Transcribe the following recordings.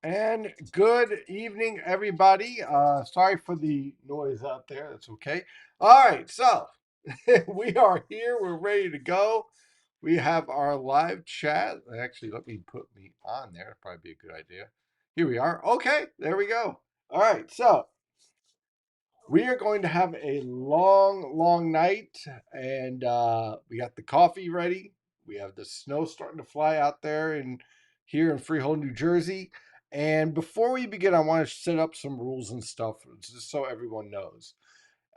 And good evening, everybody. Sorry for the noise out there. That's okay. All right, so we are here. We're ready to go. We have our live chat. Actually, let me put me on there. That'd probably be a good idea. Here we are. Okay, there we go. All right, so we are going to have a long night, and we got the coffee ready. We have the snow starting to fly out there and here in Freehold, New Jersey. And before we begin, I want to set up some rules and stuff just so everyone knows.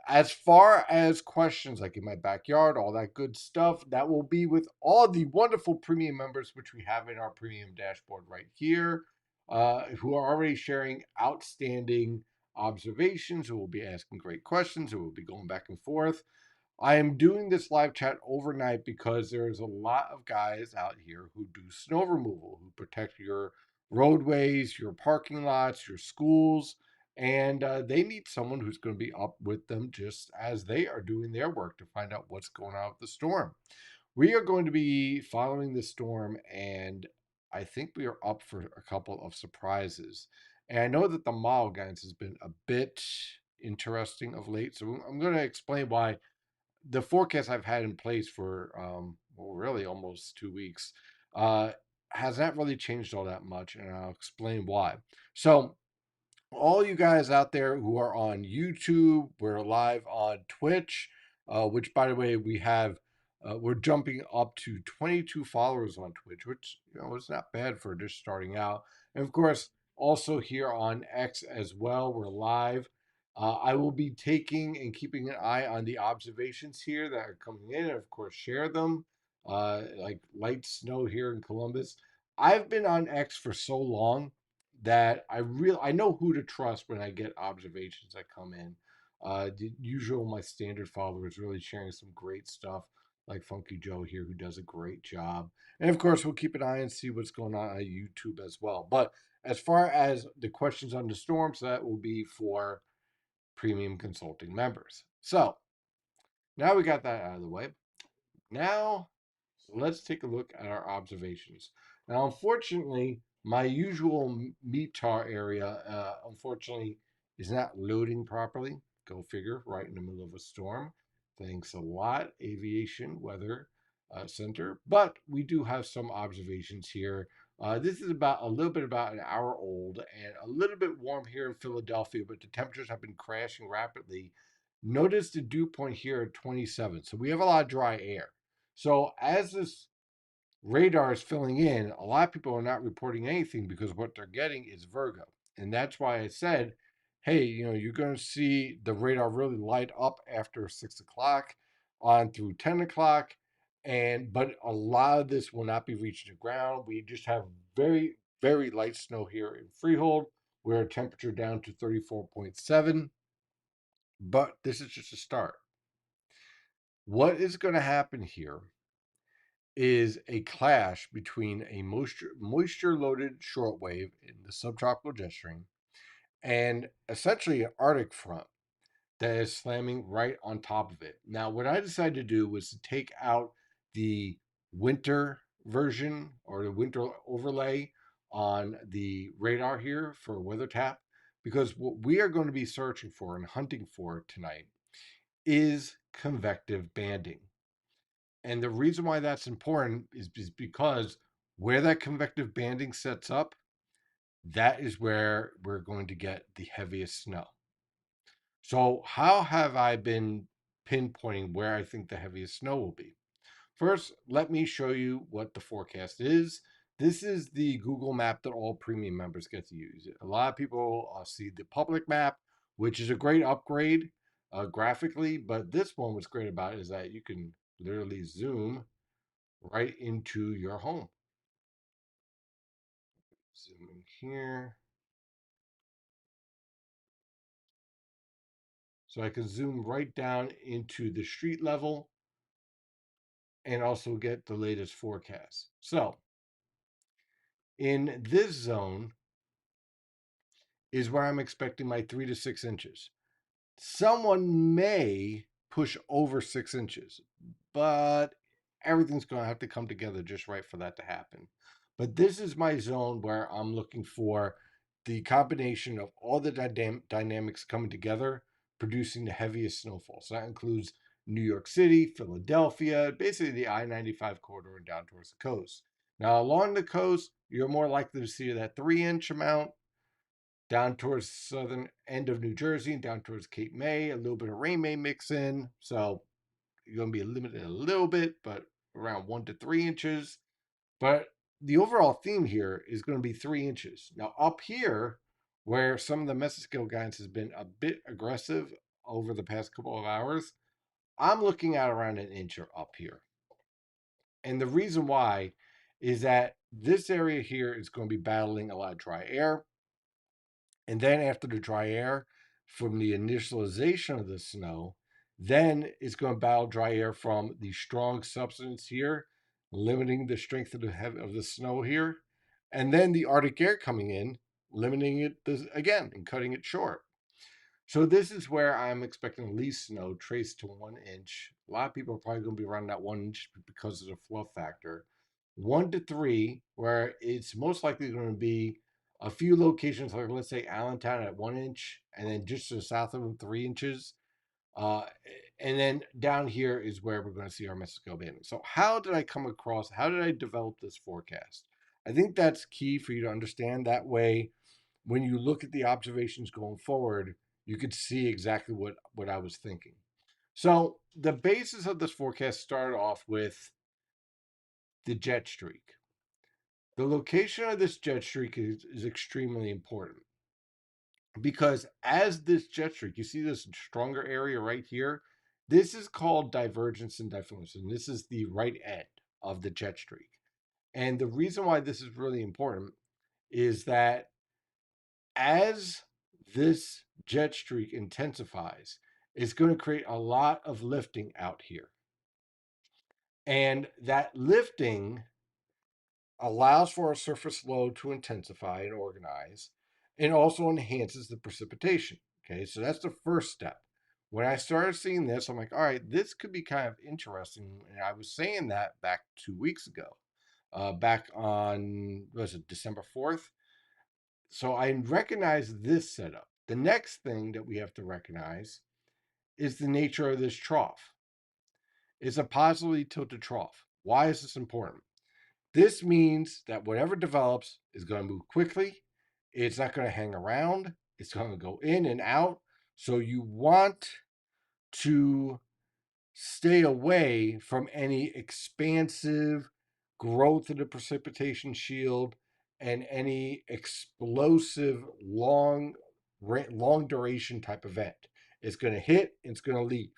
As far as questions like in my backyard, all that good stuff, that will be with all the wonderful premium members, which we have in our premium dashboard right here, who are already sharing outstanding observations, who will be asking great questions, who will be going back and forth. I am doing this live chat overnight because there's a lot of guys out here who do snow removal, who protect your roadways, your parking lots, your schools, and they need someone who's going to be up with them just as they are doing their work to find out what's going on with the storm. We are going to be following the storm, and I think we are up for a couple of surprises. And I know that the model guidance has been a bit interesting of late, so I'm going to explain why the forecast I've had in place for well, really almost 2 weeks uh, has not really changed all that much, and I'll explain why. So, all you guys out there who are on YouTube, we're live on Twitch, which by the way we have. We're jumping up to 22 followers on Twitch, which is not bad for just starting out. And of course, also here on X as well, we're live. I will be taking and keeping an eye on the observations here that are coming in, and of course, share them. Like light snow here in Columbus. I've been on X for so long that I know who to trust when I get observations that come in. The usual my standard follower is really sharing some great stuff, like Funky Joe here, who does a great job. And of course, we'll keep an eye and see what's going on YouTube as well. But as far as the questions on the storms, that will be for premium consulting members. So now we got that out of the way. Now let's take a look at our observations. Now, unfortunately, my usual METAR area, unfortunately, is not loading properly. Go figure, right in the middle of a storm. Thanks a lot, Aviation Weather Center. But we do have some observations here. This is about a little bit about an hour old and a little bit warm here in Philadelphia, but the temperatures have been crashing rapidly. Notice the dew point here at 27. So we have a lot of dry air. So as this radar is filling in, a lot of people are not reporting anything because what they're getting is Virgo. And that's why I said, hey, you're going to see the radar really light up after 6 o'clock on through 10 o'clock. But a lot of this will not be reaching the ground. We just have very light snow here in Freehold. We're temperature down to 34.7. But this is just a start. What is going to happen here is a clash between a moisture loaded shortwave in the subtropical jet stream and essentially an Arctic front that is slamming right on top of it. Now, what I decided to do was to take out the winter version or the winter overlay on the radar here for weather tap, because what we are going to be searching for and hunting for tonight is convective banding. And the reason why that's important is because where that convective banding sets up, that is where we're going to get the heaviest snow. So, how have I been pinpointing where I think the heaviest snow will be? First, let me show you what the forecast is. This is the Google map that all premium members get to use. A lot of people see the public map, which is a great upgrade graphically, but this one, what's great about it is that you can literally zoom right into your home. Zoom in here. So I can zoom right down into the street level and also get the latest forecast. So in this zone is where I'm expecting my 3 to 6 inches. Someone may push over 6 inches, but everything's going to have to come together just right for that to happen. But this is my zone where I'm looking for the combination of all the dynamics coming together, producing the heaviest snowfall. So that includes New York City, Philadelphia, basically the I-95 corridor and down towards the coast. Now, along the coast, you're more likely to see that 3-inch amount down towards the southern end of New Jersey and down towards Cape May. A little bit of rain may mix in. So you're going to be limited a little bit, but around 1 to 3 inches. But the overall theme here is going to be 3 inches. Now, up here, where some of the mesoscale guidance has been a bit aggressive over the past couple of hours, I'm looking at around an inch or up here. And the reason why is that this area here is going to be battling a lot of dry air. And then after the dry air, from the initialization of the snow, then it's going to battle dry air from the strong substance here, limiting the strength of the snow here, and then the Arctic air coming in, limiting it again and cutting it short. So this is where I'm expecting least snow traced to 1 inch. A lot of people are probably going to be around that 1 inch because of the fluff factor. 1 to 3, where it's most likely going to be a few locations, like let's say Allentown at 1 inch, and then just to the south of them, 3 inches. Uh, and then down here is where we're going to see our mesoscale banding. So how did I come across, how did I develop this forecast? I think that's key for you to understand. That way, when you look at the observations going forward, you could see exactly what I was thinking. So the basis of this forecast started off with the jet streak. The location of this jet streak is extremely important because as this jet streak, you see this stronger area right here, this is called divergence and diffluence, and this is the right end of the jet streak. And the reason why this is really important is that as this jet streak intensifies, it's going to create a lot of lifting out here. And that lifting allows for a surface load to intensify and organize, and also enhances the precipitation. Okay, so that's the first step. When I started seeing this, I'm like, all right, this could be kind of interesting. And I was saying that back 2 weeks ago, back on, was it December 4th? So I recognize this setup. The next thing that we have to recognize is the nature of this trough. It's a positively tilted trough. Why is this important? This means that whatever develops is going to move quickly. It's not going to hang around. It's going to go in and out. So you want to stay away from any expansive growth of the precipitation shield and any explosive long duration type event. It's going to hit, it's going to leave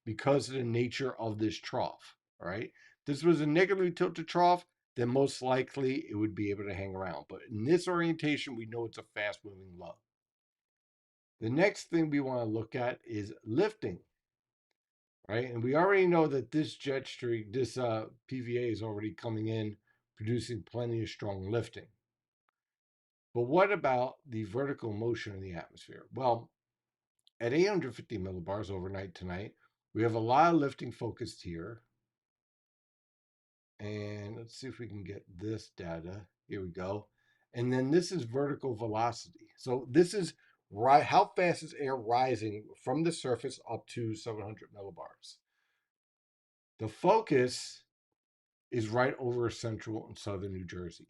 because of the nature of this trough. All right. If this was a negatively tilted trough, then most likely it would be able to hang around. But in this orientation, we know it's a fast moving low. The next thing we want to look at is lifting, right? And we already know that this jet streak, this PVA is already coming in, producing plenty of strong lifting. But what about the vertical motion in the atmosphere? Well, at 850 millibars overnight tonight, we have a lot of lifting focused here. And let's see if we can get this data. Here we go. And then this is vertical velocity. So this is how fast is air rising from the surface up to 700 millibars. The focus is right over central and southern New Jersey.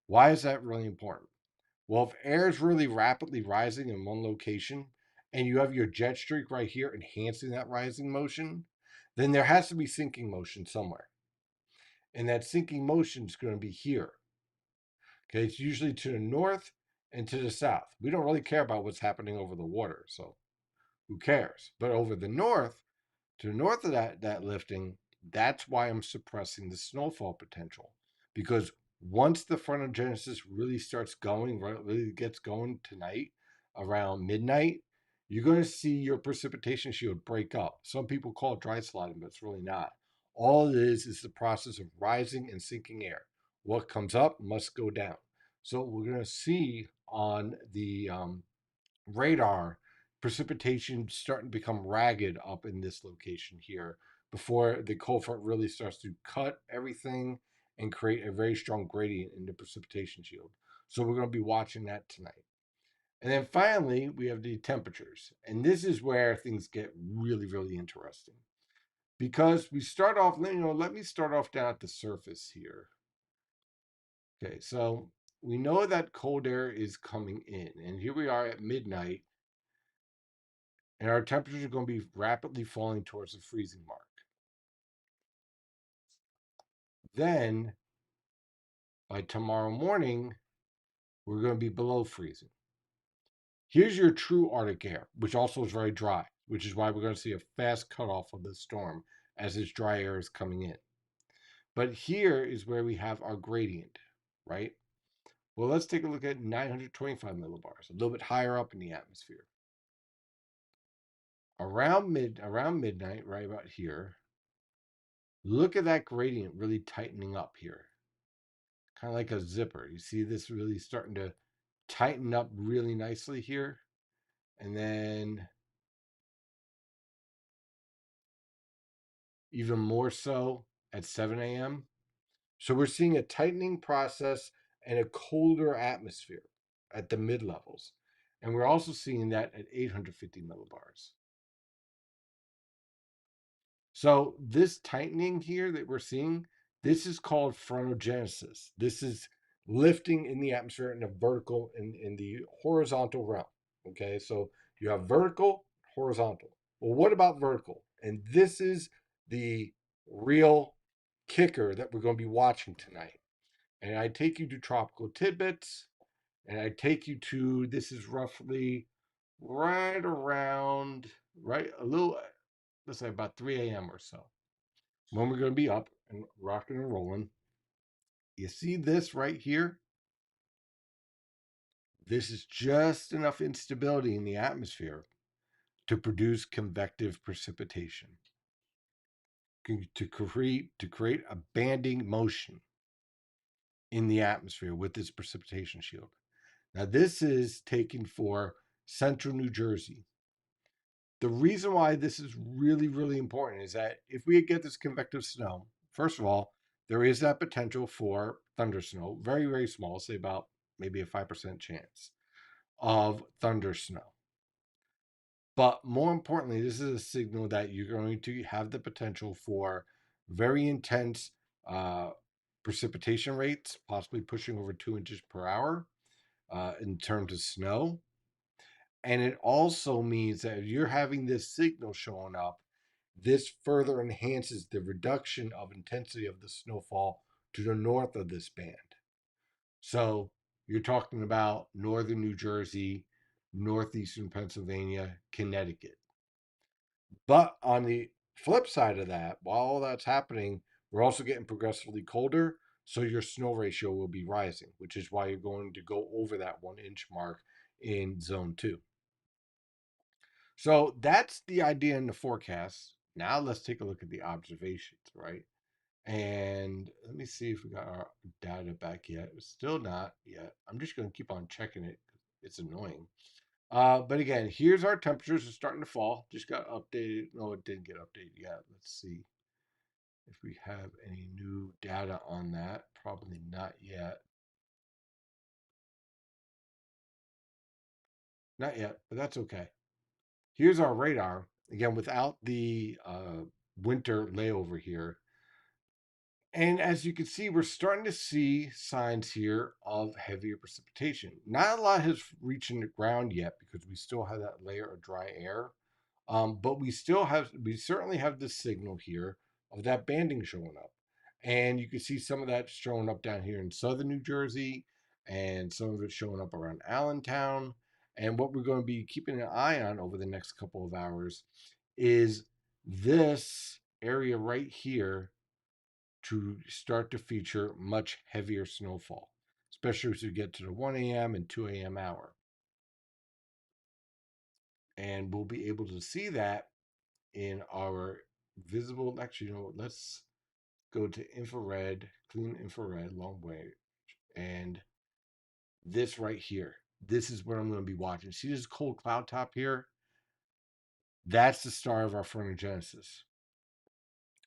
Why is that really important? Well, if air is really rapidly rising in one location and you have your jet streak right here enhancing that rising motion, then there has to be sinking motion somewhere. And that sinking motion is going to be here. Okay, it's usually to the north and to the south. We don't really care about what's happening over the water, so who cares? But over the north, to the north of that lifting, that's why I'm suppressing the snowfall potential. Because once the frontogenesis really starts going, really gets going tonight around midnight, you're going to see your precipitation shield break up. Some people call it dry sliding, but it's really not. All it is the process of rising and sinking air. What comes up must go down. So we're going to see on the radar, precipitation starting to become ragged up in this location here before the cold front really starts to cut everything and create a very strong gradient in the precipitation shield. So we're going to be watching that tonight. And then finally, we have the temperatures. And this is where things get really, really interesting. Because we start off, let me start off down at the surface here. Okay, so we know that cold air is coming in. And here we are at midnight. And our temperatures are going to be rapidly falling towards the freezing mark. Then, by tomorrow morning, we're going to be below freezing. Here's your true Arctic air, which also is very dry, which is why we're going to see a fast cutoff of the storm as this dry air is coming in. But here is where we have our gradient, right? Well, let's take a look at 925 millibars, a little bit higher up in the atmosphere. Around midnight, right about here, look at that gradient really tightening up here. Kind of like a zipper. You see this really starting to tighten up really nicely here. And then even more so at 7 a.m. So we're seeing a tightening process and a colder atmosphere at the mid levels. And we're also seeing that at 850 millibars. So this tightening here that we're seeing, this is called frontogenesis. This is lifting in the atmosphere in a vertical in the horizontal realm. Okay, so you have vertical, horizontal. Well, what about vertical? And this is the real kicker that we're going to be watching tonight. And I take you to tropical tidbits, and I take you to this is roughly right around right a little, let's say about 3 a.m. or so, when we're going to be up and rocking and rolling. You see this right here? This is just enough instability in the atmosphere to produce convective precipitation, to create a banding motion in the atmosphere with this precipitation shield. Now, this is taken for central New Jersey. The reason why this is really, really important is that if we get this convective snow, first of all, there is that potential for thunder snow, very, very small, say about maybe a 5% chance of thunder snow. But more importantly, this is a signal that you're going to have the potential for very intense uh, precipitation rates, possibly pushing over 2 inches per hour in terms of snow. And it also means that if you're having this signal showing up, this further enhances the reduction of intensity of the snowfall to the north of this band. So you're talking about northern New Jersey, northeastern Pennsylvania, Connecticut. But on the flip side of that, while all that's happening, we're also getting progressively colder. So your snow ratio will be rising, which is why you're going to go over that 1 inch mark in zone 2. So that's the idea in the forecast. Now let's take a look at the observations, right? And let me see if we got our data back yet. It's still not yet. I'm just going to keep on checking it. It's annoying. But again, here's our temperatures are starting to fall. Just got updated. No, it didn't get updated yet. Let's see if we have any new data on that. Probably not yet. Not yet, but that's okay. Here's our radar. Again, without the winter layover here. And as you can see, we're starting to see signs here of heavier precipitation. Not a lot has reached the ground yet because we still have that layer of dry air. But we certainly have this signal here of that banding showing up. And you can see some of that showing up down here in southern New Jersey, and some of it showing up around Allentown. And what we're going to be keeping an eye on over the next couple of hours is this area right here to start to feature much heavier snowfall, especially as we get to the 1 a.m. and 2 a.m. hour. And we'll be able to see that in our visible, actually, let's go to infrared, clean infrared, long range, and this right here. This is what I'm going to be watching. See this cold cloud top here? That's the star of our frontogenesis.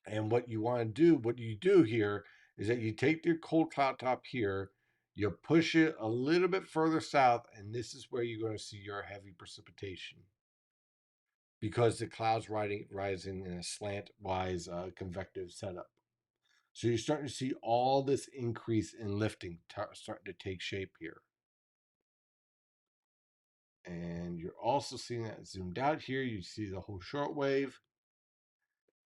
And what you want to do, what you do here is that you take your cold cloud top here, You push it a little bit further south, and this is where you're going to see your heavy precipitation because the clouds rising in a slantwise convective setup. So you're starting to see all this increase in lifting starting to take shape here. And you're also seeing that zoomed out here. You see the whole shortwave.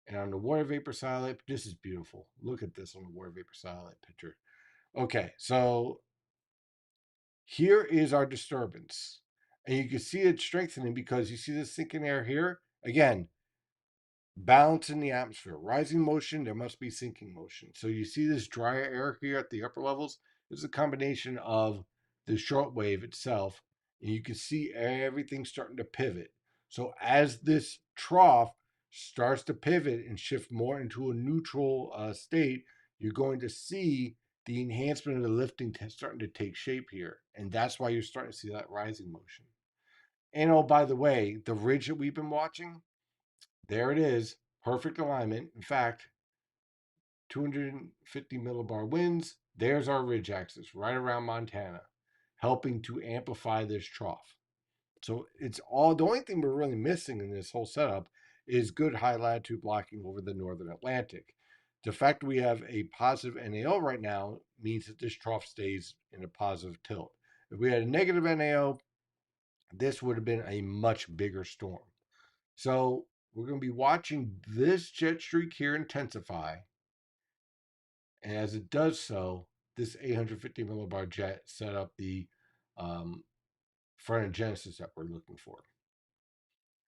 And on the water vapor satellite, this is beautiful. Look at this on the water vapor satellite picture. Okay, so here is our disturbance. And you can see it strengthening because you see this sinking air here. Again, balance in the atmosphere. Rising motion, there must be sinking motion. So you see this drier air here at the upper levels. This is a combination of the short wave itself, and you can see everything starting to pivot. So as this trough starts to pivot and shift more into a neutral state, you're going to see the enhancement of the lifting starting to take shape here. And that's why you're starting to see that rising motion. And oh, by the way, the ridge that we've been watching, there it is, perfect alignment. In fact, 250 millibar winds. There's our ridge axis right around Montana, helping to amplify this trough. So it's all the only thing we're really missing in this whole setup is good high latitude blocking over the northern Atlantic. The fact we have a positive NAO right now means that this trough stays in a positive tilt. If we had a negative NAO, this would have been a much bigger storm. So we're going to be watching this jet streak here intensify. And as it does so, this 850 millibar jet set up the um, frontogenesis that we're looking for.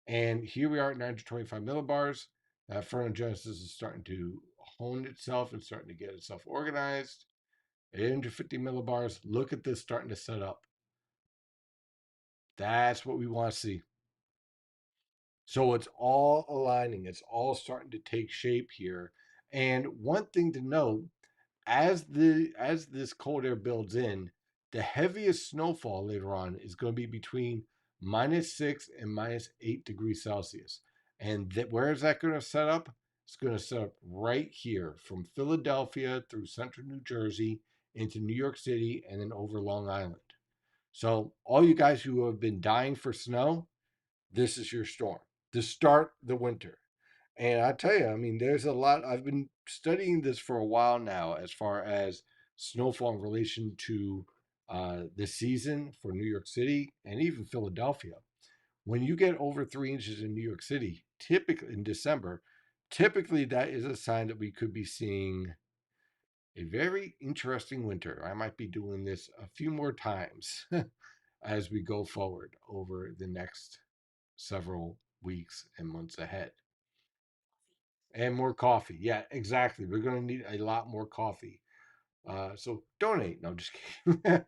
And here we are at 925 millibars. That frontogenesis is starting to hone itself and starting to get itself organized. 850 millibars, look at this starting to set up. That's what we want to see. So it's all aligning, it's all starting to take shape here. And one thing to note, as this cold air builds in, the heaviest snowfall later on is going to be between -6 and -8 degrees Celsius. And where is that going to set up? It's going to set up right here from Philadelphia through central New Jersey into New York City and then over Long Island. So all you guys who have been dying for snow, this is your storm to start the winter. And I tell you, I mean, there's a lot. I've been studying this for a while now as far as snowfall in relation to the season for New York City and even Philadelphia. When you get over 3 inches in New York City, typically in December, typically that is a sign that we could be seeing a very interesting winter. I might be doing this a few more times as we go forward over the next several weeks and months ahead. And more coffee. Yeah, exactly. We're going to need a lot more coffee. So donate. No, just kidding.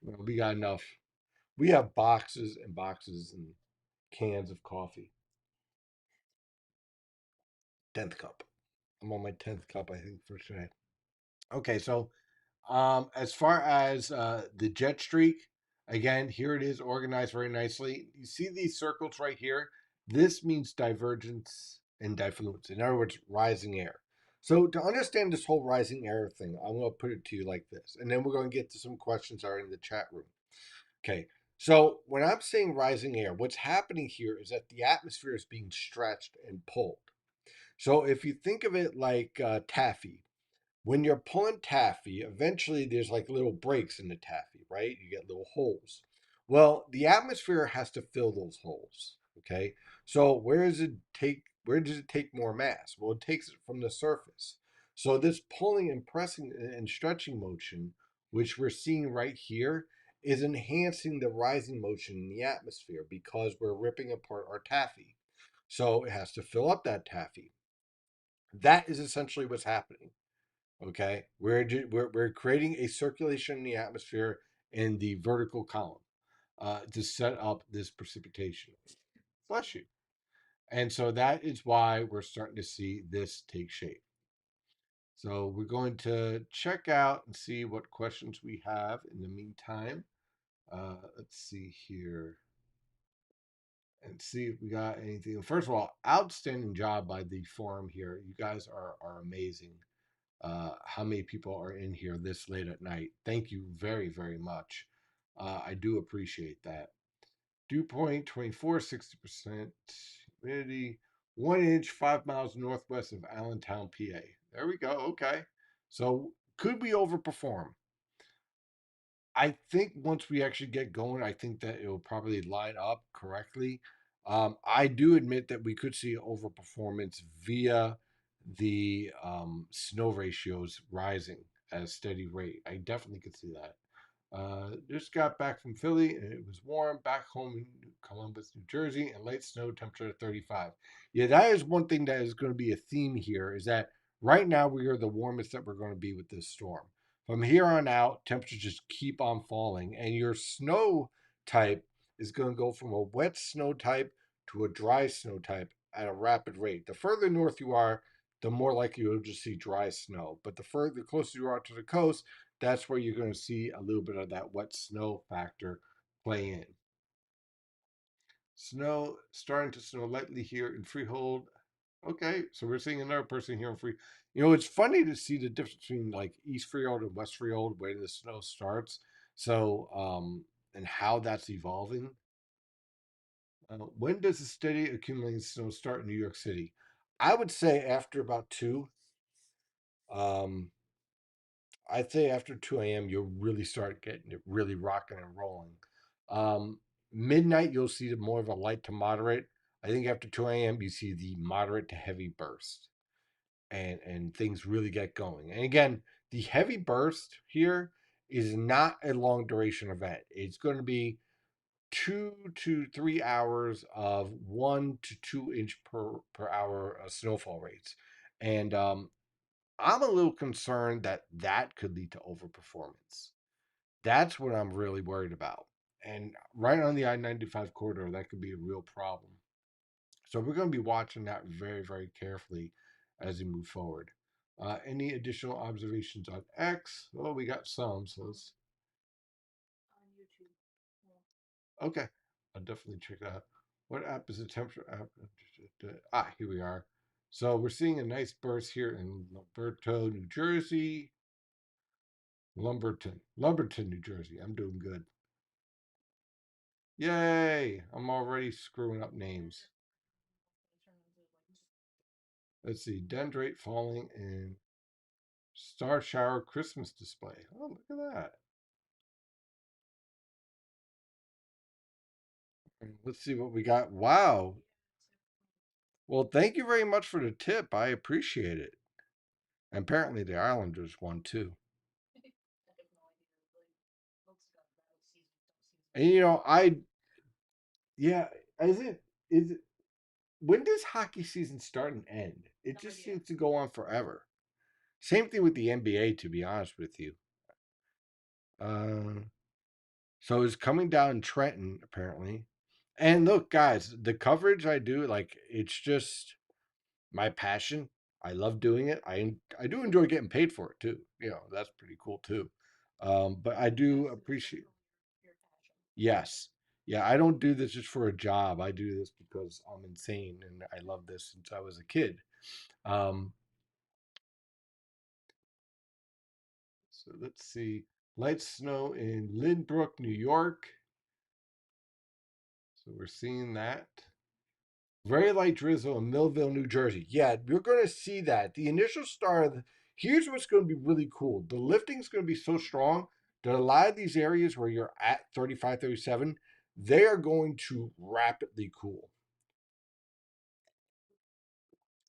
We got enough. We have boxes and boxes and cans of coffee. 10th cup. I'm on my 10th cup, I think, for today. Okay, so as far as the jet streak, again, here it is organized very nicely. You see these circles right here? This means divergence and diffluence. In other words, rising air. So to understand this whole rising air thing, I'm going to put it to you like this, and then we're going to get to some questions that are in the chat room. Okay, so when I'm saying rising air, what's happening here is that the atmosphere is being stretched and pulled. So if you think of it like taffy, when you're pulling taffy, eventually there's like little breaks in the taffy, right? You get little holes. Well, the atmosphere has to fill those holes. Okay. So where does it take more mass? Well, it takes it from the surface. So this pulling and pressing and stretching motion, which we're seeing right here, is enhancing the rising motion in the atmosphere because we're ripping apart our taffy. So it has to fill up that taffy. That is essentially what's happening. Okay, we're creating a circulation in the atmosphere in the vertical column to set up this precipitation. Bless you. And so that is why we're starting to see this take shape. So we're going to check out and see what questions we have in the meantime. Let's see here and see if we got anything. First of all, outstanding job by the forum here. You guys are amazing. how many people are in here this late at night. Thank you very, very much. I do appreciate that. Dew point 24, 60% humidity, 1 inch, 5 miles northwest of Allentown, PA. There we go. Okay. So could we overperform? I think once we actually get going, I think that it will probably line up correctly. I do admit that we could see overperformance via the snow ratios rising at a steady rate. I definitely could see that. Just got back from Philly and it was warm. Back home in Columbus, New Jersey, and light snow, temperature 35. Yeah, that is one thing that is going to be a theme here. Is that right now we are the warmest that we're going to be with this storm. From here on out, temperatures just keep on falling, and your snow type is going to go from a wet snow type to a dry snow type at a rapid rate. The further north you are, the more likely you'll just see dry snow. But the closer you are to the coast, that's where you're going to see a little bit of that wet snow factor play in. Snow starting to snow lightly here in Freehold. Okay, so we're seeing another person here in Free. You know, it's funny to see the difference between like East Freehold and West Freehold where the snow starts. So, and how that's evolving. When does the steady accumulating snow start in New York City? I would say after about two. Um, I'd say after 2 a.m. you'll really start getting it really rocking and rolling. Um, Midnight you'll see more of a light to moderate. I think after 2 a.m. you see the moderate to heavy burst, and things really get going. And again, the heavy burst here is not a long duration event. It's going to be 2 to 3 hours of 1 to 2 inch per hour snowfall rates, and I'm a little concerned that that could lead to overperformance. That's what I'm really worried about. And right on the I-95 corridor, that could be a real problem. So we're going to be watching that very, very carefully as we move forward. Any additional observations on X? Well, we got some, so let's. Okay, I'll definitely check that out. What app is the temperature app? Here we are. So we're seeing a nice burst here in Alberto, New Jersey. Lumberton, New Jersey. I'm doing good. Yay! I'm already screwing up names. Let's see. Dendrite falling in Star Shower Christmas display. Oh, look at that. And let's see what we got. Wow. Well, thank you very much for the tip. I appreciate it. And apparently the Islanders won too. And yeah, is it when does hockey season start and end? It just seems to go on forever. Same thing with the NBA, to be honest with you. Uh, so it's coming down in Trenton, apparently. And look, guys, the coverage I do, like, it's just my passion. I love doing it. I do enjoy getting paid for it too. That's pretty cool too. But I do appreciate. Yes, yeah. I don't do this just for a job. I do this because I'm insane and I love this since I was a kid. Um, so let's see. Light snow in Lynbrook, New York. So we're seeing that. Very light drizzle in Millville, New Jersey. Yeah, you're going to see that. The initial start, here's what's going to be really cool. The lifting is going to be so strong that a lot of these areas where you're at 35, 37, they are going to rapidly cool.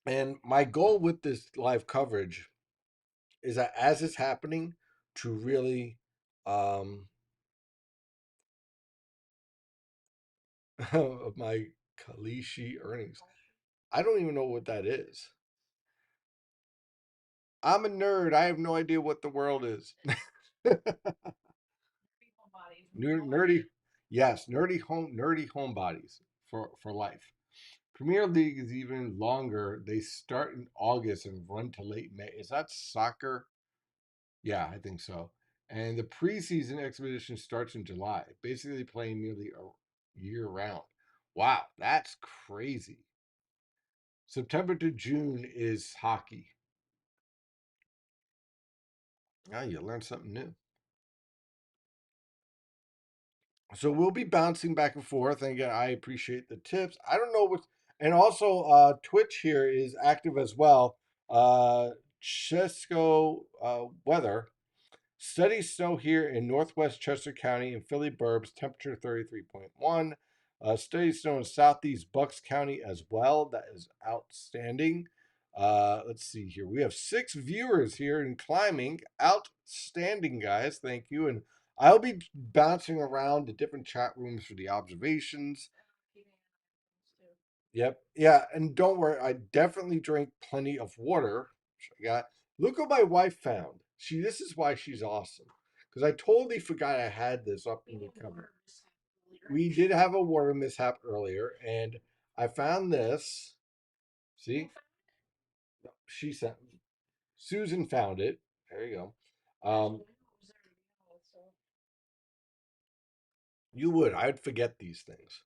And my goal with this live coverage is that as it's happening, to really, um, of my Kalishi earnings. I don't even know what that is. I'm a nerd. I have no idea what the world is. Nerdy, yes, nerdy homebodies for life. Premier League is even longer. They start in August and run to late May. Is that soccer? Yeah, I think so. And the preseason expedition starts in July, basically playing nearly a year round. Wow, that's crazy. September to June is hockey. Now you learn something new. So we'll be bouncing back and forth. And again, I appreciate the tips. I don't know what, and also Twitch here is active as well. Chesco weather. Steady snow here in northwest Chester County and Philly Burbs, temperature 33.1. Steady snow in southeast Bucks County as well. That is outstanding. Let's see here. We have 6 viewers here in climbing. Outstanding, guys. Thank you. And I'll be bouncing around to different chat rooms for the observations. Yep. Yeah. And don't worry, I definitely drink plenty of water. I got look what my wife found. This is why she's awesome. Because I totally forgot I had this up in the cupboard. We did have a water mishap earlier, and I found this. See? She sent Susan found it. There you go. You would. I'd forget these things.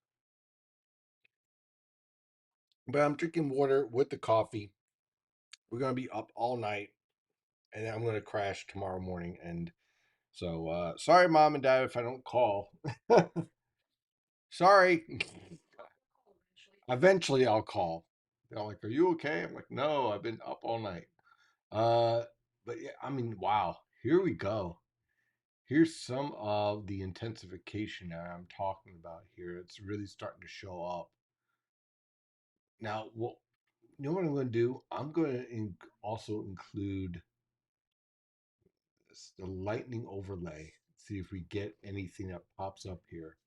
But I'm drinking water with the coffee. We're gonna be up all night, and I'm gonna crash tomorrow morning. And so, sorry, mom and dad, if I don't call. Sorry. Eventually, I'll call. They're like, "Are you okay?" I'm like, "No, I've been up all night." Uh, but yeah, I mean, wow. Here we go. Here's some of the intensification that I'm talking about here. It's really starting to show up. Now, well, you know what I'm going to do? I'm going to also include the lightning overlay. See if we get anything that pops up here.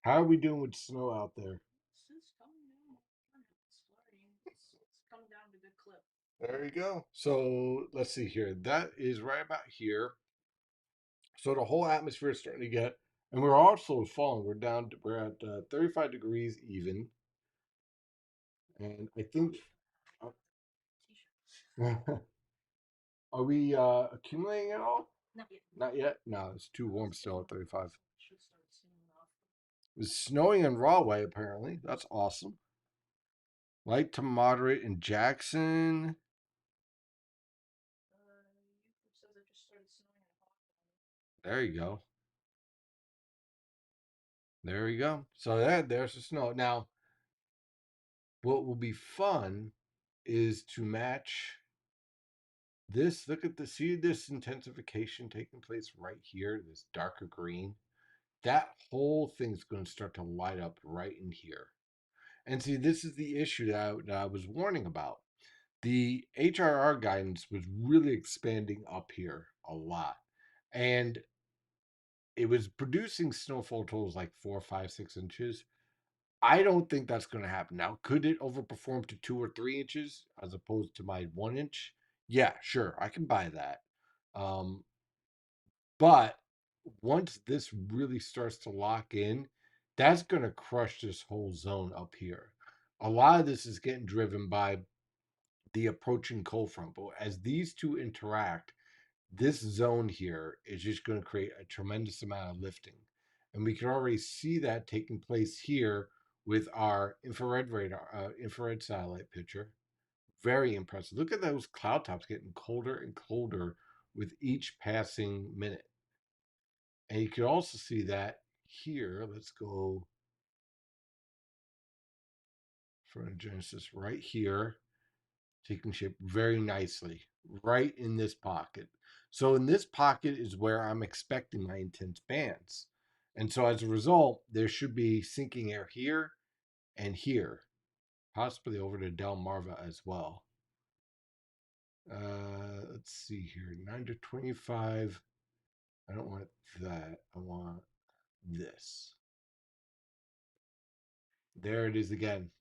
How are we doing with snow out there? There you go. So let's see here. That is right about here. So the whole atmosphere is starting to get, and we're also falling. We're at 35 degrees even, and I think, are we accumulating at all? Not yet. No, it's too warm still at 35. It's snowing in Rahway apparently. That's awesome. Light to moderate in Jackson. There you go. There you go. So there's the snow. Now, what will be fun is to match this. Look at the see this intensification taking place right here, this darker green. That whole thing's going to start to light up right in here. And see, this is the issue that I was warning about. The HRR guidance was really expanding up here a lot. And it was producing snowfall totals like 4, 5, 6 inches. I don't think that's going to happen. Now, could it overperform to 2 or 3 inches as opposed to my 1 inch? Yeah, sure, I can buy that. Um, but once this really starts to lock in, that's going to crush this whole zone up here. A lot of this is getting driven by the approaching cold front, but as these two interact, this zone here is just going to create a tremendous amount of lifting. And we can already see that taking place here with our infrared radar, infrared satellite picture. Very impressive. Look at those cloud tops getting colder and colder with each passing minute. And you can also see that here. Let's go for Genesis right here, taking shape very nicely, right in this pocket. So in this pocket is where I'm expecting my intense bands. And so as a result, there should be sinking air here and here, possibly over to Delmarva as well. Let's see here, 9 to 25. I don't want that. I want this. There it is again.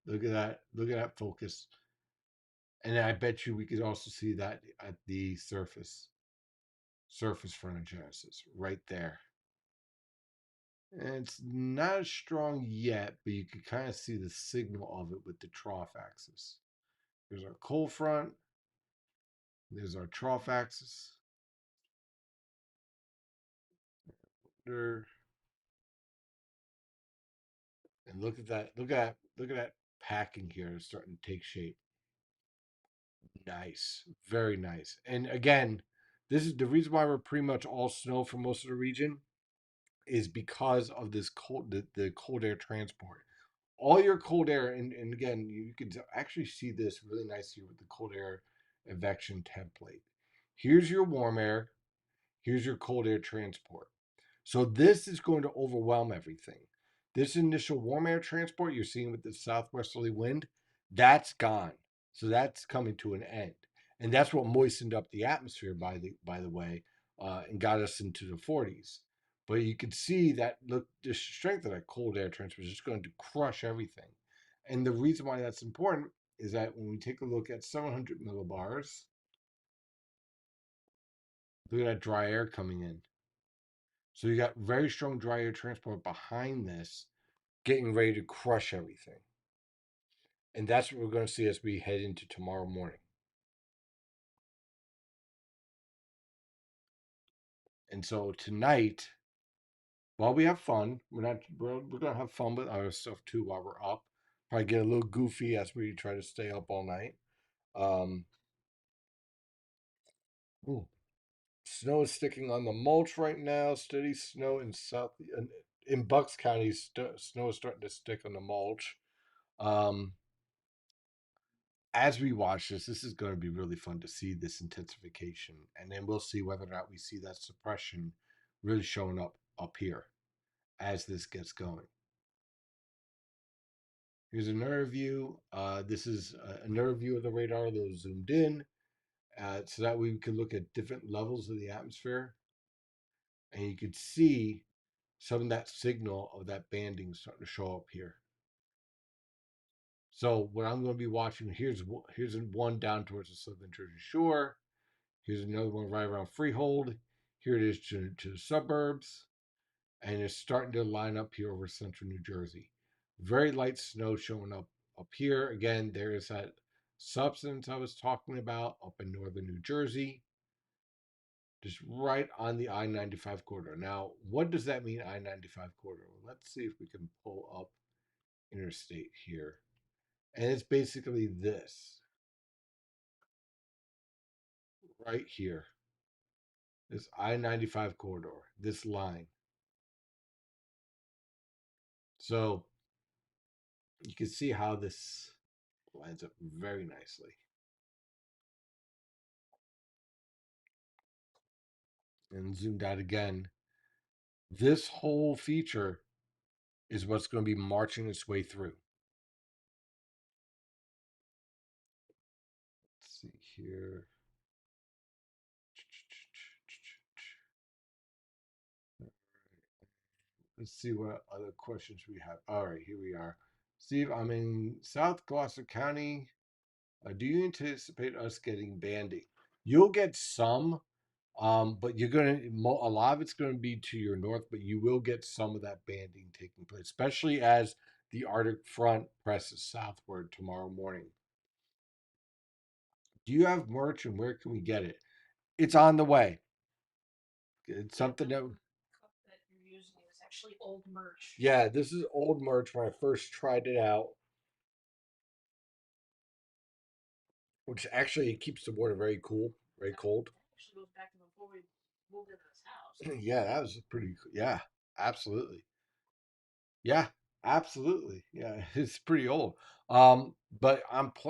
Look at that. Look at that focus. And I bet you we could also see that at the surface frontogenesis right there. And it's not as strong yet, but you can kind of see the signal of it with the trough axis. There's our cold front. There's our trough axis. There. And look at that. Look at that packing here. It's starting to take shape. Nice. Very nice. And again, This is the reason why we're pretty much all snow for most of the region is because of this the cold air transport. All your cold air, and again, you can actually see this really nicely with the cold air evacuation template. Here's your warm air, here's your cold air transport. So this is going to overwhelm everything. This initial warm air transport you're seeing with the southwesterly wind, that's gone. So that's coming to an end. And that's what moistened up the atmosphere by the way, and got us into the 40s. But you can see that look the strength of that cold air transport is just going to crush everything. And the reason why that's important is that when we take a look at 700 millibars, look at that dry air coming in. So you got very strong dry air transport behind this, getting ready to crush everything. And that's what we're going to see as we head into tomorrow morning. And so tonight, while we have fun, we're going to have fun with our stuff too while we're up. Probably get a little goofy as we try to stay up all night. Um, ooh, snow is sticking on the mulch right now. Steady snow in Bucks County. Snow is starting to stick on the mulch. Um, as we watch this, this is going to be really fun to see this intensification, and then we'll see whether or not we see that suppression really showing up here as this gets going. Here's another view. This is another view of the radar, a little zoomed in, so that we can look at different levels of the atmosphere, and you can see some of that signal of that banding starting to show up here. So what I'm going to be watching here's one down towards the southern Jersey Shore. Here's another one right around Freehold. Here it is to the suburbs. And it's starting to line up here over central New Jersey. Very light snow showing up here. Again, there is that substance I was talking about up in northern New Jersey, just right on the I-95 corridor. Now, what does that mean, I-95 corridor? Well, let's see if we can pull up interstate here. And it's basically this right here, this I-95 corridor, this line. So you can see how this lines up very nicely. And zoomed out again, this whole feature is what's going to be marching its way through. Let's see here. Let's see what other questions we have. All right, here we are. Steve, I'm in South Gloucester County. Do you anticipate us getting banding? You'll get some, but you're gonna a lot of it's gonna be to your north, but you will get some of that banding taking place, especially as the Arctic front presses southward tomorrow morning. Do you have merch and where can we get it? It's on the way. It's something that you're using is actually old merch. Yeah, this is old merch when I first tried it out, which actually keeps the water very cool, very cold. Actually goes back to before we moved into this house. Yeah, that was pretty. Yeah, absolutely. Yeah, absolutely. Yeah, it's pretty old. But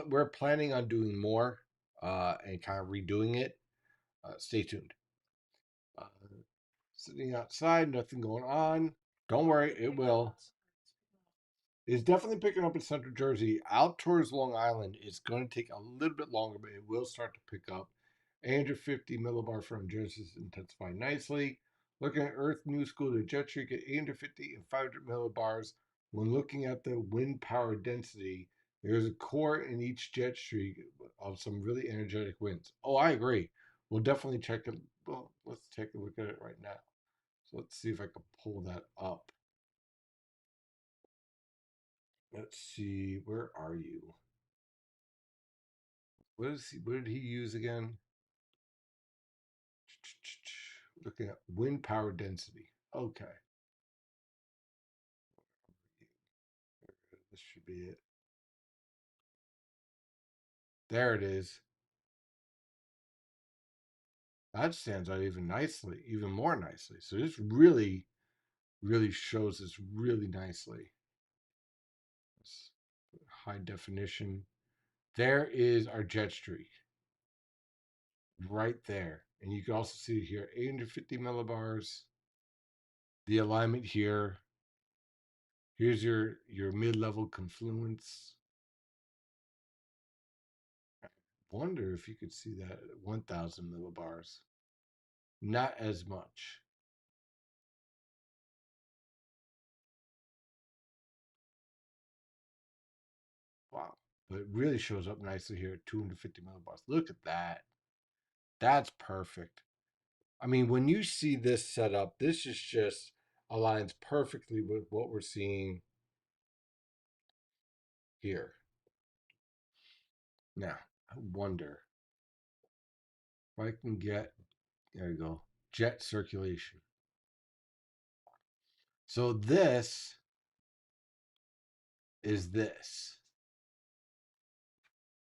we're planning on doing more, and kind of redoing it. Stay tuned. Uh, Sitting outside, nothing going on. Don't worry, it will. It's definitely picking up in Central Jersey. Out towards Long Island, it's going to take a little bit longer, but it will start to pick up. 850 millibar from Genesis intensifying nicely. Looking at Earth New School, the jet streak at 850 and 500 millibars. When looking at the wind power density, there's a core in each jet streak of some really energetic winds. Oh, I agree. We'll definitely check it. Well, let's take a look at it right now. So let's see if I can pull that up. Let's see, where are you? What did he use again? Looking at wind power density. Okay. This should be it. There it is. That stands out even nicely, even more nicely. So this really, really shows this really nicely. It's high definition. There is our jet streak right there. And you can also see here 850 millibars. The alignment here. Here's your mid-level confluence. I wonder if you could see that at 1000 millibars. Not as much. Wow. But it really shows up nicely here at 250 millibars. Look at that. That's perfect. I mean, when you see this set up, this is just aligns perfectly with what we're seeing here. Now, I wonder if I can get, there you go, jet circulation. So this is this.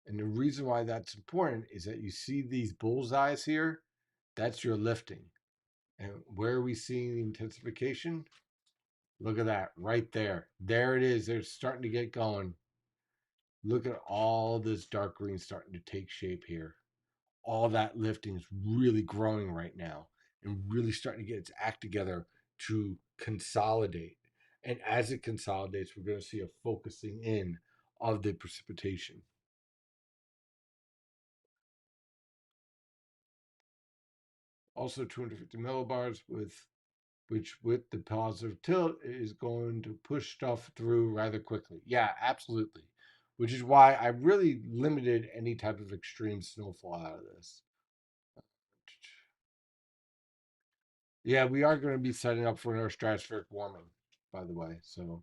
And the reason why that's important is that you see these bullseyes here, that's your lifting. And where are we seeing the intensification? Look at that right there. There it is. They're starting to get going. Look at all this dark green starting to take shape here. All that lifting is really growing right now and really starting to get its act together to consolidate. And as it consolidates, we're going to see a focusing in of the precipitation. Also 250 millibars which with the positive tilt is going to push stuff through rather quickly. Yeah, absolutely. Which is why I really limited any type of extreme snowfall out of this. Yeah, we are going to be setting up for another stratospheric warming, by the way. So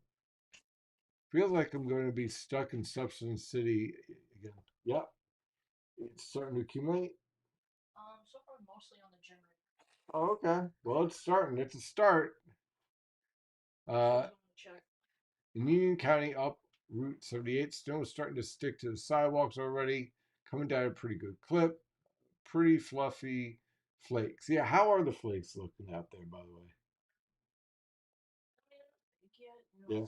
feels like I'm going to be stuck in Substance City again. Yep, it's starting to accumulate. So far mostly on the generator. Oh, okay. Well, it's starting. It's a start. Uh, in Union County, up Route 78, snow is starting to stick to the sidewalks already. Coming down a pretty good clip. Pretty fluffy flakes. Yeah, how are the flakes looking out there, by the way? Yeah.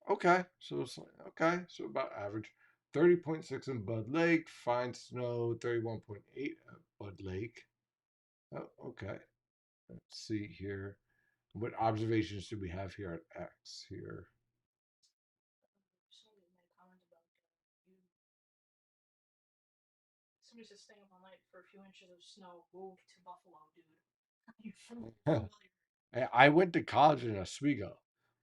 Okay, so it's okay, so about average. 30.6 in Bud Lake, fine snow, 31.8 at Bud Lake. Oh, okay. Let's see here. What observations do we have here at X here? Somebody said staying up all night for a few inches of snow. Move to Buffalo, dude. I went to college in Oswego.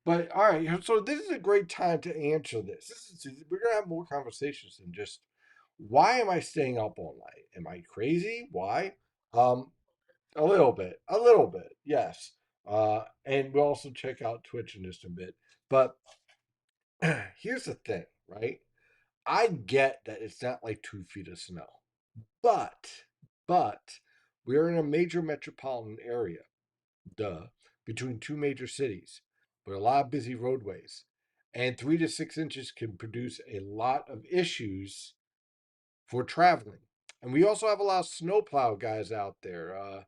But all right, so this is a great time to answer this. We're gonna have more conversations than just why am I staying up all night? Am I crazy? Why? Um, a little bit, yes. And we'll also check out Twitch in just a bit. But here's the thing, right? I get that it's not like 2 feet of snow, but but we're in a major metropolitan area, duh, between two major cities with a lot of busy roadways. And 3 to 6 inches can produce a lot of issues for traveling. And we also have a lot of snowplow guys out there.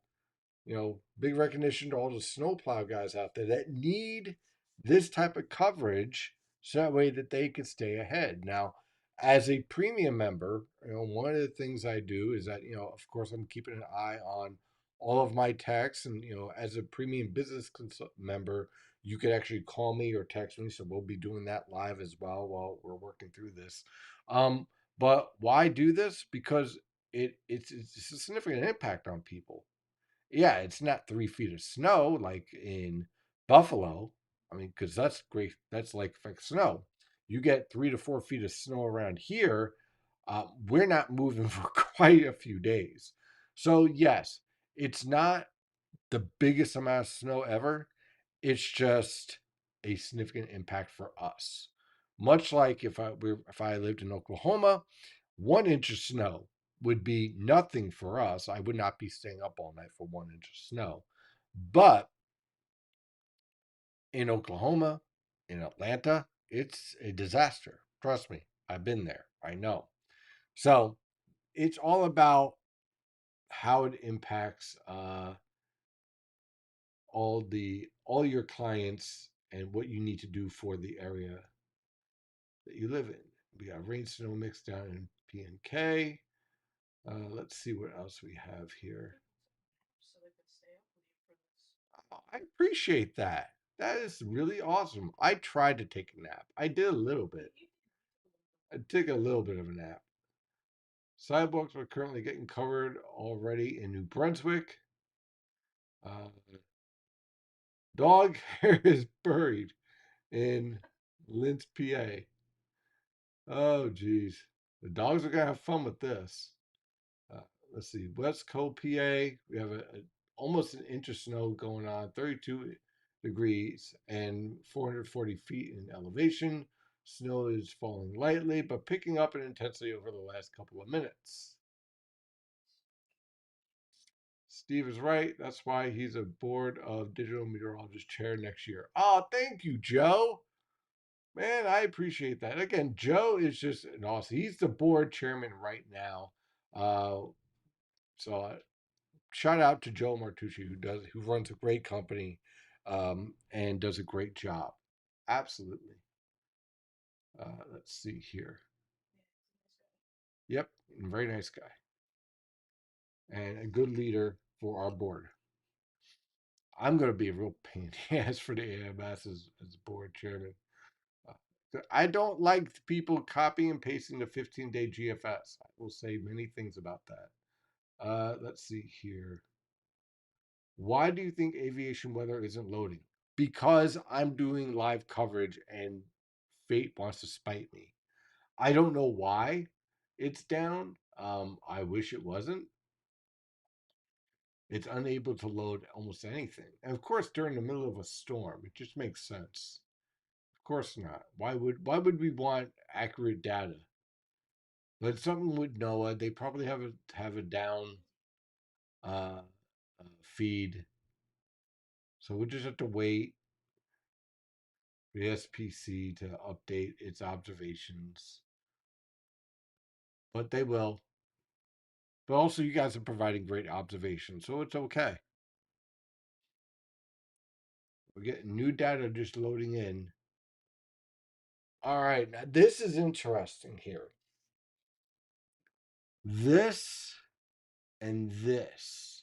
Big recognition to all the snowplow guys out there that need this type of coverage so that way that they could stay ahead. Now, as a premium member, one of the things I do is that, of course, I'm keeping an eye on all of my texts. And, as a premium business member, you could actually call me or text me. So we'll be doing that live as well while we're working through this. But why do this? Because it's a significant impact on people. Yeah, it's not 3 feet of snow like in Buffalo. I mean, because that's great. That's like snow. You get 3 to 4 feet of snow around here. We're not moving for quite a few days. So, yes, it's not the biggest amount of snow ever. It's just a significant impact for us. Much like if I lived in Oklahoma, 1 inch of snow would be nothing for us. I would not be staying up all night for 1 inch of snow. But in Oklahoma, in Atlanta, it's a disaster. Trust me, I've been there. I know. So it's all about how it impacts all your clients and what you need to do for the area that you live in. We got rain snow mix down in PNK. Let's see what else we have here. Oh, I appreciate that. That is really awesome. I tried to take a nap. I did a little bit. I took a little bit of a nap. Sidewalks are currently getting covered already in New Brunswick. Uh, dog hair is buried in Linz, PA. Oh, geez. The dogs are going to have fun with this. Uh, let's see. West Coast, PA. We have almost an inch of snow going on, 32 degrees and 440 feet in elevation. Snow is falling lightly, but picking up in intensity over the last couple of minutes. Steve is right. That's why he's a board of digital meteorologist chair next year. Oh, thank you, Joe. Man, I appreciate that. Again, Joe is just an awesome. He's the board chairman right now. Uh, so shout out to Joe Martucci who runs a great company, and does a great job. Absolutely. Let's see here. Yep, very nice guy and a good leader for our board. I'm going to be a real pain in the ass for the AMS as board chairman. I don't like people copying and pasting the 15-day GFS. I will say many things about that. Let's see here. Why do you think aviation weather isn't loading? Because I'm doing live coverage and fate wants to spite me. I don't know why it's down. I wish it wasn't. It's unable to load almost anything. And of course, during the middle of a storm, it just makes sense. Of course not. Why would we want accurate data? But something with NOAA, they probably have a down uh, feed, so we'll just have to wait for the SPC to update its observations. But they will. But also, you guys are providing great observations, so it's okay. We're getting new data just loading in. All right, now this is interesting here. This and this.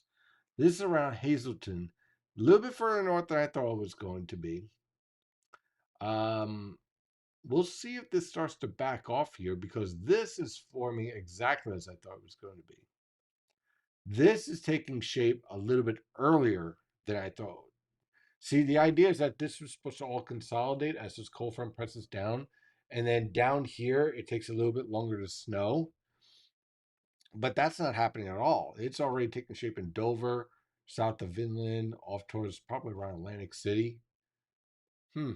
This is around Hazleton, a little bit further north than I thought it was going to be. Um, we'll see if this starts to back off here because this is forming exactly as I thought it was going to be. This is taking shape a little bit earlier than I thought. See, the idea is that this was supposed to all consolidate as this cold front presses down. And then down here, it takes a little bit longer to snow. But that's not happening at all. It's already taking shape in Dover, south of Vinland, off towards probably around Atlantic City. Hmm.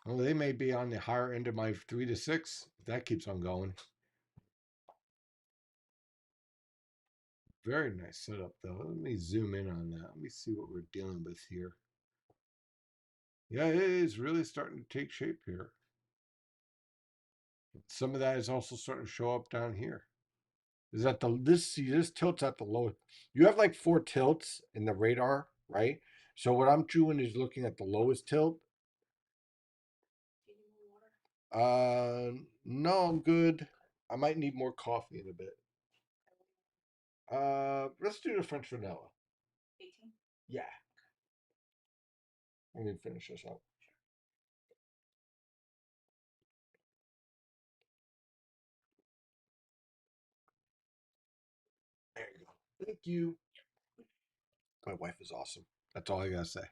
Well, they may be on the higher end of my 3 to 6 if that keeps on going. Very nice setup, though. Let me zoom in on that. Let me see what we're dealing with here. Yeah, it is really starting to take shape here. Some of that is also starting to show up down here. Is that this tilt's at the lowest. You have like 4 tilts in the radar, right? So what I'm doing is looking at the lowest tilt. No, I'm good. I might need more coffee in a bit. Let's do the French vanilla. 18. Yeah. Let me finish this up. There you go. Thank you. My wife is awesome. That's all I gotta say.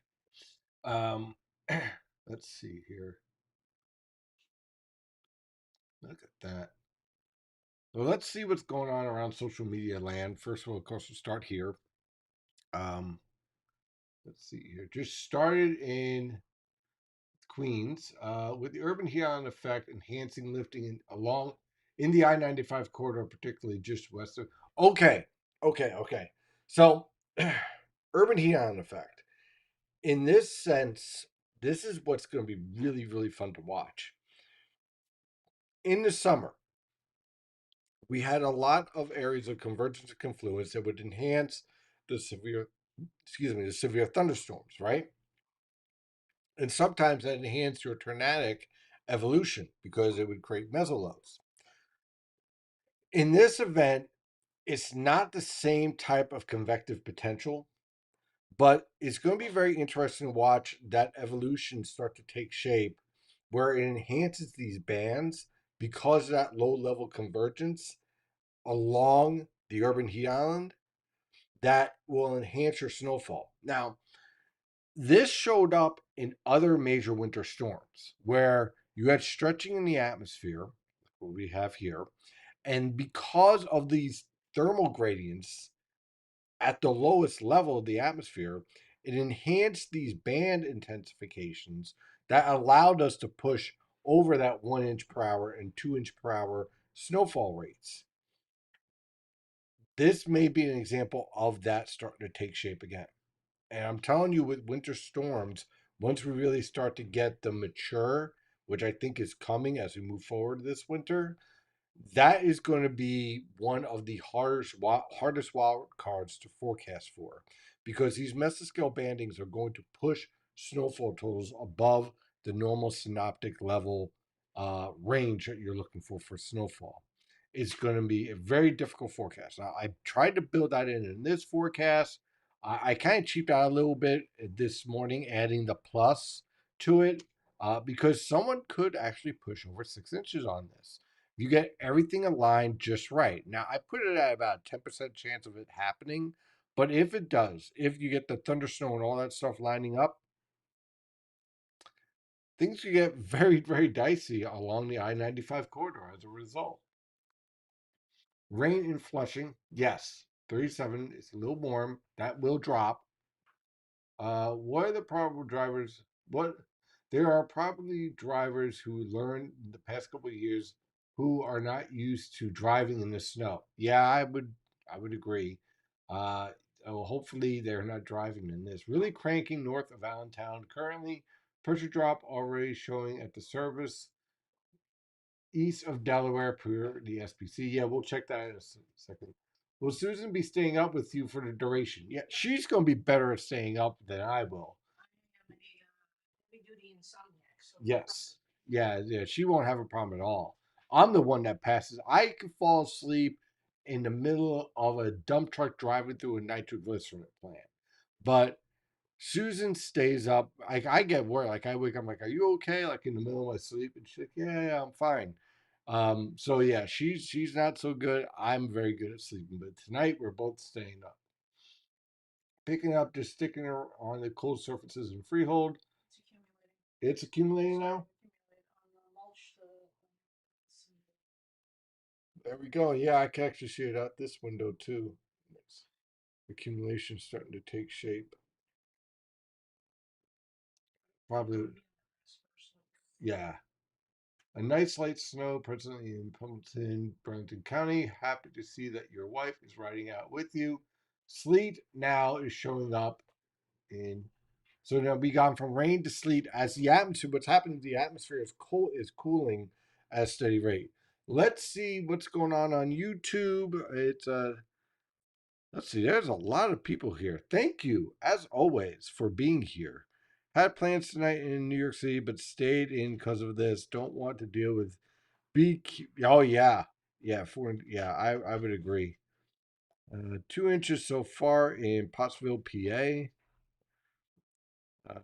Um, let's see here. Look at that. Well, let's see what's going on around social media land. First of all, of course, we'll start here. Um, let's see here. Just started in Queens with the urban heat island effect enhancing lifting along in the I-95 corridor, particularly just west of. Okay, okay. So, urban heat island effect. In this sense, this is what's going to be really, really fun to watch. In the summer, we had a lot of areas of convergence and confluence that would enhance the severe, the severe thunderstorms, right? And sometimes that enhanced your tornadic evolution because it would create mesoloads. In this event, it's not the same type of convective potential, but it's going to be very interesting to watch that evolution start to take shape where it enhances these bands because of that low level convergence along the urban heat island that will enhance your snowfall. Now, this showed up in other major winter storms where you had stretching in the atmosphere, what we have here, and because of these thermal gradients at the lowest level of the atmosphere, it enhanced these band intensifications that allowed us to push over that 1 inch per hour and 2 inch per hour snowfall rates. This may be an example of that starting to take shape again. And I'm telling you, with winter storms, once we really start to get them mature, which I think is coming as we move forward this winter, that is going to be one of the hardest wild cards to forecast for, because these mesoscale bandings are going to push snowfall totals above the normal synoptic level range that you're looking for snowfall. It's going to be a very difficult forecast. Now, I tried to build that in this forecast. I kind of cheaped out a little bit this morning, adding the plus to it, because someone could actually push over 6 inches on this. You get everything aligned just right. Now, I put it at about a 10% chance of it happening, but if it does, if you get the thunder snow and all that stuff lining up, things could get very, very dicey along the I-95 corridor as a result. Rain in Flushing, yes, 37. It's a little warm. That will drop. What are the probable drivers? What There are probably drivers who learned in the past couple of years who are not used to driving in the snow. Yeah, I would agree. Uh, Hopefully they're not driving in this. Really cranking north of Allentown currently. Pressure drop already showing at the service east of Delaware per the SPC. Yeah, we'll check that in a second. Will Susan be staying up with you for the duration? Yeah, she's going to be better at staying up than I will. Yes. Yeah, yeah, she won't have a problem at all. I'm the one that passes. I can fall asleep in the middle of a dump truck driving through a nitroglycerin plant. But Susan stays up. I get worried. Like I wake up, I'm like, "Are you okay?" Like in the middle of my sleep, and she's like, "Yeah, yeah, I'm fine." So yeah, she's not so good. I'm very good at sleeping, but tonight we're both staying up, picking up, just sticking her on the cold surfaces in freehold. It's accumulating now. There we go. Yeah, I can actually see it out this window too. It's accumulation starting to take shape. Probably, yeah. A nice light snow presently in Pendleton, Burlington County. Happy to see that your wife is riding out with you. Sleet now is showing up in. So now we gone from rain to sleet as the atmosphere. What's happening? The atmosphere is cooling at a steady rate. Let's see what's going on YouTube. It's Let's see. There's a lot of people here. Thank you, as always, for being here. Had plans tonight in New York City, but stayed in because of this. Don't want to deal with BQ. Oh yeah, yeah, yeah. I would agree. 2 inches so far in Pottsville, PA. Uh,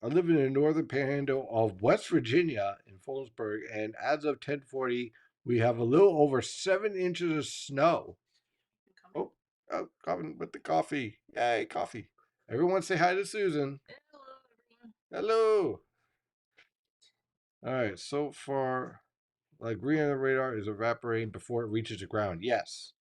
I live in the northern panhandle of West Virginia in Folesburg, and as of 10:40, we have a little over 7 inches of snow. Oh, oh, coming with the coffee! Yay, coffee! Everyone, say hi to Susan. Hello. All right. So far, like green on the radar is evaporating before it reaches the ground. Yes.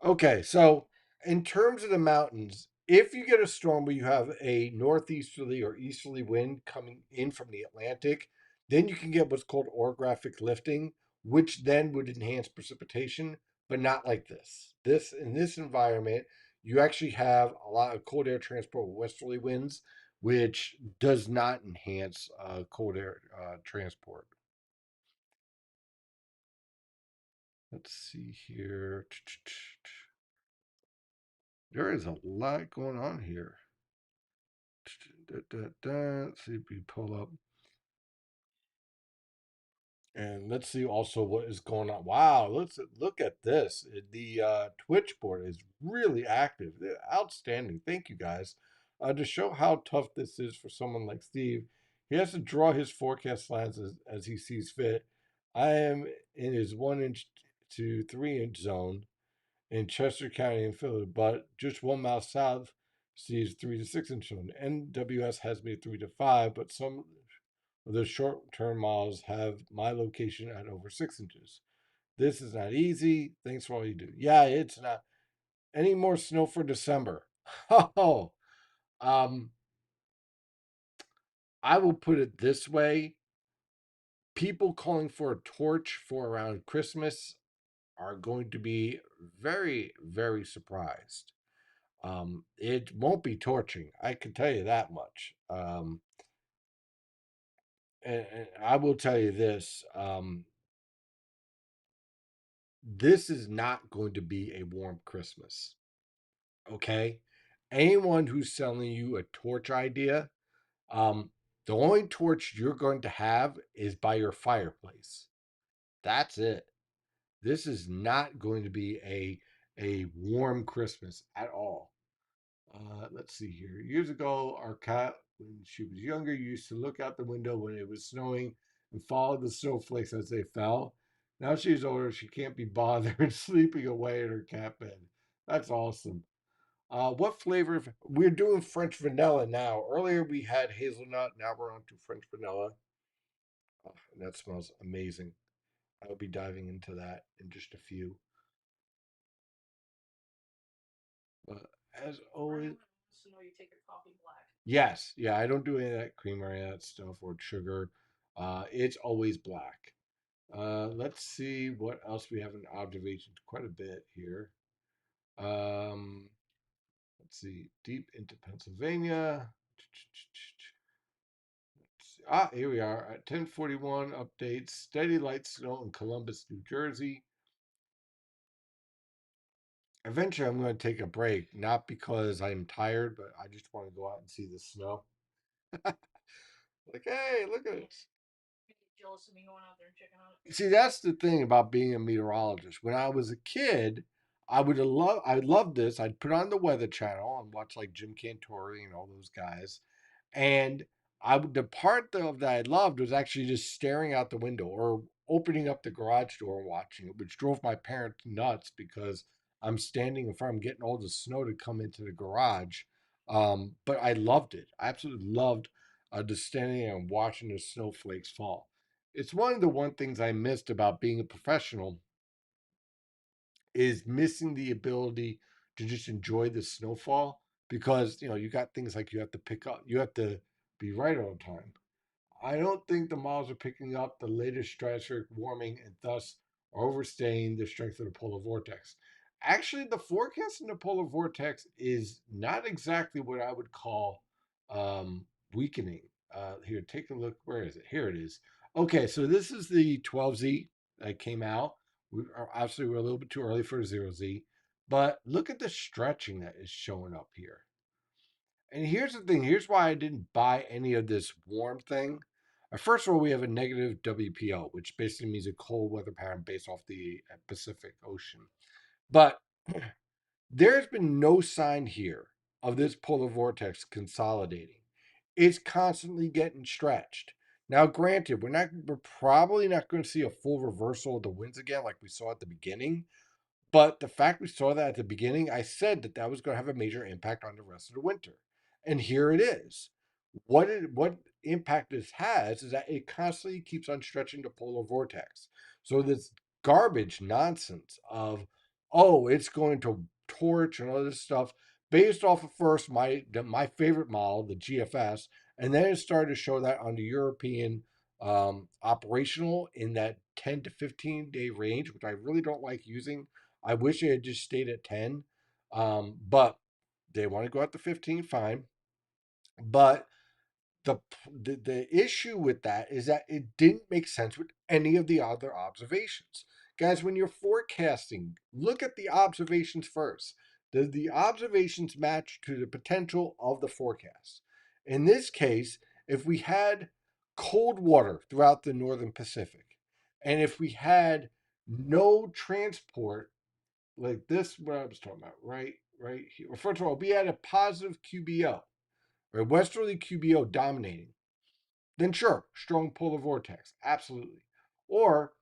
Okay, so in terms of the mountains, if you get a storm where you have a northeasterly or easterly wind coming in from the Atlantic, then you can get what's called orographic lifting, which then would enhance precipitation, but not like this. In this environment, you actually have a lot of cold air transport with westerly winds, which does not enhance cold air transport. Let's see here. There is a lot going on here. Let's see if we pull up. And let's see also what is going on. Wow, let's look at this. The Twitch board is really active. Outstanding. Thank you guys. To show how tough this is for someone like Steve, he has to draw his forecast lines as he sees fit. I am in his 1 inch to 3 inch zone in Chester County and Philly, but just 1 mile south sees 3 to 6 inch zone. NWS has me 3 to 5, but some the short term models have my location at over 6 inches. This is not easy. Thanks for all you do. Yeah, it's not any more snow for December. Oh, um, I will put it this way: people calling for a torch for around Christmas are going to be very, very surprised. It won't be torching. I can tell you that much. And I will tell you this: this is not going to be a warm Christmas. Okay. Anyone who's selling you a torch idea, um, the only torch you're going to have is by your fireplace. That's it. This is not going to be a warm Christmas at all. Let's see here. Years ago, our cat, when she was younger, used to look out the window when it was snowing and follow the snowflakes as they fell. Now she's older, she can't be bothered sleeping away in her cat bed. That's awesome. What flavor? We're doing French vanilla now. Earlier we had hazelnut. Now we're on to French vanilla. Oh, and that smells amazing. I'll be diving into that in just a few. But as always, yes, yeah, I don't do any of that cream or any of that stuff or sugar. It's always black. Let's see what else we have in observations. Quite a bit here. Um, let's see, deep into Pennsylvania. Here we are at 10:41 updates. Steady light snow in Columbus, New Jersey. Eventually, I'm going to take a break, not because I'm tired, but I just want to go out and see the snow. Like, hey, look at this. See, that's the thing about being a meteorologist. When I was a kid, I loved this. I'd put on the Weather Channel and watch like Jim Cantori and all those guys. And the part of that I loved was actually just staring out the window or opening up the garage door and watching it, which drove my parents nuts because I'm standing in front, I'm getting all the snow to come into the garage. But I loved it. I absolutely loved just standing there and watching the snowflakes fall. It's one of the one things I missed about being a professional is missing the ability to just enjoy the snowfall because you got things like you have to be right all the time. I don't think the models are picking up the latest stratospheric warming and thus are overstaying the strength of the polar vortex. Actually, the forecast in the polar vortex is not exactly what I would call weakening. Here, take a look. Where is it? Here it is. Okay, so this is the 12Z that came out. Obviously, we're a little bit too early for 0Z, but look at the stretching that is showing up here. And here's the thing. Here's why I didn't buy any of this warm thing. First of all, we have a negative WPO, which basically means a cold weather pattern based off the Pacific Ocean. But there's been no sign here of this polar vortex consolidating. It's constantly getting stretched. Now, granted, we're probably not going to see a full reversal of the winds again like we saw at the beginning, but the fact we saw that at the beginning, I said that that was going to have a major impact on the rest of the winter. And here it is. What impact this has is that it constantly keeps on stretching the polar vortex. So this garbage nonsense of, oh, it's going to torch and all this stuff based off of first my favorite model, the GFS, and then it started to show that on the European operational in that 10 to 15-day range, which I really don't like using. I wish it had just stayed at 10. But they want to go out to 15, fine. But the, the issue with that is that it didn't make sense with any of the other observations. Guys, when you're forecasting, look at the observations first. Does the observations match to the potential of the forecast? In this case, if we had cold water throughout the northern Pacific, and if we had no transport like this, what I was talking about, right here. Well, first of all, we had a positive QBO, right? Westerly QBO dominating, then sure, strong polar vortex, absolutely. Or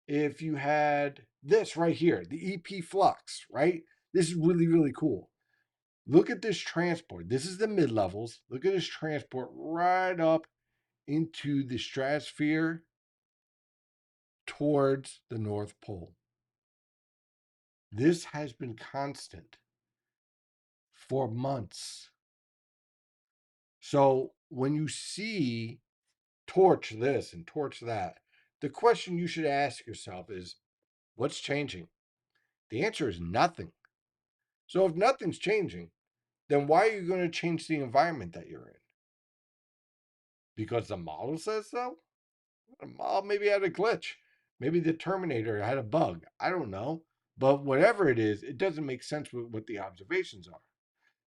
if you had this right here, the EP flux, right? This is really, really cool. Look at this transport. This is the mid levels. Look at this transport right up into the stratosphere towards the North Pole. This has been constant for months. So when you see torch this and torch that, the question you should ask yourself is, what's changing? The answer is nothing. So if nothing's changing, then why are you going to change the environment that you're in? Because the model says so? The model maybe had a glitch. Maybe the Terminator had a bug. I don't know. But whatever it is, it doesn't make sense with what the observations are.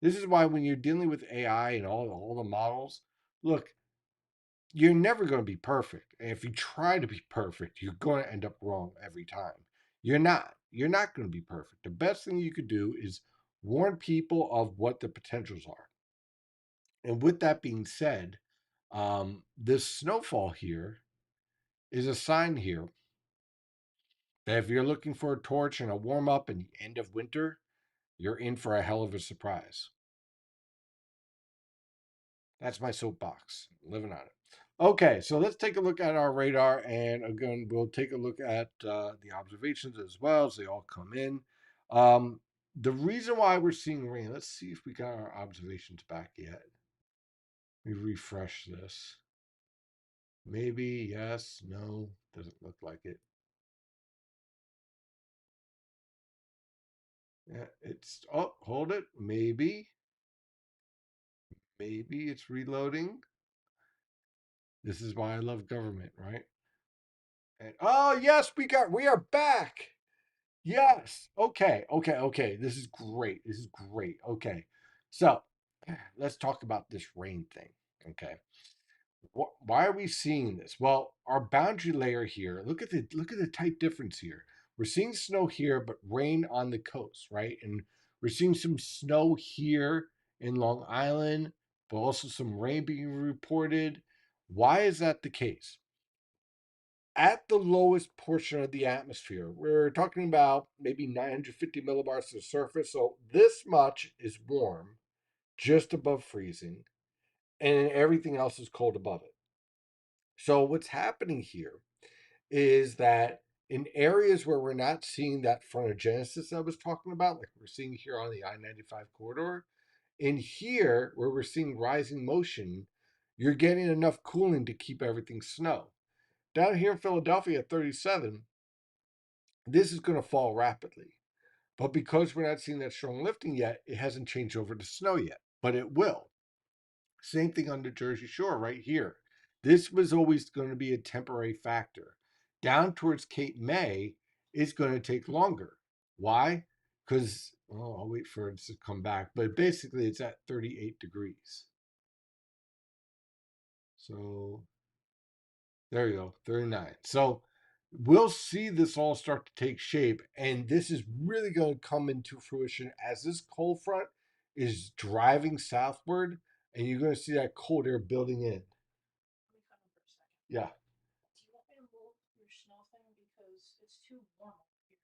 This is why when you're dealing with AI and all the models, look, you're never going to be perfect. And if you try to be perfect, you're going to end up wrong every time. You're not. You're not going to be perfect. The best thing you could do is warn people of what the potentials are. And with that being said, this snowfall here is a sign here that if you're looking for a torch and a warm up in the end of winter, you're in for a hell of a surprise. That's my soapbox. Living on it. Okay, so let's take a look at our radar, and again, we'll take a look at the observations as well as they all come in. The reason why we're seeing rain, let's see if we got our observations back yet. Let me refresh this. Maybe, yes, no, doesn't look like it. Yeah, it's, oh, hold it. Maybe it's reloading. This is why I love government, right? And oh yes, we are back. Yes. Okay. This is great. Okay. So let's talk about this rain thing. Okay. Why are we seeing this? Well, our boundary layer here. Look at the tight difference here. We're seeing snow here, but rain on the coast, right? And we're seeing some snow here in Long Island, but also some rain being reported. Why is that the case? At the lowest portion of the atmosphere, we're talking about maybe 950 millibars to the surface. So this much is warm, just above freezing, and everything else is cold above it. So what's happening here is that in areas where we're not seeing that frontogenesis I was talking about, like we're seeing here on the I-95 corridor, in here where we're seeing rising motion, you're getting enough cooling to keep everything snow. Down here in Philadelphia at 37, this is going to fall rapidly. But because we're not seeing that strong lifting yet, it hasn't changed over to snow yet, but it will. Same thing on the Jersey Shore right here. This was always going to be a temporary factor. Down towards Cape May, it's going to take longer. Why? Because, well, I'll wait for it to come back, but basically it's at 38 degrees. So there you go, 39. So we'll see this all start to take shape, and this is really going to come into fruition as this cold front is driving southward, and you're going to see that cold air building in. Yeah. Do you want me to move your snow thing because it's too warm over here?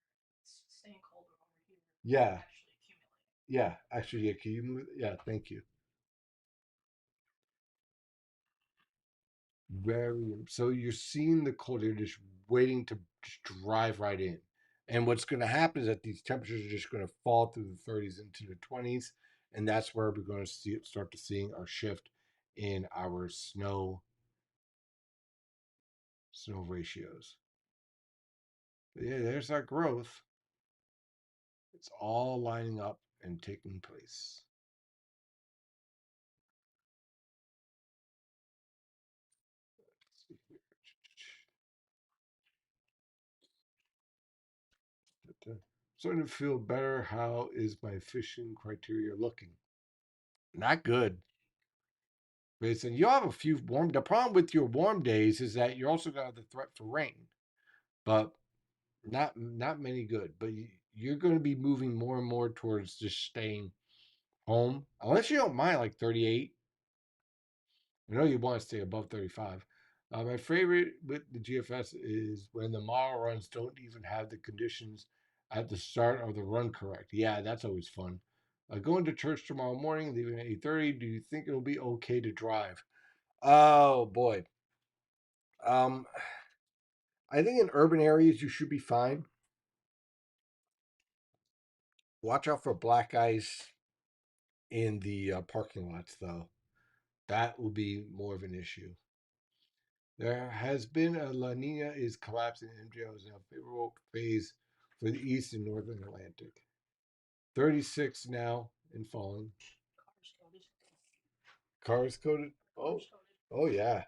It's staying colder over here. Yeah. Actually accumulating. Yeah. Actually, yeah. Can you move? Yeah. Thank you. Very. So you're seeing the cold air just waiting to just drive right in. And what's going to happen is that these temperatures are just going to fall through the 30s into the 20s, and that's where we're going to start to seeing our shift in our snow ratios. But yeah, there's our growth. It's all lining up and taking place. Starting to feel better. How is my fishing criteria looking? Not good. Basically, you'll have a few warm. The problem with your warm days is that you also got the threat for rain, but not many good. But you're going to be moving more and more towards just staying home, unless you don't mind like 38. I know you want to stay above 35. My favorite with the GFS is when the mile runs don't even have the conditions at the start of the run correct. Yeah, that's always fun. Going to church tomorrow morning, leaving at 8:30. Do you think it'll be okay to drive? Oh boy. Um, I think in urban areas you should be fine. Watch out for black ice in the parking lots, though. That will be more of an issue. There has been a La Nina is collapsing. MJO is now favorable phase for the east and northern Atlantic. 36 now and falling. Cars coated. Oh, oh yeah.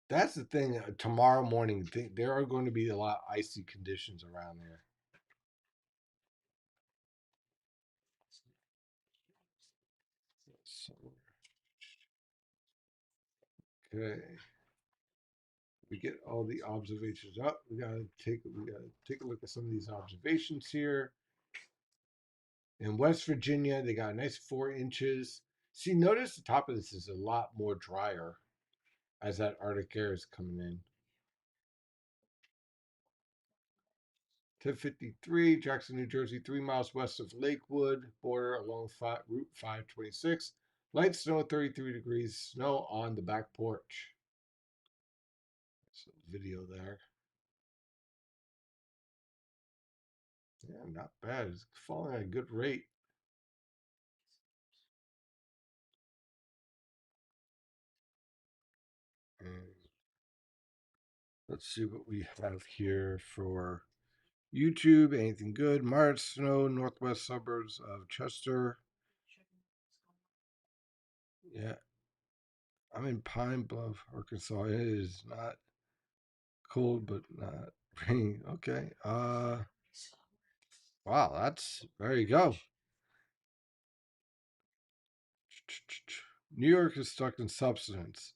That's the thing. Tomorrow morning, there are going to be a lot of icy conditions around there. So, okay, we get all the observations up. We gotta take a look at some of these observations here. In West Virginia, they got a nice 4 inches. See, notice the top of this is a lot more drier as that Arctic air is coming in. 1053, Jackson, New Jersey, 3 miles west of Lakewood, border along Route 526. Light snow, 33 degrees, snow on the back porch. So video there. Yeah, not bad. It's falling at a good rate. And let's see what we have here for YouTube. Anything good? March snow, northwest suburbs of Chester. Yeah, I'm in Pine Bluff, Arkansas. It is not cold, but not rain. Okay. Wow, there you go. New York is stuck in substance.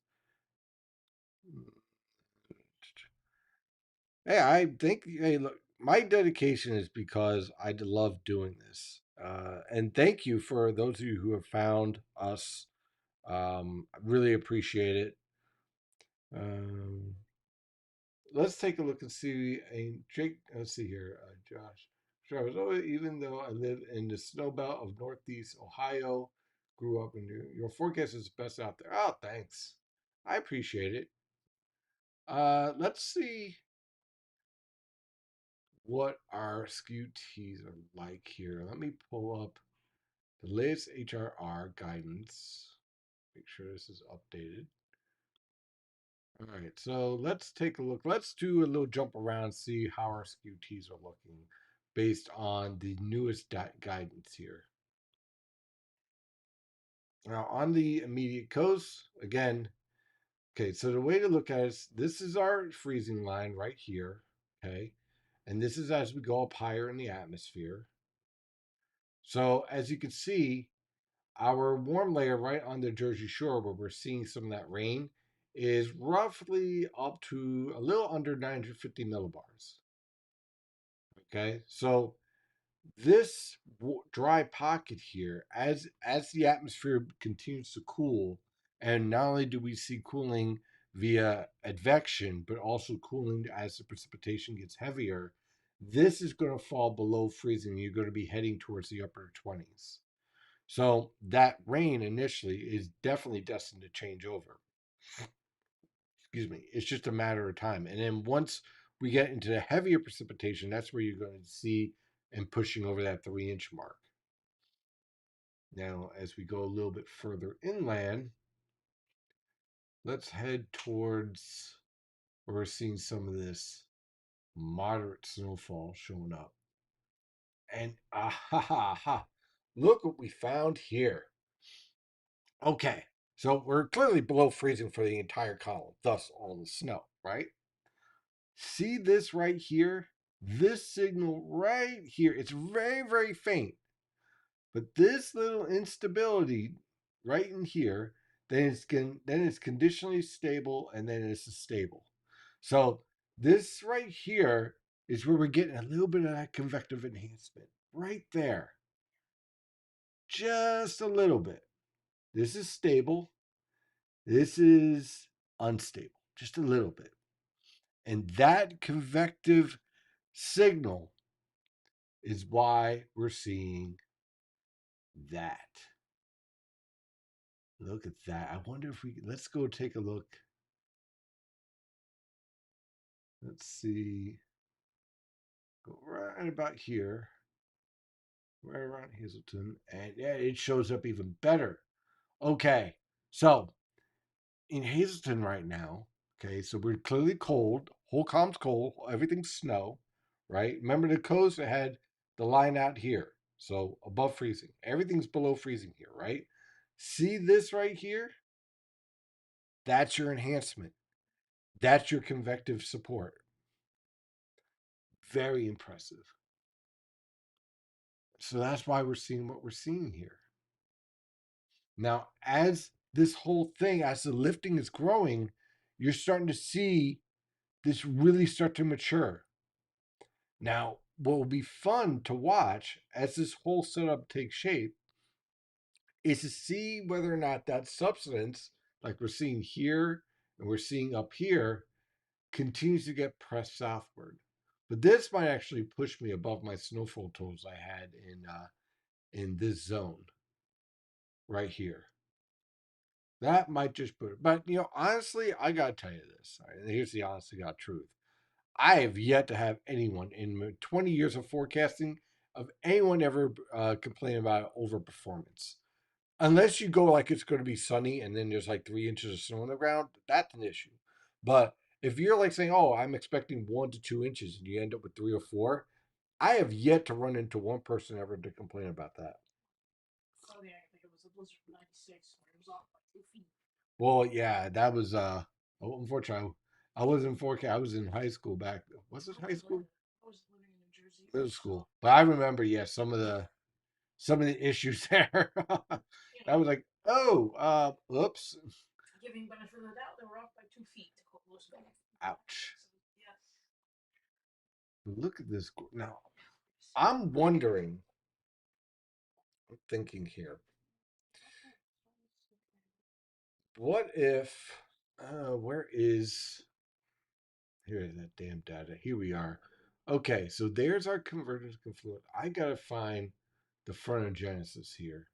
Hey, I think, hey, look, my dedication is because I love doing this. And thank you for those of you who have found us. I really appreciate it. Um, let's take a look and see. Jake, let's see here, Josh. Travis, oh, even though I live in the snow belt of Northeast Ohio, grew up in your forecast is best out there. Oh, thanks. I appreciate it. Let's see what our SKUTs are like here. Let me pull up the latest HRR guidance. Make sure this is updated. All right, so let's take a look. Let's do a little jump around, see how our SKUTs are looking based on the newest guidance here. Now, on the immediate coast, again, okay, so the way to look at it is this is our freezing line right here, okay? And this is as we go up higher in the atmosphere. So, as you can see, our warm layer right on the Jersey Shore, where we're seeing some of that rain, is roughly up to a little under 950 millibars. Okay, so this dry pocket here, as the atmosphere continues to cool, and not only do we see cooling via advection, but also cooling as the precipitation gets heavier, this is going to fall below freezing. You're going to be heading towards the upper 20s. So that rain initially is definitely destined to change over. Excuse me. It's just a matter of time. And then once we get into the heavier precipitation, that's where you're going to see and pushing over that 3 inch mark. Now, as we go a little bit further inland, let's head towards where we're seeing some of this moderate snowfall showing up. And look what we found here. Okay, so we're clearly below freezing for the entire column, thus all the snow, right? See this right here? This signal right here, it's very, very faint. But this little instability right in here, then it's conditionally stable and then it's stable. So this right here is where we're getting a little bit of that convective enhancement. Right there. Just a little bit. This is stable. This is unstable. Just a little bit. And that convective signal is why we're seeing that. Look at that. I wonder if let's go take a look. Let's see. Go right about here, right around Hazelton. And yeah, it shows up even better. Okay. So in Hazelton right now, okay, so we're clearly cold. Holcomb's cold. Everything's snow, right? Remember the coast had the line out here. So above freezing. Everything's below freezing here, right? See this right here? That's your enhancement. That's your convective support. Very impressive. So that's why we're seeing what we're seeing here. Now, as this whole thing, as the lifting is growing, you're starting to see this really start to mature. Now, what will be fun to watch as this whole setup takes shape is to see whether or not that substance, like we're seeing here and we're seeing up here, continues to get pressed southward. But this might actually push me above my snowfall totals I had in this zone right here. That might just put it. But honestly, I gotta tell you this. And here's the honest to God truth. I have yet to have anyone in 20 years of forecasting of anyone ever complain about overperformance. Unless you go like it's going to be sunny and then there's like 3 inches of snow on the ground, that's an issue. But if you're like saying, "Oh, I'm expecting 1 to 2 inches," and you end up with 3 or 4, I have yet to run into one person ever to complain about that. Oh yeah, I think it was a blizzard of '96 where it was off by 2 feet. Well, yeah, that was unfortunately I wasn't 4K. I was in high school back. Was it high school? I was living in New Jersey. Middle school. But I remember, yeah, some of the issues there. I was like, oh, oops. Giving benefit of the doubt, they were off by 2 feet to close back. Ouch. Yes. Look at this now. I'm wondering. I'm thinking here. What if? Where is? Here is that damn data. Here we are. Okay, so there's our converted confluent. I gotta find the frontogenesis here.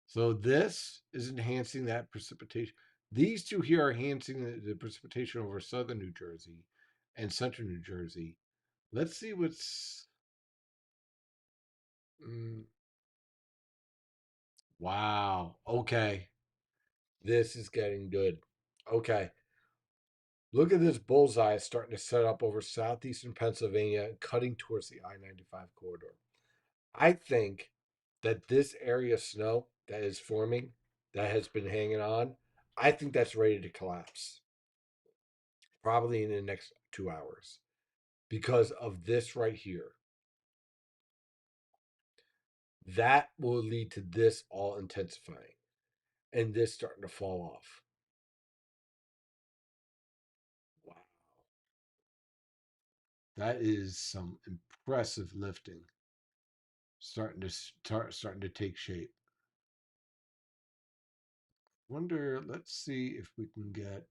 So this is enhancing that precipitation. These two here are enhancing the precipitation over southern New Jersey and central New Jersey. Let's see what's. Mm, wow. Okay. This is getting good. Okay. Look at this bullseye starting to set up over southeastern Pennsylvania and cutting towards the I-95 corridor. I think that this area of snow that is forming, that has been hanging on, I think that's ready to collapse. Probably in the next 2 hours because of this right here. That will lead to this all intensifying and this starting to fall off. Wow. That is some impressive lifting starting to take shape. Wonder, let's see if we can get.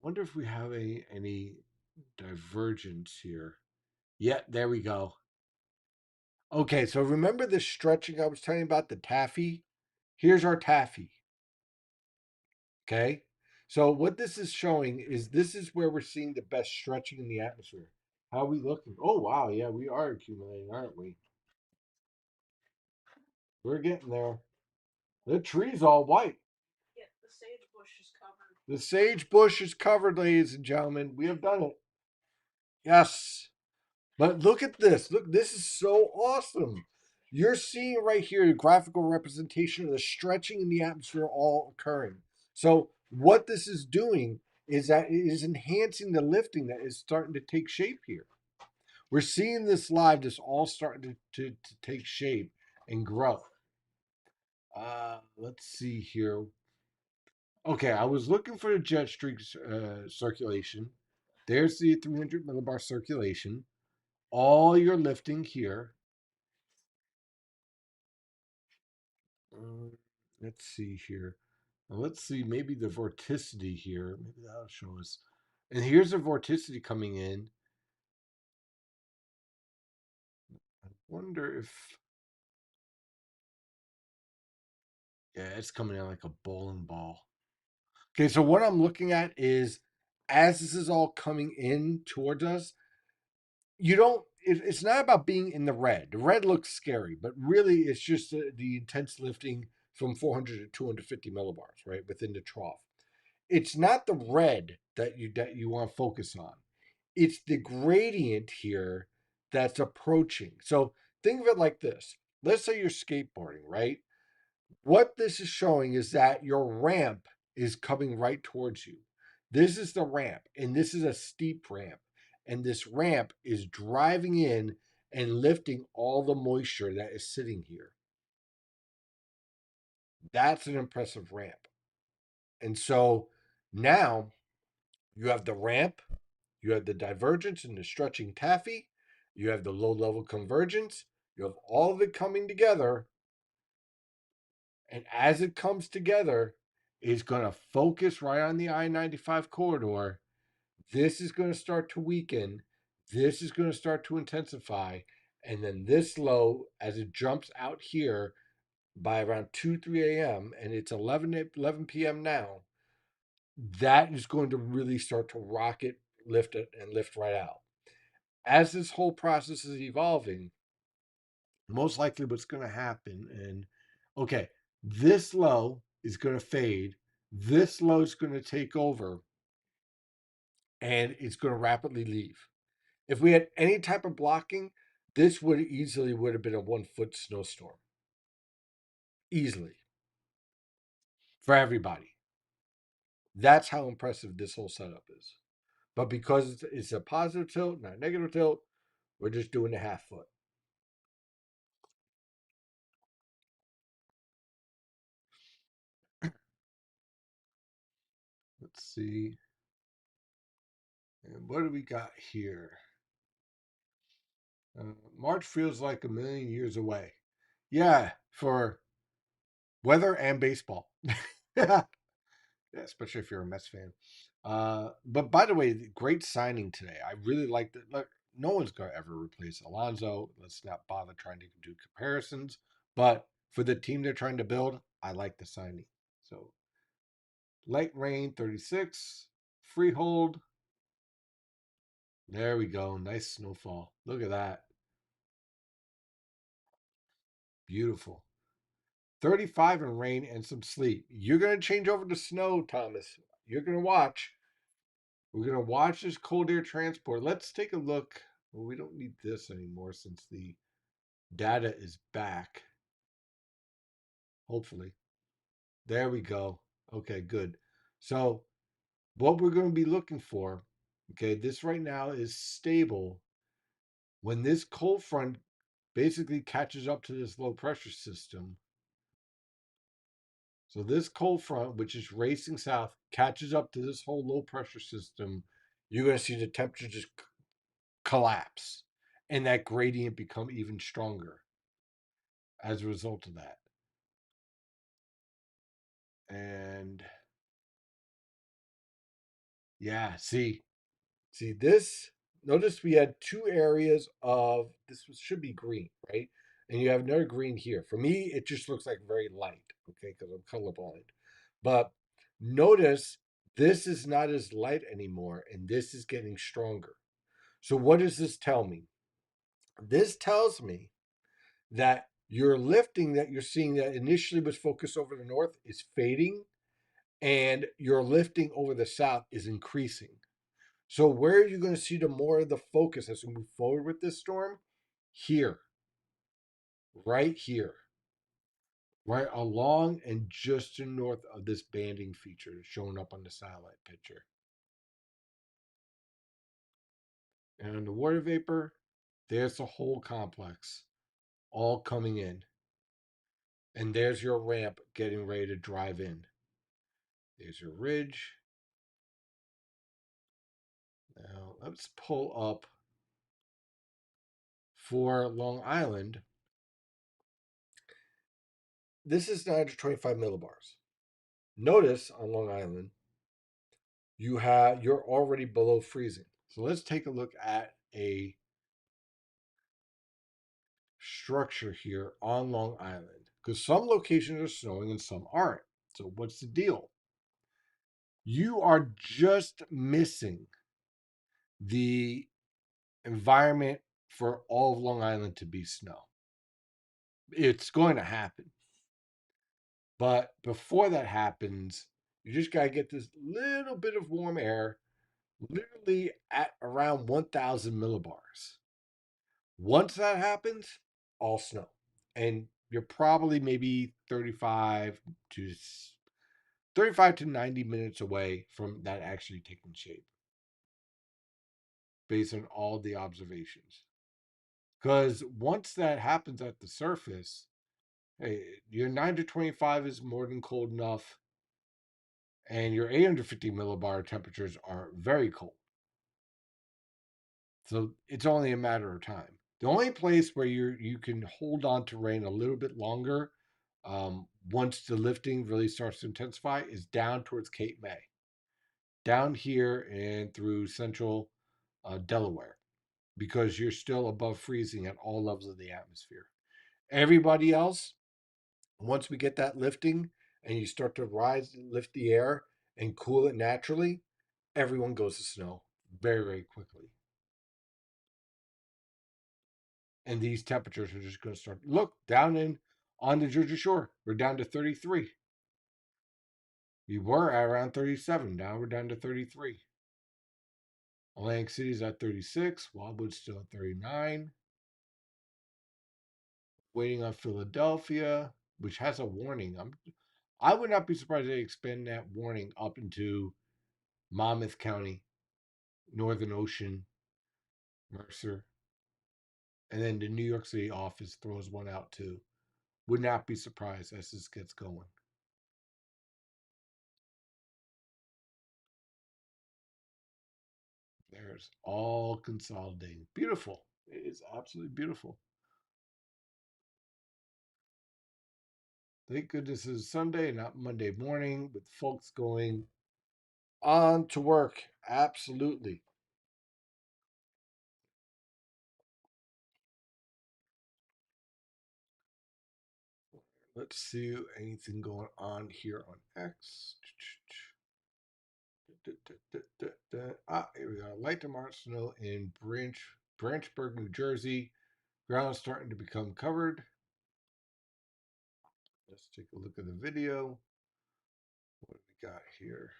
Wonder if we have any divergence here. Yeah, there we go. Okay, so remember the stretching I was telling you about, the taffy? Here's our taffy. Okay, so what this is showing is this is where we're seeing the best stretching in the atmosphere. How are we looking? Oh, wow, yeah, we are accumulating, aren't we? We're getting there. The tree's all white. Yeah, the sage bush is covered. The sage bush is covered, ladies and gentlemen. We have done it. Yes. But look at this. Look, this is so awesome. You're seeing right here a graphical representation of the stretching in the atmosphere all occurring. So what this is doing is that it is enhancing the lifting that is starting to take shape here. We're seeing this live, this all starting to take shape and grow. Let's see here. Okay, I was looking for the jet streak circulation. There's the 300 millibar circulation. All your lifting here. Uh, let's see here. Let's see, maybe the vorticity here. Maybe that'll show us. And here's the vorticity coming in. I wonder if, yeah, it's coming in like a bowling ball. Okay, so what I'm looking at is as this is all coming in towards us, you don't, it's not about being in the red. The red looks scary, but really it's just the intense lifting from 400 to 250 millibars, right, within the trough. It's not the red that you want to focus on. It's the gradient here that's approaching. So think of it like this. Let's say you're skateboarding, right? What this is showing is that your ramp is coming right towards you. This is the ramp, and this is a steep ramp. And this ramp is driving in and lifting all the moisture that is sitting here. That's an impressive ramp. And so now you have the ramp, you have the divergence and the stretching taffy, you have the low level convergence, you have all of it coming together. And as it comes together, it's going to focus right on the I 95 corridor. This is going to start to weaken. This is going to start to intensify. And then this low, as it jumps out here by around 2, 3 a.m., and it's 11 p.m. now, that is going to really start to rocket, lift it, and lift right out. As this whole process is evolving, most likely what's going to happen, and okay, this low is going to fade, this low is going to take over, and it's going to rapidly leave. If we had any type of blocking, this would have been a 1 foot snowstorm. Easily. For everybody. That's how impressive this whole setup is. But because it's a positive tilt, not a negative tilt, we're just doing a half foot. Let's see. And what do we got here? March feels like a million years away. Yeah, for weather and baseball. Yeah, especially if you're a Mets fan. But by the way, great signing today. I really liked it. Look, no one's going to ever replace Alonso. Let's not bother trying to do comparisons. But for the team they're trying to build, I like the signing. So, light rain 36, freehold. There we go. Nice snowfall. Look at that. Beautiful. 35 and rain and some sleet. You're going to change over to snow, Thomas. You're going to watch. We're going to watch this cold air transport. Let's take a look. Well, we don't need this anymore since the data is back. Hopefully. There we go. Okay, good. So, what we're going to be looking for, okay, this right now is stable. When this cold front basically catches up to this low pressure system, so this cold front, which is racing south, catches up to this whole low pressure system, you're going to see the temperature just collapse and that gradient become even stronger as a result of that. And yeah, see this. Notice we had two areas of this should be green, right? And you have another green here. For me, it just looks like very light, okay, because I'm colorblind. But notice this is not as light anymore, and this is getting stronger. So what does this tell me? This tells me that your lifting that you're seeing that initially was focused over the north is fading, and your lifting over the south is increasing. So where are you going to see the more of the focus as we move forward with this storm? Here. right here, right along and just to north of this banding feature showing up on the satellite picture. And the water vapor, there's the whole complex all coming in. And there's your ramp getting ready to drive in. There's your ridge. Now let's pull up for Long Island. This is 925 millibars. Notice on Long Island, you're already below freezing. So let's take a look at a structure here on Long Island because some locations are snowing and some aren't. So what's the deal? You are just missing the environment for all of Long Island to be snow. It's going to happen. But before that happens, you just got to get this little bit of warm air, literally at around 1,000 millibars. Once that happens, all snow. And you're probably maybe 35 to 90 minutes away from that actually taking shape based on all the observations. Because once that happens at the surface, hey, your 9 to 25 is more than cold enough, and your 850 millibar temperatures are very cold. So it's only a matter of time. The only place where you can hold on to rain a little bit longer, once the lifting really starts to intensify, is down towards Cape May, down here and through central Delaware, because you're still above freezing at all levels of the atmosphere. Everybody else, once we get that lifting and you start to lift the air and cool it naturally, everyone goes to snow very, very quickly. And these temperatures are just going to start. Look, down on the Georgia Shore, we're down to 33. We were at around 37. Now we're down to 33. Atlantic City's at 36. Wildwood's still at 39. Waiting on Philadelphia, which has a warning. I would not be surprised if they expand that warning up into Monmouth County, Northern Ocean, Mercer, and then the New York City office throws one out too. Would not be surprised as this gets going. There's all consolidating. Beautiful. It is absolutely beautiful. Thank goodness it's Sunday, not Monday morning, with folks going on to work. Absolutely. Let's see anything going on here on X. Here we go. Light to moderate snow in Branchburg, New Jersey. Ground starting to become covered. Let's take a look at the video. What do we got here?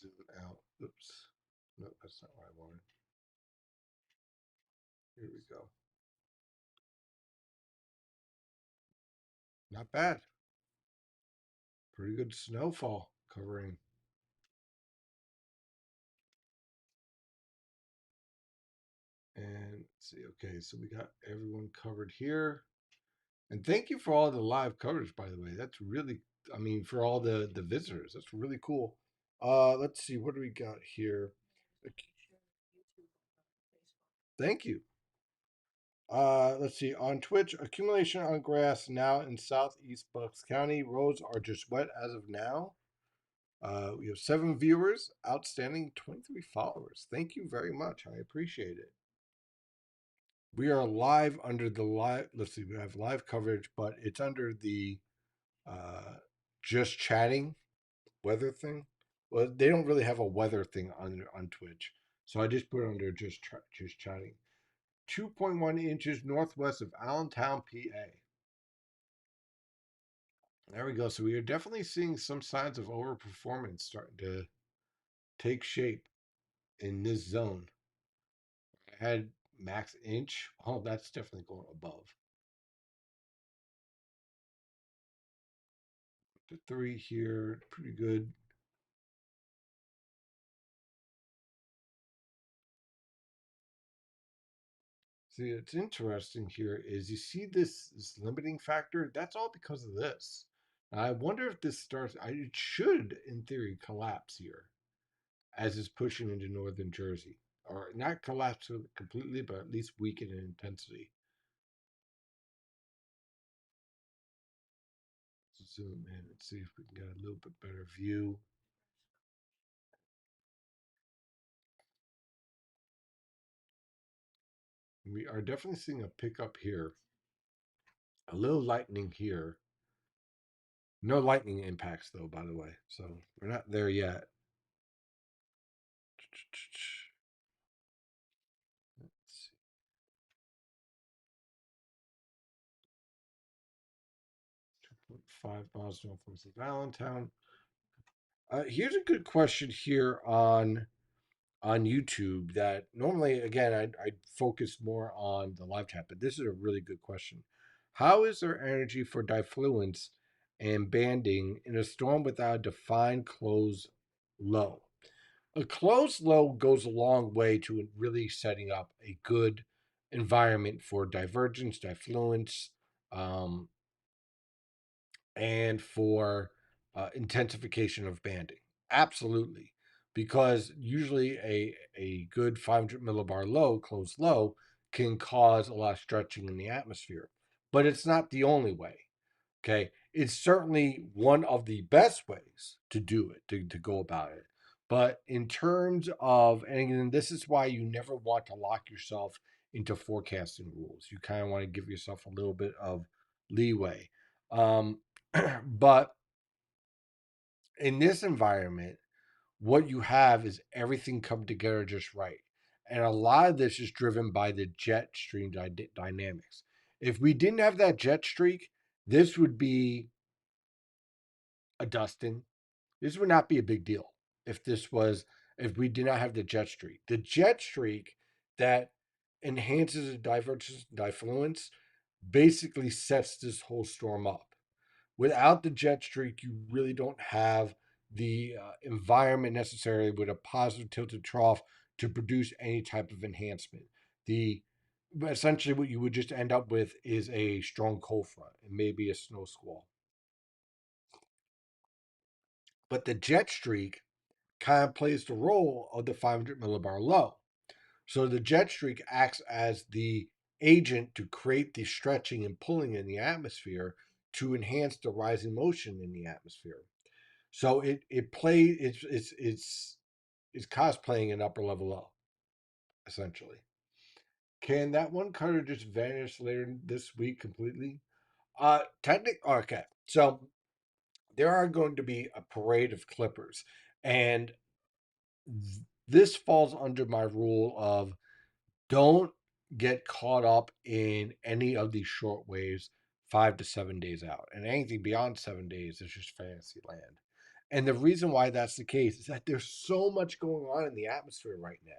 Zoom out. Oops. No, that's not what I wanted. Here we go. Not bad. Pretty good snowfall covering. And let's see. Okay, so we got everyone covered here. And thank you for all the live coverage, by the way. That's really, I mean, for all the visitors. That's really cool. Let's see. What do we got here? Thank you. Let's see. On Twitch, accumulation on grass now in southeast Bucks County. Roads are just wet as of now. We have 7 viewers, outstanding 23 followers. Thank you very much. I appreciate it. We are live under the live. Let's see. We have live coverage, but it's under the uh, just chatting weather thing. Well, they don't really have a weather thing on Twitch, so I just put it under just chatting. 2.1 inches northwest of Allentown, PA. There we go. So we are definitely seeing some signs of overperformance starting to take shape in this zone. I had max inch. Oh, that's definitely going above the 3 here. Pretty good. See, it's interesting here is you see this limiting factor. That's all because of this. I wonder if this starts. It should, in theory, collapse here as it's pushing into northern Jersey, or not collapse completely, but at least weaken in intensity. Zoom in and see if we can get a little bit better view. We are definitely seeing a pickup here. A little lightning here. No lightning impacts though, by the way. So we're not there yet. Let's see. 2.5 miles northwest of Allentown. Here's a good question here on YouTube that normally, again, I'd focus more on the live chat, but this is a really good question. How is there energy for diffluence and banding in a storm without a defined closed low? A closed low goes a long way to really setting up a good environment for divergence, diffluence, um, and for intensification of banding. Absolutely. Because usually a good 500 millibar low, closed low, can cause a lot of stretching in the atmosphere. But it's not the only way. Okay. It's certainly one of the best ways to do it, to go about it. But in terms of, and this is why you never want to lock yourself into forecasting rules. You kind of want to give yourself a little bit of leeway. Um, but in this environment, what you have is everything come together just right. And a lot of this is driven by the jet stream dynamics. If we didn't have that jet streak, this would be a dusting. This would not be a big deal if we did not have the jet streak. The jet streak that enhances the divergence and diffluence basically sets this whole storm up. Without the jet streak, you really don't have the environment necessarily with a positive tilted trough to produce any type of enhancement. The Essentially what you would just end up with is a strong cold front and maybe a snow squall. But the jet streak kind of plays the role of the 500 millibar low. So the jet streak acts as the agent to create the stretching and pulling in the atmosphere to enhance the rising motion in the atmosphere. So it plays it's cosplaying an upper level low, essentially. Can that one cutter just vanish later this week completely? Okay. So there are going to be a parade of clippers, and this falls under my rule of don't get caught up in any of these short waves 5 to 7 days out. And anything beyond 7 days is just fantasy land. And the reason why that's the case is that there's so much going on in the atmosphere right now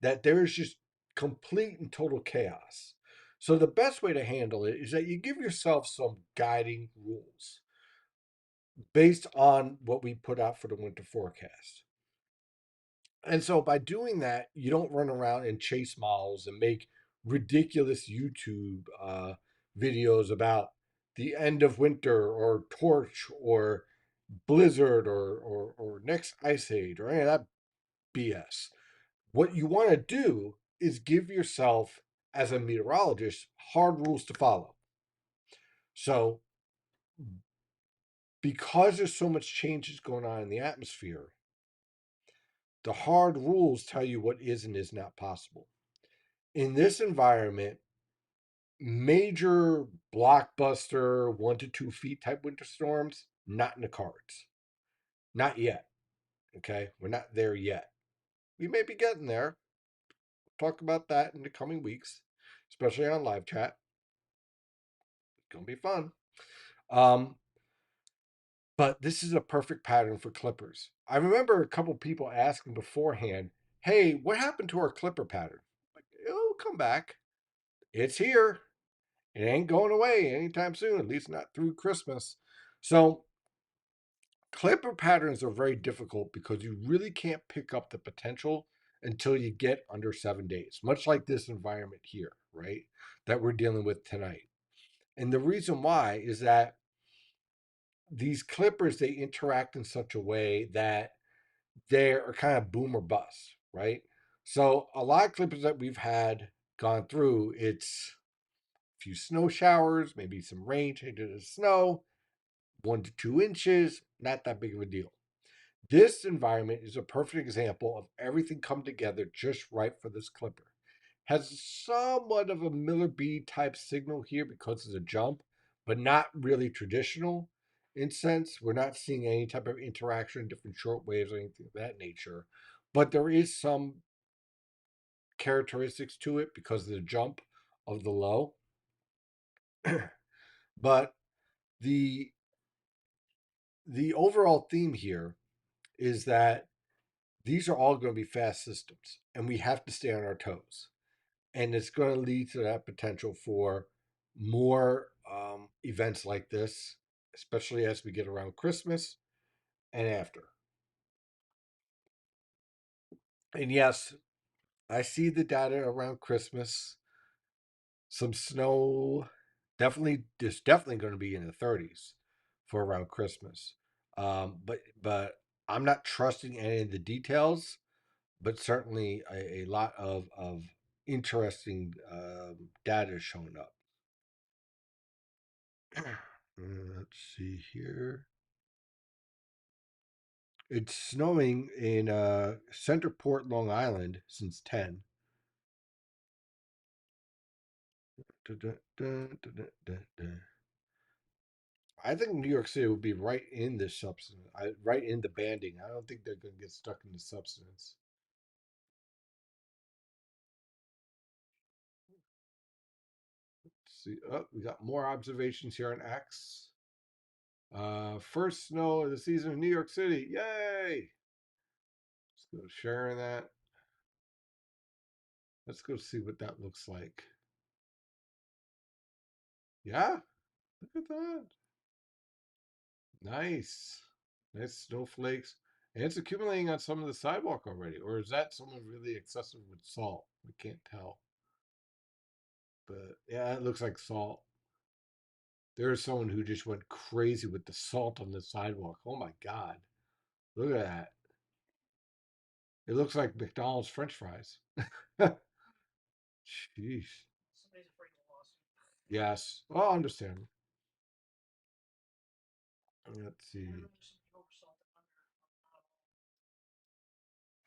that there's just complete and total chaos. So the best way to handle it is that you give yourself some guiding rules based on what we put out for the winter forecast. And so by doing that, you don't run around and chase models and make ridiculous YouTube videos about the end of winter or torch or blizzard or next ice age or any of that BS. What you want to do is give yourself, as a meteorologist, hard rules to follow. So because there's so much changes going on in the atmosphere, the hard rules tell you what is and is not possible. In this environment, major blockbuster 1 to 2 feet type winter storms, not in the cards. Not yet. Okay. We're not there yet. We may be getting there. We'll talk about that in the coming weeks, especially on live chat. It's going to be fun. Um, but this is a perfect pattern for clippers. I remember a couple people asking beforehand, hey, what happened to our clipper pattern? Like, oh, come back. It's here. It ain't going away anytime soon, at least not through Christmas. So clipper patterns are very difficult because you really can't pick up the potential until you get under 7 days, much like this environment here, right? That we're dealing with tonight. And the reason why is that these clippers, they interact in such a way that they're kind of boom or bust, right? So a lot of clippers that we've had gone through, it's a few snow showers, maybe some rain changes to snow, 1 to 2 inches, not that big of a deal. This environment is a perfect example of everything come together just right for this clipper. Has somewhat of a Miller bead type signal here because it's a jump, but not really traditional in sense. We're not seeing any type of interaction, different short waves or anything of that nature. But there is some characteristics to it because of the jump of the low. But the the overall theme here is that these are all going to be fast systems and we have to stay on our toes. And it's going to lead to that potential for more events like this, especially as we get around Christmas and after. And yes, I see the data around Christmas. Some snow, definitely, there's definitely going to be in the 30s for around Christmas. But I'm not trusting any of the details, but certainly a lot of interesting data is showing up. Let's see here. It's snowing in Centerport, Long Island since 10. Dun, dun, dun, dun, dun, dun, dun. I think New York City would be right in the substance, right in the banding. I don't think they're going to get stuck in the substance. Let's see, oh, we got more observations here on X. First snow of the season in New York City. Yay! Let's go sharing that. Let's go see what that looks like. Yeah, look at that. Nice. Nice snowflakes. And it's accumulating on some of the sidewalk already. Or is that someone really excessive with salt? We can't tell. But yeah, it looks like salt. There's someone who just went crazy with the salt on the sidewalk. Oh my God. Look at that. It looks like McDonald's French fries. Jeez. Yes. Oh, I understand. Let's see.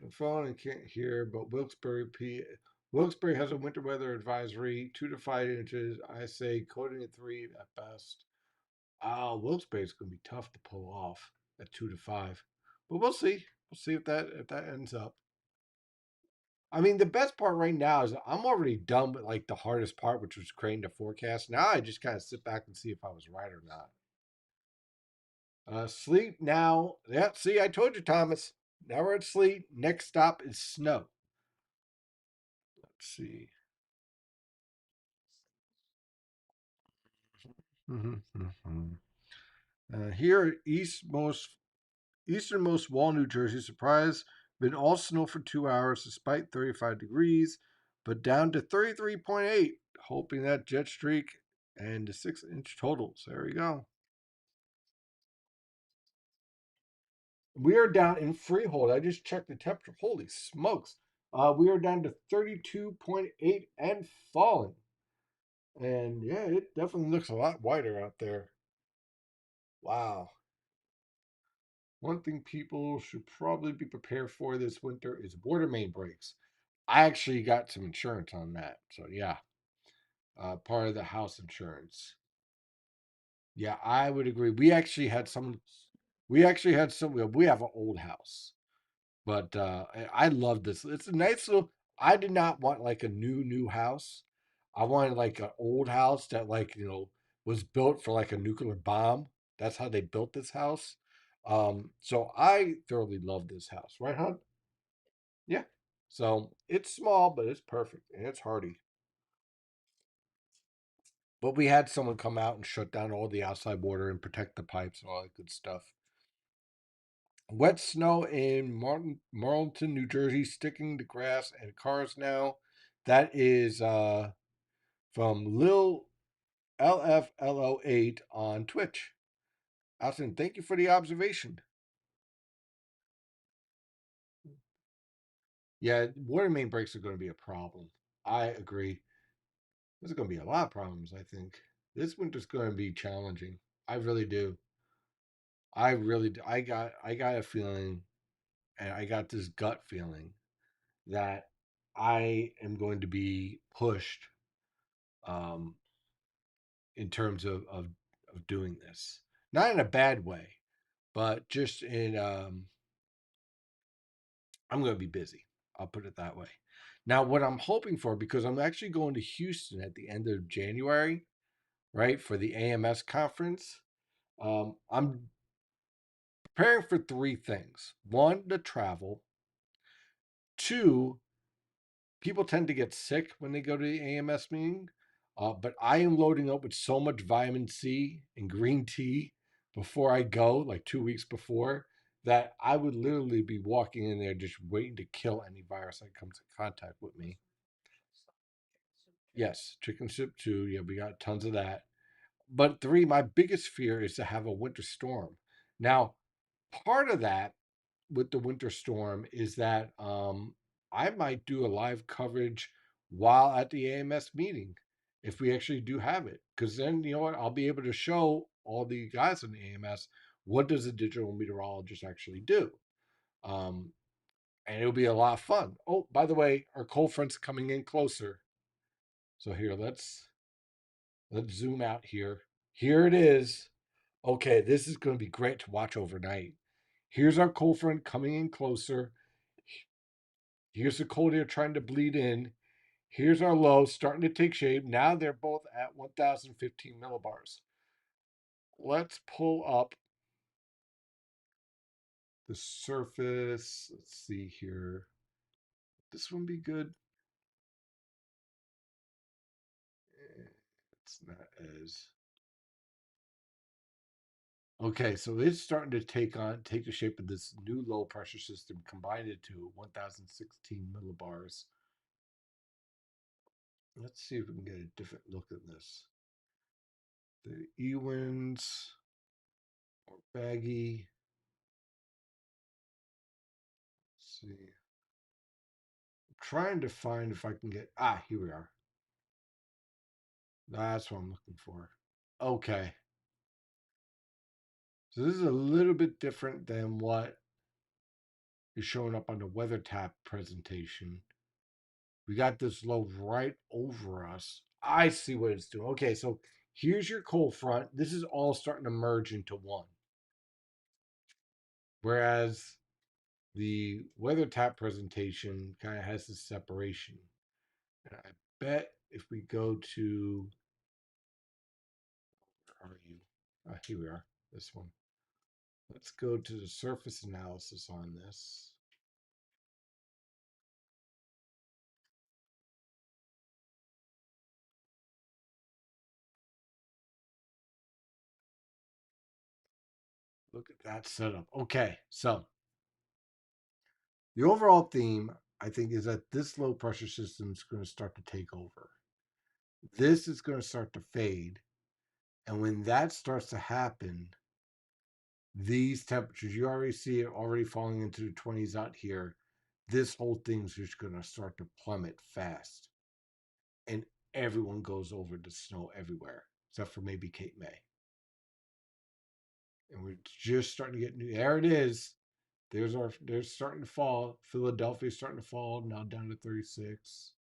The phone and can't hear, but Wilkes-Barre has a winter weather advisory, 2 to 5 inches. I say coating at 3 at best. Wilkes-Barre is going to be tough to pull off at 2 to 5, but we'll see. We'll see if that ends up. I mean, the best part right now is I'm already done with like the hardest part, which was creating the forecast. Now I just kind of sit back and see if I was right or not. Sleet now. Yeah, see, I told you, Thomas. Now we're at sleet. Next stop is snow. Let's see. Here, easternmost Wall, New Jersey, surprise, been all snow for 2 hours despite 35 degrees, but down to 33.8, hoping that jet streak and the 6 inch totals. There we go. We are down in Freehold. I just checked the temperature. Holy smokes. We are down to 32.8 and falling. And yeah, it definitely looks a lot whiter out there. Wow. One thing people should probably be prepared for this winter is water main breaks. I actually got some insurance on that. So yeah, part of the house insurance. Yeah, I would agree. We actually had some, we have an old house. But I love this. It's a nice little. I did not want like a new house. I wanted like an old house that like was built for like a nuclear bomb. That's how they built this house. So I thoroughly love this house, right, hon? Yeah. So it's small, but it's perfect and it's hardy. But we had someone come out and shut down all the outside water and protect the pipes and all that good stuff. Wet snow in Marlton, New Jersey, sticking to grass and cars now. That is from Lil LFLO8 on Twitch. Austin, thank you for the observation. Yeah, water main breaks are going to be a problem. I agree. There's going to be a lot of problems, I think. This winter's going to be challenging. I really do. I really do. I got a feeling, and I got this gut feeling that I am going to be pushed um, in terms of doing this. Not in a bad way, but just in I'm going to be busy. I'll put it that way. Now, what I'm hoping for, because I'm actually going to Houston at the end of January, right, for the AMS conference, I'm preparing for three things. One, the travel. Two, people tend to get sick when they go to the AMS meeting, but I am loading up with so much vitamin C and green tea before I go, like 2 weeks before, that I would literally be walking in there just waiting to kill any virus that comes in contact with me. Yes, chicken soup too. Yeah, we got tons of that. But three, my biggest fear is to have a winter storm. Now, part of that with the winter storm is that I might do a live coverage while at the AMS meeting if we actually do have it. Because then, you know what, I'll be able to show all the guys in the AMS what does a digital meteorologist actually do. Um, and it'll be a lot of fun. Oh, by the way, our cold front's coming in closer. So here, let's zoom out here. Here it is. Okay, this is going to be great to watch overnight. Here's our cold front coming in closer. Here's the cold air trying to bleed in. Here's our low starting to take shape. Now they're both at 1015 millibars. Let's pull up the surface. Let's see here. This one be good. It's not as okay. So it's starting to take the shape of this new low pressure system, combined it to 1016 millibars. Let's see if we can get a different look at this. The E-winds or baggy. Let's see. I'm trying to find if I can get here we are. That's what I'm looking for. Okay. So this is a little bit different than what is showing up on the weather tap presentation. We got this low right over us. I see what it's doing. Okay, so here's your cold front. This is all starting to merge into one. Whereas the weather tap presentation kind of has this separation. And I bet if we go to, where are you? Here we are, this one. Let's go to the surface analysis on this. Look at that setup. Okay, so the overall theme, I think, is that this low pressure system is going to start to take over. This is going to start to fade. And when that starts to happen, these temperatures, you already see it already falling into the 20s out here. This whole thing's just going to start to plummet fast. And everyone goes over the snow everywhere, except for maybe Cape May. And we're just starting to get new. There it is. There's starting to fall. Philadelphia's starting to fall, now down to 36.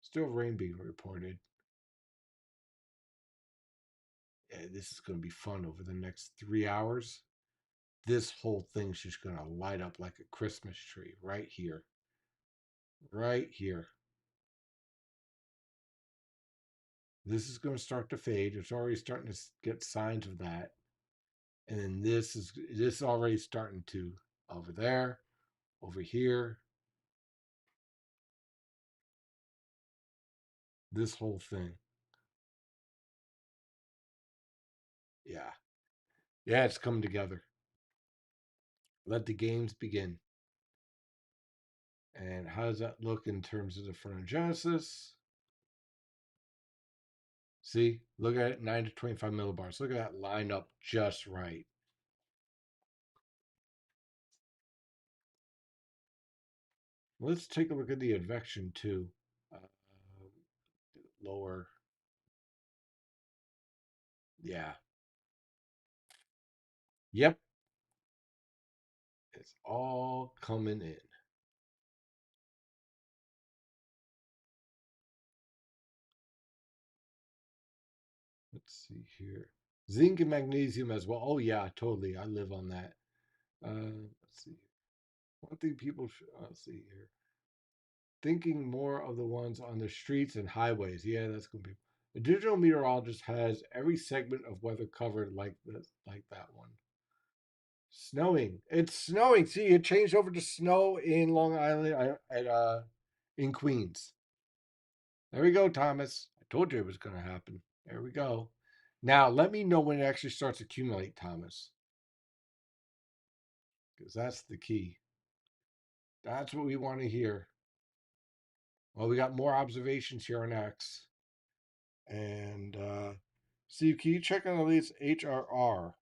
Still rain being reported. Yeah, this is going to be fun over the next 3 hours. This whole thing's just going to light up like a Christmas tree right here. Right here. This is going to start to fade. It's already starting to get signs of that. And then this already starting to over there, over here. This whole thing. Yeah. Yeah, it's coming together. Let the games begin. And how does that look in terms of the front of Genesis? See, look at it, 9 to 25 millibars. Look at that lined up just right. Let's take a look at the advection too. Uh, lower. Yeah. Yep. It's all coming in. Let's see here. Zinc and magnesium as well. Oh, yeah, totally. I live on that. Let's see. One thing people should, let's see here. Thinking more of the ones on the streets and highways. Yeah, that's going to be. A digital meteorologist has every segment of weather covered like this, like that one. Snowing. It's snowing. See, it changed over to snow in Long Island in Queens. There we go, Thomas. I told you it was going to happen. There we go. Now, let me know when it actually starts to accumulate, Thomas, because that's the key. That's what we want to hear. Well, we got more observations here on X. And Steve, can you check on the latest HRR?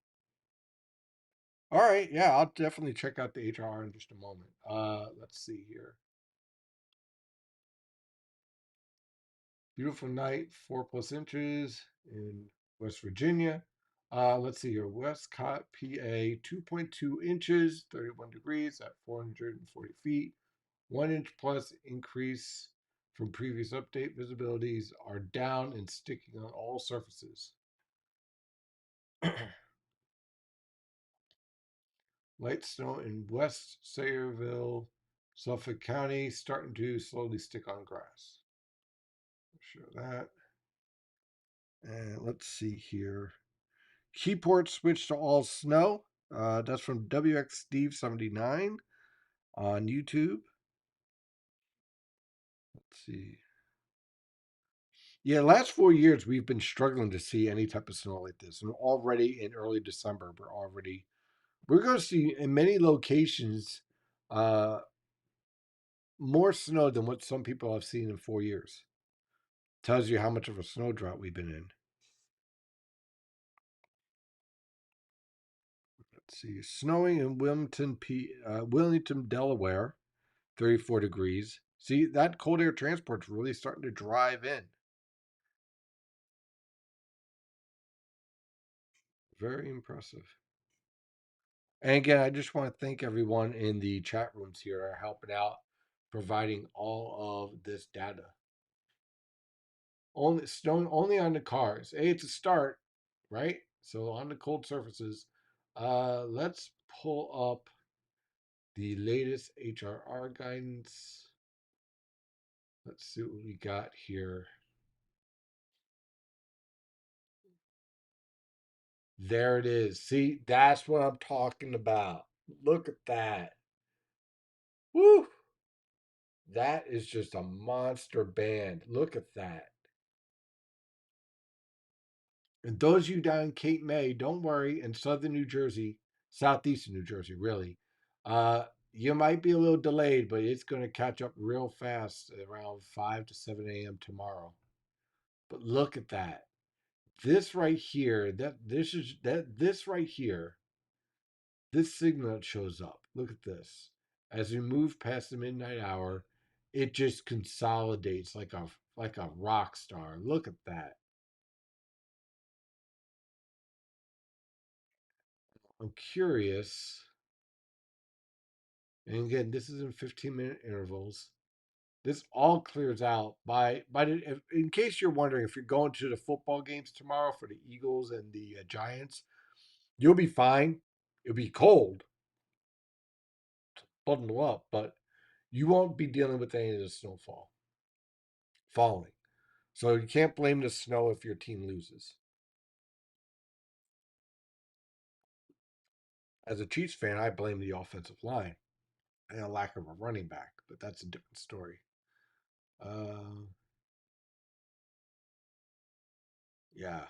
All right, yeah, I'll definitely check out the HRR in just a moment. Let's see here. Beautiful night, 4+ inches in West Virginia. Let's see here, Westcott, PA, 2.2 inches, 31 degrees at 440 feet. 1 inch plus increase from previous update. Visibilities are down and sticking on all surfaces. Light snow in West Sayreville, Suffolk County, starting to slowly stick on grass. Show that. And let's see here. Keyport switch to all snow. That's from WX Steve 79 on YouTube. Let's see. Yeah, last 4 years we've been struggling to see any type of snow like this. And already in early December, we're going to see in many locations uh, more snow than what some people have seen in 4 years. Tells you how much of a snow drought we've been in. Let's see, snowing in Wilmington, Delaware, 34 degrees. See, that cold air transport's really starting to drive in. Very impressive. And again, I just want to thank everyone in the chat rooms here helping out, providing all of this data. Only snowing only on the cars. Hey, it's a start, right? So on the cold surfaces, let's pull up the latest HRR guidance. Let's see what we got here. There it is. See, that's what I'm talking about. Look at that. Woo! That is just a monster band. Look at that. And those of you down in Cape May, don't worry, in southern New Jersey, southeastern New Jersey, really, you might be a little delayed, but it's going to catch up real fast around 5 to 7 a.m. tomorrow. But look at that. This right here, this right here, this signal shows up. Look at this. As we move past the midnight hour, it just consolidates like a rock star. Look at that. I'm curious. And again, this is in 15-minute intervals. This all clears out in case you're wondering if you're going to the football games tomorrow for the Eagles and the Giants, you'll be fine. It'll be cold, bundle up, but you won't be dealing with any of the snowfall falling. So you can't blame the snow if your team loses. As a Chiefs fan, I blame the offensive line and a lack of a running back, but that's a different story. Uh, yeah,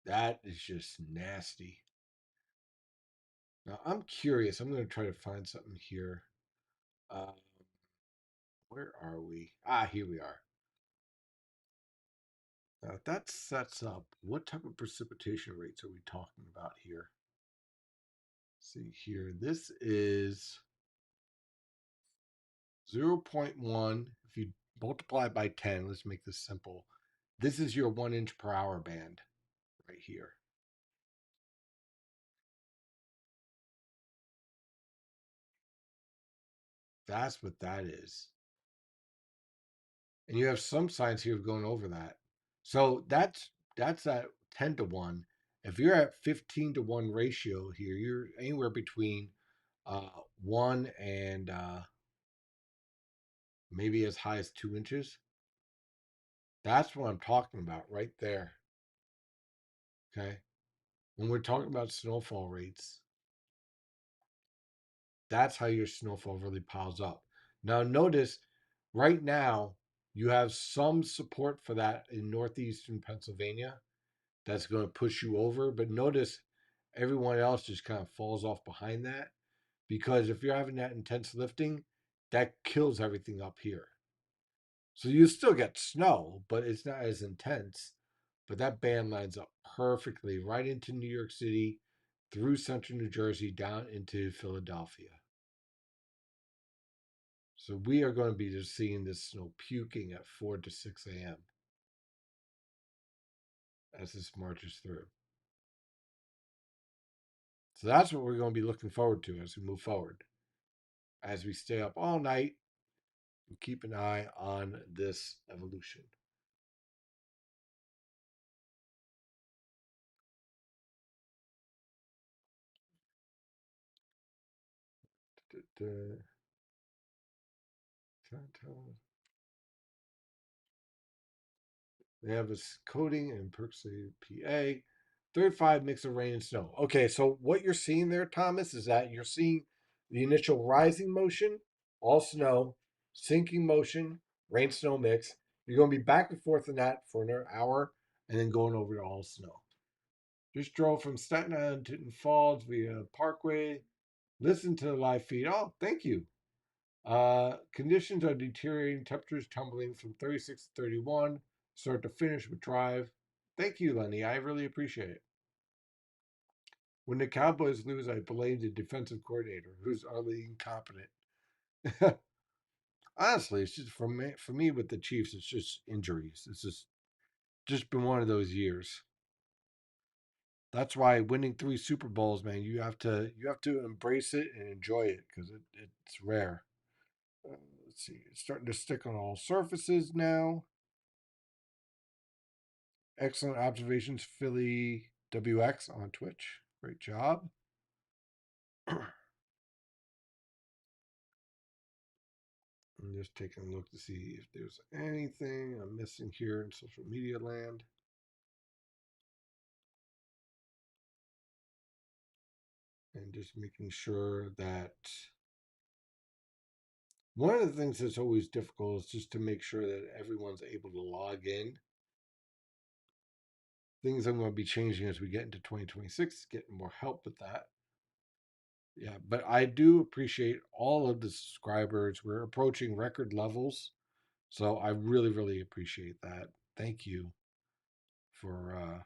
That is just nasty. Now I'm curious. I'm going to try to find something here. Uh, where are we? Ah, here we are. Now if that sets up, what type of precipitation rates are we talking about here? See here, this is 0.1. If you multiply by 10, let's make this simple. This is your 1 inch per hour band right here. That's what that is. And you have some signs here going over that. So that's at 10 to 1. If you're at 15 to 1 ratio here, you're anywhere between 1 and maybe as high as 2 inches. That's what I'm talking about right there. Okay. When we're talking about snowfall rates, that's how your snowfall really piles up. Now, notice right now you have some support for that in northeastern Pennsylvania that's going to push you over. But notice everyone else just kind of falls off behind that because if you're having that intense lifting, that kills everything up here. So you still get snow, but it's not as intense. But that band lines up perfectly right into New York City, through central New Jersey, down into Philadelphia. So we are going to be just seeing this snow puking at 4 to 6 a.m. as this marches through. So that's what we're going to be looking forward to as we move forward. As we stay up all night and keep an eye on this evolution. They have this coating in Perksey, PA. 35 mix of rain and snow. Okay, so what you're seeing there, Thomas, is that you're seeing the initial rising motion, all snow, sinking motion, rain snow mix. You're going to be back and forth in that for another hour and then going over to all snow. Just drove from Staten Island to Tinton Falls via Parkway. Listen to the live feed. Oh, thank you. Conditions are deteriorating. Temperatures tumbling from 36 to 31. Start to finish with drive. Thank you, Lenny. I really appreciate it. When the Cowboys lose, I blame the defensive coordinator, who's utterly incompetent. Honestly, it's just for me with the Chiefs, it's just injuries. It's just been one of those years. That's why winning 3 Super Bowls, man, you have to embrace it and enjoy it because it's rare. Let's see, it's starting to stick on all surfaces now. Excellent observations, Philly WX on Twitch. Great job. I'm just taking a look to see if there's anything I'm missing here in social media land. And just making sure that one of the things that's always difficult is just to make sure that everyone's able to log in. Things I'm going to be changing as we get into 2026, getting more help with that. Yeah, but I do appreciate all of the subscribers. We're approaching record levels. So I really, really appreciate that. Thank you for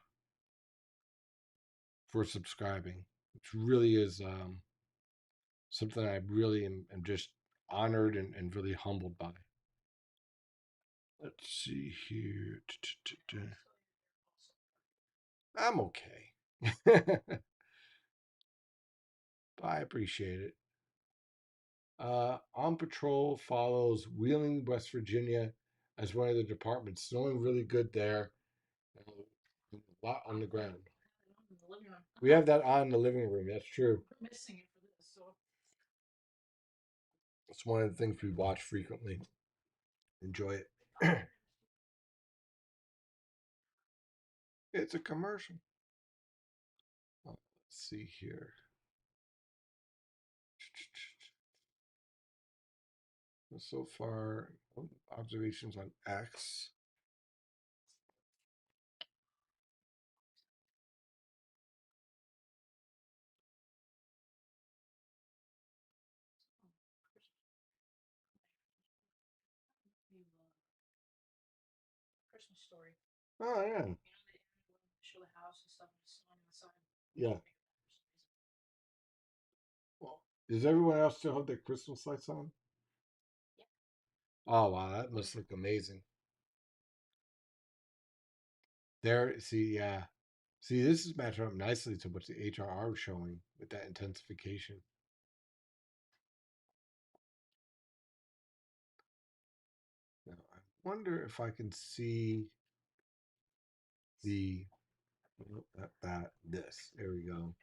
subscribing. It really is something I really am just honored and really humbled by. Let's see here. I'm okay. I appreciate it. On patrol follows Wheeling, West Virginia, as one of the departments. Snowing really good there. A lot on the ground. We have that on in the living room. That's true. It's one of the things we watch frequently. Enjoy it. It's a commercial. Let's see here. So far, observations on X. Oh yeah. Yeah. Well, does everyone else still have their Christmas lights on? Oh wow, that must look amazing. There, see, yeah. See, this is matching up nicely to what the HRR was showing with that intensification. Now, I wonder if I can see the this. There we go.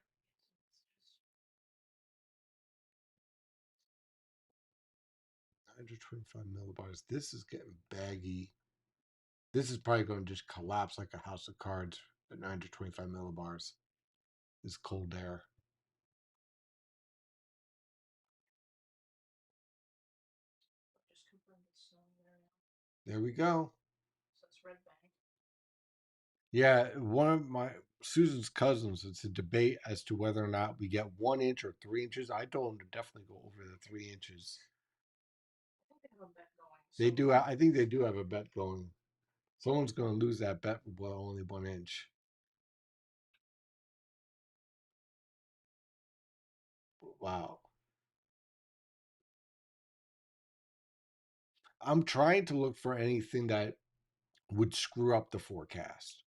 125 millibars. This is getting baggy. This is probably going to just collapse like a house of cards at 925 millibars. This cold air. There we go. Yeah, one of my Susan's cousins, it's a debate as to whether or not we get 1 inch or 3 inches. I told him to definitely go over the 3 inches. They do. I think they do have a bet going. Someone's going to lose that bet with only 1 inch. Wow. I'm trying to look for anything that would screw up the forecast.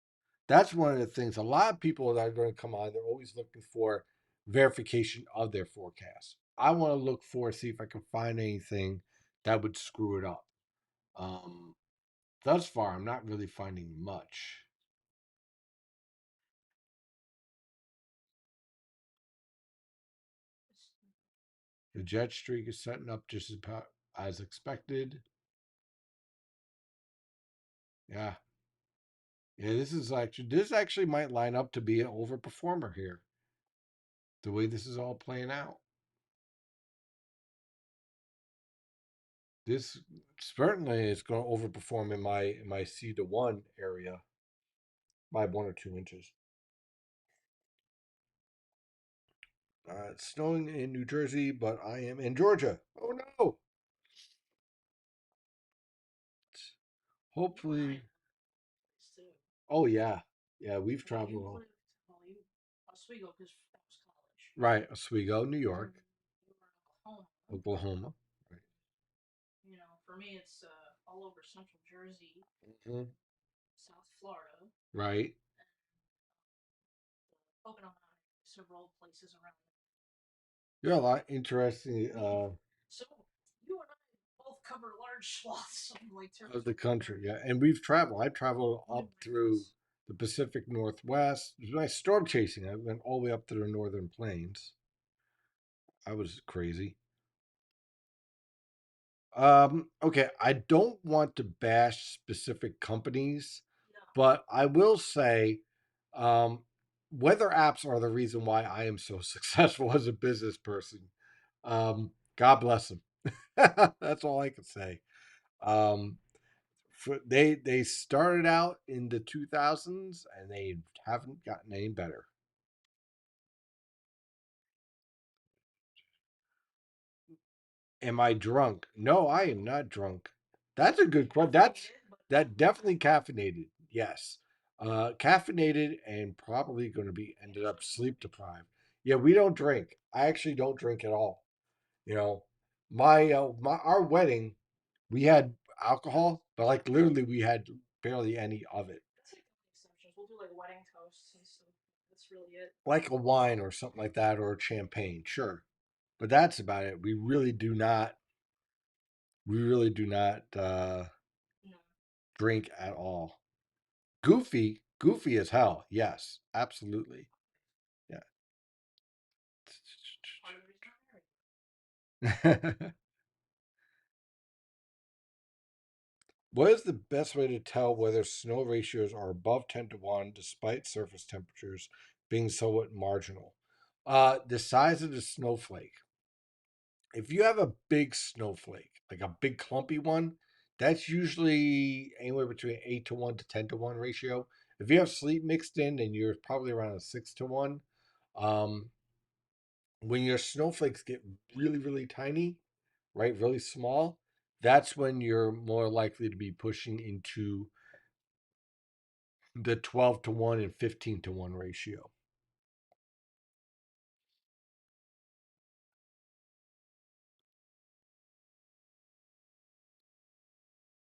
That's one of the things. A lot of people that are going to come on, they're always looking for verification of their forecast. I want to look for, see if I can find anything that would screw it up. Um, Thus far, I'm not really finding much. The jet streak is setting up just as expected. Yeah. Yeah, this actually might line up to be an overperformer here. The way this is all playing out. This certainly is going to overperform in my C to 1 area by 1 or 2 inches. It's snowing in New Jersey, but I am in Georgia. Oh no! Hopefully. Oh yeah, yeah. We've traveled. Right, Oswego, New York, Oklahoma. Right. Mhm. Right. Yeah, a lot interesting of the country. Yeah, and we've traveled. I traveled up through the Pacific Northwest. It was my storm chasing. I went all the way up to the Northern Plains. I was crazy. Okay, I don't want to bash specific companies, but I will say, um, weather apps are the reason why I am so successful as a business person. God bless them. That's all I can say. Um, they started out in the 2000s and they haven't gotten any better. Am I drunk? No, I am not drunk. That's a good question. That definitely caffeinated. Yes. Caffeinated and probably going to be ended up sleep deprived. Yeah, we don't drink. I actually don't drink at all. You know, my our wedding, we had alcohol, but like literally we had barely any of it. Like a wine or something like that or a champagne, sure. But that's about it. We really do not drink at all. Goofy as hell. Yes, absolutely. Yeah. What is the best way to tell whether snow ratios are above 10 to 1 despite surface temperatures being somewhat marginal? The size of the snowflake. If you have a big snowflake, like a big clumpy one, that's usually anywhere between 8 to 1 to 10 to 1 ratio. If you have sleet mixed in, then you're probably around a 6 to 1. Um, when your snowflakes get really tiny, right, really small, that's when you're more likely to be pushing into the 12-1 and 15-1 ratio.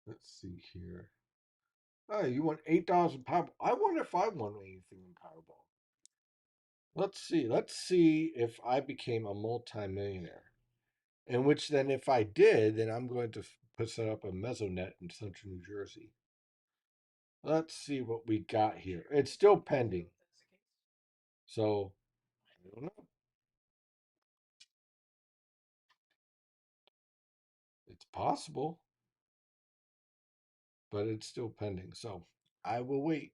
Let's see here. Oh, you won $8 in Powerball. I wonder if I won anything in Powerball. Let's see. Let's see if I became a multimillionaire. In which then, if I did, then I'm going to set up a mesonet in central New Jersey. Let's see what we got here. It's still pending. So, I don't know. It's possible, but it's still pending. So, I will wait.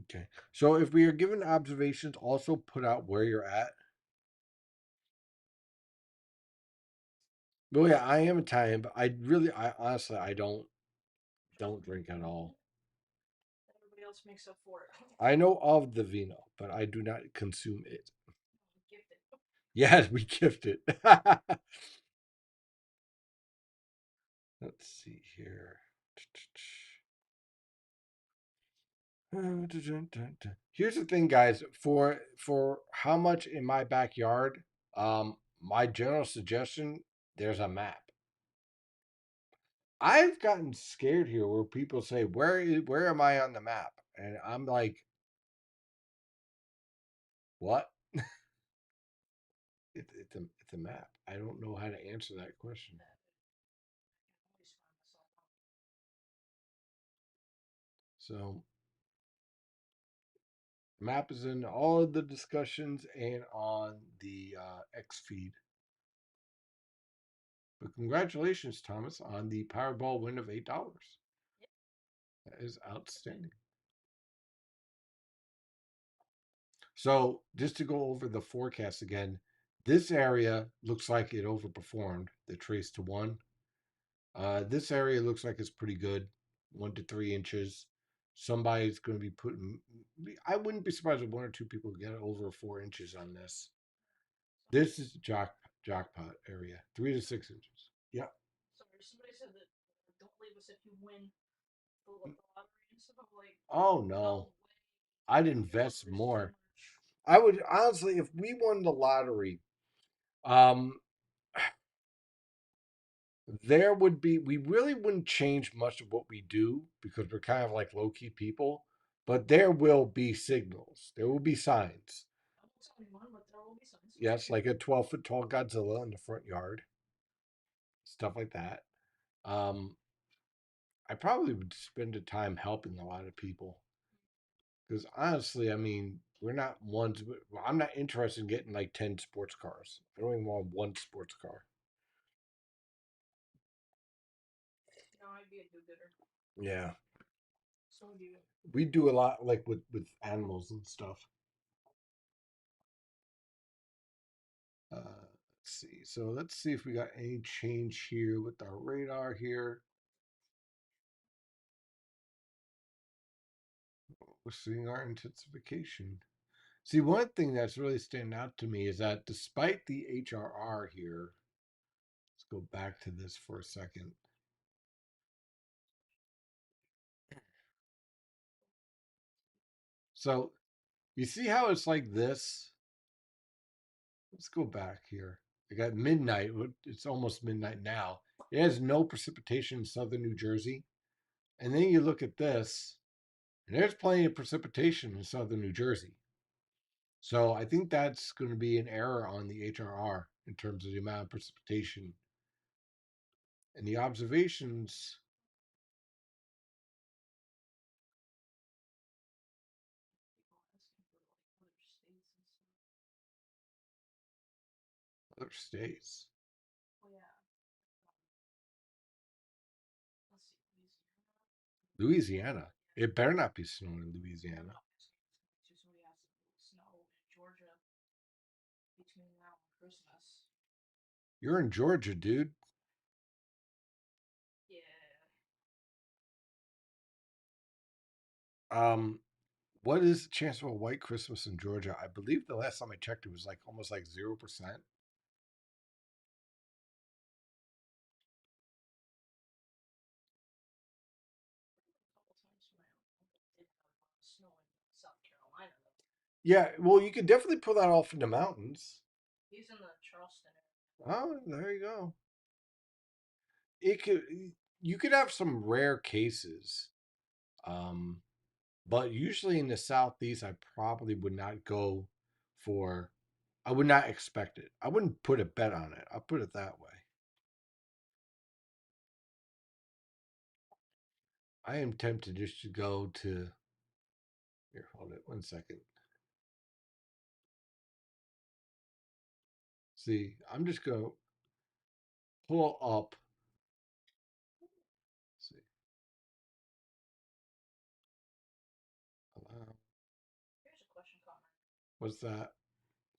Okay. So, if we are given observations, also put out where you're at. Well, yeah, I am Italian, but I honestly, I don't drink at all. Everybody else makes up for it. I know of the vino, but I do not consume it. Gift it. Yes, we gift it. Let's see here. Here's the thing, guys. For how much in my backyard, my general suggestion, there's a map. I've gotten scared here where people say, where am I on the map? And I'm like, what? It's a map. I don't know how to answer that question. So map is in all of the discussions and on the X feed. But congratulations, Thomas, on the Powerball win of $8. That is outstanding. So just to go over the forecast again, this area looks like it overperformed the trace to one. This area looks like it's pretty good, 1 to 3 inches. Somebody's going to be putting. I wouldn't be surprised if 1 or 2 people get over 4 inches on this. This is the jackpot area, 3 to 6 inches. Yeah. Sorry, somebody said that don't leave us if you win the lottery and stuff. Like, oh no, I'd invest more. I would honestly, if we won the lottery, um, there would be, we really wouldn't change much of what we do because we're kind of like low key people, but there will be signals, there will be signs. Yes, like a 12-foot tall Godzilla in the front yard, stuff like that. Um, I probably would spend the time helping a lot of people because honestly, I mean, we're not ones. I'm not interested in getting like 10 sports cars. I don't even want one sports car. No, I'd be a do-gooder. Yeah. So do you. We do a lot like with animals and stuff. Let's see. So let's see if we got any change here with our radar here. We're seeing our intensification. See, one thing that's really standing out to me is that despite the HRR here, let's go back to this for a second. So you see how it's like this? Let's go back here. I got midnight. It's almost midnight now. It has no precipitation in southern New Jersey. And then you look at this, and there's plenty of precipitation in southern New Jersey. So I think that's going to be an error on the HRR in terms of the amount of precipitation. And the observations. Other states. Louisiana. It better not be snowing in Louisiana. You're in Georgia, dude. What is the chance of a white Christmas in Georgia? I believe the last time I checked, it was like almost like 0%. Yeah, well, you could definitely pull that off in the mountains. He's in the Charleston area. Oh, there you go. It could you could have some rare cases. Um, but usually in the southeast, I probably would not go for. I would not expect it. I wouldn't put a bet on it. I'll put it that way. I am tempted just to go to. Here, hold it 1 second. See, I'm just going to pull up. See, here's a question, Connor. What's that?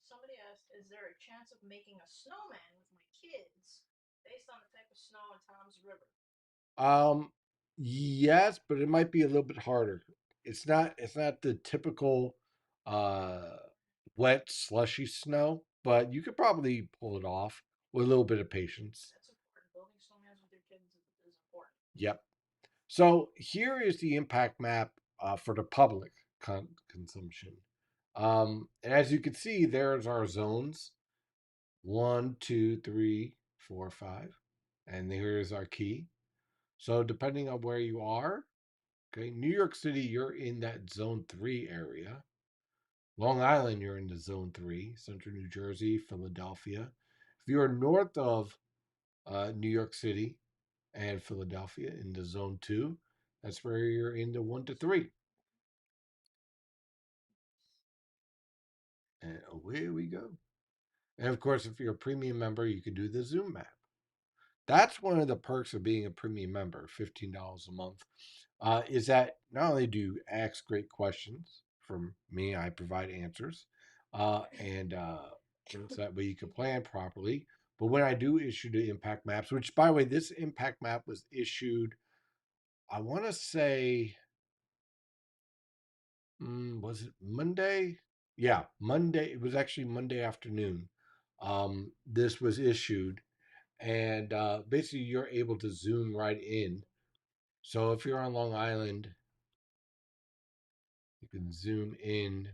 Somebody asked, "Is there a chance of making a snowman with my kids based on the type of snow in Tom's River?" Yes, but it might be a little bit harder. It's not the typical uh wet slushy snow, but you could probably pull it off with a little bit of patience. That's important. Building snowmans with your kids is important. Yep. So here is the impact map for the public consumption. And as you can see, there's our zones: one, two, three, four, five, and here's our key. So depending on where you are, okay, New York City, you're in that zone 3 area. Long Island, you're in the zone 3. Central New Jersey, Philadelphia. If you're north of New York City and Philadelphia in the zone 2, that's where you're in the 1 to 3. And away we go. And of course, if you're a premium member, you can do the Zoom map. That's one of the perks of being a premium member, $15 a month, is that not only do you ask great questions from me, I provide answers, and so that way you can plan properly. But when I do issue the impact maps, which by the way, this impact map was issued, I want to say, was it Monday? Yeah, Monday. It was actually Monday afternoon. This was issued, and basically you're able to zoom right in. So if you're on Long Island, you can zoom in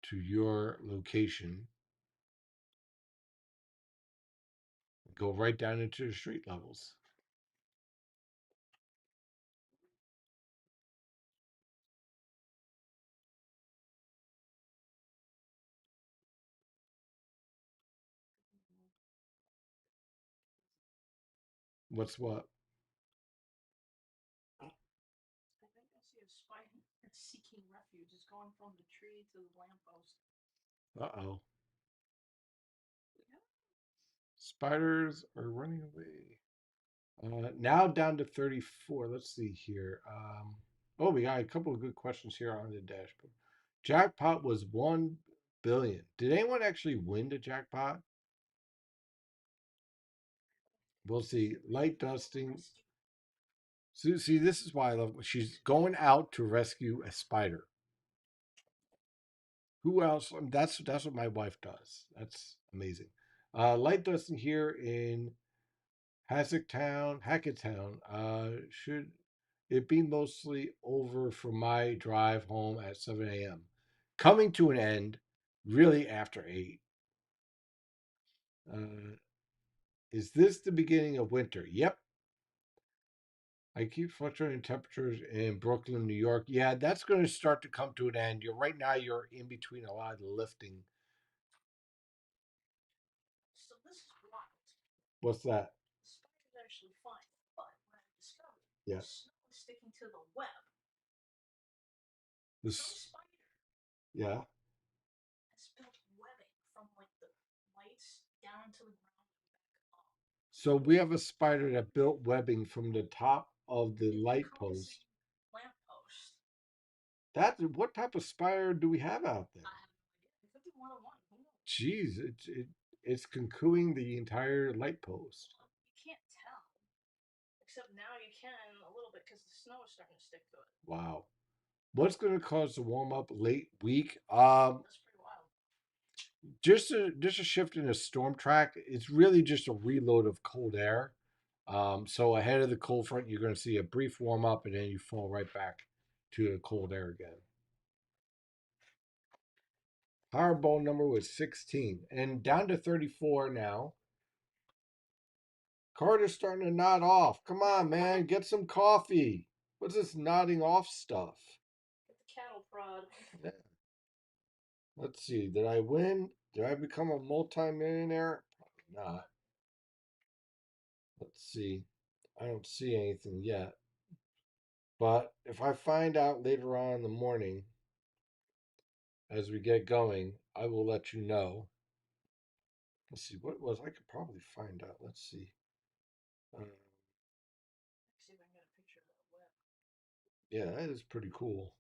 to your location, go right down into the street levels. What's what? I think I see a spider seeking refuge. It's going from the tree to the lamppost. Uh-oh. Spiders are running away. Now down to 34. Let's see here. Oh, we got a couple of good questions here on the dashboard. Jackpot was 1 billion. Did anyone actually win the jackpot? We'll see. Light dusting. So, see, this is why I love. She's going out to rescue a spider. Who else? That's what my wife does. That's amazing. Light dusting here in Hackettstown. Should it be mostly over for my drive home at 7 a.m. Coming to an end, really after 8. Uh, is this the beginning of winter? Yep. I keep fluctuating temperatures in Brooklyn, New York. Yeah, that's going to start to come to an end. You're right now. You're in between a lot of the lifting. So this is wild. What's that? The spider's actually fine, but when I discovered the snow is sticking to the web. The spider. Yeah. Has built webbing from like the lights down to the ground and back up. So we have a spider that built webbing from the top of the light post. Lamp post. That what type of spider do we have out there? It could be more than one. Jeez, it's concooing the entire light post. You can't tell, except now you can a little bit because the snow is starting to stick to it. Wow, what's going to cause the warm up late week? That's pretty wild. Just a shift in a storm track. It's really just a reload of cold air. So ahead of the cold front, you're going to see a brief warm up, and then you fall right back to the cold air again. Powerball number was 16, and down to 34 now. Carter's starting to nod off. Come on, man, get some coffee. What's this nodding off stuff? Get the cattle prod. Yeah. Let's see. Did I win? Did I become a multimillionaire? Probably not. Let's see. I don't see anything yet. But if I find out later on in the morning as we get going, I will let you know. Let's see what it was. I could probably find out. Let's see. Uh, See if I can get a picture of that web. yeah, that is pretty cool.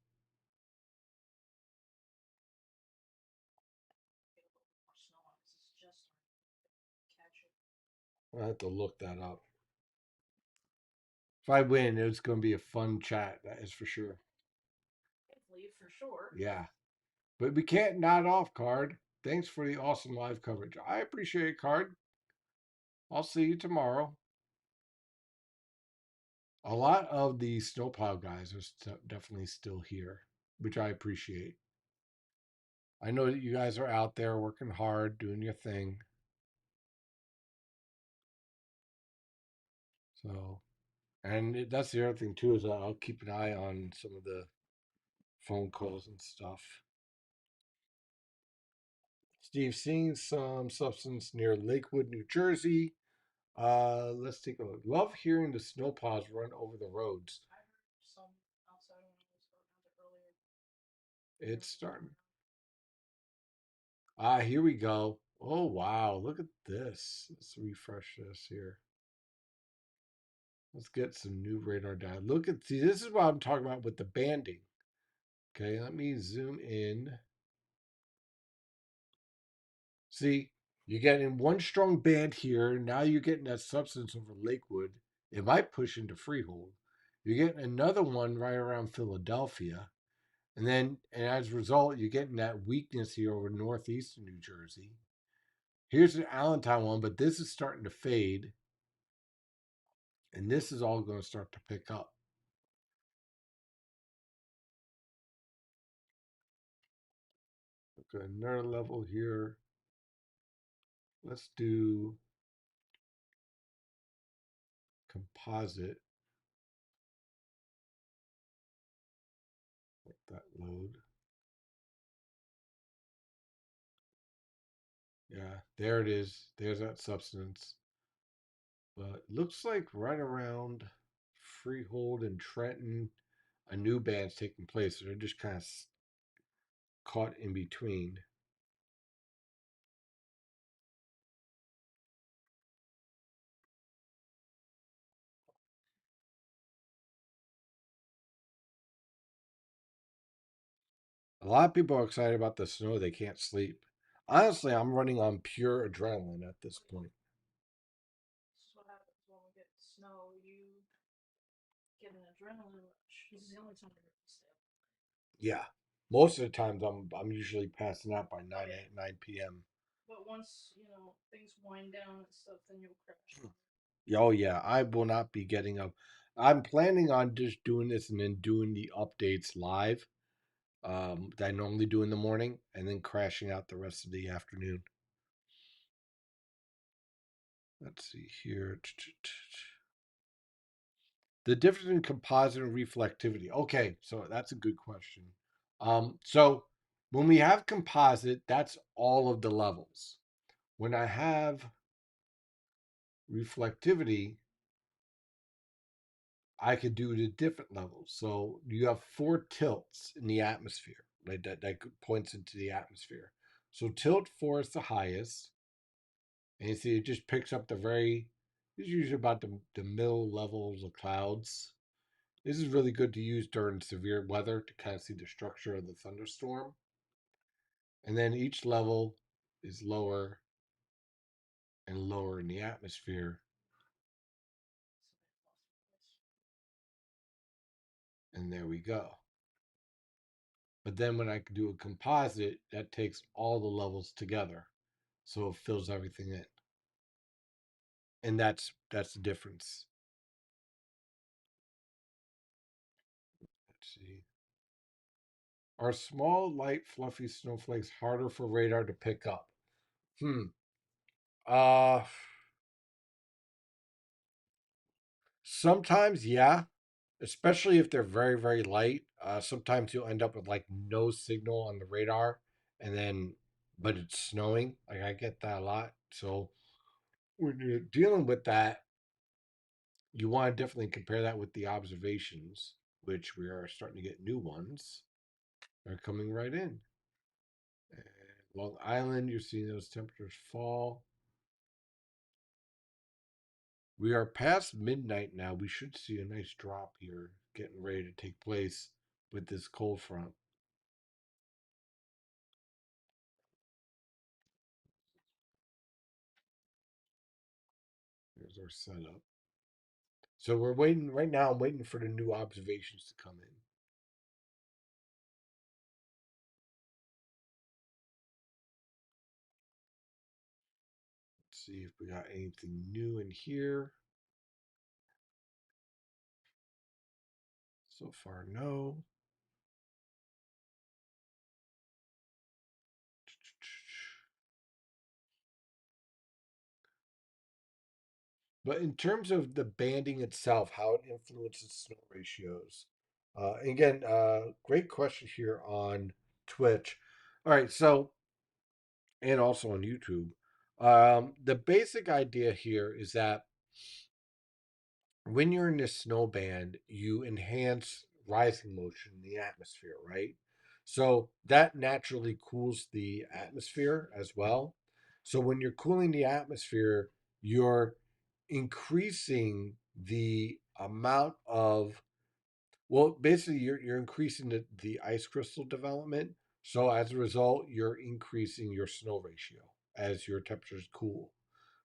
Get a little more snow on this. It's just starting to catch it. I have to look that up. If I win, it's going to be a fun chat. That is for sure. Hopefully, for sure. Yeah. But we can't nod off, Card. Thanks for the awesome live coverage. I appreciate it, Card. I'll see you tomorrow. A lot of the snowplow guys are definitely still here, which I appreciate. I know that you guys are out there working hard, doing your thing. So, and that's the other thing too is I'll keep an eye on some of the phone calls and stuff. Steve, seeing some substance near Lakewood, New Jersey. Let's take a look. Love hearing the snowplows run over the roads. I heard some outside when I was out there earlier. It's starting. Ah, here we go. Oh wow, look at this. Let's refresh this here. Let's get some new radar data. Look at, see, this is what I'm talking about with the banding. Okay, let me zoom in. See, you're getting one strong band here. Now you're getting that substance over Lakewood. It might push into Freehold. You're getting another one right around Philadelphia. And as a result, you're getting that weakness here over northeastern New Jersey. Here's an Allentown one, but this is starting to fade. And this is all going to start to pick up. Okay, another level here. Let's do composite. Let that load. Yeah, there it is. There's that substance. But looks like right around Freehold and Trenton, a new band's taking place. So they're just kind of caught in between. A lot of people are excited about the snow. They can't sleep. Honestly, I'm running on pure adrenaline at this point. This is what happens when we get snow. You get an adrenaline rush. This is the only time you're going to stay up. Yeah. Most of the times I'm usually passing out by 9 p.m. But once, things wind down and stuff, then you'll crash. Oh yeah, I will not be getting up. I'm planning on just doing this and then doing the updates live. That I normally do in the morning, and then crashing out the rest of the afternoon. Let's see here. The difference in composite and reflectivity. Okay, so that's a good question. So when we have composite, that's all of the levels. When I have reflectivity, I could do it at different levels. So you have 4 tilts in the atmosphere, right? That points into the atmosphere. So tilt 4 is the highest. And you see, it just picks up it's usually about the middle levels of clouds. This is really good to use during severe weather to kind of see the structure of the thunderstorm. And then each level is lower and lower in the atmosphere. And there we go. But then when I do a composite, that takes all the levels together. So it fills everything in. and that's the difference. Let's see. Are small, light, fluffy snowflakes harder for radar to pick up? Hmm. Uh, Sometimes, yeah, especially if they're very, very light. Sometimes you'll end up with like no signal on the radar, and then, but it's snowing. Like I get that a lot. So when you're dealing with that, you want to definitely compare that with the observations, which we are starting to get new ones. Are coming right in. And Long Island, you're seeing those temperatures fall. We are past midnight now. We should see a nice drop here getting ready to take place with this cold front. There's our setup. So we're waiting right now. I'm waiting for the new observations to come in. Let's see if we got anything new in here. So far, no. But in terms of the banding itself, how it influences snow ratios. Again, great question here on Twitch. All right, so and also on YouTube. The basic idea here is that when you're in this snow band, you enhance rising motion in the atmosphere, right? So that naturally cools the atmosphere as well. So when you're cooling the atmosphere, you're increasing the amount of basically you're increasing the ice crystal development. So as a result, you're increasing your snow ratio as your temperatures cool.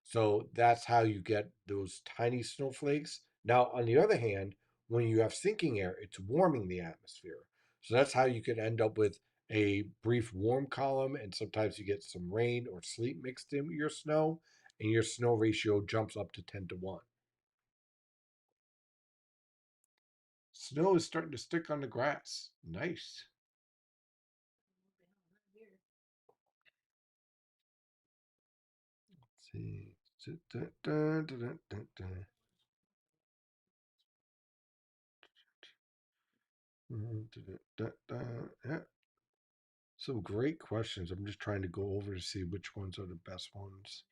So that's how you get those tiny snowflakes. Now, on the other hand, when you have sinking air, it's warming the atmosphere. So that's how you can end up with a brief warm column, and sometimes you get some rain or sleet mixed in with your snow, and your snow ratio jumps up to 10 to 1. Snow is starting to stick on the grass. Nice. Let's see. Dun, dun, dun, dun, dun, dun. Dun, dun, dun. Yeah, some great questions. I'm just trying to go over to see which ones are the best ones.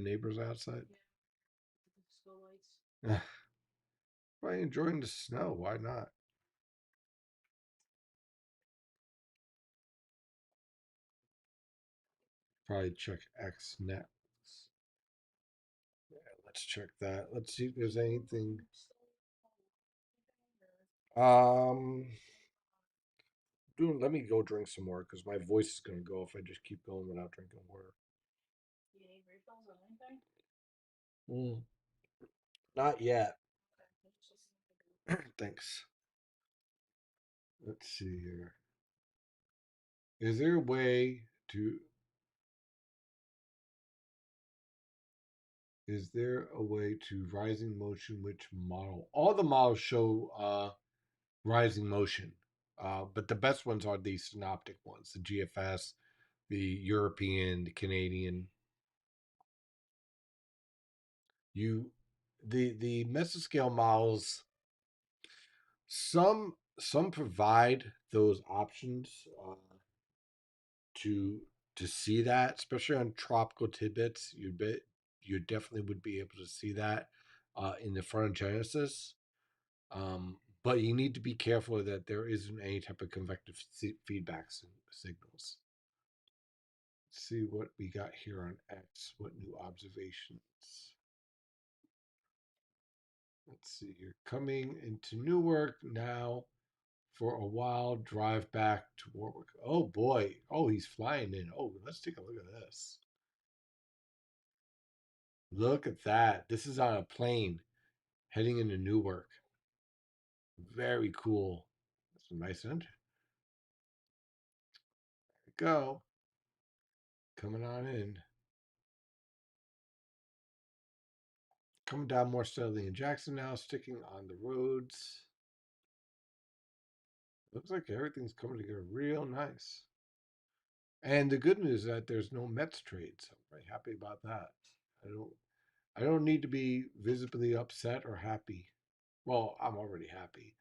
Neighbors outside. Probably enjoying the snow. Why not? Probably check X next. Yeah, let's check that. Let's see if there's anything. Um, let me go drink some more because my voice is gonna go if I just keep going without drinking water. Do you need refills on anything? Mm, not yet. Okay, I just Thanks. Let's see here. Is there a way to Is there a way to rising motion which model? All the models show rising motion, but the best ones are the synoptic ones, the GFS, the European, the Canadian. You, the mesoscale models, some provide those options to to see that, especially on tropical tidbits. You definitely would be able to see that in the front of Genesis. But you need to be careful that there isn't any type of convective feedback signals. Let's see what we got here on X. What new observations? Let's see. You're coming into Newark now for a while. Drive back to Warwick. Oh boy. Oh, he's flying in. Oh, let's take a look at this. Look at that. This is on a plane heading into Newark. Very cool. That's a nice end. There we go. Coming on in. coming down more steadily in Jackson now, sticking on the roads. Looks like everything's coming together real nice. And the good news is that there's no Mets trade, so I'm very happy about that. I don't I don't need to be visibly upset or happy. Well, I'm already happy.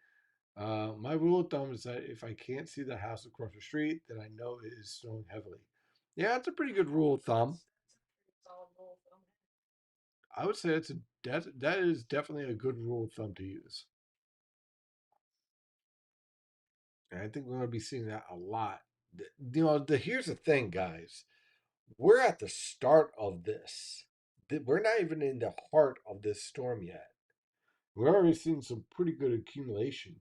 My rule of thumb is that if I can't see the house across the street, then I know it is snowing heavily. Yeah, it's a pretty good rule of thumb. Pretty solid rule of thumb. I would say that is definitely a good rule of thumb to use. And I think we're going to be seeing that a lot. Here's the thing, guys. We're at the start of this. We're not even in the heart of this storm yet. We're already seeing some pretty good accumulation.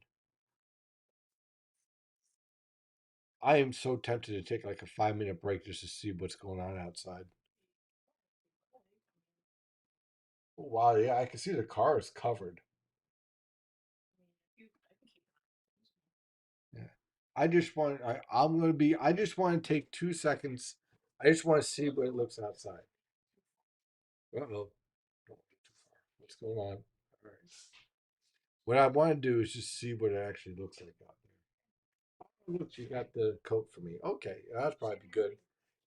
I am so tempted to take like a 5 minute break just to see what's going on outside. Oh, wow, yeah, I can see the car is covered. I can keep Yeah. I just want to take 2 seconds. I just want to see what it looks outside. Uh oh. Don't get too far. What's going on? All right. What I want to do is just see what it actually looks like out there. Look, you got the coat for me. Okay, that's probably good.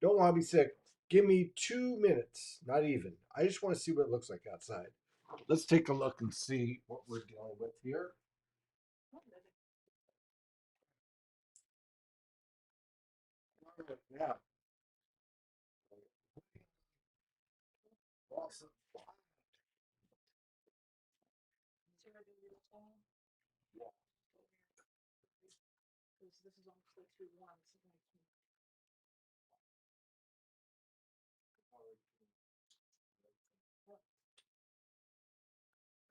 Don't want to be sick. Give me 2 minutes, not even. I just want to see what it looks like outside. Let's take a look and see what we're dealing with here. All right, now, awesome. See what I do real tall? Yeah. Because this is on click through one.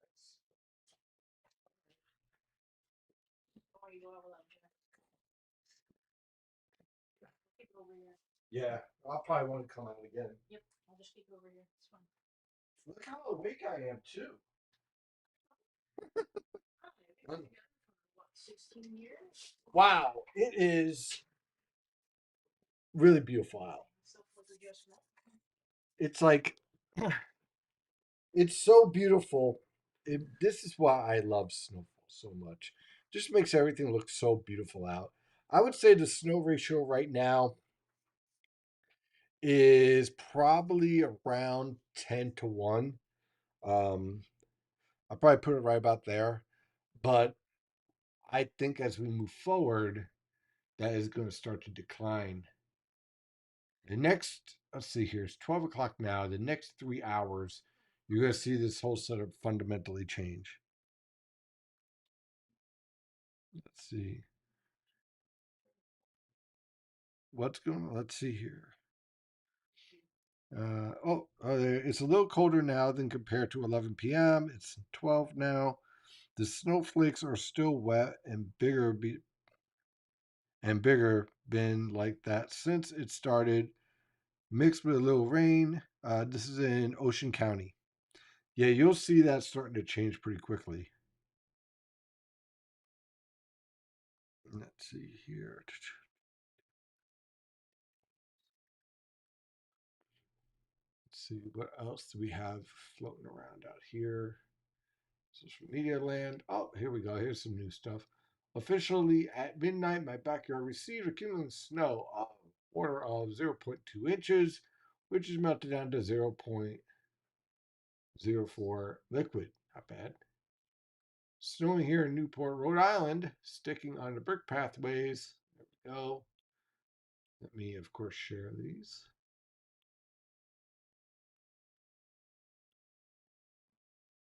This is like oh, you go out without Jack. Keep it over here. Yeah, I'll probably want to come out again. Yep, I'll just keep it over here. It's fine. Look how awake I am too. Hi, we've been together for what, 16 years? Wow, it is really beautiful out. So flicker just right. It's like it's so beautiful. This is why I love Snowfall so much. Just makes everything look so beautiful out. I would say the snow ratio right now is probably around 10 to 1. Um, I'll probably put it right about there. But I think as we move forward, that is going to start to decline. The next, let's see here, it's 12 o'clock now. The next 3 hours, you're going to see this whole setup fundamentally change. Let's see. What's going on? Let's see here. It's a little colder now than compared to 11 p.m. It's 12 now. The snowflakes are still wet and bigger been like that since it started, mixed with a little rain. This is in Ocean County. Yeah, you'll see that starting to change pretty quickly. Let's see here. Let's see what else do we have floating around out here. Social media land. Oh, here we go. Here's some new stuff. Officially at midnight, my backyard received a cumulative snow of order of zero point 0.2 inches, which is melted down to 0.04 liquid. Not bad. Snowing here in Newport, Rhode Island, sticking on the brick pathways. There we go. Let me, of course, share these.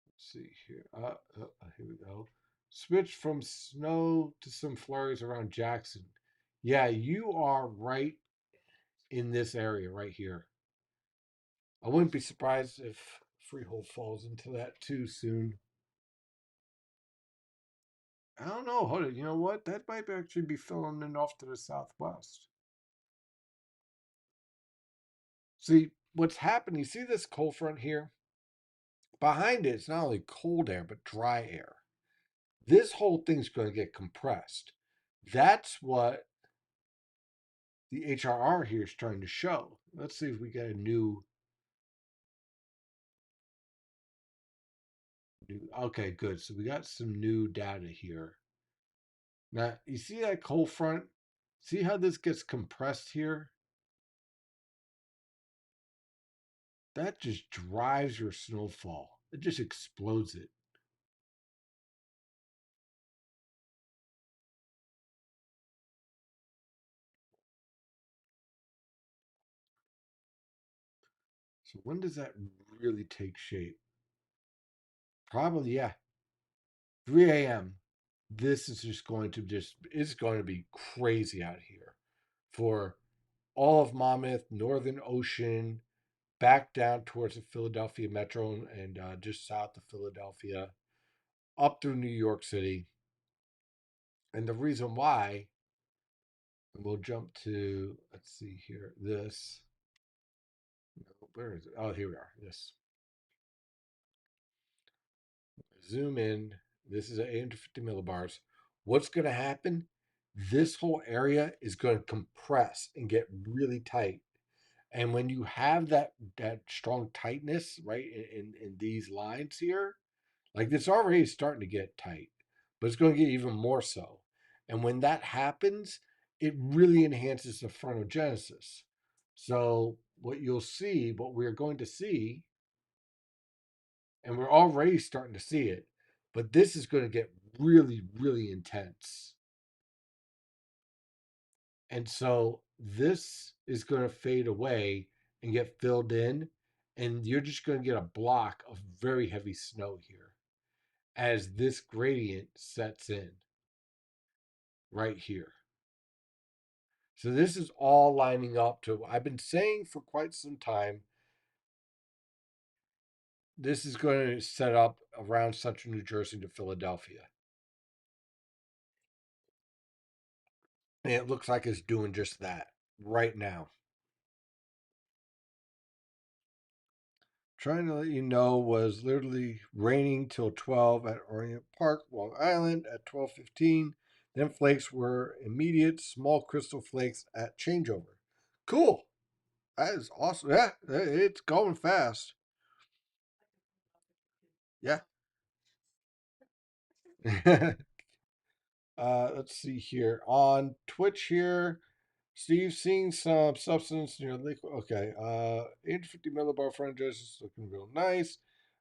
Let's see here. Here we go. Switch from snow to some flurries around Jackson. Yeah, you are right in this area right here. I wouldn't be surprised if Freehold falls into that too soon. I don't know. Hold it. You know what? That might actually be filling in off to the southwest. See, what's happening, you see this cold front here? Behind it, it's not only cold air, but dry air. This whole thing's going to get compressed. That's what the HRR here is trying to show. Let's see if we get a new. Okay, good. So we got some new data here. Now, you see that cold front? See how this gets compressed here? That just drives your snowfall. It just explodes it. So when does that really take shape? Probably, yeah, 3 a.m. This is just going to it's going to be crazy out here for all of Monmouth, Northern Ocean, back down towards the Philadelphia metro and just south of Philadelphia, up through New York City. And the reason why, we'll jump to, let's see here, this. No, where is it? Oh, here we are. This. Zoom in. This is at 850 millibars. What's going to happen? This whole area is going to compress and get really tight. And when you have that strong tightness, right, in these lines here, like it's already starting to get tight, but it's going to get even more so. And when that happens, it really enhances the frontogenesis. So what we're going to see, and we're already starting to see it, but this is going to get really, really intense. And so this is going to fade away and get filled in, and you're just going to get a block of very heavy snow here as this gradient sets in right here. So this is all lining up to, I've been saying for quite some time, this is going to set up around central New Jersey to Philadelphia. And it looks like it's doing just that right now. Trying to let you know was literally raining till 12 at Orient Park, Long Island at 12:15. Then flakes were immediate, small crystal flakes at changeover. Cool. That is awesome. Yeah, it's going fast. Yeah. Let's see here on Twitch here. Steve seeing some substance near liquid. Okay. 850 millibar frontage is looking real nice.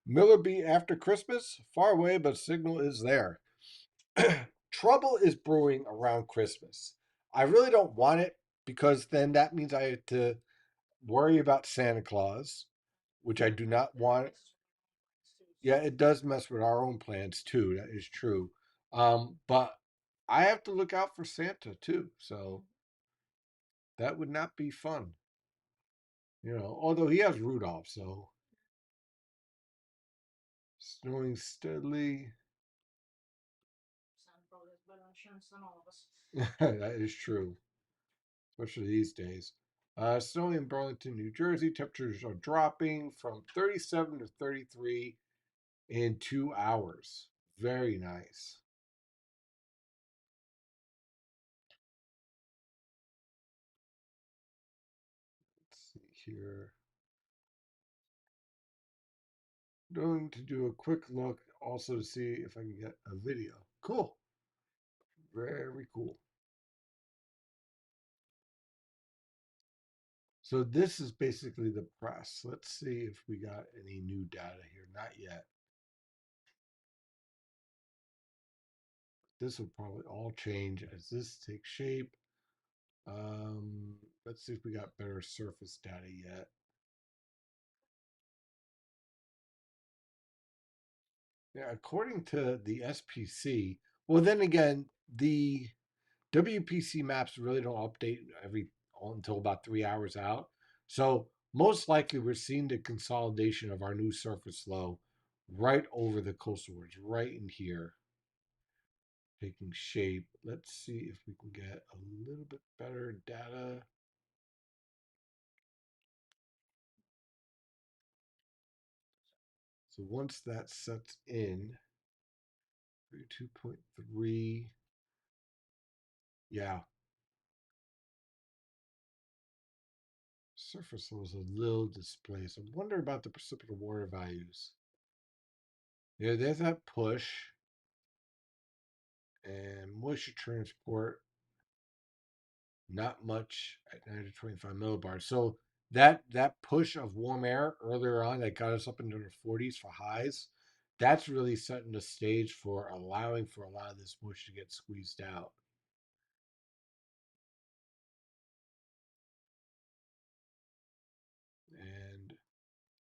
Miller B after Christmas, far away, but signal is there. Trouble is brewing around Christmas. I really don't want it because then that means I have to worry about Santa Claus, which I do not want. Yeah, it does mess with our own plans too. That is true. But I have to look out for Santa too. So that would not be fun. Although he has Rudolph, so snowing steadily. Santa probably has better insurance than all of us. That is true, especially these days. Snowing in Burlington, New Jersey. Temperatures are dropping from 37 to 33 in 2 hours. Very nice. Let's see here. Going to do a quick look also to see if I can get a video. Cool. Very cool. So this is basically the press. Let's see if we got any new data here. Not yet. This will probably all change as this takes shape. Let's see if we got better surface data yet. Yeah, according to the SPC, well, then again, the WPC maps really don't update until about 3 hours out. So most likely we're seeing the consolidation of our new surface low right over the coastal ridge, right in here, taking shape. Let's see if we can get a little bit better data. So once that sets in, 32.3, yeah, surface low is a little displaced. I wonder about the precipitable water values. Yeah, there's that push and moisture transport. Not much at 9 to 25 millibars. So that push of warm air earlier on that got us up into the 40s for highs, that's really setting the stage for allowing for a lot of this moisture to get squeezed out. And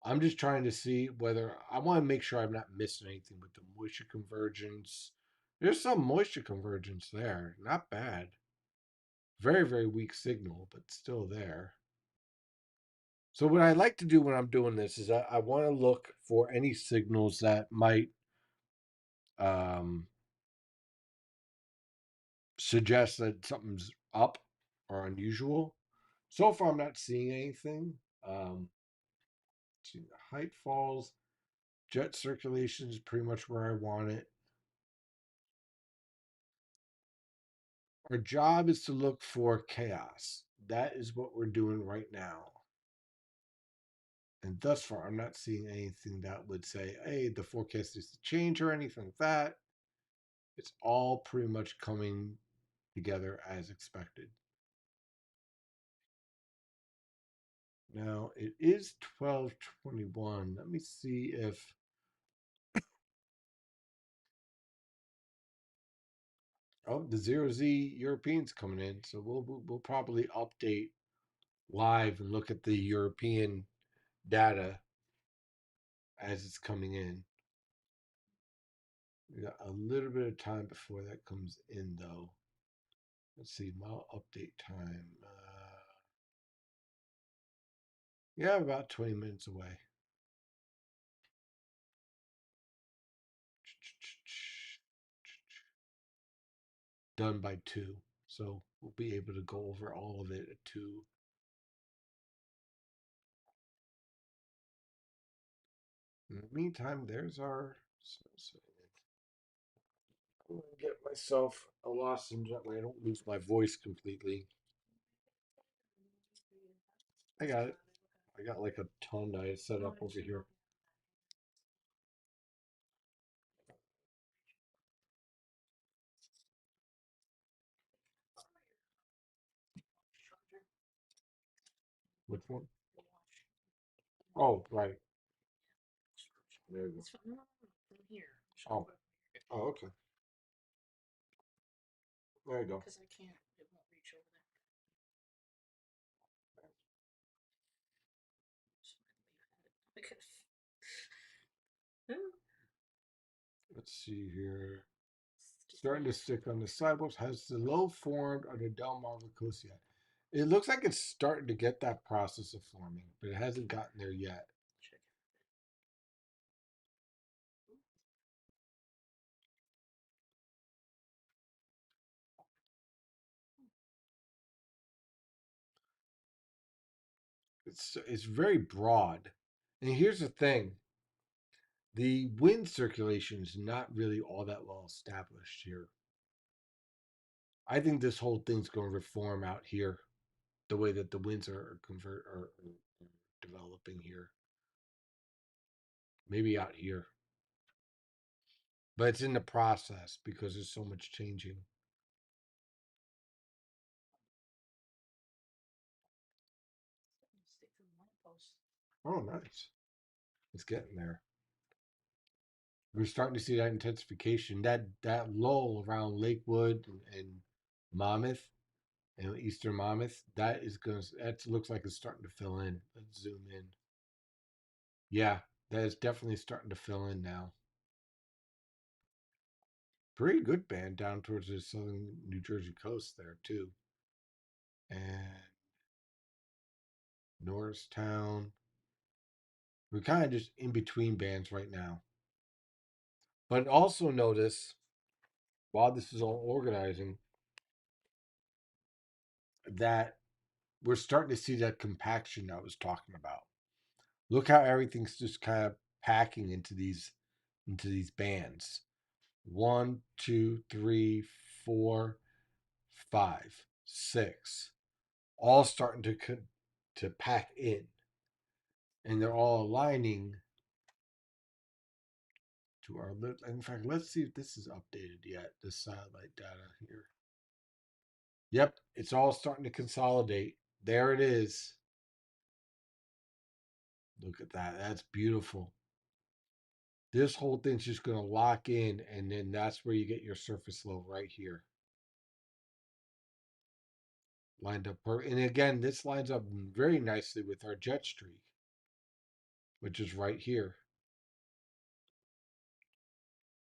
I'm just trying to see whether I want to make sure I'm not missing anything with the moisture convergence. There's some moisture convergence there. Not bad. Very, very weak signal, but still there. So what I like to do when I'm doing this is I want to look for any signals that might um, suggest that something's up or unusual. So far, I'm not seeing anything. See the height falls. Jet circulation is pretty much where I want it. Our job is to look for chaos. That is what we're doing right now. And thus far, I'm not seeing anything that would say, hey, the forecast is to change or anything like that. It's all pretty much coming together as expected. Now it is 12:21. Let me see if the 0Z European's coming in, so we'll probably update live and look at the European data as it's coming in. We got a little bit of time before that comes in, though. Let's see, model update time. Yeah, about 20 minutes away. Done by 2. So we'll be able to go over all of it at 2. In the meantime, there's our. I'm gonna get myself a lozenge that way I don't lose my voice completely. I got it. I got like a ton I set up over here. Which one? Oh, right. There you go. From here. Oh, oh, okay. There you go. Because I can't, it won't reach over there. Let's see here. Starting to stick on the sidewalks. Has the low formed on the Del Marva coast yet? It looks like it's starting to get that process of forming, but it hasn't gotten there yet. It's very broad. And here's the thing: the wind circulation is not really all that well established here. I think this whole thing's going to reform out here, the way that the winds are developing here. Maybe out here, but it's in the process because there's so much changing. Oh, nice! It's getting there. We're starting to see that intensification. That lull around Lakewood and Monmouth and Eastern Monmouth. That looks like it's starting to fill in. Let's zoom in. Yeah, that is definitely starting to fill in now. Pretty good band down towards the southern New Jersey coast there too. And Norristown. We're kind of just in between bands right now. But also notice, while this is all organizing, that we're starting to see that compaction I was talking about. Look how everything's just kind of packing into these bands. 1, 2, 3, 4, 5, 6, all starting to pack in, and they're all aligning to our list. In fact, let's see if this is updated yet. This satellite data here. Yep, it's all starting to consolidate. There it is. Look at that. That's beautiful. This whole thing's just going to lock in, and then that's where you get your surface low right here. Lined up. And again, this lines up very nicely with our jet streak, which is right here.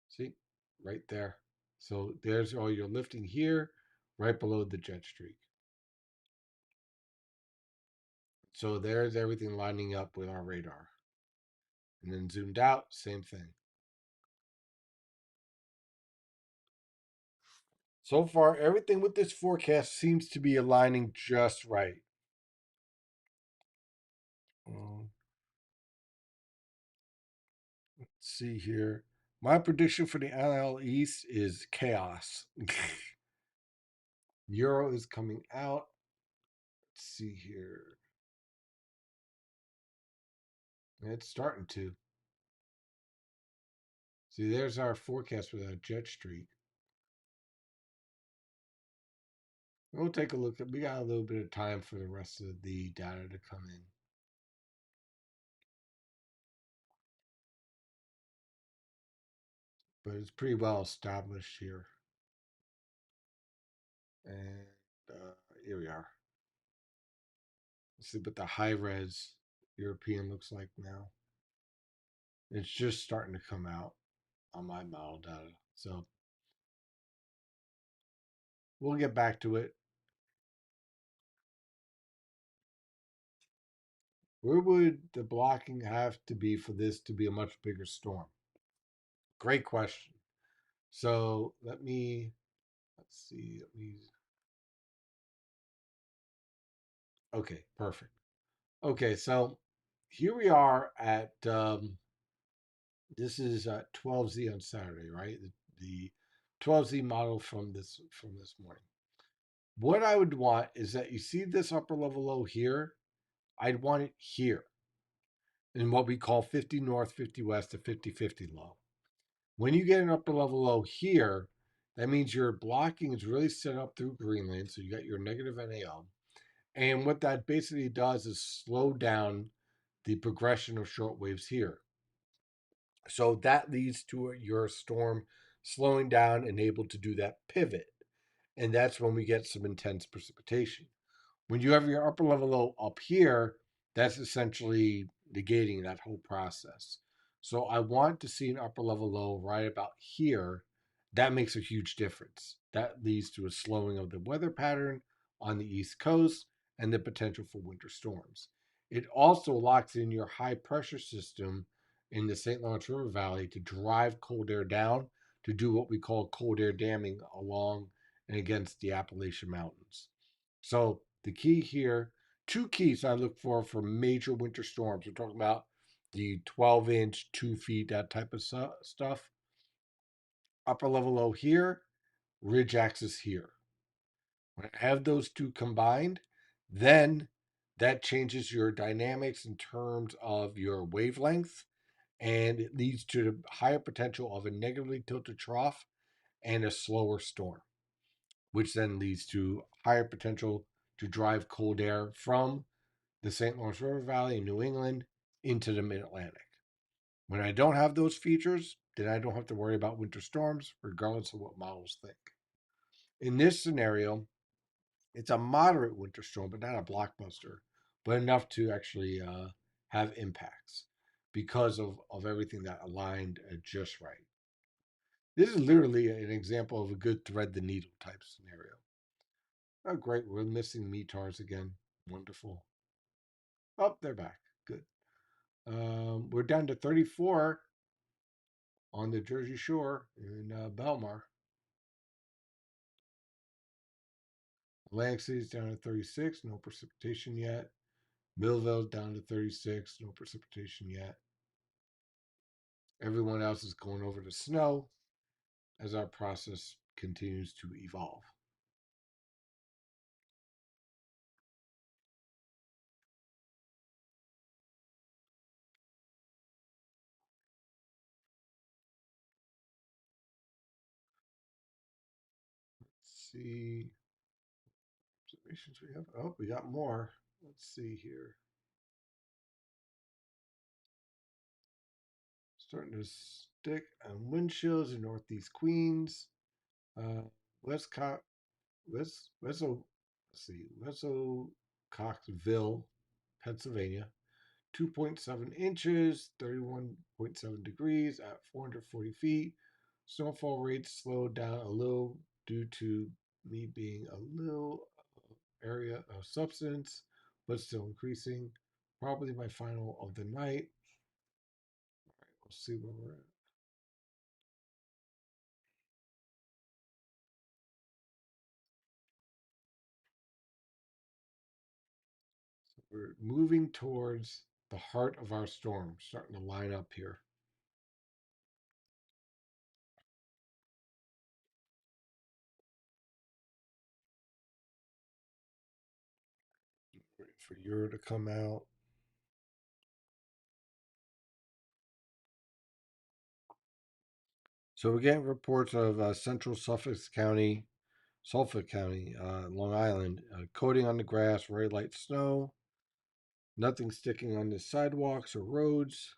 See? Right there. So there's all your lifting here, right below the jet streak. So there's everything lining up with our radar. And then zoomed out, same thing. So far, everything with this forecast seems to be aligning just right. Let's see here. My prediction for the NL East is chaos. Euro is coming out. Let's see here. It's starting to. See, there's our forecast with our jet streak. We'll take a look at. We got a little bit of time for the rest of the data to come in. But it's pretty well established here. And here we are. Let's see what the high res European looks like now. It's just starting to come out on my model data. So we'll get back to it. Where would the blocking have to be for this to be a much bigger storm? Great question. So let's see. Okay, perfect. Okay, so here we are at this is 12Z on Saturday, right? The 12Z model from this morning. What I would want is that you see this upper level low here. I'd want it here in what we call 50 north, 50 west to 50-50 low. When you get an upper level low here, that means your blocking is really set up through Greenland. So you got your negative NAL. And what that basically does is slow down the progression of short waves here. So that leads to your storm slowing down and able to do that pivot. And that's when we get some intense precipitation. When you have your upper level low up here, that's essentially negating that whole process. So I want to see an upper level low right about here. That makes a huge difference. That leads to a slowing of the weather pattern on the East Coast and the potential for winter storms. It also locks in your high pressure system in the St. Lawrence River Valley to drive cold air down to do what we call cold air damming along and against the Appalachian Mountains. So the key here, two keys I look for major winter storms. We're talking about the 12-inch, 2 feet, that type of stuff. Upper level low here, ridge axis here. When I have those two combined, then that changes your dynamics in terms of your wavelength, and it leads to the higher potential of a negatively tilted trough and a slower storm, which then leads to higher potential to drive cold air from the St. Lawrence River Valley in New England into the mid Atlantic. When I don't have those features, then I don't have to worry about winter storms, regardless of what models think. In this scenario, it's a moderate winter storm, but not a blockbuster, but enough to actually have impacts because of everything that aligned just right. This is literally an example of a good thread the needle type scenario. Oh, great. We're missing METARs again. Wonderful. Oh, they're back. Good. We're down to 34 on the Jersey Shore in Belmar. Atlantic City's down to 36, no precipitation yet. Millville's down to 36, no precipitation yet. Everyone else is going over to snow as our process continues to evolve. see observations we have. Oh, we got more. Let's see here. Starting to stick on wind chills in Northeast Queens. Uh, West Co- West Wesso, let's see, Wessocoxville, Pennsylvania. 2.7 inches, 31.7 degrees at 440 feet. Snowfall rates slowed down a little due to me being a little area of substance, but still increasing. Probably my final of the night. All right, we'll see where we're at. So we're moving towards the heart of our storm, starting to line up here. Wait for Euro to come out. So we're getting reports of central Suffolk County, Long Island, coating on the grass, very light snow, nothing sticking on the sidewalks or roads.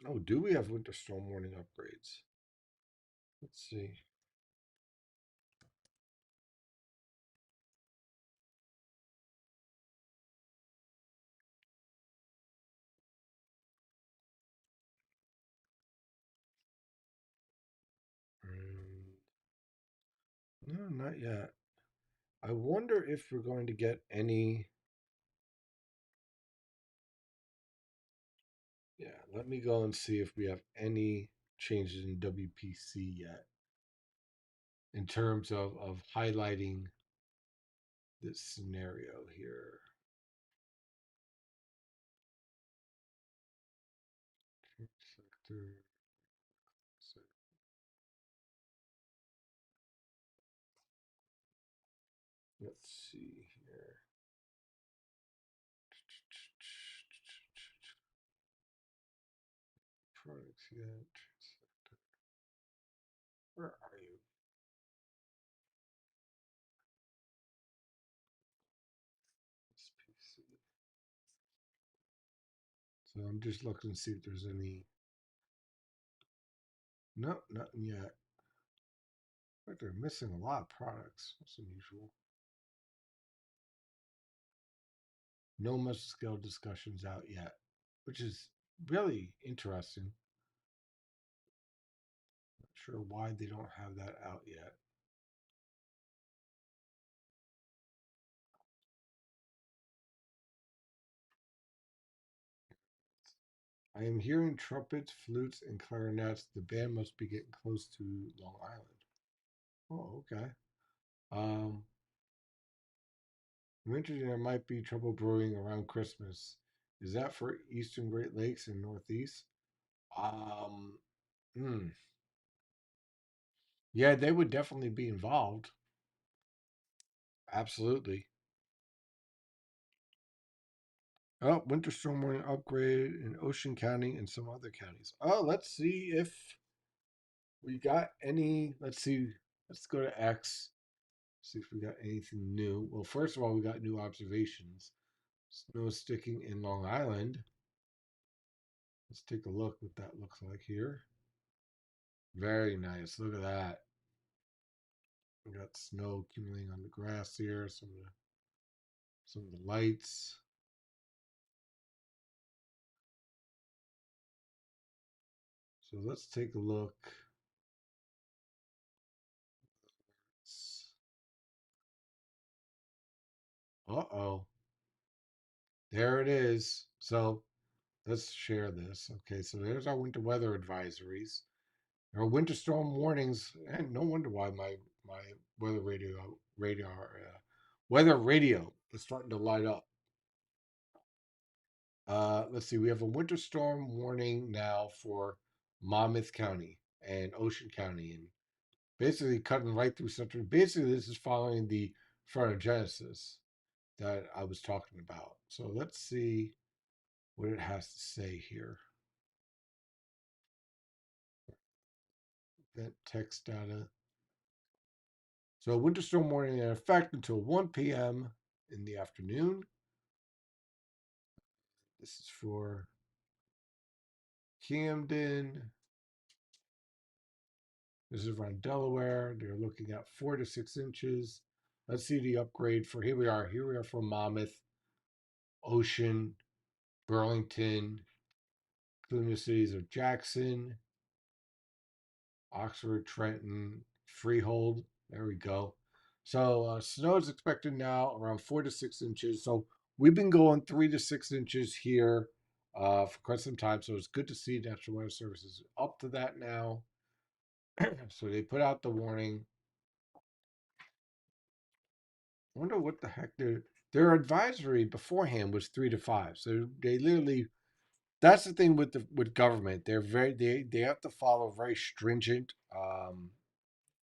Oh, do we have winter storm warning upgrades? Let's see. No, not yet. I wonder if we're going to get any. Yeah, let me go and see if we have any changes in WPC yet in terms of highlighting this scenario here. Sector. Let's see here. Products yet. Where are you? SPC. So I'm just looking to see if there's any. No, nothing yet. But they're missing a lot of products. That's unusual. No mesoscale discussions out yet, which is really interesting. Not sure why they don't have that out yet. I am hearing trumpets, flutes, and clarinets. The band must be getting close to Long Island. Oh, okay. Um, I'm interested there might be trouble brewing around Christmas. Is that for Eastern Great Lakes and Northeast? Um, hmm. Yeah, they would definitely be involved. Absolutely. Oh, winter storm warning upgrade in Ocean County and some other counties. Oh, let's see if we got any. Let's see. Let's go to X. See if we got anything new. Well, first of all, we got new observations. Snow sticking in Long Island. Let's take a look what that looks like here. Very nice. Look at that. We got snow accumulating on the grass here. Some of the lights. So let's take a look. Uh-oh. There it is. So let's share this. Okay, so there's our winter weather advisories. There are winter storm warnings, and no wonder why my weather weather radio is starting to light up. Let's see, we have a winter storm warning now for Monmouth County and Ocean County, and basically cutting right through central. Basically, this is following the frontogenesis that I was talking about. So let's see what it has to say here. that text data. So winter storm warning in effect until 1 p.m. in the afternoon. This is for Camden. This is around Delaware. They're looking at 4 to 6 inches. Let's see the upgrade for here we are. Here we are for Monmouth, Ocean, Burlington, including the cities of Jackson, Oxford, Trenton, Freehold. There we go. So snow is expected now around 4 to 6 inches. So we've been going 3 to 6 inches here for quite some time. So it's good to see National Weather Service is up to that now. So they put out the warning. I wonder what the heck their advisory beforehand was 3 to 5. So they literally that's the thing with with government. They have to follow very stringent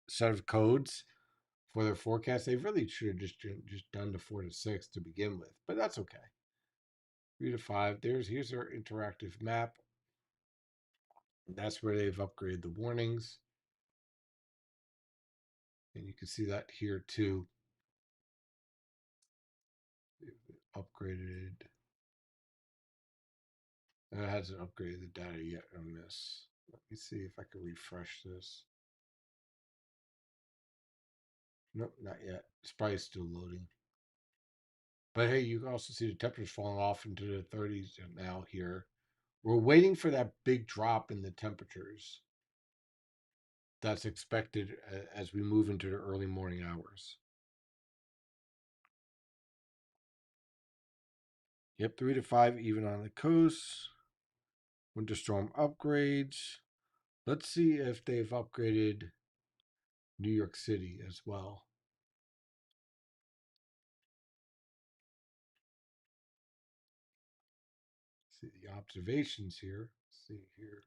set of codes for their forecast. They really should have just done the 4 to 6 to begin with, but that's okay. 3 to 5. Here's our interactive map. That's where they've upgraded the warnings, and you can see that here too. They've upgraded. It hasn't upgraded the data yet on this. Let me see if I can refresh this. Nope, not yet. It's probably still loading. But hey, you can also see the temperatures falling off into the 30s now here. We're waiting for that big drop in the temperatures that's expected as we move into the early morning hours. Yep, 3 to 5 even on the coast. Winter storm upgrades. Let's see if they've upgraded New York City as well. See the observations here. Let's see here.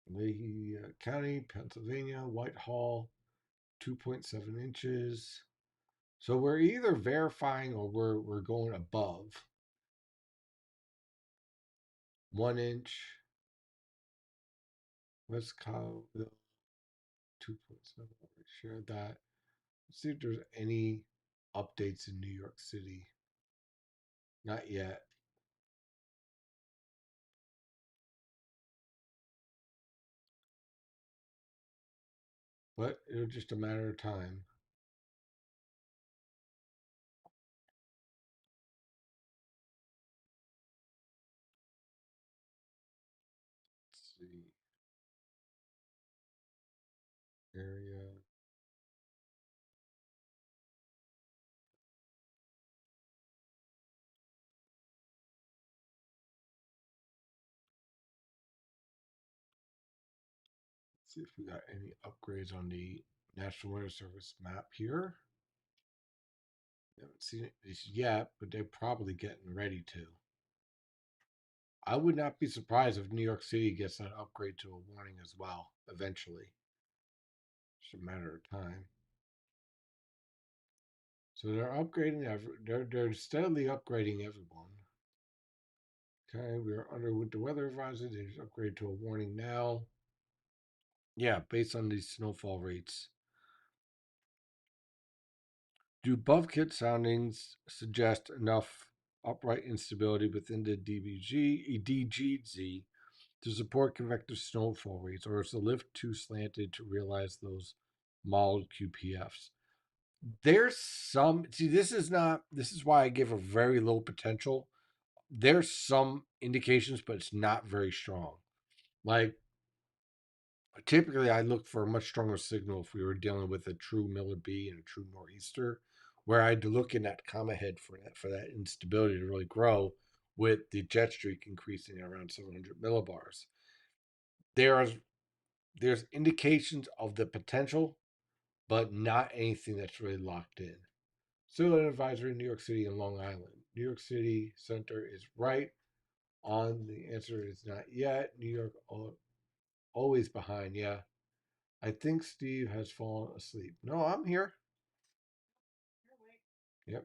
Leahy County, Pennsylvania, Whitehall, 2.7 inches. So we're either verifying or we're going above 1 inch. West Colville, 2.7. Share that. Let's see if there's any updates in New York City. Not yet. But it's just a matter of time. Let's see. Area. Let's see if we got any upgrades on the National Weather Service map here. Haven't seen it yet, but they're probably getting ready to. I would not be surprised if New York City gets an upgrade to a warning as well eventually. It's a matter of time. So they're upgrading. They're steadily upgrading everyone. Okay, we are under winter weather advisory. They just upgrade to a warning now. Yeah, based on these snowfall rates. Do above kit soundings suggest enough upright instability within the DGZ to support convective snowfall rates, or is the lift too slanted to realize those mild QPFs? There's some see this is why I give a very low potential. There's some indications, but it's not very strong. Like typically I look for a much stronger signal if we were dealing with a true Miller B and a true nor'easter, where I'd look in that comma head for that instability to really grow with the jet streak increasing around 700 millibars. There's there's indications of the potential, but not anything that's really locked in. Still an advisory in New York City and Long Island. New York City Center is right on. The answer is not yet. New York always behind. Yeah. I think Steve has fallen asleep. No, I'm here. You're awake. Yep.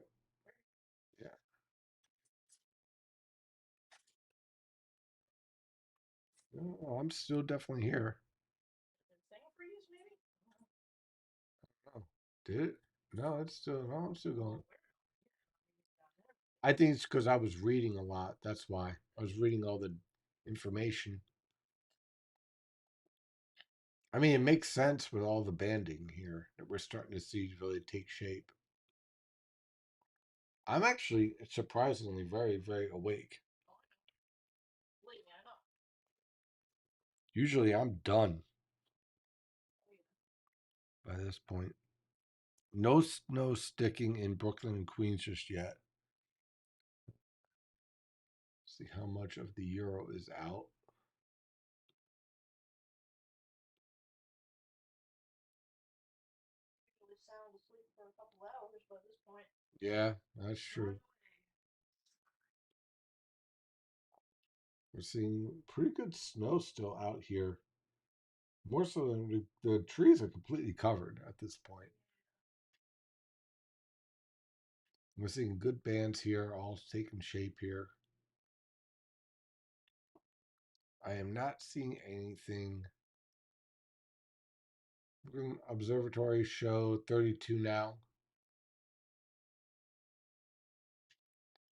Yeah. No, I'm still definitely here. freeze, maybe? Oh, did it? No, it's still no. I'm still going. Down there. I think it's because I was reading a lot. That's why I was reading all the information. I mean, it makes sense with all the banding here that we're starting to see really take shape. I'm actually surprisingly very, very awake. Oh, I know. Believe me, I know. Usually I'm done Oh, yeah. by this point. No snow sticking in Brooklyn and Queens just yet. See how much of the euro is out. Usually sound asleep for a couple hours by this point. Yeah, that's Right true. away. We're seeing pretty good snow still out here. More so than the trees are completely covered at this point. We're seeing good bands here, all taking shape here. I am not seeing anything. Observatory show 32 now.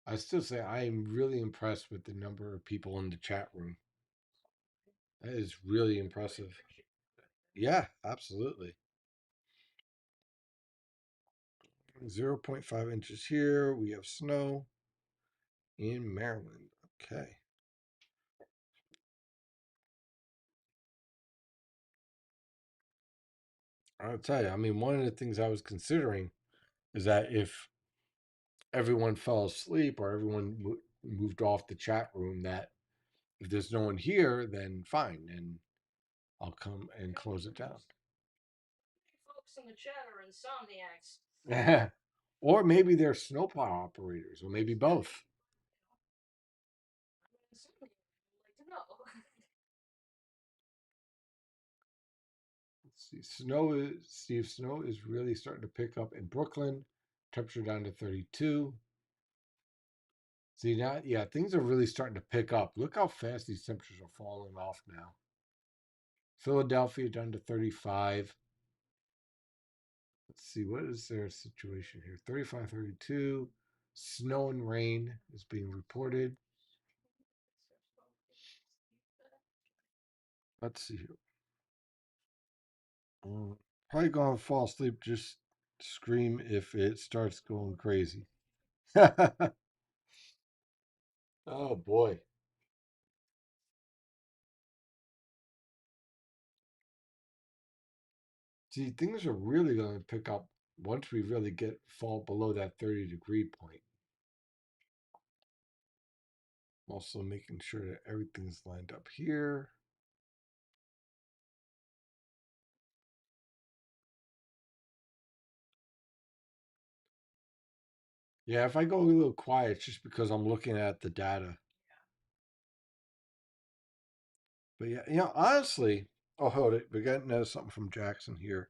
I still say I am really impressed with the number of people in the chat room. That is really impressive. Yeah, absolutely. 0 0.5 inches here. We have snow in Maryland. Okay. I'll tell you, I mean, one of the things I was considering is that if everyone fell asleep or everyone moved off the chat room, that if there's no one here, then fine, and I'll come and close it down. Folks in the chat are insomniacs. Or maybe they're snowplow operators, or maybe both. I'm an insomniac. I'd like to know. Let's see. Snow is really starting to pick up in Brooklyn. Temperature down to 32. See now, yeah, things are really starting to pick up. Look how fast these temperatures are falling off now. Philadelphia down to 35. Let's see, what is their situation here? 35, 32. Snow and rain is being reported. Let's see here. Probably gonna fall asleep. Just scream if it starts going crazy. Oh boy. See, things are really going to pick up once we really get fall below that 30-degree point. Also making sure that everything's lined up here. Yeah, if I go a little quiet, it's just because I'm looking at the data. But yeah, honestly, oh, hold it. We're getting something from Jackson here.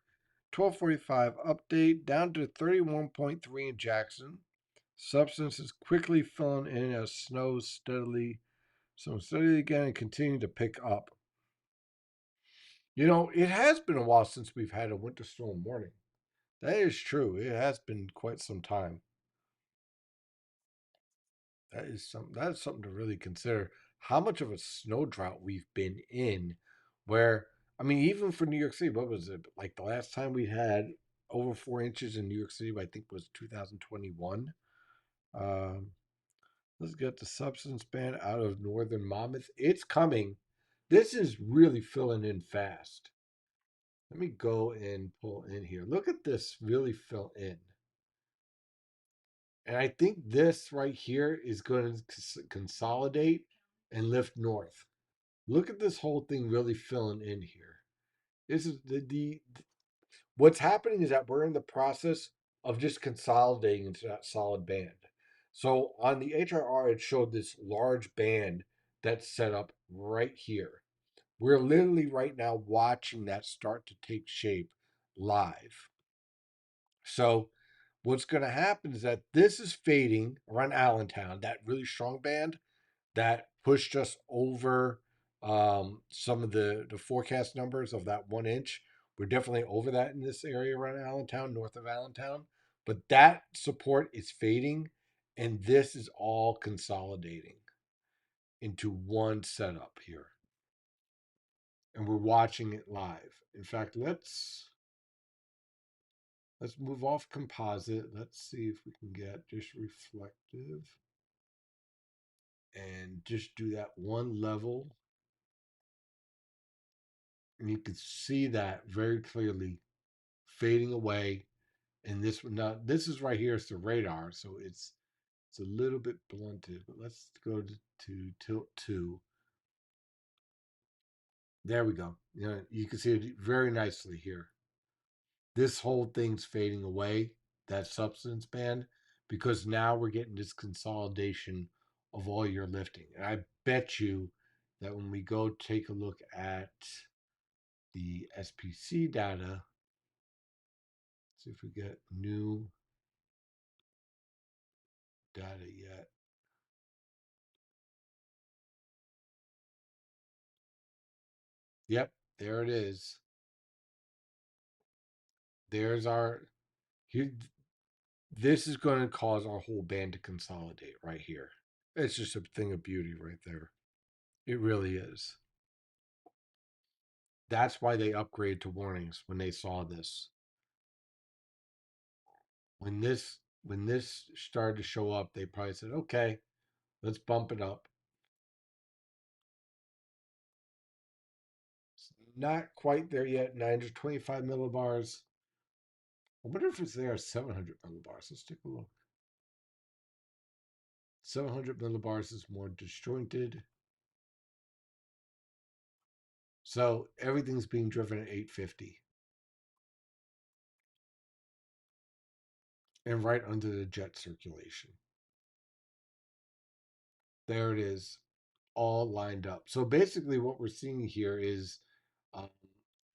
12:45 update down to 31.3 in Jackson. Substance is quickly filling in as snow steadily again and continue to pick up. It has been a while since we've had a winter storm warning. That is true. It has been quite some time. That is something to really consider. How much of a snow drought we've been in, where I mean, even for New York City, what was it like the last time we had over 4 inches in New York City? I think was 2021. Um, let's get the substance ban out of Northern Monmouth. It's coming. This is really filling in fast. Let me go and pull in here. Look at this really fill in. And I think this right here is going to consolidate and lift north. Look at this whole thing really filling in here. This is the what's happening is that we're in the process of just consolidating into that solid band. So on the HRR, it showed this large band that's set up right here. We're literally right now watching that start to take shape live. So what's going to happen is that this is fading around Allentown, that really strong band that pushed us over some of the forecast numbers of that 1 inch. We're definitely over that in this area around Allentown, north of Allentown. But that support is fading, and this is all consolidating into one setup here. And we're watching it live. In fact, let's move off composite. Let's see if we can get just reflective and just do that one level. And you can see that very clearly fading away. And this one now, this is right here is the radar, so it's a little bit blunted. But let's go to tilt two. There we go. You can see it very nicely here. This whole thing's fading away, that substance band, because now we're getting this consolidation of all your lifting. And I bet you that when we go take a look at the SPC data, see if we get new data yet. Yep, there it is. There's our here. This is going to cause our whole band to consolidate right here. It's just a thing of beauty right there. It really is. That's why they upgraded to warnings when they saw this. When this started to show up, they probably said, "Okay, let's bump it up." It's not quite there yet. 925 millibars. I wonder if it's there at 700 millibars. Let's take a look. 700 millibars is more disjointed. So everything's being driven at 850 and right under the jet circulation. There it is, all lined up. So basically, what we're seeing here is um,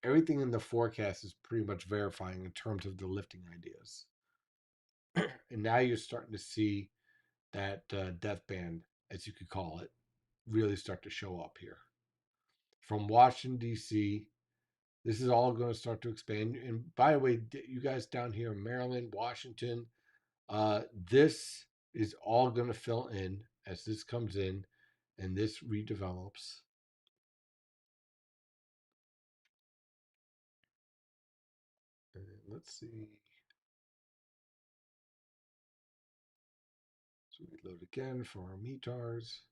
everything in the forecast is pretty much verifying in terms of the lifting ideas. And now you're starting to see that death band, as you could call it, really start to show up here. From Washington, D.C., this is all going to start to expand. And by the way, you guys down here in Maryland, Washington, this is all going to fill in as this comes in and this redevelops. And let's see. So reload again for our meters.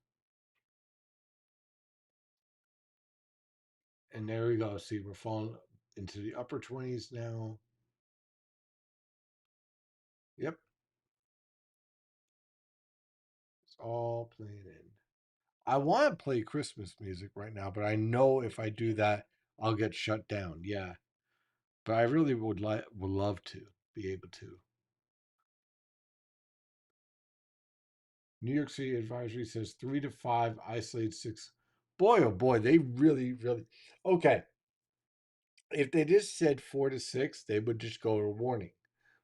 And there we go. See, we're falling into the upper 20s now. Yep. It's all playing in. I want to play Christmas music right now, but I know if I do that, I'll get shut down. Yeah. But I really would love to be able to. New York City advisory says 3 to 5, isolated 6. Boy, oh boy, they really, really. Okay. If they just said 4 to 6, they would just go to warning.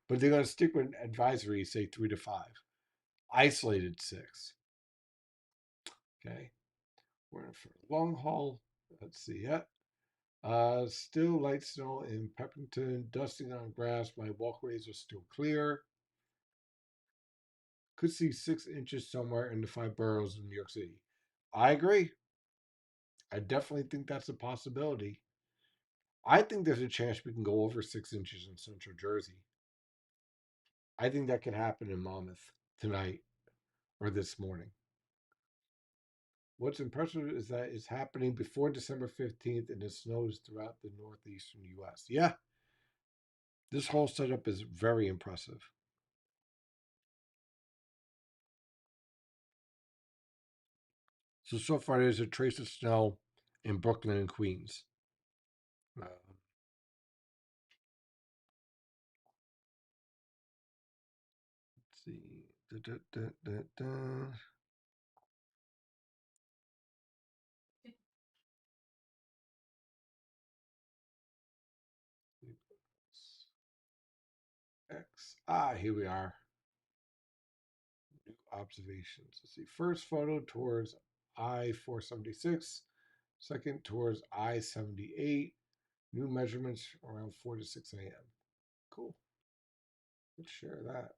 But they're going to stick with advisory, say 3 to 5. Isolated 6. Okay. We're in for long haul. Let's see. Yeah. Still light snow in Pepperton, dusting on grass. My walkways are still clear. Could see 6 inches somewhere in the 5 boroughs of New York City. I agree. I definitely think that's a possibility. I think there's a chance we can go over 6 inches in central Jersey. I think that could happen in Monmouth tonight or this morning. What's impressive is that it's happening before December 15th and it snows throughout the northeastern U.S. Yeah, this whole setup is very impressive. So far there's a trace of snow in Brooklyn and Queens. Let's see. Da, da, da, da. X. Here we are. New observations. Let's see. First photo towards I 476. Second towards I 78. New measurements around 4 to 6 a.m. Cool. Let's share that.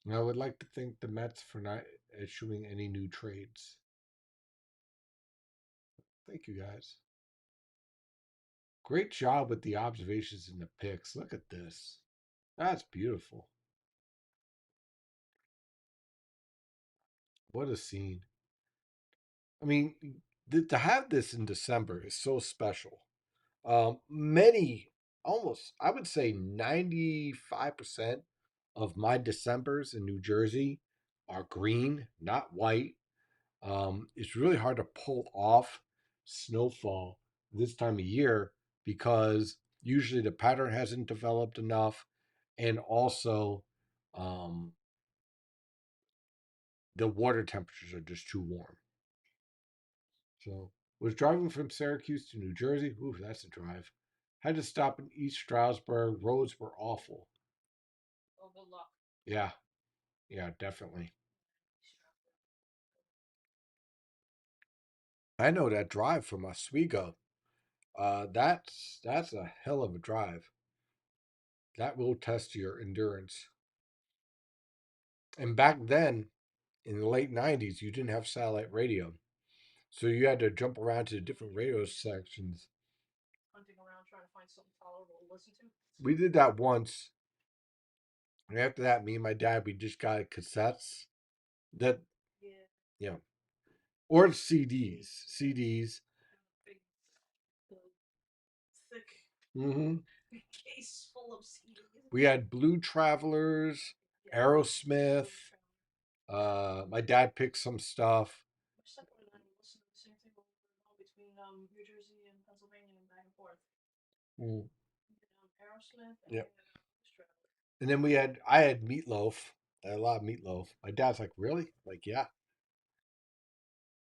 Now, I would like to thank the Mets for not issuing any new trades. Thank you guys. Great job with the observations and the picks. Look at this. That's beautiful. What a scene. I mean, to have this in December is so special. Many, almost, I would say 95% of my Decembers in New Jersey are green, not white. It's really hard to pull off snowfall this time of year because usually the pattern hasn't developed enough, and also um, the water temperatures are just too warm. So, was driving from Syracuse to New Jersey. Ooh, that's a drive. Had to stop in East Stroudsburg. Roads were awful. Oh, good luck. Yeah, yeah, definitely. I know that drive from Oswego. That's a hell of a drive. That will test your endurance. And back then, in the late '90s, you didn't have satellite radio, so you had to jump around to the different radio sections. Hunting around trying to find something tolerable to listen to. We did that once, and after that, me and my dad we just got cassettes that Yeah. you know, or CDs, CDs. Big, thick Mm-hmm. case full of CDs. We had Blue Travelers, Aerosmith. My dad picked some stuff. My second and I listened to the same thing between New Jersey and Pennsylvania and back and forth. Mm. Aerosmith and Yep. And then I had Meatloaf. I had a lot of Meatloaf. My dad's like, really? Like, yeah.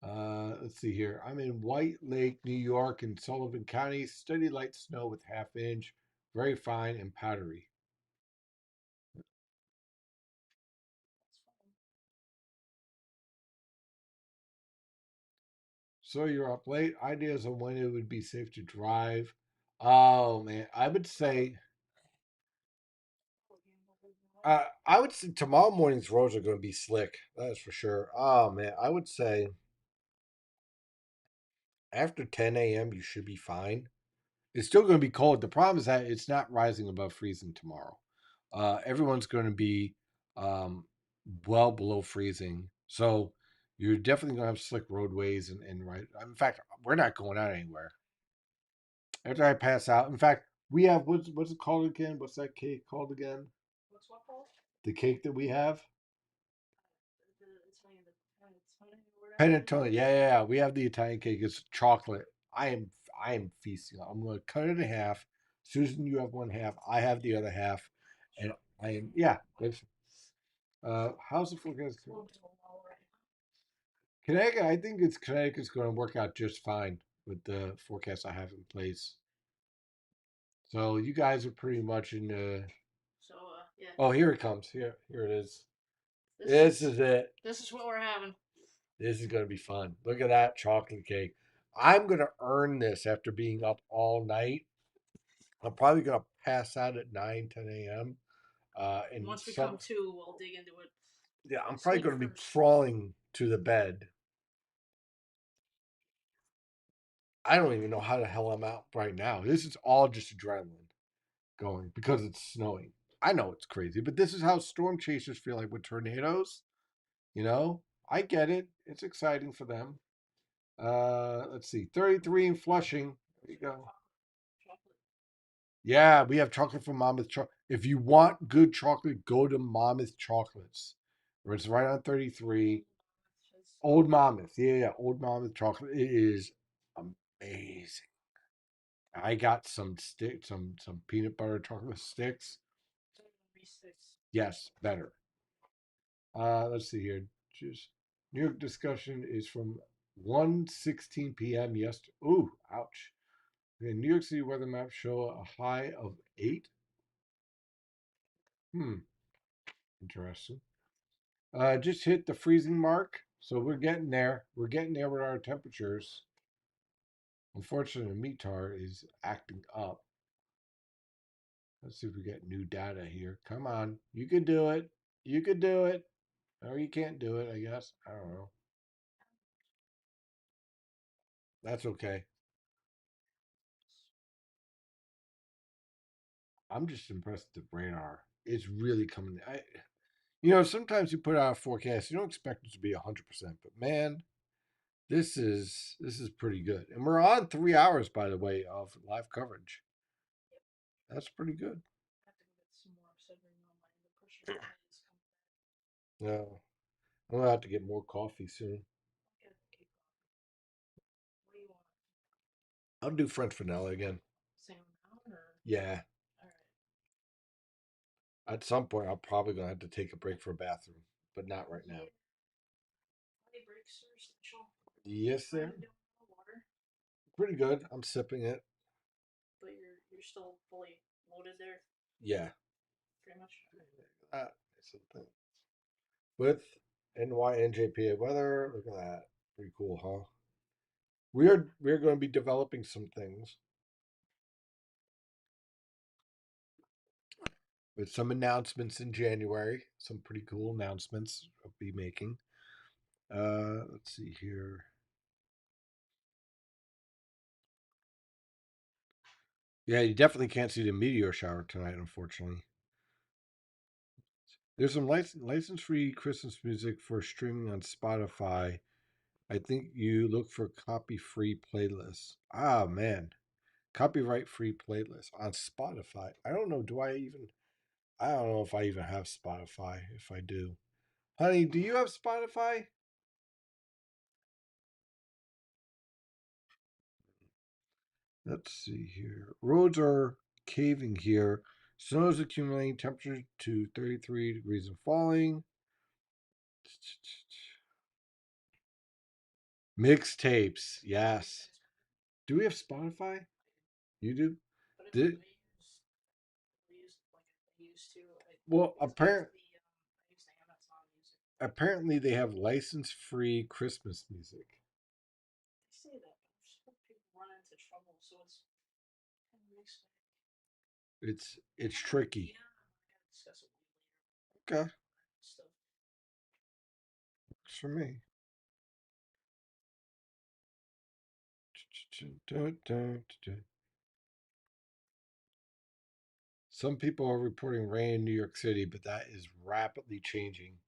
Let's see here. I'm in White Lake, New York, in Sullivan County. Steady light snow with half inch, very fine and powdery. So you're up late. Ideas on when it would be safe to drive. Oh man, I would say tomorrow morning's roads are going to be slick. That's for sure. Oh man, I would say after 10 a.m. you should be fine. It's still going to be cold. The problem is that it's not rising above freezing tomorrow. Everyone's going to be um, well below freezing, so you're definitely going to have slick roadways and right. In fact, we're not going out anywhere after I pass out. In fact, we have what's it called again? What's that cake called again? What's what called? The cake that we have. Whatever. Panettone. Yeah, yeah, yeah. We have the Italian cake. It's chocolate. I am feasting. I'm going to cut it in half. Susan, you have one half. I have the other half, and I am yeah. How's the forecast? Connecticut. I think Connecticut's going to work out just fine with the forecast I have in place. So you guys are pretty much in the. So yeah. Oh, here it comes. Here it is. This is it. This is what we're having. This is going to be fun. Look at that chocolate cake. I'm going to earn this after being up all night. I'm probably going to pass out at 9, 10 a.m. And once we come to, we'll dig into it. Yeah, I'm probably going to be crawling to the bed. I don't even know how the hell I'm out right now. This is all just adrenaline going because it's snowing. I know it's crazy, but this is how storm chasers feel like with tornadoes. You know, I get it. It's exciting for them. Let's see, 33 in Flushing. There you go. Yeah, we have chocolate from Monmouth Chocolate. If you want good chocolate, go to Monmouth Chocolates. Where it's right on 33. Old Monmouth. Yeah, yeah, Old Monmouth Chocolate. It is amazing. I got some peanut butter chocolate sticks. Yes, better. Let's see here. Just New York discussion is from 1:16 p.m. yesterday. Ooh, ouch. Okay, New York City weather maps show a high of 8. Interesting. Just hit the freezing mark, so we're getting there. We're getting there with our temperatures. Unfortunately, Meetar is acting up. Let's see if we get new data here. Come on. You can do it. You can do it. Or you can't do it, I guess. I don't know. That's okay. I'm just impressed with the radar. It's really coming. Sometimes you put out a forecast, you don't expect it to be 100%, but man, this is pretty good. And we're on 3 hours, by the way, of live coverage. That's pretty good. I have to go get some more obsidian on my the pressure is coming back. No, I'm gonna have to get more coffee soon. I'll get a cake coffee. What do you want? I'll do French vanilla again. Same amount or? Yeah. Alright. At some point, I'm probably gonna have to take a break for a bathroom, but not right now. Coffee breaks are essential. Yes, How are sir. you doing with the water? Pretty good. I'm sipping it. But you're still fully loaded there, Yeah. pretty much. Something with NYNJPA weather. Look at that. Pretty cool, huh? We're going to be developing some things with some announcements in January. Some pretty cool announcements I'll be making. Let's see here. Yeah, you definitely can't see the meteor shower tonight, unfortunately. There's some license-free Christmas music for streaming on Spotify. I think you look for copy-free playlists. Ah, man, copyright-free playlists on Spotify. I don't know. I don't know if I even have Spotify. If I do, honey, do you have Spotify? Let's see here. Roads are caving here. Snow is accumulating. Temperature to 33 degrees and falling. Mixtapes. Yes. Do we have Spotify? You do? But if Did I use like I used to, well I use the Amazon Music. apparently they have license free Christmas music. They say that, but I've just heard people run into trouble, so it's kind of mixed bag. It's tricky. Yeah, I gotta discuss it with you Okay. later. Stuff. Works for me. Some people are reporting rain in New York City, but that is rapidly changing.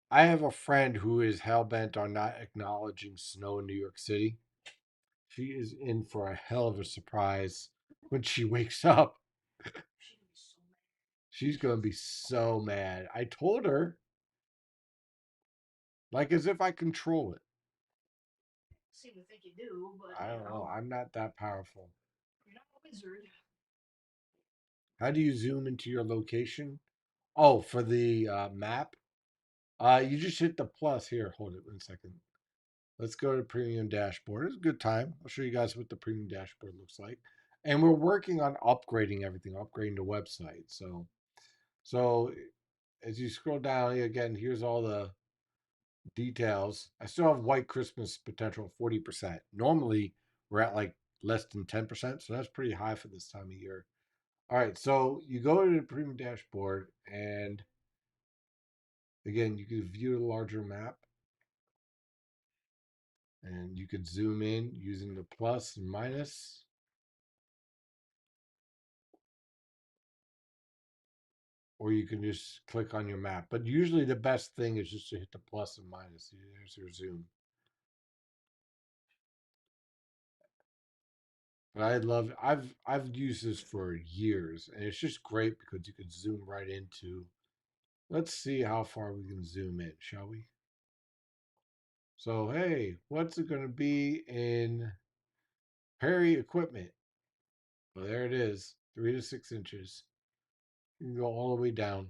I have a friend who is hell bent on not acknowledging snow in New York City. She is in for a hell of a surprise when she wakes up. She's gonna be so mad. She's going to be so mad. I told her, like as if I control it. Seem to think you do, but I don't know. I'm not that powerful. you're not a wizard. How do you zoom into your location? Oh, for the map? You just hit the plus here. Hold it 1 second. Let's go to premium dashboard. It's a good time. I'll show you guys what the premium dashboard looks like. And we're working on upgrading everything, upgrading the website. So as you scroll down again, here's all the details. I still have white Christmas potential of 40%. Normally we're at like less than 10%, so that's pretty high for this time of year. All right, so you go to the premium dashboard, and again, you can view the larger map, and you could zoom in using the plus and minus. Or you can just click on your map. But usually the best thing is just to hit the plus and minus. There's your zoom. But I love I've used this for years, and it's just great because you can zoom right into. Let's see how far we can zoom in, shall we? So hey, what's it going to be in Perry equipment? Well, there it is, 3 to 6 inches. You can go all the way down.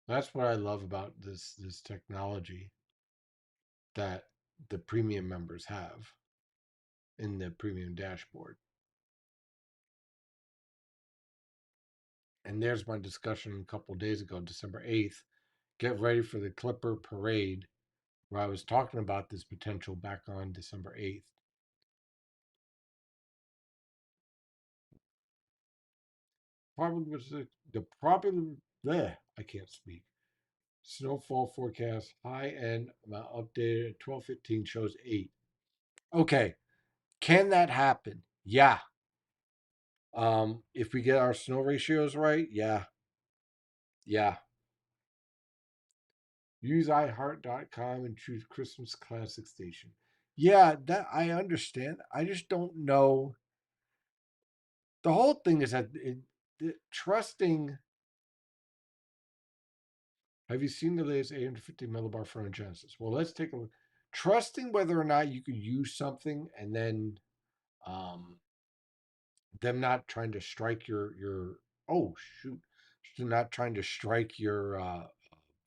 That's what I love about this technology that the premium members have in the premium dashboard. And there's my discussion a couple days ago, December 8th. Get ready for the Clipper Parade where I was talking about this potential back on December 8th. Probably was the probably there. I can't speak. Snowfall forecast high end amount updated at 12:15 shows 8. Okay, can that happen? Yeah. If we get our snow ratios right, yeah. Yeah. Use iHeart.com and choose Christmas Classic Station. Yeah, that I understand. I just don't know. The whole thing is that trusting. Have you seen the latest 850 millibar front of Genesis? Well, let's take a look. Trusting whether or not you could use something and then um, them not trying to strike your oh shoot, not trying to strike your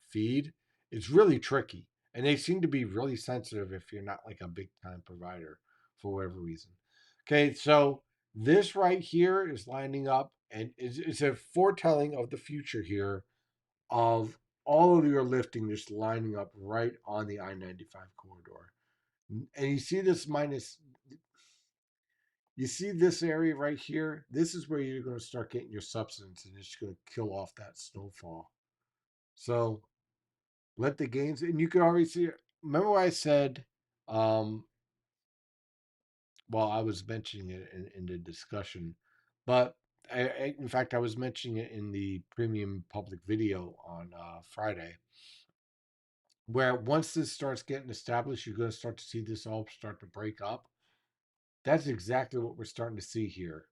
feed. It's really tricky, and they seem to be really sensitive if you're not like a big time provider for whatever reason. Okay, so this right here is lining up, and it's a foretelling of the future here of all of your lifting just lining up right on the I-95 corridor. And you see this minus, you see this area right here? This is where you're going to start getting your substance and it's going to kill off that snowfall. So let the gains, and you can already see it. Remember what I said, um, well, I was mentioning it in the discussion, but in fact, I was mentioning it in the premium public video on Friday, where once this starts getting established, you're going to start to see this all start to break up. That's exactly what we're starting to see here.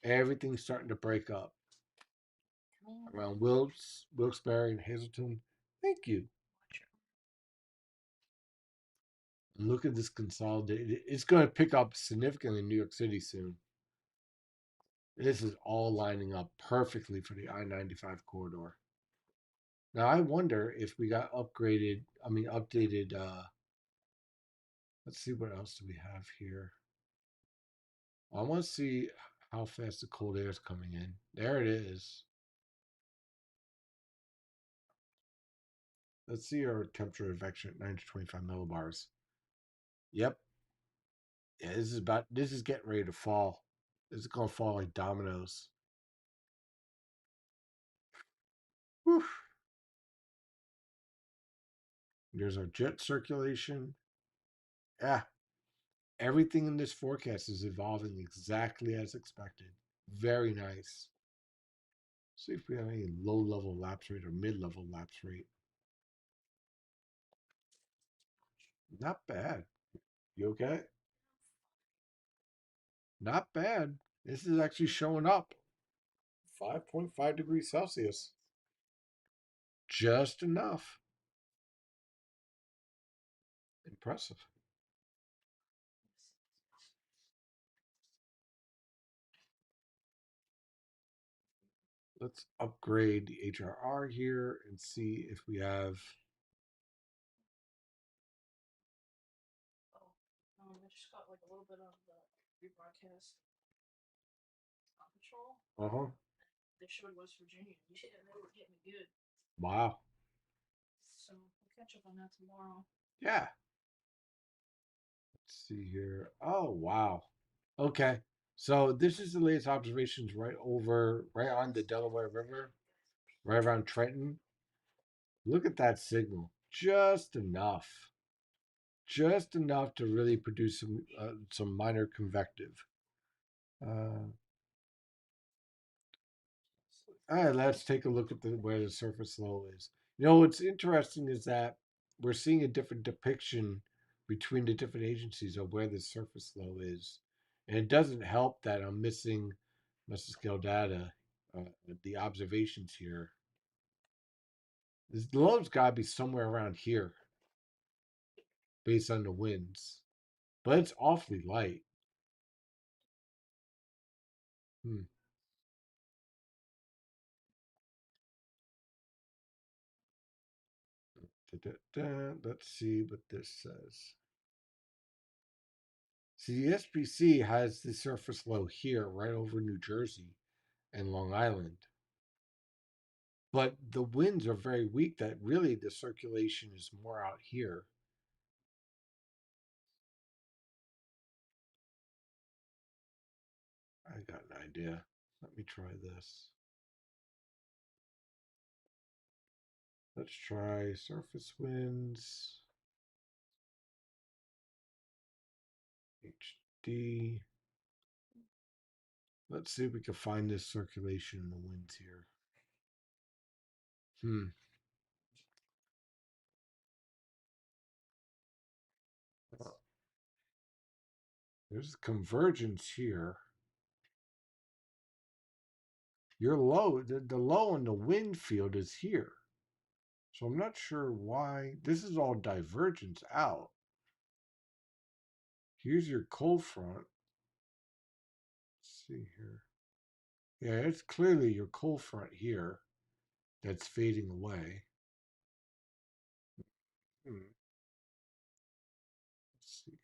Everything's starting to break up around Wilkes-Barre, and Hazleton. Thank you. And look at this consolidated. It's going to pick up significantly in New York City soon. This is all lining up perfectly for the I-95 corridor. Now I wonder if we got upgraded. I mean, updated. Let's see what else do we have here. I want to see how fast the cold air is coming in. There it is. Let's see our temperature advection at 925 millibars. Yep. Yeah, this is getting ready to fall. This is gonna fall like dominoes. Whew. There's our jet circulation. Yeah. Everything in this forecast is evolving exactly as expected. Very nice. See if we have any low level lapse rate or mid level lapse rate. Not bad. You okay? Not bad. This is actually showing up. 5.5 degrees Celsius. Just enough. Impressive. Let's upgrade the HRR here and see if we have. Oh, I just got like a little bit of the rebroadcast on patrol. Uh huh. They showed West Virginia. Yeah, they were getting good. Wow. So we'll catch up on that tomorrow. Yeah. Let's see here. Oh, wow. Okay. So this is the latest observations right on the Delaware River, right around Trenton. Look at that signal. Just enough. Just enough to really produce some minor convective. Uh, all right, let's take a look at where the surface low is. You know, what's interesting is that we're seeing a different depiction between the different agencies of where the surface low is. And it doesn't help that I'm missing mesoscale data, the observations here. The low's got to be somewhere around here based on the winds, but it's awfully light. Hmm. Let's see what this says. See, the SPC has the surface low here, right over New Jersey and Long Island. but the winds are very weak. That really the circulation is more out here. I got an idea. Let me try this. Let's try surface winds. HD. Let's see if we can find this circulation in the winds here. Hmm. Well, there's convergence here. Your low, the low in the wind field is here. So I'm not sure why. This is all divergence out. Here's your cold front. Let's see here. Yeah, it's clearly your cold front here that's fading away. Hmm. Let's see.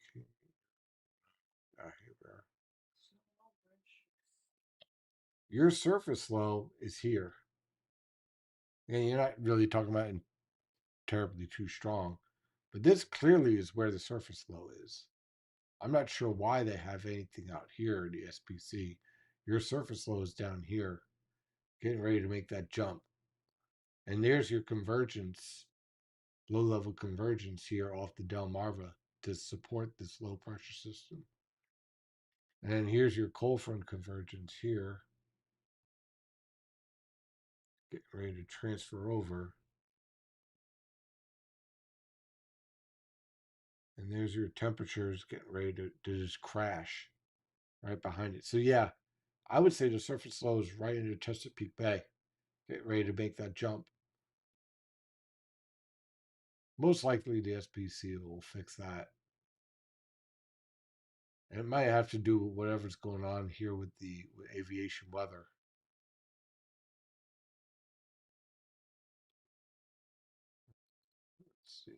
Ah, here we are. Snowfall bridge. Your surface low is here. And you're not really talking about it terribly too strong. But this clearly is where the surface low is. I'm not sure why they have anything out here in the SPC. Your surface low is down here, getting ready to make that jump. And there's your convergence, low level convergence here off the Delmarva to support this low pressure system. And then here's your cold front convergence here, getting ready to transfer over. And there's your temperatures getting ready to just crash right behind it. So yeah, I would say the surface low is right into Chesapeake Bay. Get ready to make that jump. Most likely the SPC will fix that. And it might have to do with whatever's going on here with the aviation weather. Let's see.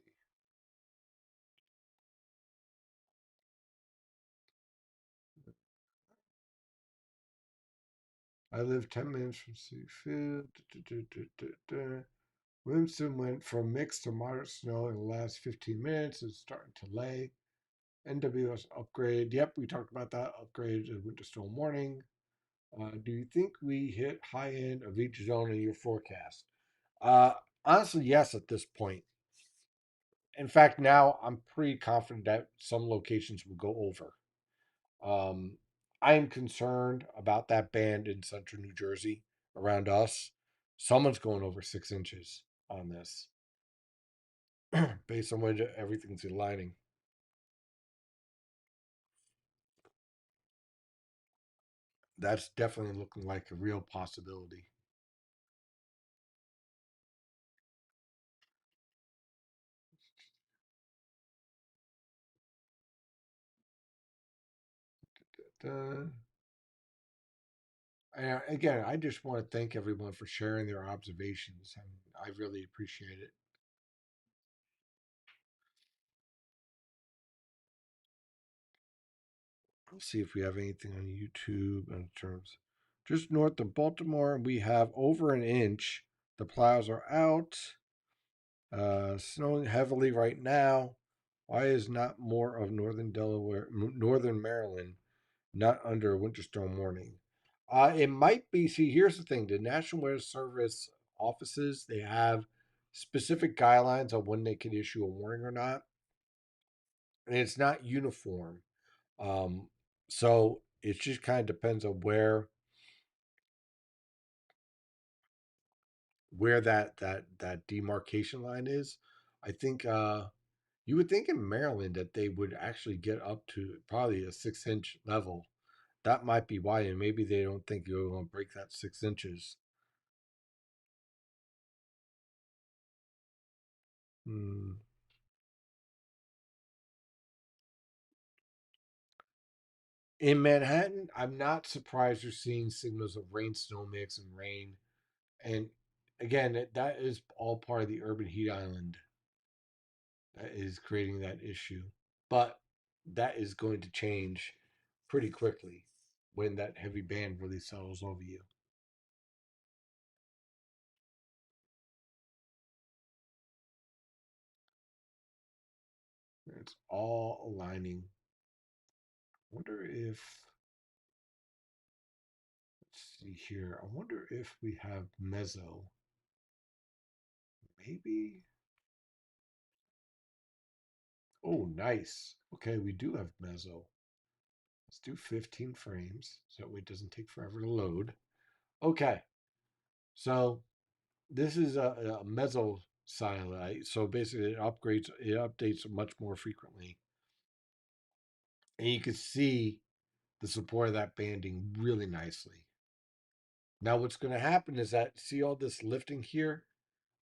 I live 10 minutes from Seafield. Williamson went from mixed to moderate snow in the last 15 minutes. It's starting to lay. NWS upgrade. Yep, we talked about that. Upgrade to winter storm warning. Do you think we hit high end of each zone in your forecast? Uh, Honestly, yes, at this point. In fact, now I'm pretty confident that some locations will go over. Um, I am concerned about that band in central New Jersey around us. Someone's going over 6 inches on this based on when everything's aligning. That's definitely looking like a real possibility. Uh, Again, I just want to thank everyone for sharing their observations, and I really appreciate it. Let's see if we have anything on YouTube in terms. Just north of Baltimore, we have over an inch. The plows are out. Snowing heavily right now. Why is not more of northern Delaware, northern Maryland, not under a winter storm warning? It might be. See, here's the thing: the National Weather Service offices they have specific guidelines on when they can issue a warning or not, and it's not uniform. Um, so it just kind of depends on where that demarcation line is. I think you would think in Maryland that they would actually get up to probably a 6 inch level. That might be why, and maybe they don't think you're going to break that 6 inches. Hmm. In Manhattan, I'm not surprised you're seeing signals of rain snow mix and rain. And again, that is all part of the urban heat island that is creating that issue. But that is going to change pretty quickly when that heavy band really settles over you. it's all aligning. Wonder if, let's see here. I wonder if we have meso. Maybe. Oh, nice. Okay, we do have meso. Let's do 15 frames so that way it doesn't take forever to load. Okay, so this is a meso silite. So basically, it updates much more frequently, and you can see the support of that banding really nicely. Now, what's going to happen is that see all this lifting here,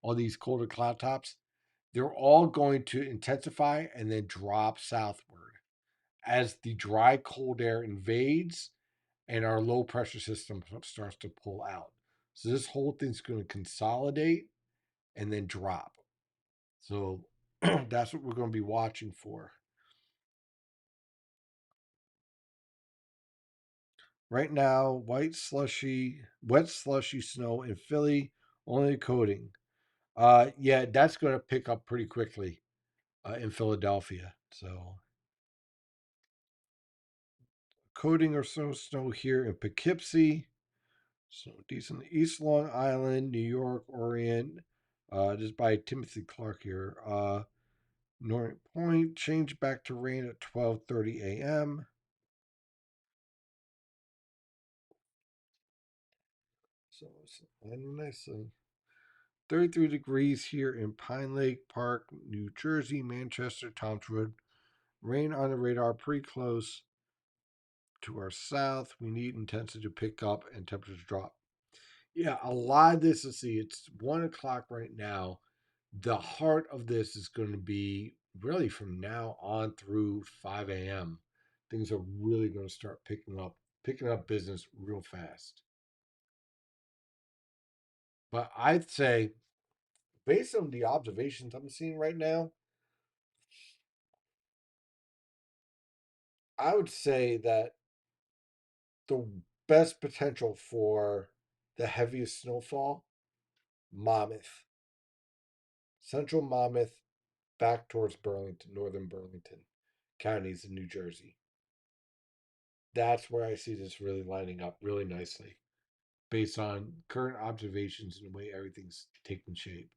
all these colder cloud tops, they're all going to intensify and then drop southward as the dry cold air invades and our low pressure system starts to pull out. So this whole thing's going to consolidate and then drop. So that's what we're going to be watching for. Right now, wet slushy snow in Philly, only coating. Yeah, that's going to pick up pretty quickly in Philadelphia. So coating or so snow here in Poughkeepsie. So decent East Long Island, New York, Orient. Just by Timothy Clark here. North Point change back to rain at 12:30 a.m. So it's landing nicely. 33 degrees here in Pine Lake Park, New Jersey, Manchester, Tomswood. Rain on the radar pretty close to our south. We need intensity to pick up and temperature to drop. Yeah, a lot of this, let's see, it's 1 o'clock right now. The heart of this is going to be really from now on through 5 a.m. Things are really going to start picking up business real fast. But I'd say, based on the observations I'm seeing right now, I would say that the best potential for the heaviest snowfall, Monmouth, central Monmouth, back towards Burlington, northern Burlington counties in New Jersey. That's where I see this really lining up really nicely based on current observations and the way everything's taking shape.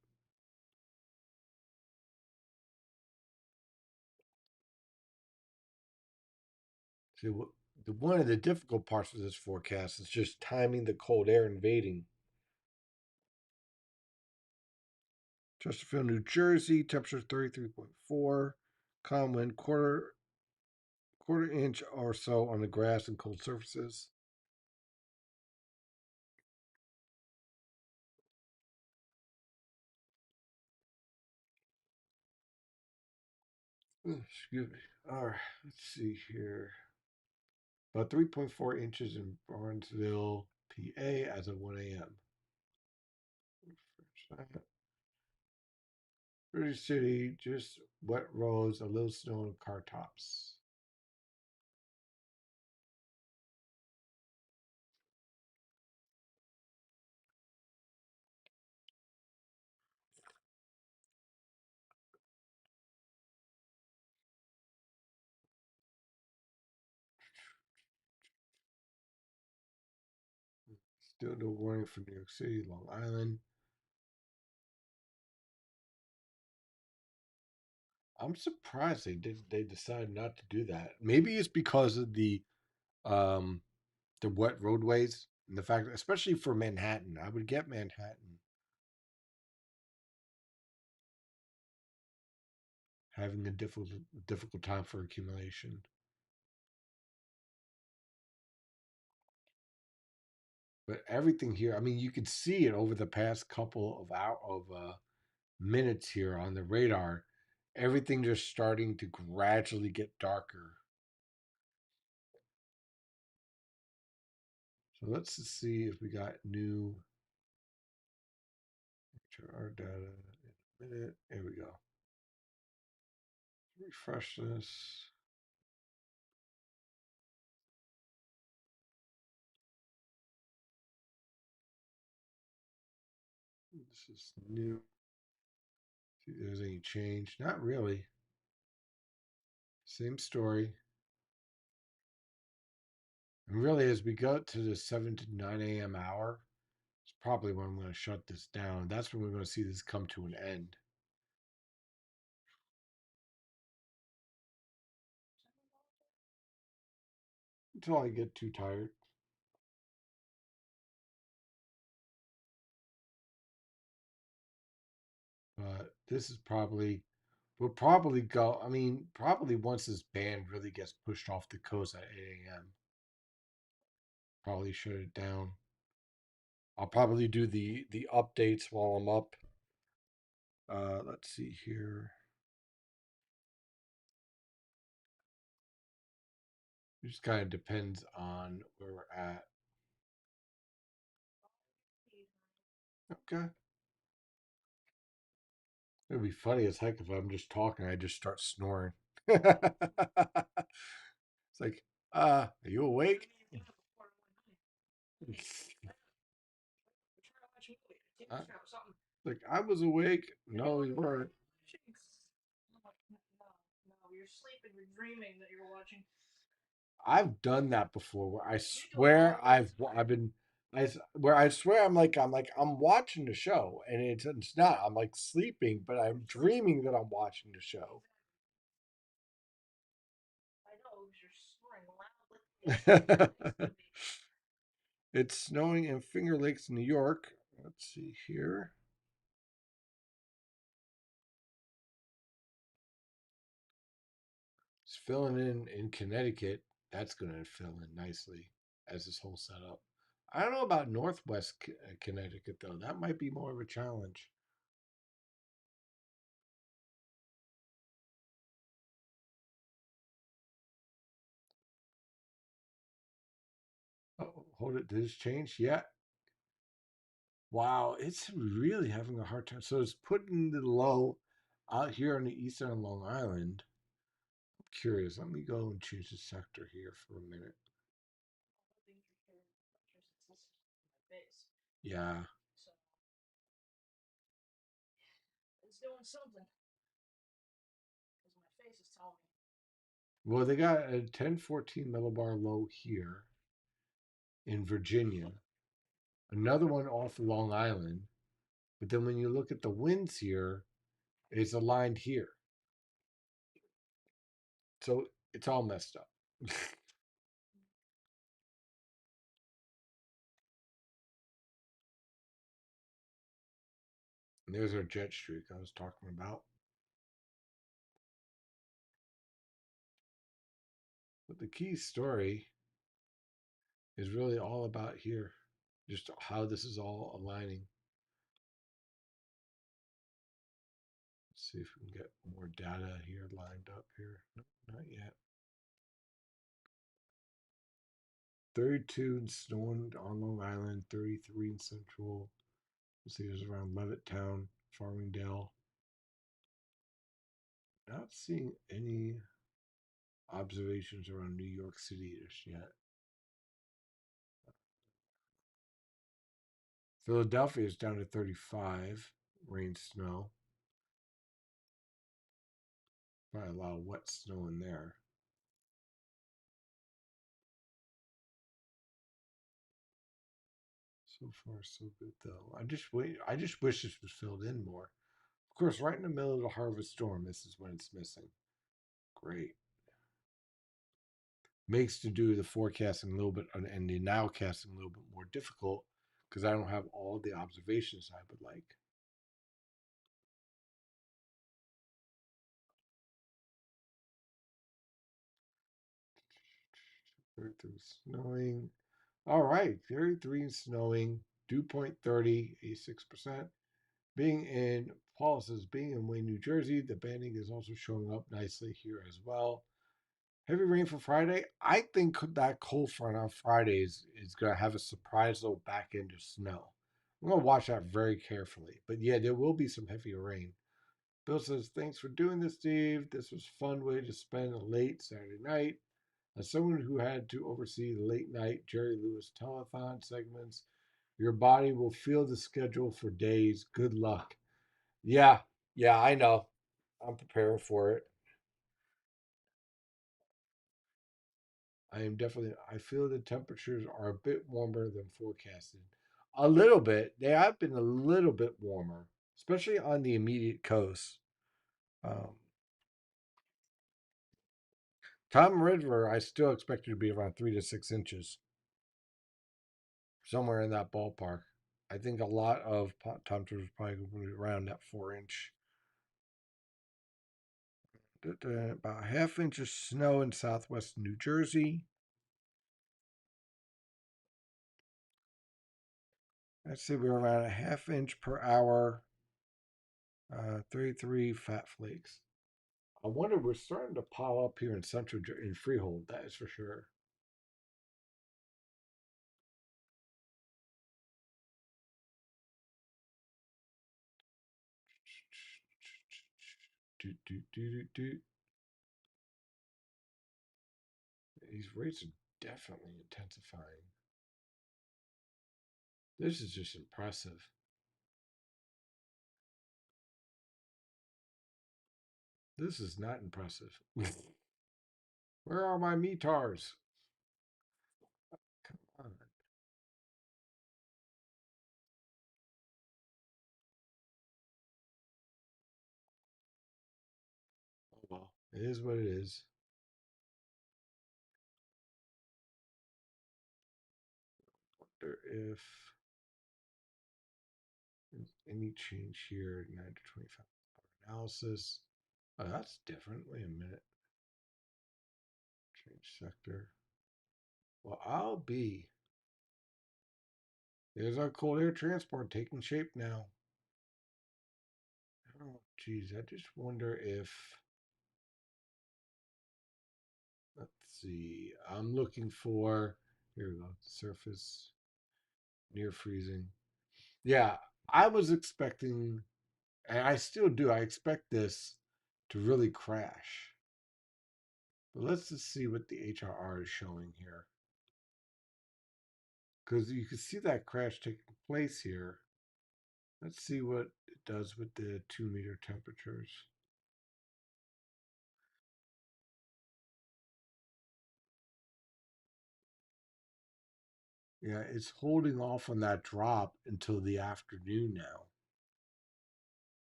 So, one of the difficult parts of this forecast is just timing the cold air invading. Chesterfield, New Jersey, temperature 33.4, calm wind, quarter inch or so on the grass and cold surfaces. Excuse me. All right, let's see here. About 3.4 inches in Barnesville, PA as of 1 a.m. Pretty city, just wet roads, a little snow and car tops. Still no warning for New York City, Long Island. I'm surprised they decided not to do that. Maybe it's because of um the wet roadways and the fact that, especially for Manhattan, I would get Manhattan having a difficult time for accumulation. But everything here, I mean, you could see it over the past couple of minutes here on the radar. Everything just starting to gradually get darker. So let's see if we got new our data in a minute. Here we go. Refresh this. This is new. See if there's any change. Not really. Same story. And really, as we go to the 7 to 9 a.m. hour, it's probably when I'm going to shut this down. That's when we're going to see this come to an end. Until I get too tired. But this is probably, we'll probably go, I mean, probably once this band really gets pushed off the coast at 8 a.m., probably shut it down. I'll probably do the updates while I'm up. Let's see here. It just kind of depends on where we're at. Okay. It'd be funny as heck if I'm just talking, I just start snoring. It's like, are you awake? Uh, like, I was awake. No, you weren't. No, you're sleeping, you're dreaming that you're watching. I've done that before where I swear I've been where I swear I'm watching the show and it's not. I'm like sleeping, but I'm dreaming that I'm watching the show. I know, because you're snoring loudly. It's snowing in Finger Lakes, New York. Let's see here. It's filling in Connecticut. That's going to fill in nicely as this whole setup. I don't know about Northwest Connecticut though. That might be more of a challenge. Oh, hold it. Did this change? Yeah. Wow, it's really having a hard time. So it's putting the low out here on the eastern Long Island. I'm curious. Let me go and change the sector here for a minute. Yeah. So it's doing something because my face is telling me. Well, they got a 1014 millibar low here in Virginia. Another one off Long Island. But then when you look at the winds here, it's aligned here. So it's all messed up. And there's our jet streak I was talking about. But the key story is really all about here, just how this is all aligning. Let's see if we can get more data here lined up here. No, not yet. 32 in Snowing on Long Island, 33 in Central. Let's see, there's around Levittown, Farmingdale. Not seeing any observations around New York City just yet. Philadelphia is down to 35, rain, snow. Probably a lot of wet snow in there. So far, so good though. I just wish this was filled in more. Of course, right in the middle of the harvest storm, this is when it's missing. Great. Makes to do the forecasting a little bit and the nowcasting a little bit more difficult because I don't have all the observations I would like. Through snowing. All right, 33 and snowing, dew point 30, 86%. Being in, Paul says, being in Wayne, New Jersey, the banding is also showing up nicely here as well. Heavy rain for Friday. I think that cold front on Fridays is going to have a surprise little back end of snow. I'm going to watch that very carefully. But yeah, there will be some heavy rain. Bill says, thanks for doing this, Steve. This was a fun way to spend a late Saturday night. As someone who had to oversee the late night Jerry Lewis telethon segments, your body will feel the schedule for days. Good luck. Yeah, yeah, I know. I'm preparing for it. I am definitely. I feel the temperatures are a bit warmer than forecasted. A little bit. They have been a little bit warmer, especially on the immediate coast. Um, Tom River, I still expect it to be around 3 to 6 inches, somewhere in that ballpark. I think a lot of Tom River is probably going to be around that 4 inch. About a half inch of snow in southwest New Jersey. I'd say we're around a half inch per hour, 33 fat flakes. I wonder, we're starting to pile up here in central in Freehold, that is for sure. Do, do, do, do, do. These rates are definitely intensifying. This is just impressive. This is not impressive. Where are my metars? Come on. Oh well, it is what it is. Wonder if there's any change here. 9 to 25 analysis. Oh, that's different. Wait a minute. Change sector. Well, I'll be. There's our cold air transport taking shape now. Oh, geez. I just wonder if. Let's see. I'm looking for. Here we go. Surface near freezing. Yeah, I was expecting, and I still do. I expect this to really crash. But let's just see what the HRR is showing here. Because you can see that crash taking place here. Let's see what it does with the 2 meter temperatures. Yeah, it's holding off on that drop until the afternoon now.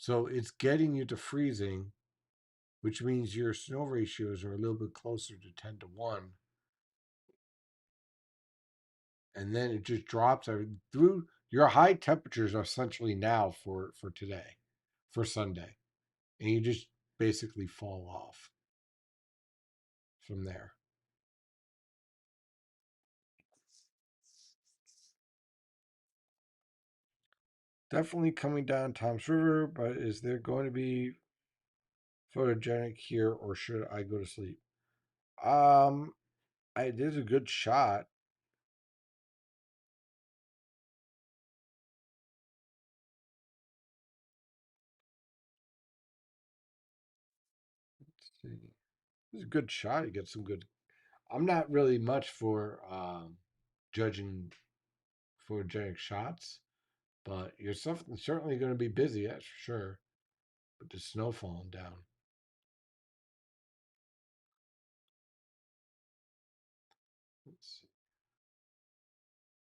So it's getting you to freezing, which means your snow ratios are a little bit closer to 10 to 1. And then it just drops through your high temperatures are essentially now for today, for Sunday. And you just basically fall off from there. Definitely coming down Tom's River, but is there going to be photogenic here or should I go to sleep? Um, there's a good shot. Let's see. There's a good shot. You get some good. I'm not really much for judging photogenic shots, but you're certainly going to be busy, that's for sure. With the snow falling down. Let's see.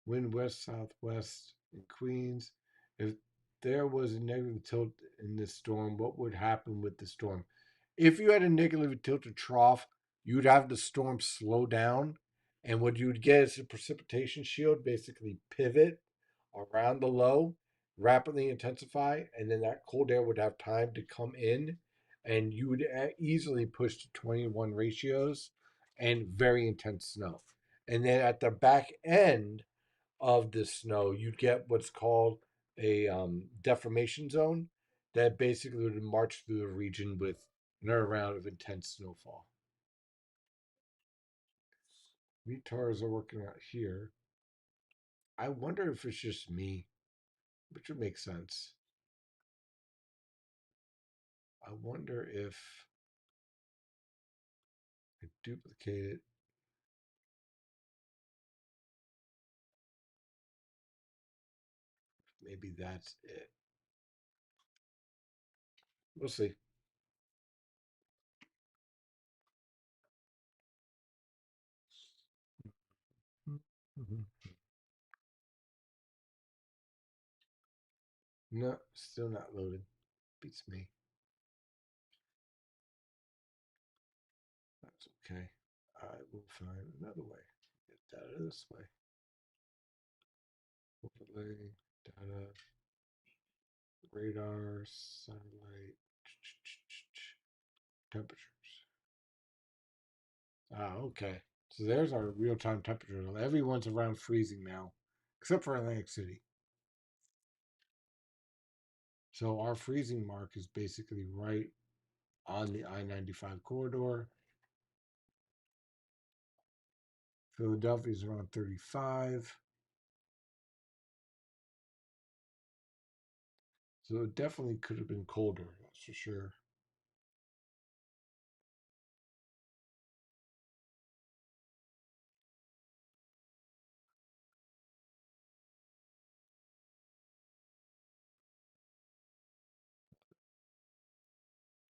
Wind west southwest in Queens. If there was a negative tilt in this storm, what would happen with the storm? If you had a negative tilted trough, you'd have the storm slow down, and what you would get is a precipitation shield basically pivot around the low, rapidly intensify, and then that cold air would have time to come in, and you would easily push to 21 ratios and very intense snow. And then at the back end of the snow, you'd get what's called a deformation zone that basically would march through the region with another round of intense snowfall. Retars are working out here. I wonder if it's just me, which would make sense. I wonder if I duplicate it. Maybe that's it. We'll see. Mhm. No, still not loaded. Beats me. That's okay. I will find another way. Get data this way. Overlay, data, radar, satellite, temperatures. Ah, okay. So there's our real time temperature. Everyone's around freezing now, except for Atlantic City. So our freezing mark is basically right on the I-95 corridor. Philadelphia is around 35. So it definitely could have been colder, that's for sure.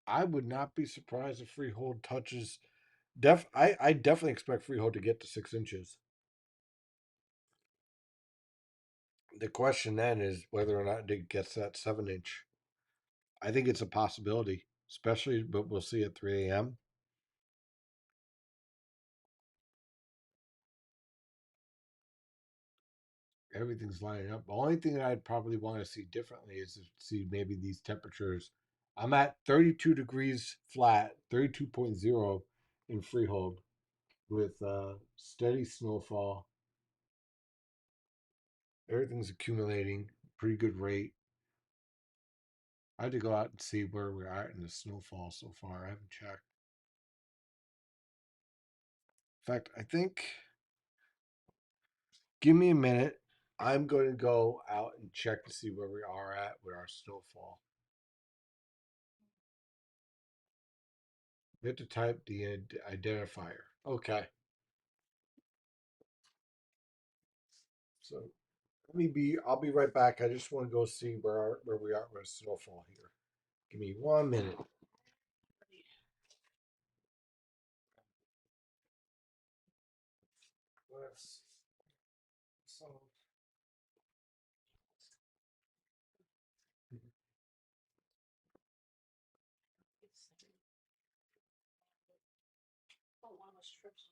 I would not be surprised if Freehold touches. I definitely expect Freehold to get to 6 inches. The question then is whether or not it gets that 7 inch. I think it's a possibility, especially, but we'll see at 3 a.m. Everything's lining up. The only thing that I'd probably want to see differently is to see maybe these temperatures. I'm at 32 degrees flat, 32.0 in Freehold with steady snowfall. Everything's accumulating, pretty good rate. I had to go out and see where we're at in the snowfall so far. I haven't checked. In fact, I think, give me a minute. I'm going to go out and check to see where we are at with our snowfall. We have to type the identifier. Okay. So I'll be right back. I just want to go see where we are with snowfall here. Give me 1 minute. Let's so Oh, one of those strips.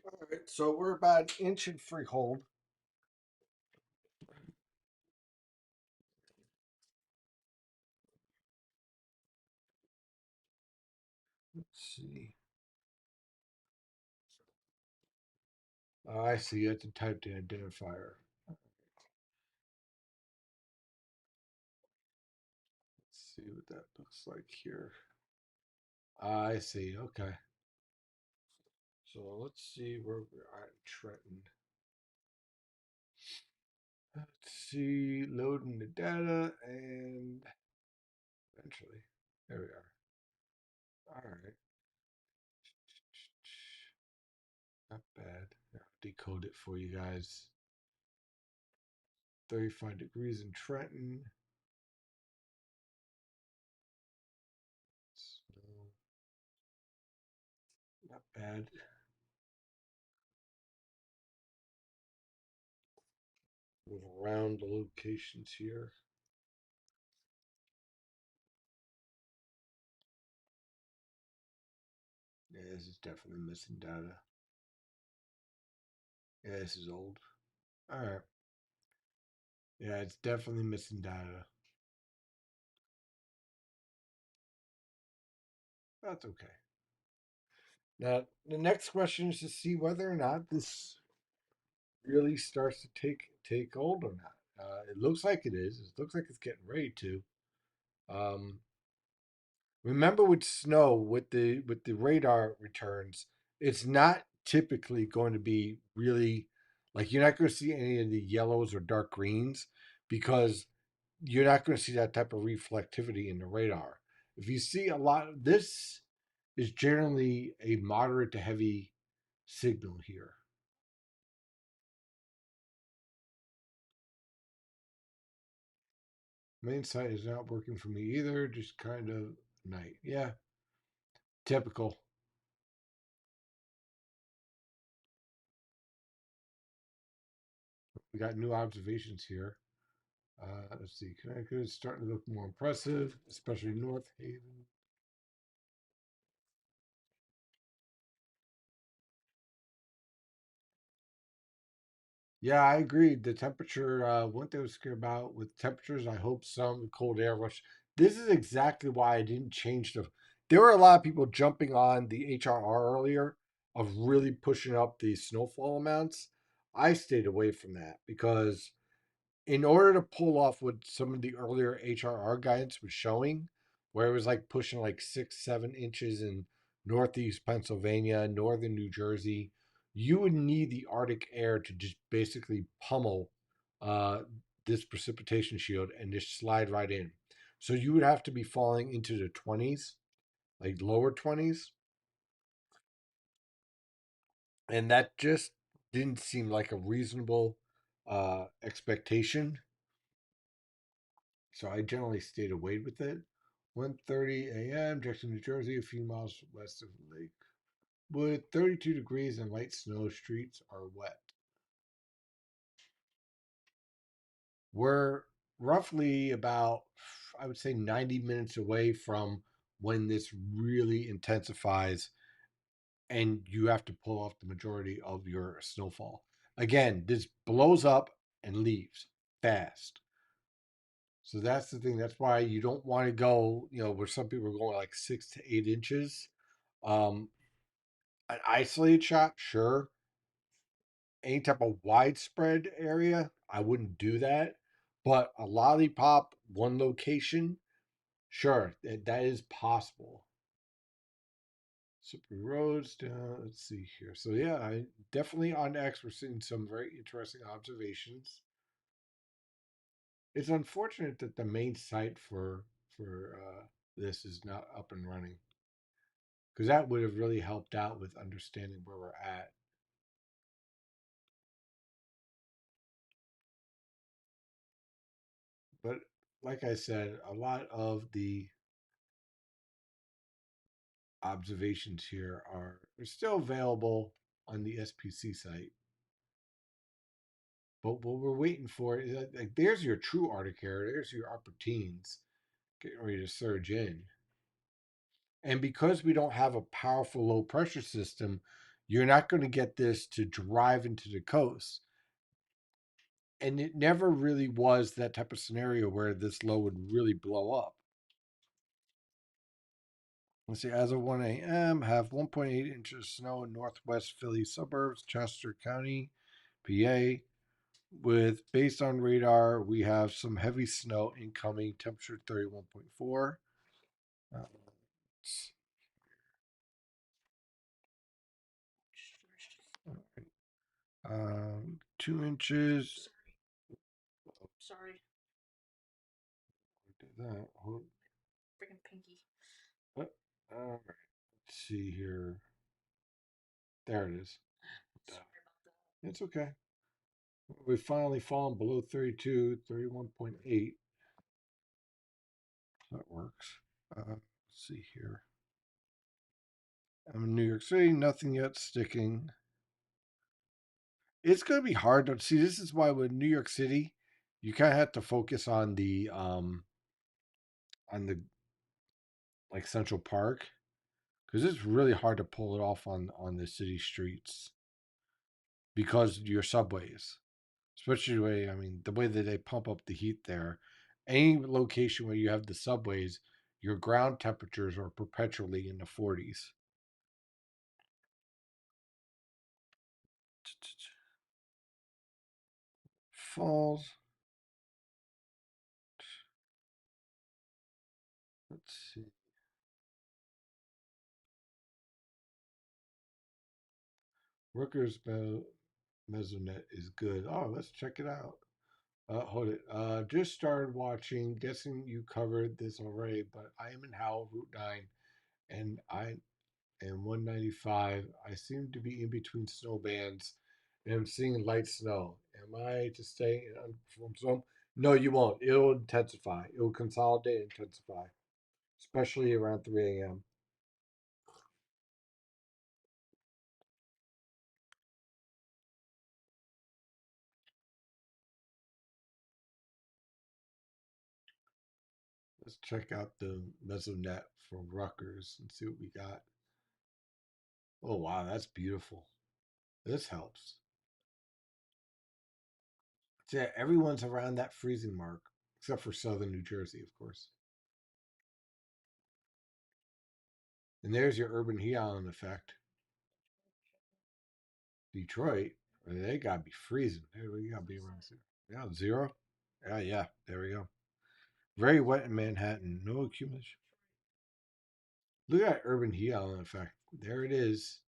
all right, so we're about an inch in freehold. Let's see. I see. You have to type the identifier. Let's see what that looks like here. I see. Okay. So let's see where we're at in Trenton. Let's see. Loading the data and eventually. There we are. All right. Not bad. I'll decode it for you guys. 35 degrees in Trenton. Snow. Not bad. Move around the locations here. Yeah, this is definitely missing data. Yeah, this is old. All right. Yeah, it's definitely missing data. That's okay. Now, the next question is to see whether or not this really starts to take hold or not. It looks like it is. It looks like it's getting ready to. Um, Remember with snow, with the radar returns, it's not typically going to be really like you're not going to see any of the yellows or dark greens because you're not going to see that type of reflectivity in the radar. If you see a lot, this is generally a moderate to heavy signal here. Main site is not working for me either. Just kind of night. Yeah, typical. We got new observations here. Let's see. Connecticut is starting to look more impressive, especially North Haven. Yeah, I agree. The temperature, one thing I was scared about with temperatures, I hope some cold air rush. This is exactly why I didn't change the. There were a lot of people jumping on the HRR earlier of really pushing up the snowfall amounts. I stayed away from that because in order to pull off what some of the earlier HRR guidance was showing, where it was like pushing like 6, 7 inches in northeast Pennsylvania, northern New Jersey, you would need the Arctic air to just basically pummel uh, this precipitation shield and just slide right in. So you would have to be falling into the 20s, like lower 20s, and that just didn't seem like a reasonable expectation. So I generally stayed away with it. 1:30 a.m. Jackson, New Jersey, a few miles west of the lake. With 32 degrees and light snow, streets are wet. We're roughly about, I would say, 90 minutes away from when this really intensifies and you have to pull off the majority of your snowfall. Again, this blows up and leaves fast. So that's the thing. That's why you don't want to go, where some people are going like 6 to 8 inches. Um, an isolated shot, sure. Any type of widespread area, I wouldn't do that. But a lollipop, one location, sure, that is possible. Slippery roads, let's see here. So yeah, I definitely on X we're seeing some very interesting observations. It's unfortunate that the main site for this is not up and running because that would have really helped out with understanding where we're at. But like I said, a lot of the observations here are still available on the SPC site. But what we're waiting for is like there's your true Arctic air, there's your upper teens getting ready to surge in. And because we don't have a powerful low pressure system, you're not going to get this to drive into the coast. And it never really was that type of scenario where this low would really blow up. Let's see, as of 1 a.m., have 1.8 inches of snow in northwest Philly suburbs, Chester County, PA. With based on radar, we have some heavy snow incoming, temperature 31.4. Uh, all right. 2 inches. Sorry. Did that. Freaking pinky. All right. Let's see here. There it is. Sorry about that. It's okay. We've finally fallen below 32, 31.8. That works. Let's see here. I'm in New York City. Nothing yet sticking. It's going to be hard to see. This is why with New York City, you kind of have to focus on the like Central Park because it's really hard to pull it off on the city streets because your subways, especially the way I mean the way that they pump up the heat there. Any location where you have the subways, your ground temperatures are perpetually in the 40s. Falls. Let's see. Rooker's Mesonet is good. Oh, let's check it out. Hold it. Just started watching. Guessing you covered this already, but I am in Howell, Route 9, and I am 195. I seem to be in between snow bands, and I'm seeing light snow. Am I to stay in unperformed zone? No, you won't. It'll intensify. It will consolidate and intensify, especially around 3 a.m. Let's check out the Mesonet for Rutgers and see what we got. Oh, wow, that's beautiful. This helps. Yeah, everyone's around that freezing mark, except for southern New Jersey, of course. And there's your urban heat island effect. Detroit, they gotta be freezing. We gotta be around 0. Yeah, 0. Yeah, yeah. There we go. Very wet in Manhattan. No accumulation. Look at that urban heat island effect. There it is.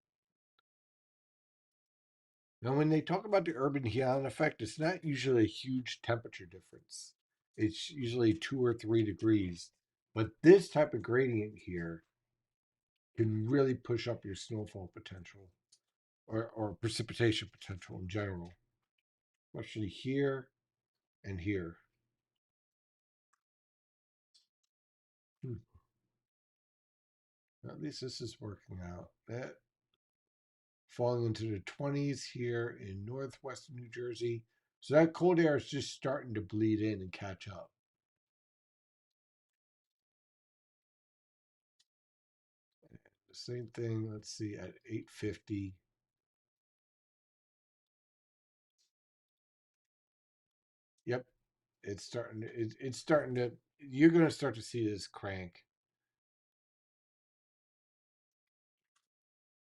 Now, when they talk about the urban heat island effect, it's not usually a huge temperature difference. It's usually 2 or 3 degrees. But this type of gradient here can really push up your snowfall potential or precipitation potential in general, especially here and here. Hmm. At least this is working out. That falling into the 20s here in northwestern New Jersey. So that cold air is just starting to bleed in and catch up. The same thing, let's see, at 8:50. Yep, it's starting to you're going to start to see this crank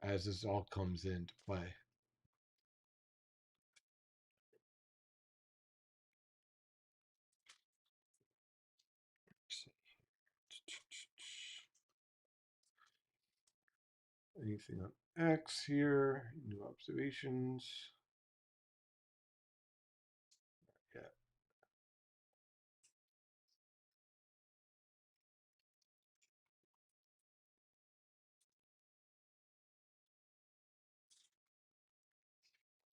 as this all comes into play. Anything on X here? New observations. Yeah.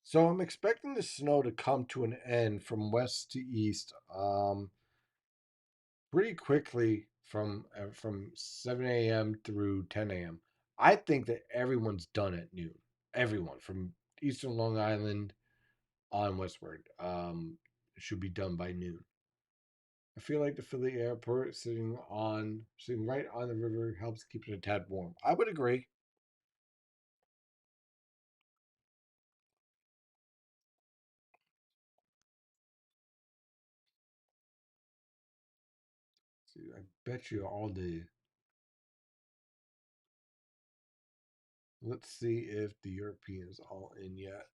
So I'm expecting the snow to come to an end from west to east, pretty quickly from 7 a.m. through 10 a.m. I think that everyone's done at noon. Everyone from Eastern Long Island on westward should be done by noon. I feel like the Philly airport sitting right on the river helps keep it a tad warm. I would agree. See, I bet you all the. Let's see if the Europeans all in yet.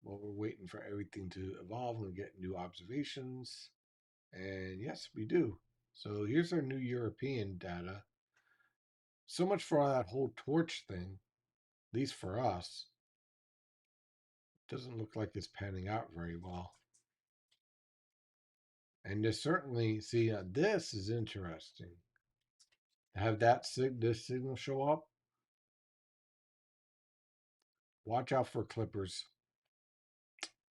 Well, we're waiting for everything to evolve and get new observations. And yes, we do. So here's our new European data. So much for that whole torch thing, at least for us. Doesn't look like it's panning out very well. And there's certainly, see, this is interesting. Have this signal show up. Watch out for clippers.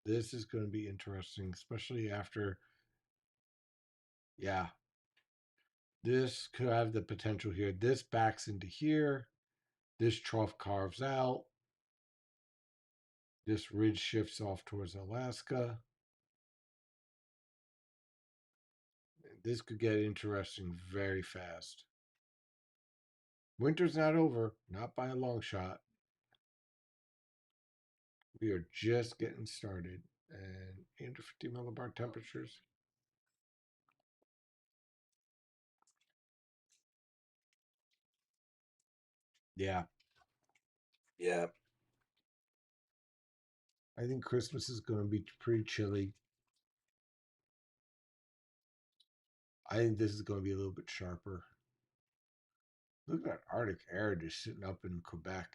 This is going to be interesting, especially after, yeah, this could have the potential here. This backs into here. This trough carves out. This ridge shifts off towards Alaska. This could get interesting very fast. Winter's not over, not by a long shot. We are just getting started. And 850 millibar temperatures. Yeah. Yeah. I think Christmas is going to be pretty chilly. I think this is going to be a little bit sharper. Look at that Arctic air just sitting up in Quebec.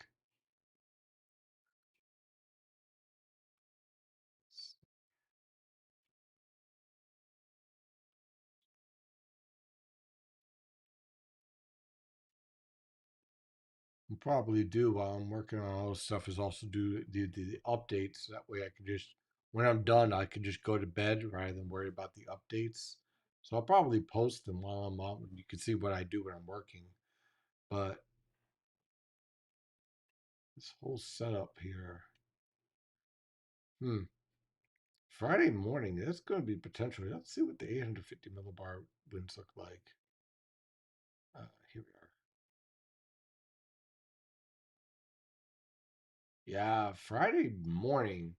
probably do while I'm working on all this stuff is also do the updates. That way I can just when I'm done I can just go to bed rather than worry about the updates. So I'll probably post them while I'm on. You can see what I do when I'm working. But this whole setup here. Hmm. Friday morning, that's going to be potentially. Let's see what the 850 millibar winds look like. Here we are. Yeah, Friday morning,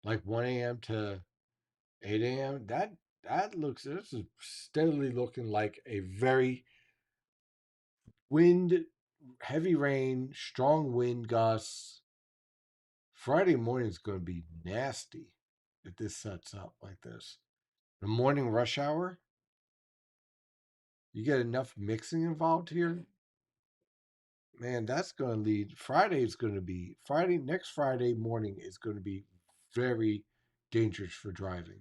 like 1 a.m. to 8 a.m. That looks. This is steadily looking like a very wind, heavy rain, strong wind gusts. Friday morning is going to be nasty if this sets up like this. The morning rush hour, you get enough mixing involved here. Man, that's going to lead. Friday is going to be Friday. Next Friday morning is going to be very dangerous for driving.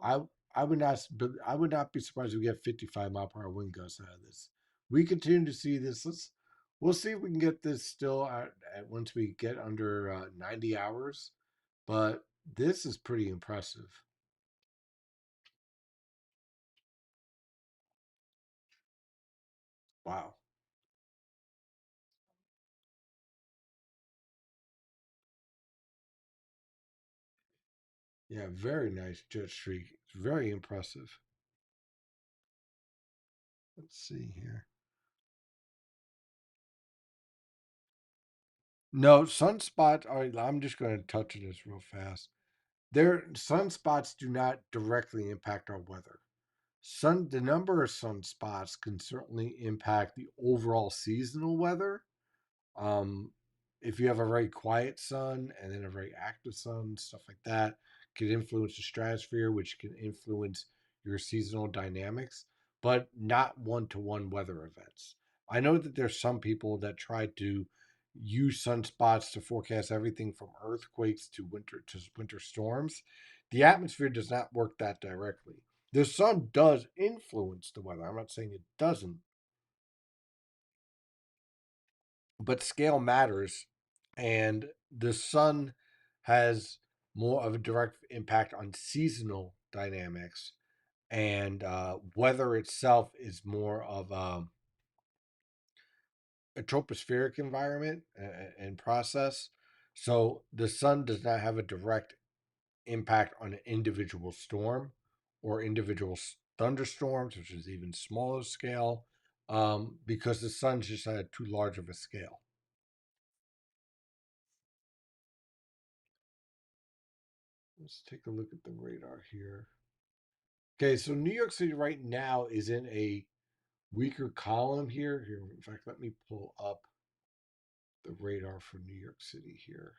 I I would not I would not be surprised if we get 55-mile-per-hour wind gusts out of this. We continue to see this. We'll see if we can get this still once we get under 90 hours. But this is pretty impressive. Wow. Yeah, very nice jet streak. It's very impressive. Let's see here. No, sunspots are. I'm just going to touch on this real fast. Their sunspots do not directly impact our weather. The number of sunspots can certainly impact the overall seasonal weather. Um, if you have a very quiet sun and then a very active sun, stuff like that can influence the stratosphere, which can influence your seasonal dynamics, but not one-to-one weather events. I know that there's some people that try to use sunspots to forecast everything from earthquakes to winter storms. The atmosphere does not work that directly. The sun does influence the weather. I'm not saying it doesn't, but scale matters, and the sun has more of a direct impact on seasonal dynamics, and weather itself is more of a tropospheric environment and process. So the sun does not have a direct impact on an individual storm or individual thunderstorms, which is even smaller scale, because the sun's just at too large of a scale. Let's take a look at the radar here. Okay, so New York City right now is in a weaker column here. Here, in fact, let me pull up the radar for New York City here.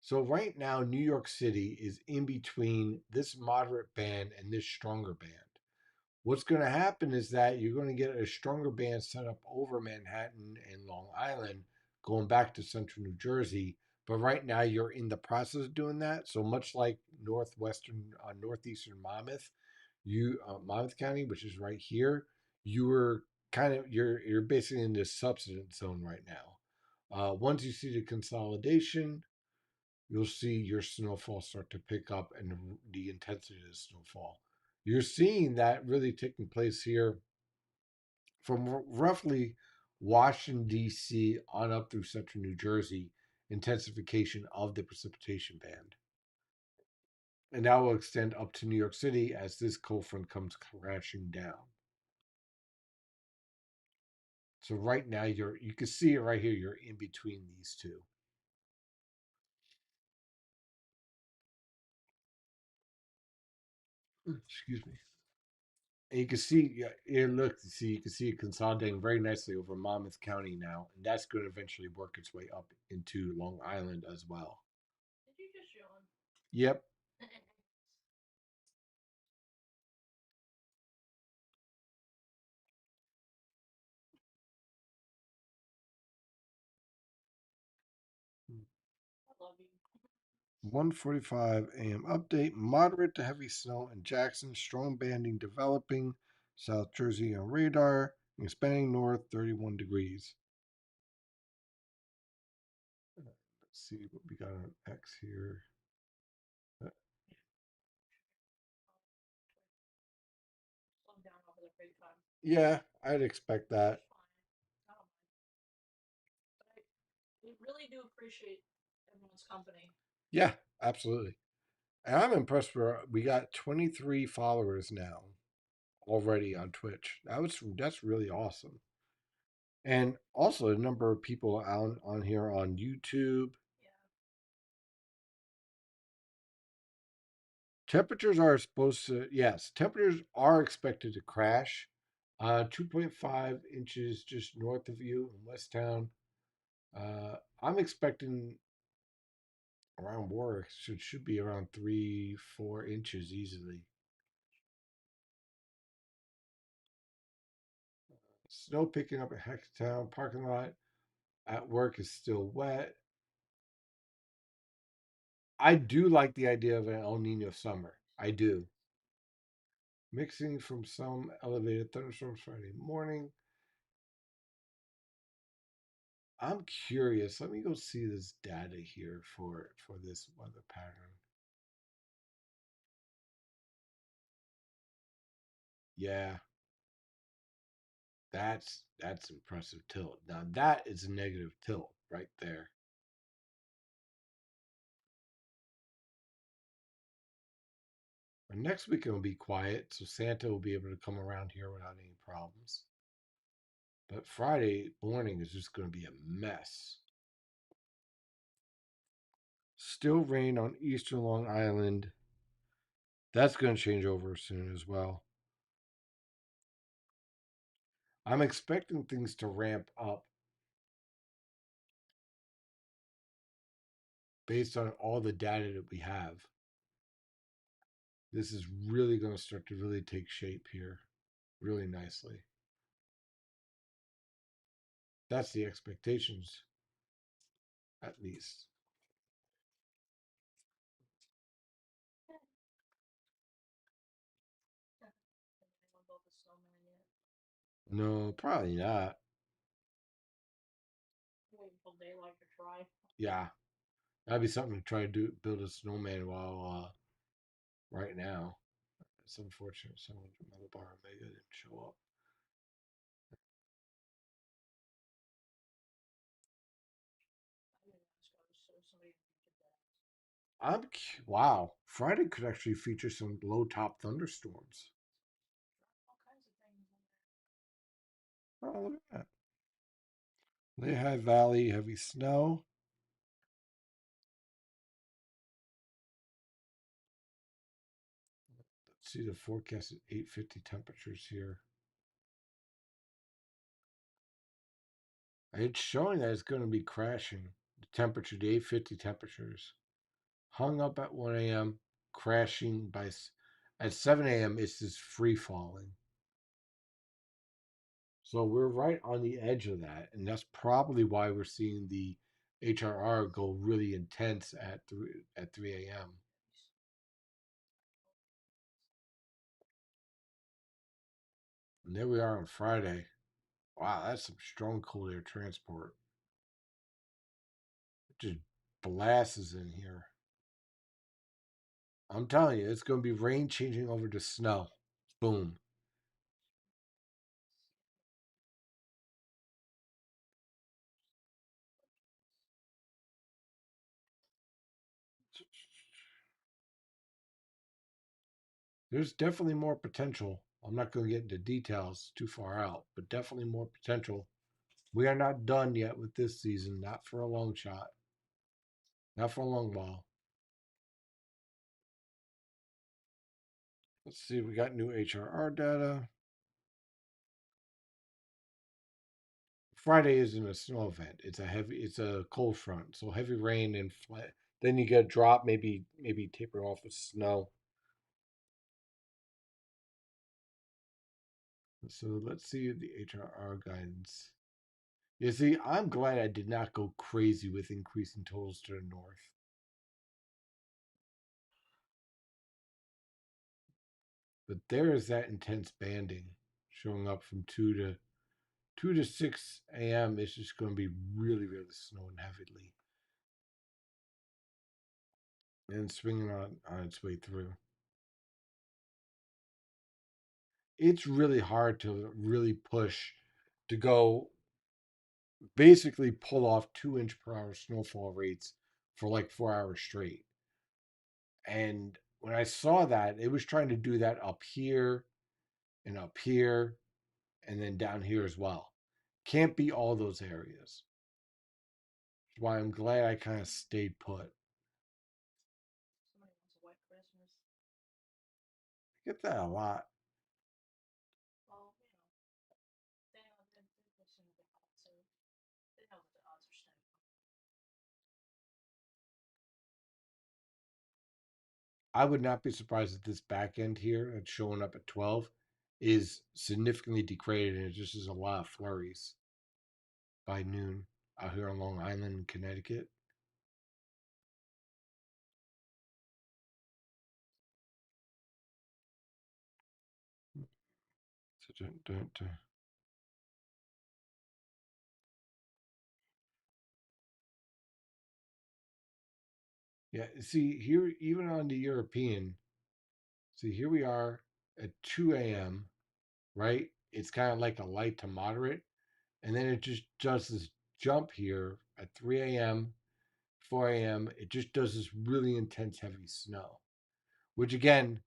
So right now, New York City is in between this moderate band and this stronger band. What's going to happen is that you're going to get a stronger band set up over Manhattan and Long Island, going back to central New Jersey. But right now, you're in the process of doing that. So much like northeastern Monmouth County, which is right here, you were you're basically in this subsidence zone right now. Once you see the consolidation, you'll see your snowfall start to pick up and the intensity of the snowfall. You're seeing that really taking place here from roughly Washington, D.C. on up through central New Jersey, intensification of the precipitation band. And that will extend up to New York City as this cold front comes crashing down. So right now you can see it right here, you're in between these two. Excuse me. And you can see, yeah, here, look, you can see it consolidating very nicely over Monmouth County now, and that's going to eventually work its way up into Long Island as well. Did you just yawn? Yep. I love you. 1:45 a.m. update. Moderate to heavy snow in Jackson. Strong banding developing. South Jersey on radar. Expanding north 31 degrees. Let's see what we got on X here. Uh, Slow down over the 35. Yeah, I'd expect that. It's fine. I don't mind. But we really do appreciate everyone's company. Yeah, absolutely. And I'm impressed. We got 23 followers now already on Twitch. That's really awesome. And also a number of people on here on YouTube. Yeah. Temperatures are supposed to, yes, temperatures are expected to crash. 2.5 inches just north of you in Westtown. I'm expecting around work should be around 3-4 inches easily. Snow picking up at Hecktown parking lot. At work is still wet. I do like the idea of an El Nino summer. I do. Mixing from some elevated thunderstorms Friday morning. I'm curious. Let me go see this data here for this weather pattern. Yeah, that's impressive tilt. Now that is a negative tilt right there. But next weekend will be quiet, so Santa will be able to come around here without any problems. But Friday morning is just going to be a mess. Still rain on eastern Long Island. That's going to change over soon as well. I'm expecting things to ramp up based on all the data that we have. This is really going to start to really take shape here really nicely. That's the expectations, at least. Have anyone built a snowman yet? No, probably not. Wait until daylight to try. Yeah, that'd be something to try to do. Build a snowman while right now. It's unfortunate someone from Metal Bar Omega didn't show up. I didn't ask. I was so somebody did that. Wow. Friday could actually feature some low top thunderstorms. All kinds of things in there. Oh, look at that. Lehigh Valley, heavy snow. Let's see the forecast at 850 temperatures here. It's showing that it's going to be crashing. The temperature, the 850 temperatures. Hung up at 1 a.m., crashing at 7 a.m. It's just free falling. So we're right on the edge of that, and that's probably why we're seeing the HRR go really intense at 3 a.m. And there we are on Friday. Wow, that's some strong cold air transport. It just blasts in here. I'm telling you, it's going to be rain changing over to snow. Boom. There's definitely more potential. I'm not going to get into details too far out, but definitely more potential. We are not done yet with this season, not for a long shot, not for a long while. Let's see, we got new HRR data. Friday isn't a snow event. It's a cold front. So heavy rain and then you get a drop, maybe tapering off with snow. So let's see the HRR guidance. You see, I'm glad I did not go crazy with increasing totals to the north. But there is that intense banding showing up from 2 to 6 a.m. It's just going to be really, really snowing heavily and swinging on its way through. It's really hard to really push to go basically pull off 2 inch per hour snowfall rates for like 4 hours straight. And when I saw that, it was trying to do that up here and then down here as well. Can't be all those areas. That's why I'm glad I kind of stayed put. Somebody wants a white Christmas. I get that a lot. Well, they know they seem to think that, so they know that the odds are steady. I would not be surprised if this back end here that's showing up at 12 is significantly degraded and it just is a lot of flurries by noon out here on Long Island, Connecticut. So, yeah, see here, even on the European, see here we are at 2 a.m., right? It's kind of like a light to moderate. And then it just does this jump here at 3 a.m., 4 a.m. It just does this really intense heavy snow, which again,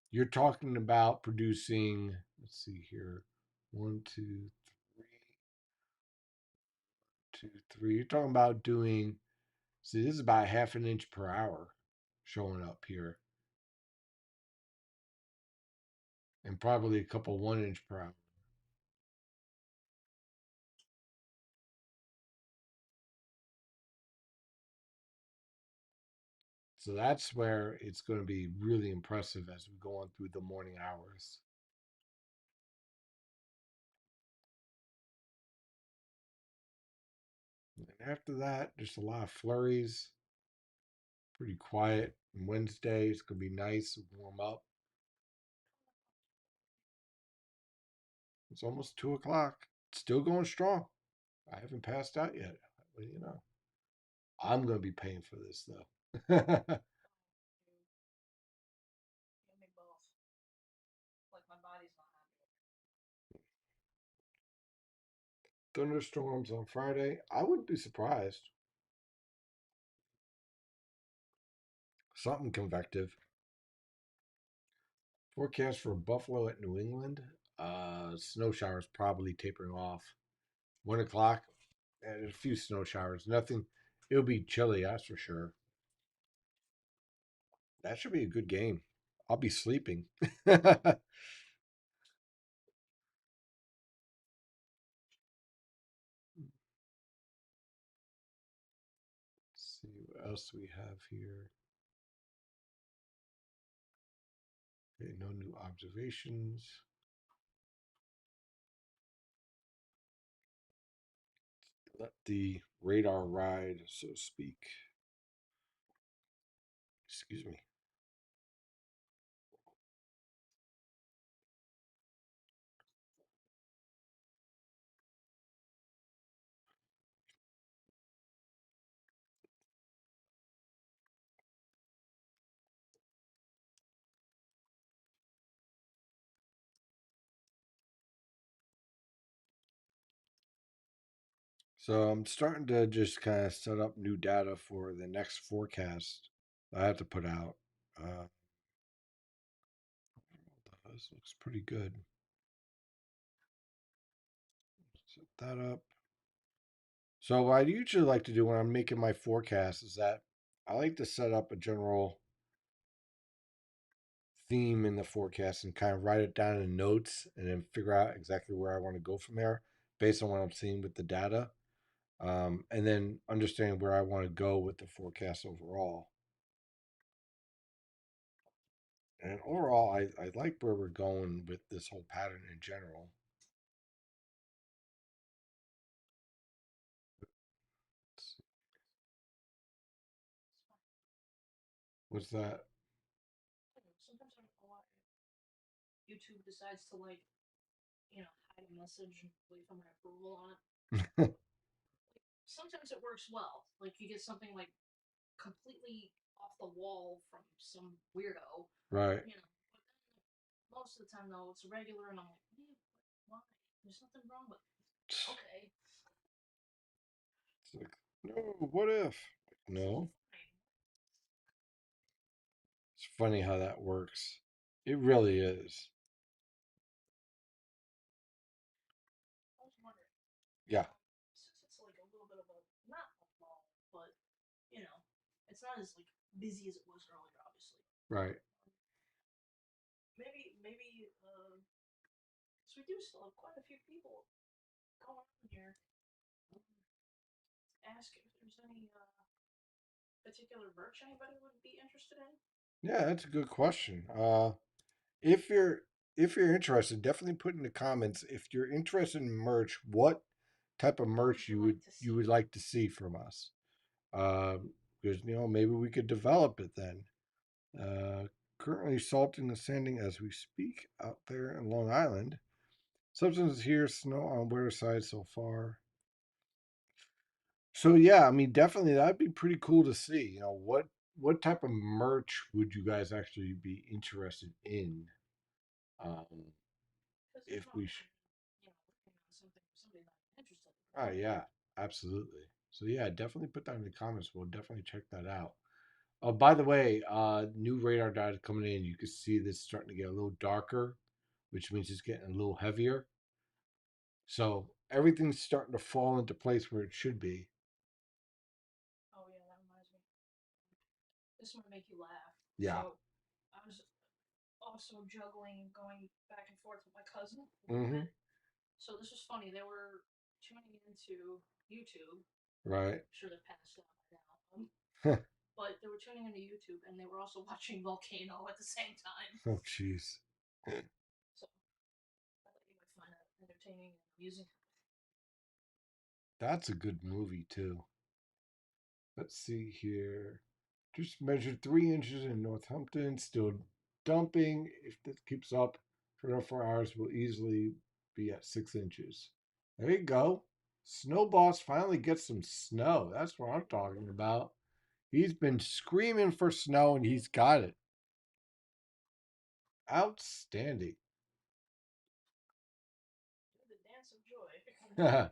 you're talking about producing, let's see here, one, two, three. You're talking about doing, see, this is about half an inch per hour showing up here, and probably a couple 1 inch per hour. So that's where it's going to be really impressive as we go on through the morning hours. And after that, just a lot of flurries, pretty quiet. And Wednesday, it's going to be nice, warm up. It's almost 2 o'clock. It's still going strong. I haven't passed out yet. But I'm going to be paying for this though. You me both. Like my body's not happy. Thunderstorms on Friday. I wouldn't be surprised. Something convective. Forecast for Buffalo at New England. Snow showers probably tapering off. 1 o'clock, and a few snow showers. Nothing. It'll be chilly, that's for sure. That should be a good game. I'll be sleeping. Let's see what else we have here. Okay, no new observations. Let the radar ride, so to speak. Excuse me. So I'm starting to just kind of set up new data for the next forecast I have to put out. This looks pretty good. Set that up. So what I usually like to do when I'm making my forecast is that I like to set up a general theme in the forecast and kind of write it down in notes and then figure out exactly where I want to go from there based on what I'm seeing with the data. And then understand where I want to go with the forecast overall. And overall, I like where we're going with this whole pattern in general. What's that? Sometimes I'm quiet. YouTube decides to like, hide a message and wait for my approval on it. Sometimes it works well. Like you get something like completely off the wall from some weirdo, Right. But then most of the time though, it's regular, and I'm like, why? There's nothing wrong with it. Okay. It's like, no, what if? No. It's funny how that works. It really is. I was wondering, Yeah. since it's like a little bit of a not a lull, but you know, it's not as like busy as it was earlier, obviously. Right. Maybe, because we do still have quite a few people going on here. Ask if there's any particular merch anybody would be interested in. Yeah, that's a good question. If you're if you're interested, definitely put in the comments if you're interested in merch, what type of merch you would like to see from us. Because maybe we could develop it then. Uh, Currently salting and sanding as we speak out there in Long Island. Substances here, snow on weather side so far. So yeah, I mean, definitely that'd be pretty cool to see. What type of merch would you guys actually be interested in? Um, Because there's if no we, point, working on something if somebody's not interested. oh yeah, absolutely. So yeah, definitely put that in the comments. We'll definitely check that out. Oh, by the way, new radar data coming in. You can see this starting to get a little darker, which means it's getting a little heavier. So everything's starting to fall into place where it should be. Oh yeah, that reminds me. This one make you laugh. Yeah. So I was also juggling going back and forth with my cousin a little Mm-hmm. bit. So this was funny. They were tuning into YouTube. Right. I'm sure they're passed out by now. But they were tuning into YouTube and they were also watching Volcano at the same time. Oh, jeez. So I thought you might find that entertaining and amusing. That's a good movie too. Let's see here. Just measured 3 inches in Northampton. Still dumping. If this keeps up for another 4 hours, we'll easily be at 6 inches. There you go. Snow Boss finally gets some snow. That's what I'm talking about. He's been screaming for snow and he's got it. Outstanding. Do the dance of joy. Look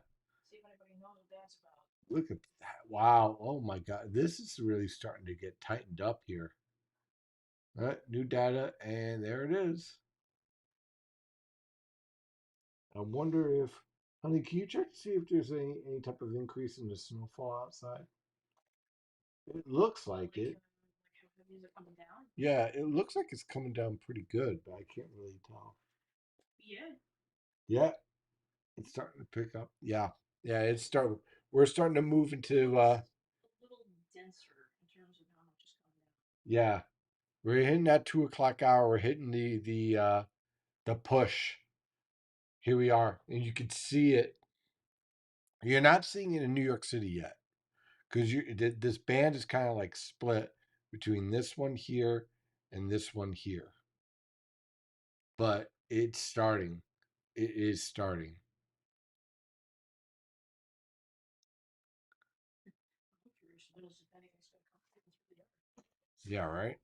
See if anybody knows what that's about. at that. Wow. Oh my God. This is really starting to get tightened up here. All right, new data, and there it is. I wonder if, honey, can you check to see if there's any type of increase in the snowfall outside? It looks like it. Like how heavy is it coming down? Yeah, it looks like it's coming down pretty good, but I can't really tell. Yeah. Yeah, it's starting to pick up. Yeah, yeah, it's start. We're starting to move into. A little denser in terms of how much is coming down. Yeah, we're hitting that 2 o'clock hour. We're hitting the push. Here we are, and you can see it. You're not seeing it in New York City yet, because this band is kind of like split between this one here and this one here. But it's starting. It is starting. I'm curious if anything's going to come through the other. Yeah, right.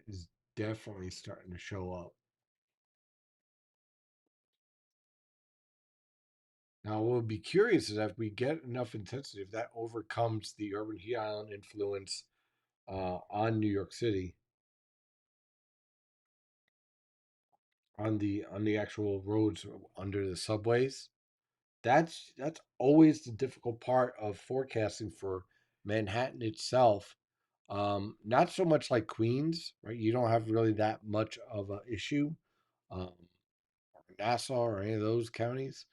It's definitely starting to show up. Now, what would be curious is if we get enough intensity, if that overcomes the urban heat island influence on New York City, on the actual roads under the subways. That's always the difficult part of forecasting for Manhattan itself. Not so much like Queens, right? You don't have really that much of an issue, or Nassau or any of those counties,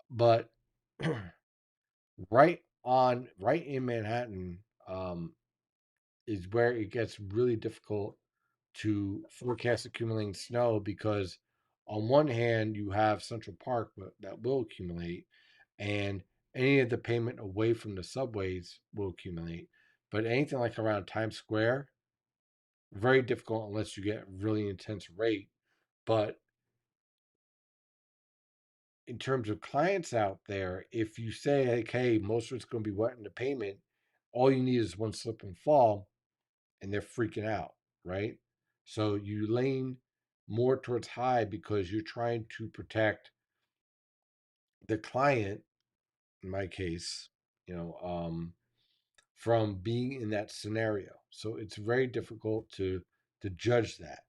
but right in Manhattan, is where it gets really difficult to forecast accumulating snow because on one hand you have Central Park that will accumulate, and any of the pavement away from the subways will accumulate, but anything like around Times Square, Very difficult unless you get really intense rate. But in terms of clients out there, if you say, like, hey, most of it's going to be wet in the payment, all you need is one slip and fall, and they're freaking out, right? So you lean more towards high because you're trying to protect the client, in my case, you know, from being in that scenario. So it's very difficult to judge that.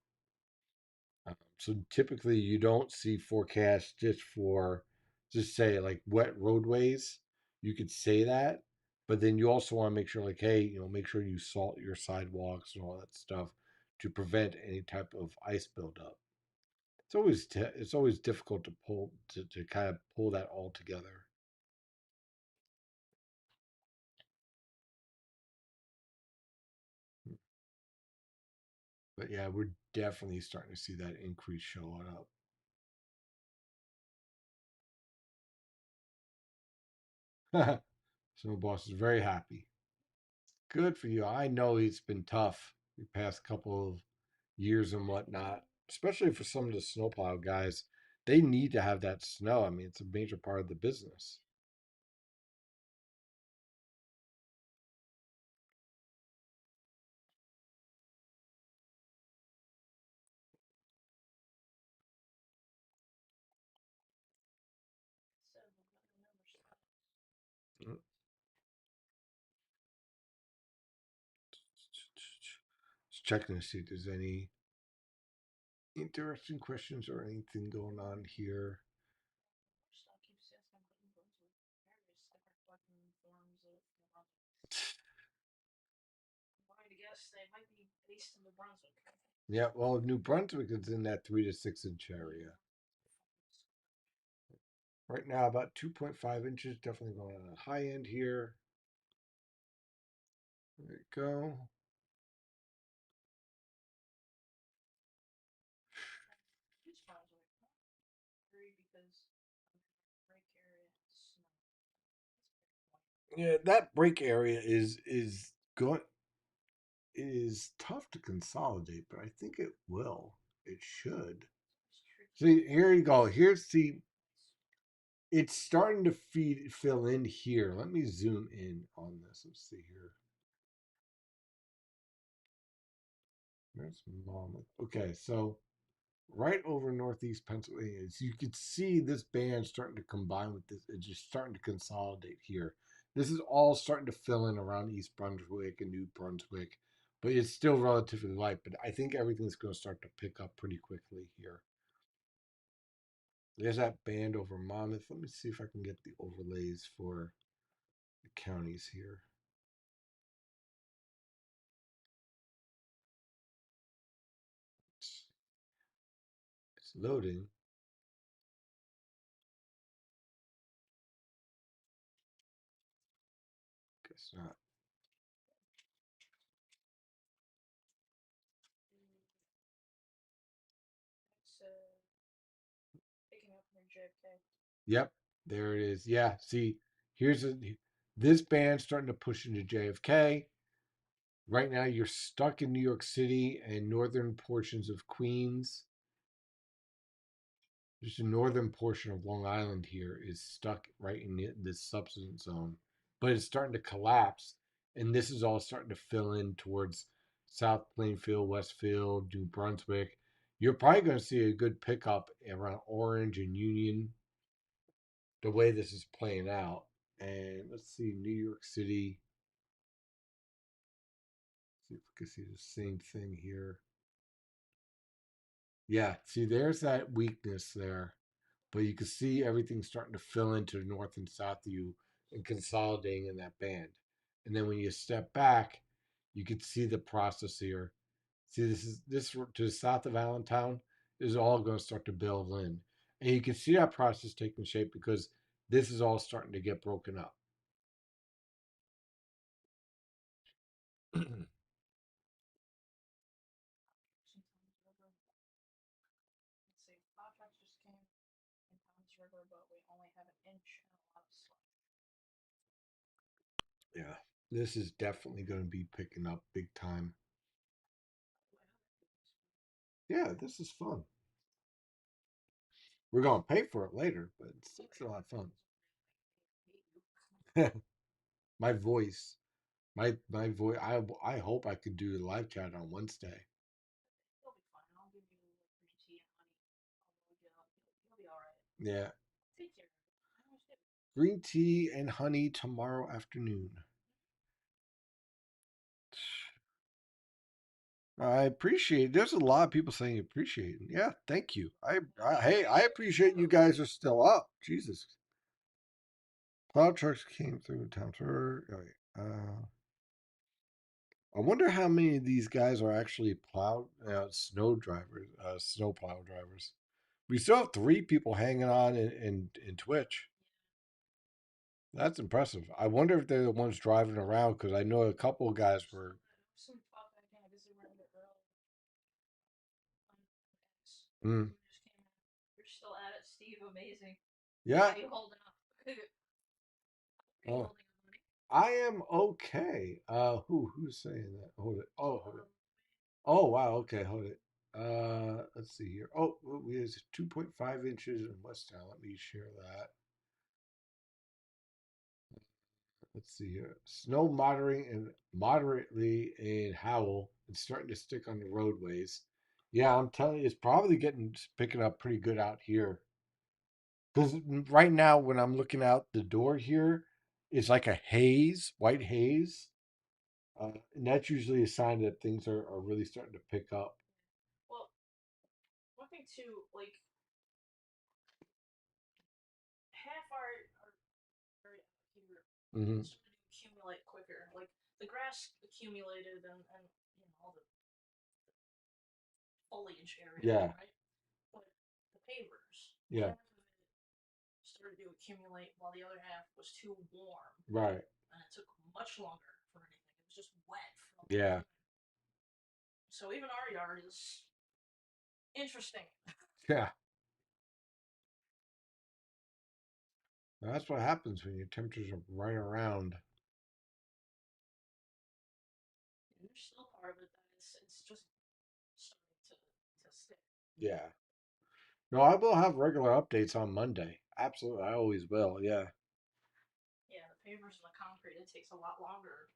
So typically, you don't see forecasts just for, just say, like wet roadways. You could say that, but then you also want to make sure, like, hey, make sure you salt your sidewalks and all that stuff to prevent any type of ice buildup. It's always difficult to to kind of pull that all together. But yeah, we're definitely starting to see that increase showing up. So my boss is very happy. Good for you. I know it's been tough the past couple of years and whatnot, especially for some of the snowplow guys. They need to have that snow. I mean, it's a major part of the business. So the weather never stops. Mm. Just checking to see if there's any interesting questions or anything going on here. Stuff keeps asking about New Brunswick. Various different fucking forms of New Brunswick. I'm going to guess they might be based in New Brunswick. Yeah, well, New Brunswick is in that 3 to 6 inch area. Right now, about 2.5 inches, definitely going on the high end here. There you go. East Brunswick. Agree because break area snow. Yeah, that break area is tough to consolidate, but I think it will. It should. It's tricky. See, here you go. Here's the. It's starting to fill in here. Let me zoom in on this. Let's see here. There's Monmouth. Okay, so right over northeast Pennsylvania, so you could see this band starting to combine with this. It's just starting to consolidate here. This is all starting to fill in around East Brunswick and New Brunswick, but it's still relatively light. But I think everything's going to start to pick up pretty quickly here. There's that band over Monmouth. Let me see if I can get the overlays for the counties here. It's loading. Guess not. It's picking up near JFK. Yep, there it is. Yeah, see, here's this band starting to push into JFK. Right now, you're stuck in New York City and northern portions of Queens. Just the northern portion of Long Island here is stuck right in this subsidence zone, but it's starting to collapse, and this is all starting to fill in towards South Plainfield, Westfield, New Brunswick. You're probably going to see a good pickup around Orange and Union, the way this is playing out. And let's see, New York City. See if we can see the same thing here. Yeah, see, there's that weakness there, but you can see everything starting to fill into the north and south of you and consolidating in that band. And then when you step back, you can see the process here. See, this to the south of Allentown is all going to start to build in, and you can see that process taking shape because this is all starting to get broken up. Sometimes river. Let's see. Fire trucks just came in Tom's River, but we only have an inch and a lot of slush. Yeah, this is definitely going to be picking up big time. Yeah, this is fun. We're gonna pay for it later, but it's a lot of fun. My voice, my voice. I hope I could do the live chat on Wednesday. You'll be fine. I'll give you a little green tea and honey. You'll be all right. Yeah, Take care. I always do. green tea and honey tomorrow afternoon. I appreciate it. There's a lot of people saying appreciate it. Yeah, thank you. Hey, I appreciate you guys are still up. Jesus. Plow trucks came through town. I wonder how many of these guys are actually snow drivers, snow plow drivers. We still have three people hanging on in Twitch. That's impressive. I wonder if they're the ones driving around because I know a couple of guys were. Some pop back in because they were in the early on X. Mm, Just came in. You're still at it, Steve. Amazing. yeah. How you holding up? Are you Oh, holding up, buddy? I am okay. Who's saying that? Hold it. Oh, hold it. Oh, wow. Okay, hold it. Let's see here. Oh, we have 2.5 inches in West Town. Let me share that. Let's see here. Snow moderating and moderately in Howell. It's starting to stick on the roadways. Yeah, I'm telling you, it's probably getting picking up pretty good out here. Because right now, when I'm looking out the door here, it's like a haze, white haze. And that's usually a sign that things are really starting to pick up. Well, one thing too, like half our area here Hmm. started to accumulate quicker. Like the grass accumulated and all the foliage area, Yeah, right? But the pavers, yeah, half of it started to accumulate while the other half was too warm, right. and it took much longer for anything. It was just wet for a long Yeah, time. So even our yard is interesting. yeah. That's what happens when your temperatures are right around. There's still part of it that it's just starting to stick. Yeah. No, I will have regular updates on Monday. Absolutely, I always will. Yeah. Yeah, the pavers and the concrete, it takes a lot longer.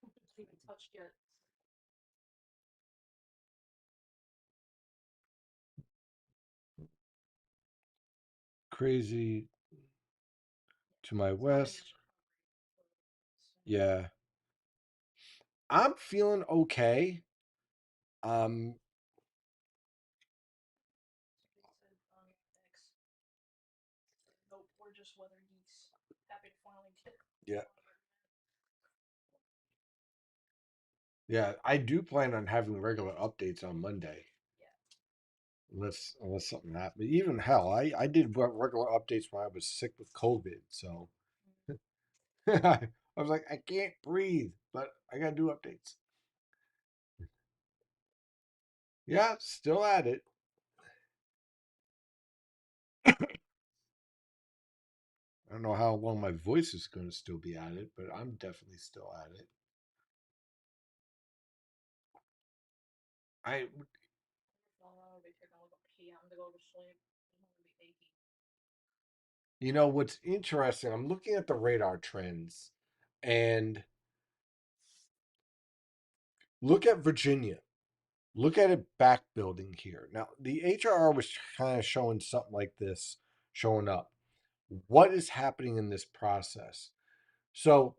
That's not even touched yet. Crazy to my It's nothing west. as recovery. Yeah. I'm feeling okay. Um, Somebody said on X, nope, we're just weather geeks. Happy to finally get yeah. on our Yeah, I do plan on having regular updates on Monday. yeah. Unless something happened. Even hell, I did regular updates when I was sick with COVID. So I was like, I can't breathe, but I gotta do updates. Yeah, still at it. I don't know how long my voice is going to still be at it, but I'm definitely still at it. I, I'm gonna be taking a little PM to go to sleep. I'm gonna be achy. what's interesting? I'm looking at the radar trends, and look at Virginia. Look at it back building here. Now, the HRR was kind of showing something like this showing up. What is happening in this process? So,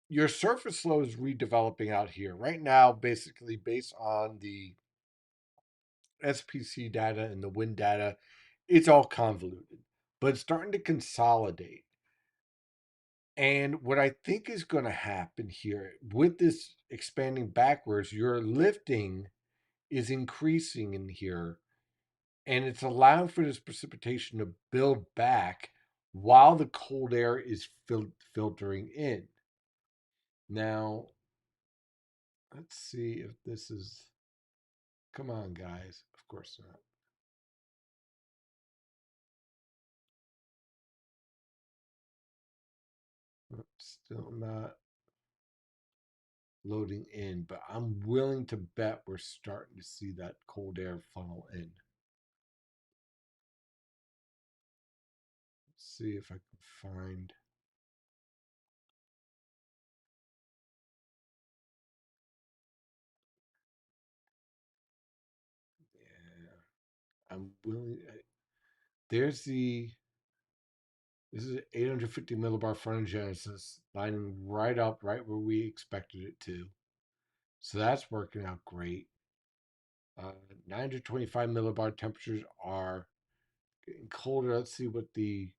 your surface flow is redeveloping out here right now, basically based on the SPC data and the wind data. It's all convoluted, but it's starting to consolidate. And what I think is going to happen here with this expanding backwards, your lifting is increasing in here, and it's allowing for this precipitation to build back while the cold air is filtering in. Now, let's see if this is. Come on, guys. Of course not. Still not. loading in, but I'm willing to bet we're starting to see that cold air funnel in. Let's see if I can find. Yeah, I'm willing. There's the. This is 850 millibar front of Genesis, lining right up, right where we expected it to. So that's working out great. 925 millibar temperatures are getting colder. Let's see what the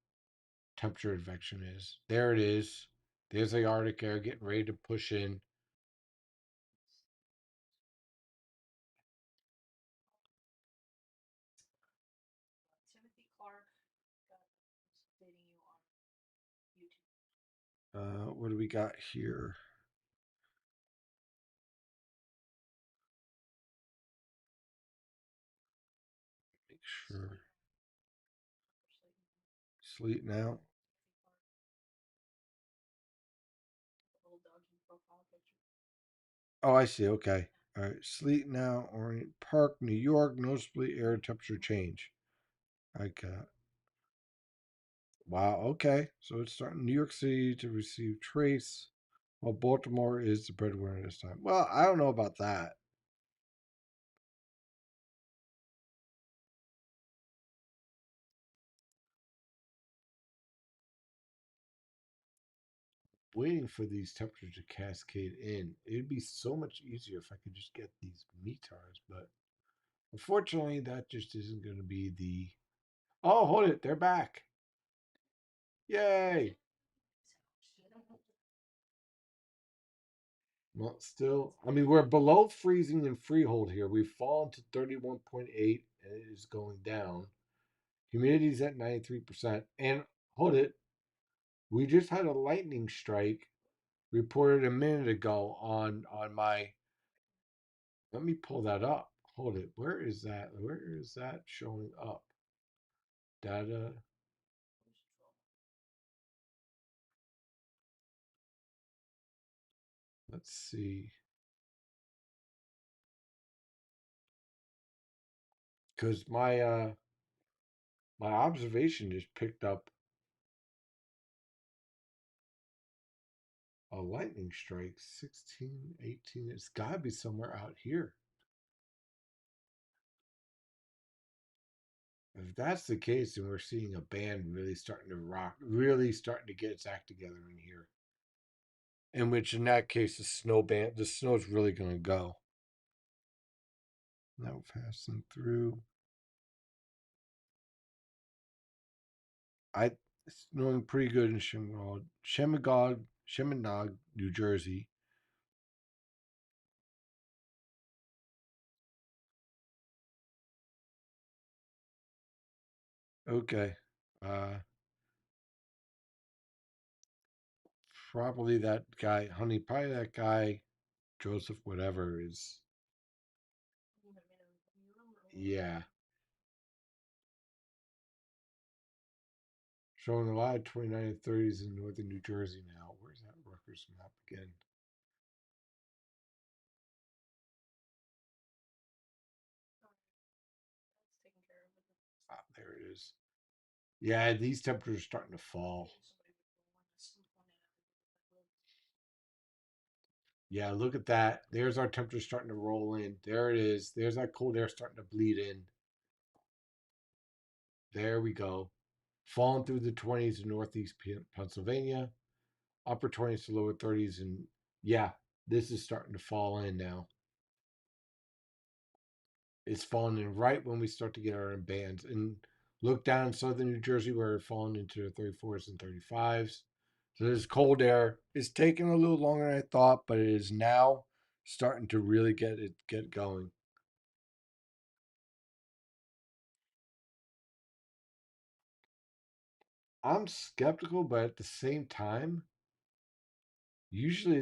temperature advection is. There it is. There's the Arctic air getting ready to push in. Timothy Clark got updating you on YouTube. What do we got here? Make sure. Sleep now. Little doggy profile picture. Oh, I see. Okay. All right. Sleep now. Orient Park, New York. Noticeably air temperature change. I got. Wow. Okay. So it's starting New York City to receive trace, while Baltimore is the breadwinner this time. Well, I don't know about that. Waiting for these temperatures to cascade in. It'd be so much easier if I could just get these meters, but unfortunately, that just isn't going to be the. Oh, hold it. They're back. Yay. Well, still, I mean, we're below freezing in Freehold here. We've fallen to 31.8 and it is going down. Humidity's at 93%. And hold it, we just had a lightning strike reported a minute ago on my. Let me pull that up. Hold it. Where is that? Where is that showing up? Data. Let's see. Because my observation just picked up a lightning strike 16, 18. It's got to be somewhere out here. If that's the case, then we're seeing a band really starting to rock, really starting to get its act together in here. In which, in that case, the snow's really going to go. Now passing through. It's snowing pretty good in Cheminade, New Jersey. Okay. Uh, Probably that guy, honey, probably that guy, Joseph, whatever is. Yeah. Showing a lot of 29 and 30s in northern New Jersey now. Where's that Rutgers map again? Ah, there it is. Yeah, these temperatures are starting to fall. Yeah, look at that. There's our temperature starting to roll in. There it is. There's that cold air starting to bleed in. There we go. Falling through the 20s in northeast Pennsylvania, upper 20s to lower 30s. And yeah, this is starting to fall in now. It's falling in right when we start to get our bands. And look down in southern New Jersey where we're falling into the 34s and 35s. So this cold air is taking a little longer than I thought, but it is now starting to really get going. I'm skeptical, but at the same time, usually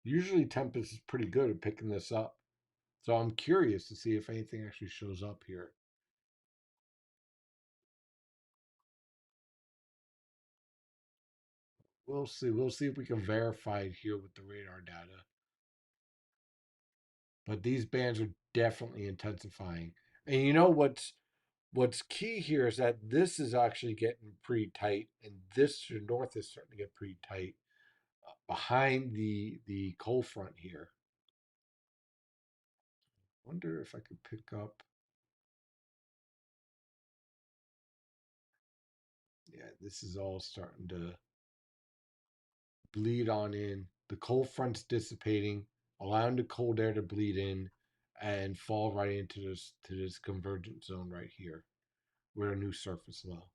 usually Tempest is pretty good at picking this up. So I'm curious to see if anything actually shows up here. We'll see. We'll see if we can verify it here with the radar data. But these bands are definitely intensifying. And you know what's key here is that this is actually getting pretty tight, and this to the north is starting to get pretty tight behind the cold front here. Wonder if I could pick up. Yeah, this is all starting to bleed on in. The cold front's dissipating, allowing the cold air to bleed in and fall right into this convergent zone right here. We're a new surface low.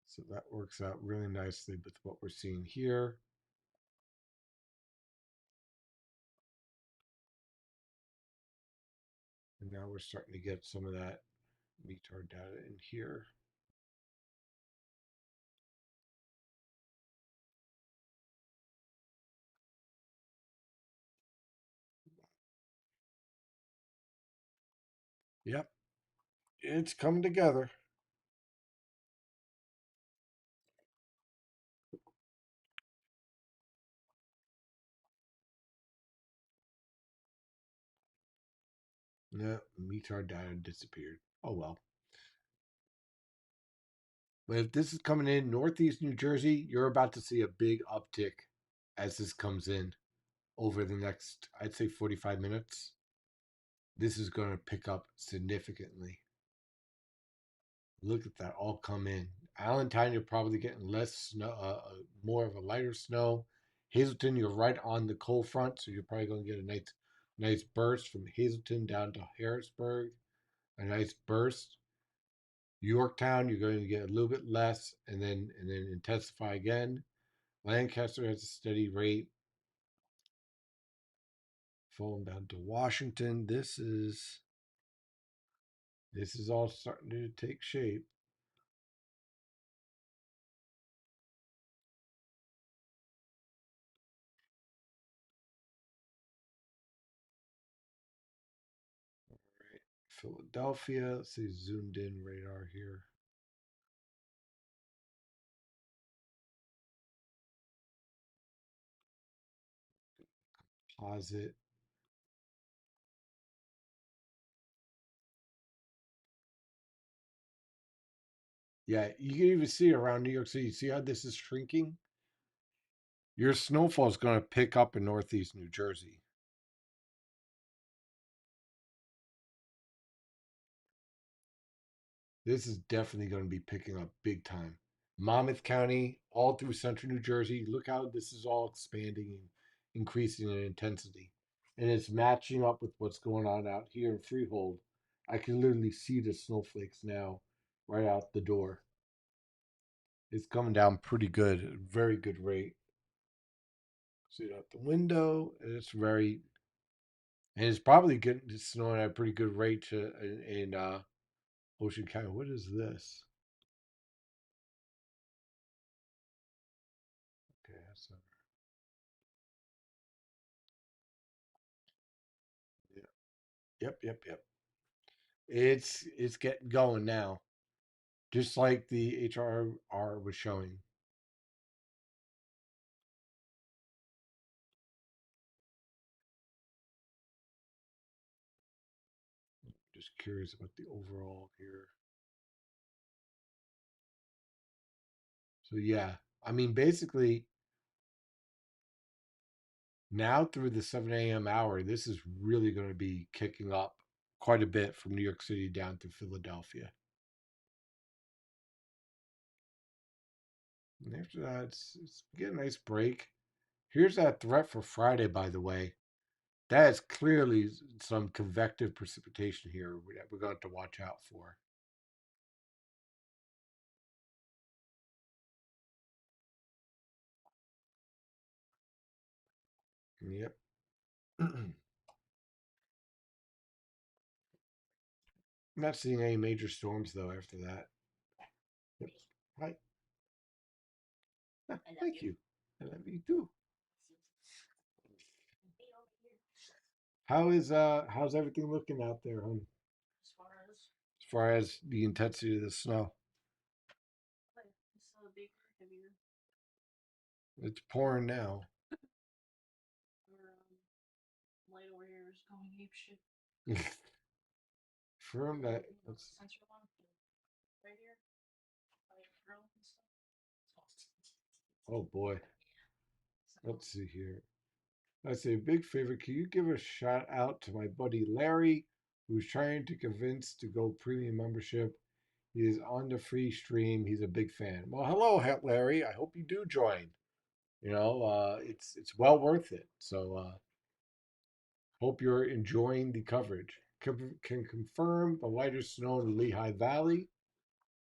So that works out really nicely with what we're seeing here. And now we're starting to get some of that METAR data in here. Yep, it's coming together. Yep, METAR data disappeared. Oh well. But if this is coming in Northeast New Jersey, you're about to see a big uptick as this comes in over the next, I'd say, 45 minutes. This is going to pick up significantly. Look at that all come in. Allentown, you're probably getting less snow, more of a lighter snow. Hazelton, you're right on the cold front, so you're probably going to get a nice burst from Hazelton down to Harrisburg. A nice burst. Yorktown, you're going to get a little bit less, and then intensify again. Lancaster has a steady rate. Falling down to Washington. This is all starting to take shape. All right. Philadelphia. Let's see zoomed in radar here. Pause it. Yeah, you can even see around New York City. See how this is shrinking? Your snowfall is going to pick up in Northeast New Jersey. This is definitely going to be picking up big time. Monmouth County, all through central New Jersey. Look how this is all expanding and increasing in intensity. And it's matching up with what's going on out here in Freehold. I can literally see the snowflakes now right out the door. It's coming down pretty good, very good rate. See it out the window, and it's probably getting snowing at a pretty good rate in Ocean County. What is this? Okay, that's yeah. Yep. It's getting going now, just like the HRR was showing. Just curious about the overall here. So yeah, I mean basically now through the 7 a.m. hour, this is really going to be kicking up quite a bit from New York City down to Philadelphia. And after that, it's get a nice break. Here's that threat for Friday, by the way. That is clearly some convective precipitation here that we're going to have to watch out for. Yep. I'm not seeing any major storms though after that. Yep. Hi. Ah, thank you. I love you too. How's everything looking out there, hon? As far as far as the intensity of the snow. Like, it's a bigger, heavier. It's pouring now. Or light over here is going ape shit. Firm that. You know, Let's. sensor one right here, like drill and stuff. Oh boy. So, Let's see here. I say, big favor. Can you give a shout out to my buddy Larry, who's trying to convince to go premium membership? He is on the free stream. He's a big fan. Well, hello, Larry. I hope you do join. It's well worth it. So hope you're enjoying the coverage. Can confirm the lighter snow in the Lehigh Valley.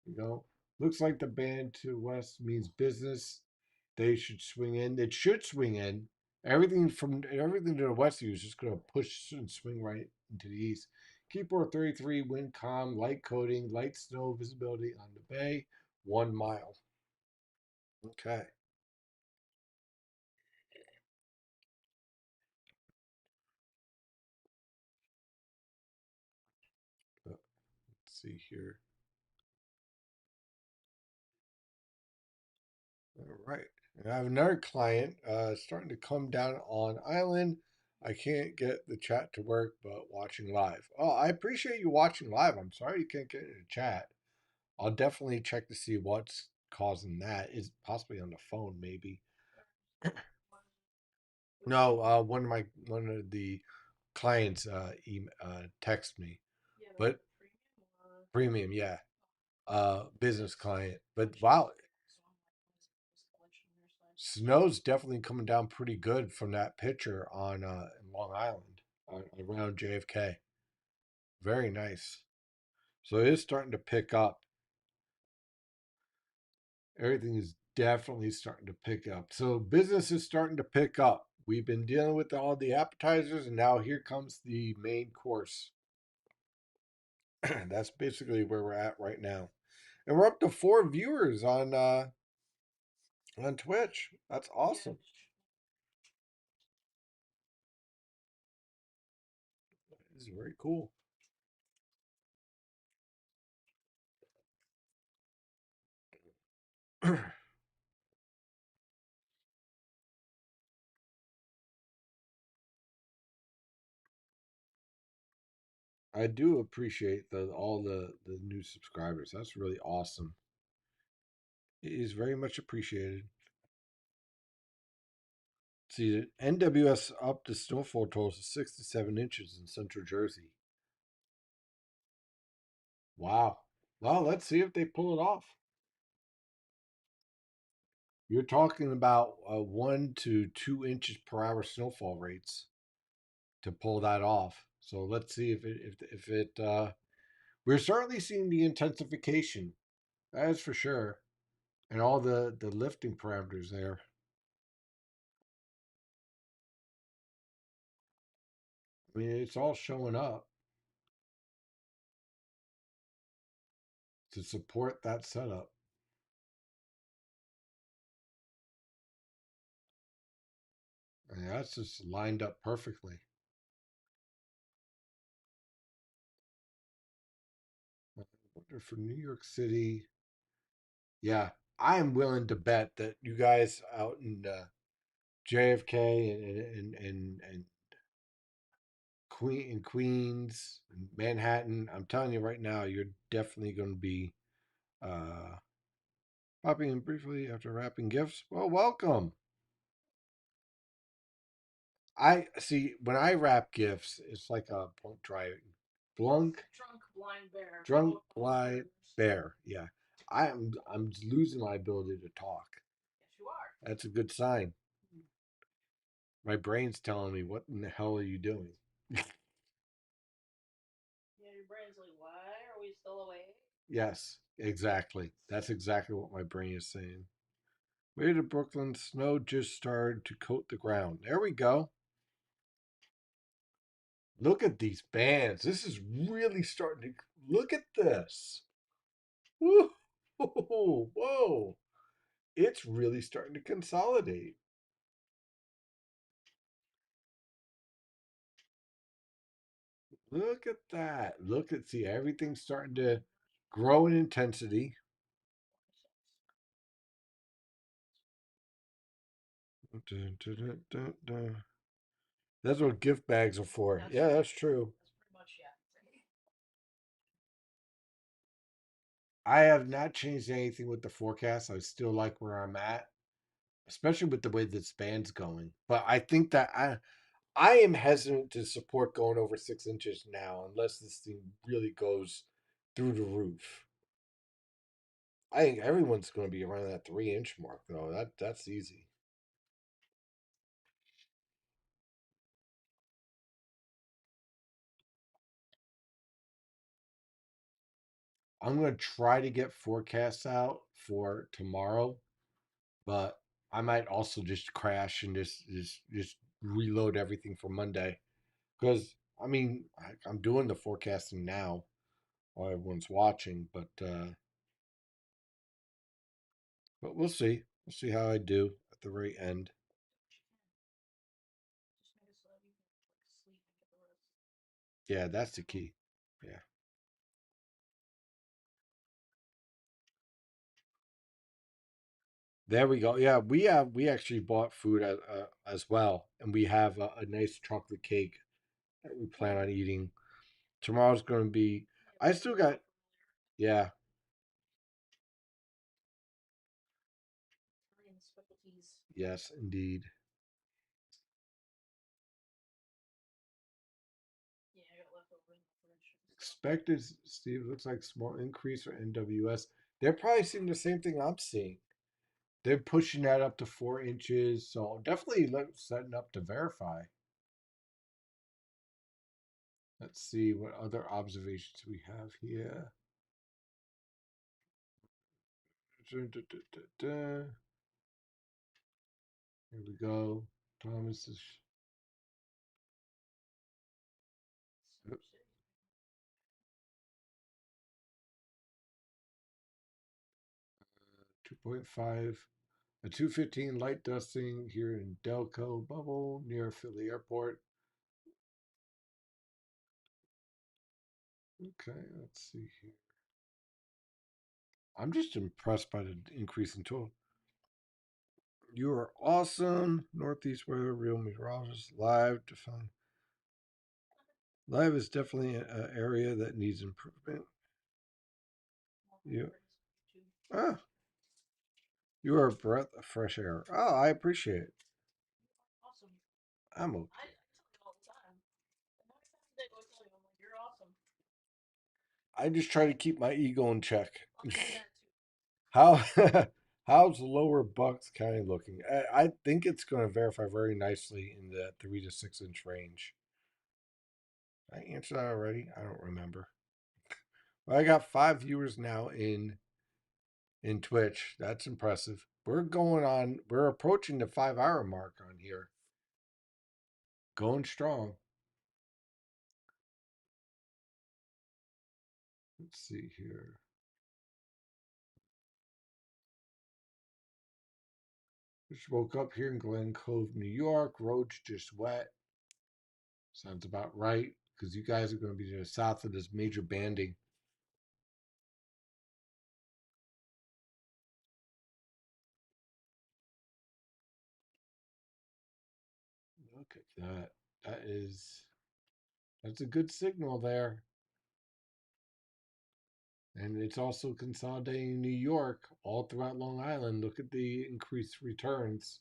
You know, looks like the band to the west means business. They should swing in. It should swing in. Everything to the west of you is just going to push and swing right into the east. Keyboard 33, wind calm, light coating, light snow visibility on the bay, 1 mile. Okay. Let's see here. All right. And I have another client starting to come down on island. I can't get the chat to work, but watching live. Oh, I appreciate you watching live. I'm sorry you can't get in the chat. I'll definitely check to see what's causing that. Is possibly on the phone, maybe. No, one of the clients text me, yeah, but but premium or premium, yeah, business client. But wow, so I'm like, what is the glitch on their side? snow's definitely coming down pretty good from that picture on in Long Island around JFK. Very nice. So it is starting to pick up. Everything is definitely starting to pick up. So business is starting to pick up. We've been dealing with all the appetizers, and now here comes the main course. That's basically where we're at right now, and we're up to 4 viewers on Twitch. That's awesome. This is very cool. I do appreciate all the new subscribers. That's really awesome. It is very much appreciated. See, the NWS up to snowfall totals of 67 inches in central Jersey. Wow. Well, let's see if they pull it off. You're talking about 1 to 2 inches per hour snowfall rates to pull that off. So let's see if it. We're certainly seeing the intensification. That is for sure, and all the lifting parameters there. I mean, it's all showing up to support that setup. And that's just lined up perfectly. I wonder for New York City. Yeah, I am willing to bet that you guys out in JFK and Queens, and Manhattan. I'm telling you right now, you're definitely going to be uh, popping in briefly after wrapping gifts. Well, welcome. I see when I wrap gifts, it's like a blunk Drunk blind bear. drunk blind bear. Yeah, I'm losing my ability to talk. Yes, you are. That's a good sign. My brain's telling me, what in the hell are you doing? Yeah, your brain's like, why are we still awake? Yes, exactly. That's exactly what my brain is saying. Way to Brooklyn, snow just started to coat the ground. There we go. Look at these bands. This is really starting to look at this. Woo! Whoa. It's really starting to consolidate. Look at that. Look at see everything's starting to grow in intensity. Dun, dun, dun, dun, dun. That's what gift bags are for. Yeah, that's true. That's pretty much yeah. I have not changed anything with the forecast. I still like where I'm at, especially with the way this band's going. But I think that I am hesitant to support going over 6 inches now unless this thing really goes through the roof. I think everyone's going to be around that 3 inch mark though. That's easy. I'm going to try to get forecasts out for tomorrow, but I might also just crash and just reload everything for Monday because I mean I'm doing the forecasting now while everyone's watching, but we'll see. We'll see how I do at the very end. Just make it so that you can like sleep and get the rest. Yeah, that's the key. Yeah. There we go. Yeah, we actually bought food as well, and we have a nice chocolate cake that we plan on eating. Tomorrow's going to be. Yeah, I we still loaded got. up Yeah. earlier. Korean specialties. Yes, indeed. Yeah, I got leftover in the fridge and stuff. Expected, Steve. Looks like small increase for NWS. They're probably seeing the same thing I'm seeing. They're pushing that up to 4 inches, so definitely setting up to verify. Let's see what other observations we have here. Here we go. Thomas is Summer City. 2.5. A 215 light dusting here in Delco bubble near Philly Airport. Okay, let's see here. I'm just impressed by the increase in total. You are awesome. Northeast weather, real meteorologist, live to find. Live is definitely an area that needs improvement. More You, priorities on YouTube. ah, you are a breath of fresh air. Oh, I appreciate it. Awesome. I'm okay. I tell you all the time. And every time they go tell you, I'm like, you're awesome. I just try to keep my ego in check. I'll give you that too. How how's Lower Bucks County looking? I think it's going to verify very nicely in the 3 to 6 inch range. Did I answer that already? I don't remember. Well, I got 5 viewers now in Twitch. That's impressive. We're going on. We're approaching the 5 hour mark on here. Going strong. Let's see here. Just woke up here in Glen Cove, New York. Roads just wet. Sounds about right because you guys are going to be to the south of this major banding. Look at that. That is that's a good signal there. And it's also consolidating New York all throughout Long Island. Look at the increased returns.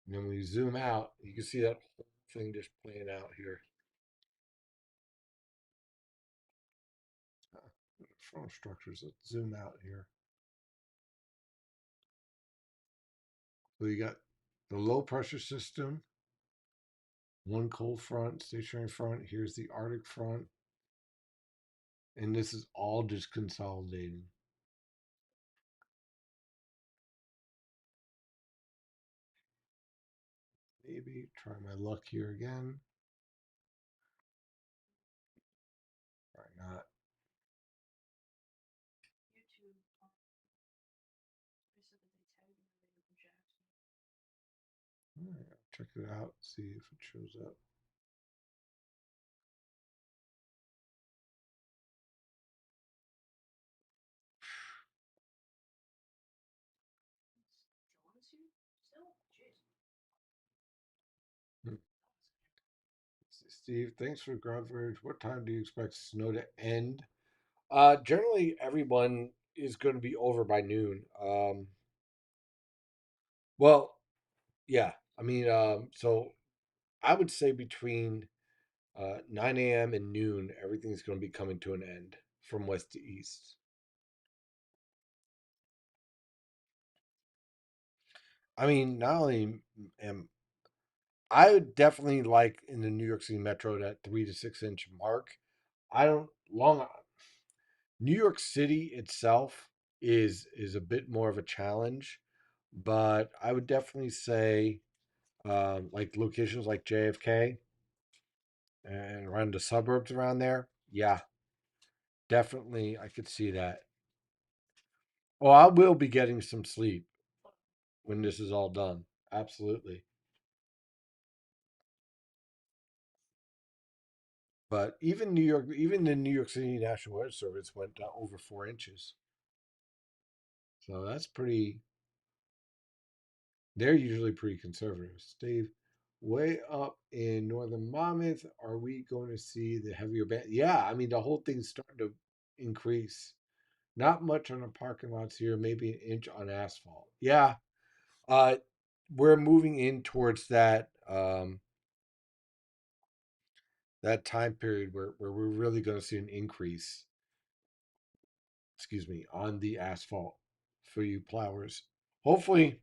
And then we zoom out, you can see that whole thing just playing out here. Front structures. Let's zoom out here. So you got the low pressure system, one cold front, stationary front. Here's the Arctic front. And this is all just consolidating. Maybe try my luck here again. Probably not. YouTube. They said that they tagged me related to Jackson. All right, check it out, see if it shows up. Steve. Thanks for the coverage. What time do you expect snow to end? Generally, everyone is going to be over by noon. Well, yeah. So I would say between 9 a.m. and noon, everything's going to be coming to an end from west to east. I mean, not only am I would definitely like in the New York City Metro that 3 to 6 inch mark. I don't long New York City itself is a bit more of a challenge, but I would definitely say like locations like JFK and around the suburbs around there. Yeah, definitely I could see that. Oh, I will be getting some sleep when this is all done. Absolutely. But even New York, even the New York City National Weather Service went over 4 inches. So that's pretty. They're usually pretty conservative. Steve, way up in northern Monmouth, are we going to see the heavier band? Yeah, I mean the whole thing's starting to increase. Not much on the parking lots here, maybe an inch on asphalt. Yeah, uh, we're moving in towards that time period where we're really going to see an increase. Excuse me, on the asphalt for you plowers. Hopefully,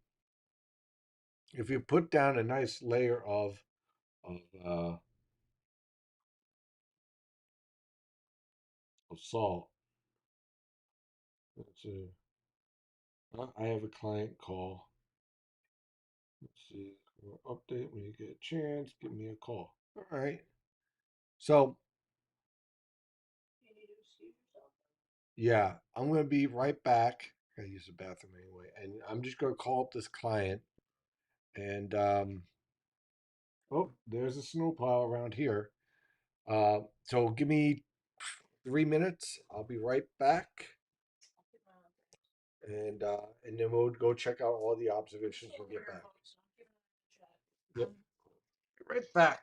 if you put down a nice layer of salt. Let's see. I have a client call. Let's see. Update when you get a chance. Give me a call. All right. So You need to excuse yourself. yeah, I'm gonna be right back. I gotta use the bathroom anyway, and I'm just gonna call up this client. And oh, there's a snowplow around here. So give me 3 minutes. I'll be right back, I'll keep my eye on things. and then we'll go check out all the observations. Still We'll get here, back. folks. I'm keeping an eye on the chat. Yep. Be right back.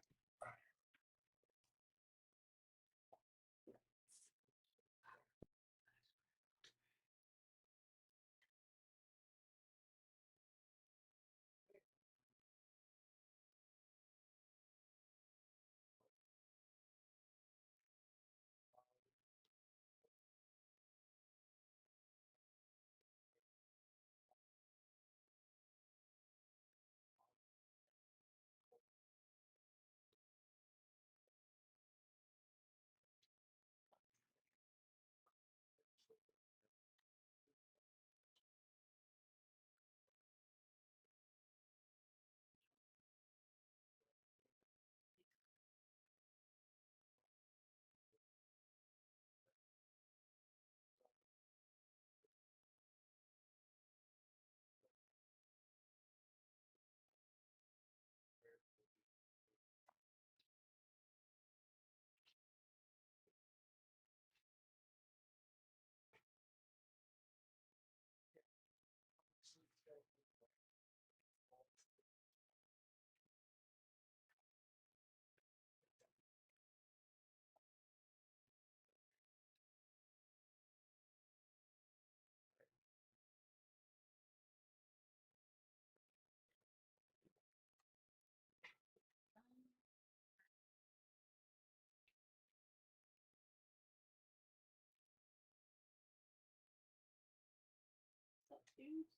What's up, dudes?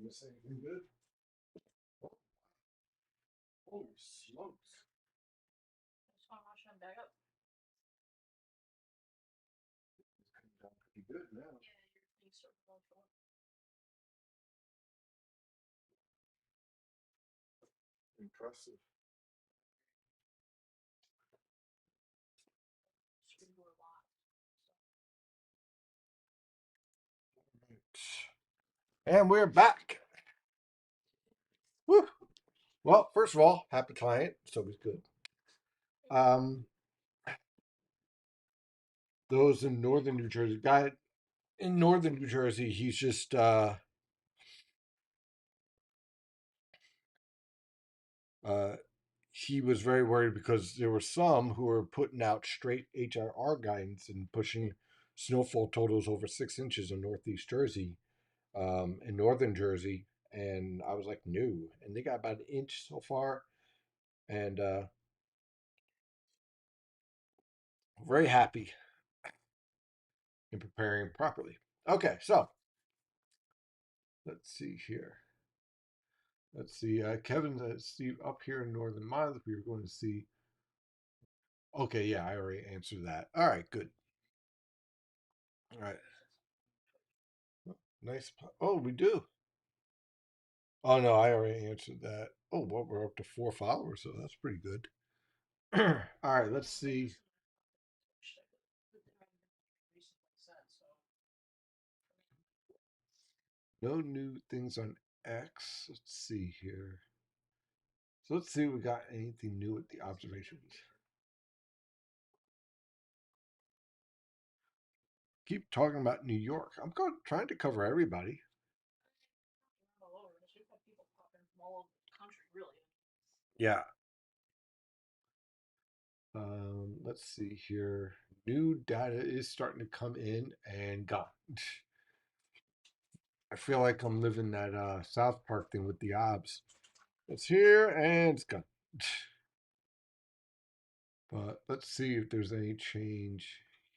miss anything good? Holy smokes. I just want to watch them back up. It's coming down pretty good now. Yeah, your things start going for Impressive. screen door locked. And we're back. Woo. Well, first of all, happy client. It's always good. Um, those in northern New Jersey, guy in northern New Jersey, he's just uh he was very worried because there were some who were putting out straight HRR guidance and pushing snowfall totals over 6 inches in northeast Jersey, in northern Jersey, and I was like, no, and they got about an inch so far, and very happy in preparing properly. Okay, so let's see here. Let's see. Kevin, see up here in Northern Miles, we were going to see. Okay, yeah, I already answered that. All right, good. All right, nice. Oh, we do. Oh no, I already answered that. Oh, well, we're up to 4 followers, so that's pretty good. All right, let's see. No new things on X. Let's see here. So let's see if we got anything new with the observations. Keep talking about New York. I'm going trying to cover everybody. All over. We've got people popping from all over the country, really. Yeah. Let's see here. New data is starting to come in and gone. I feel like I'm living that South Park thing with the obs. It's here and it's gone. But let's see if there's any change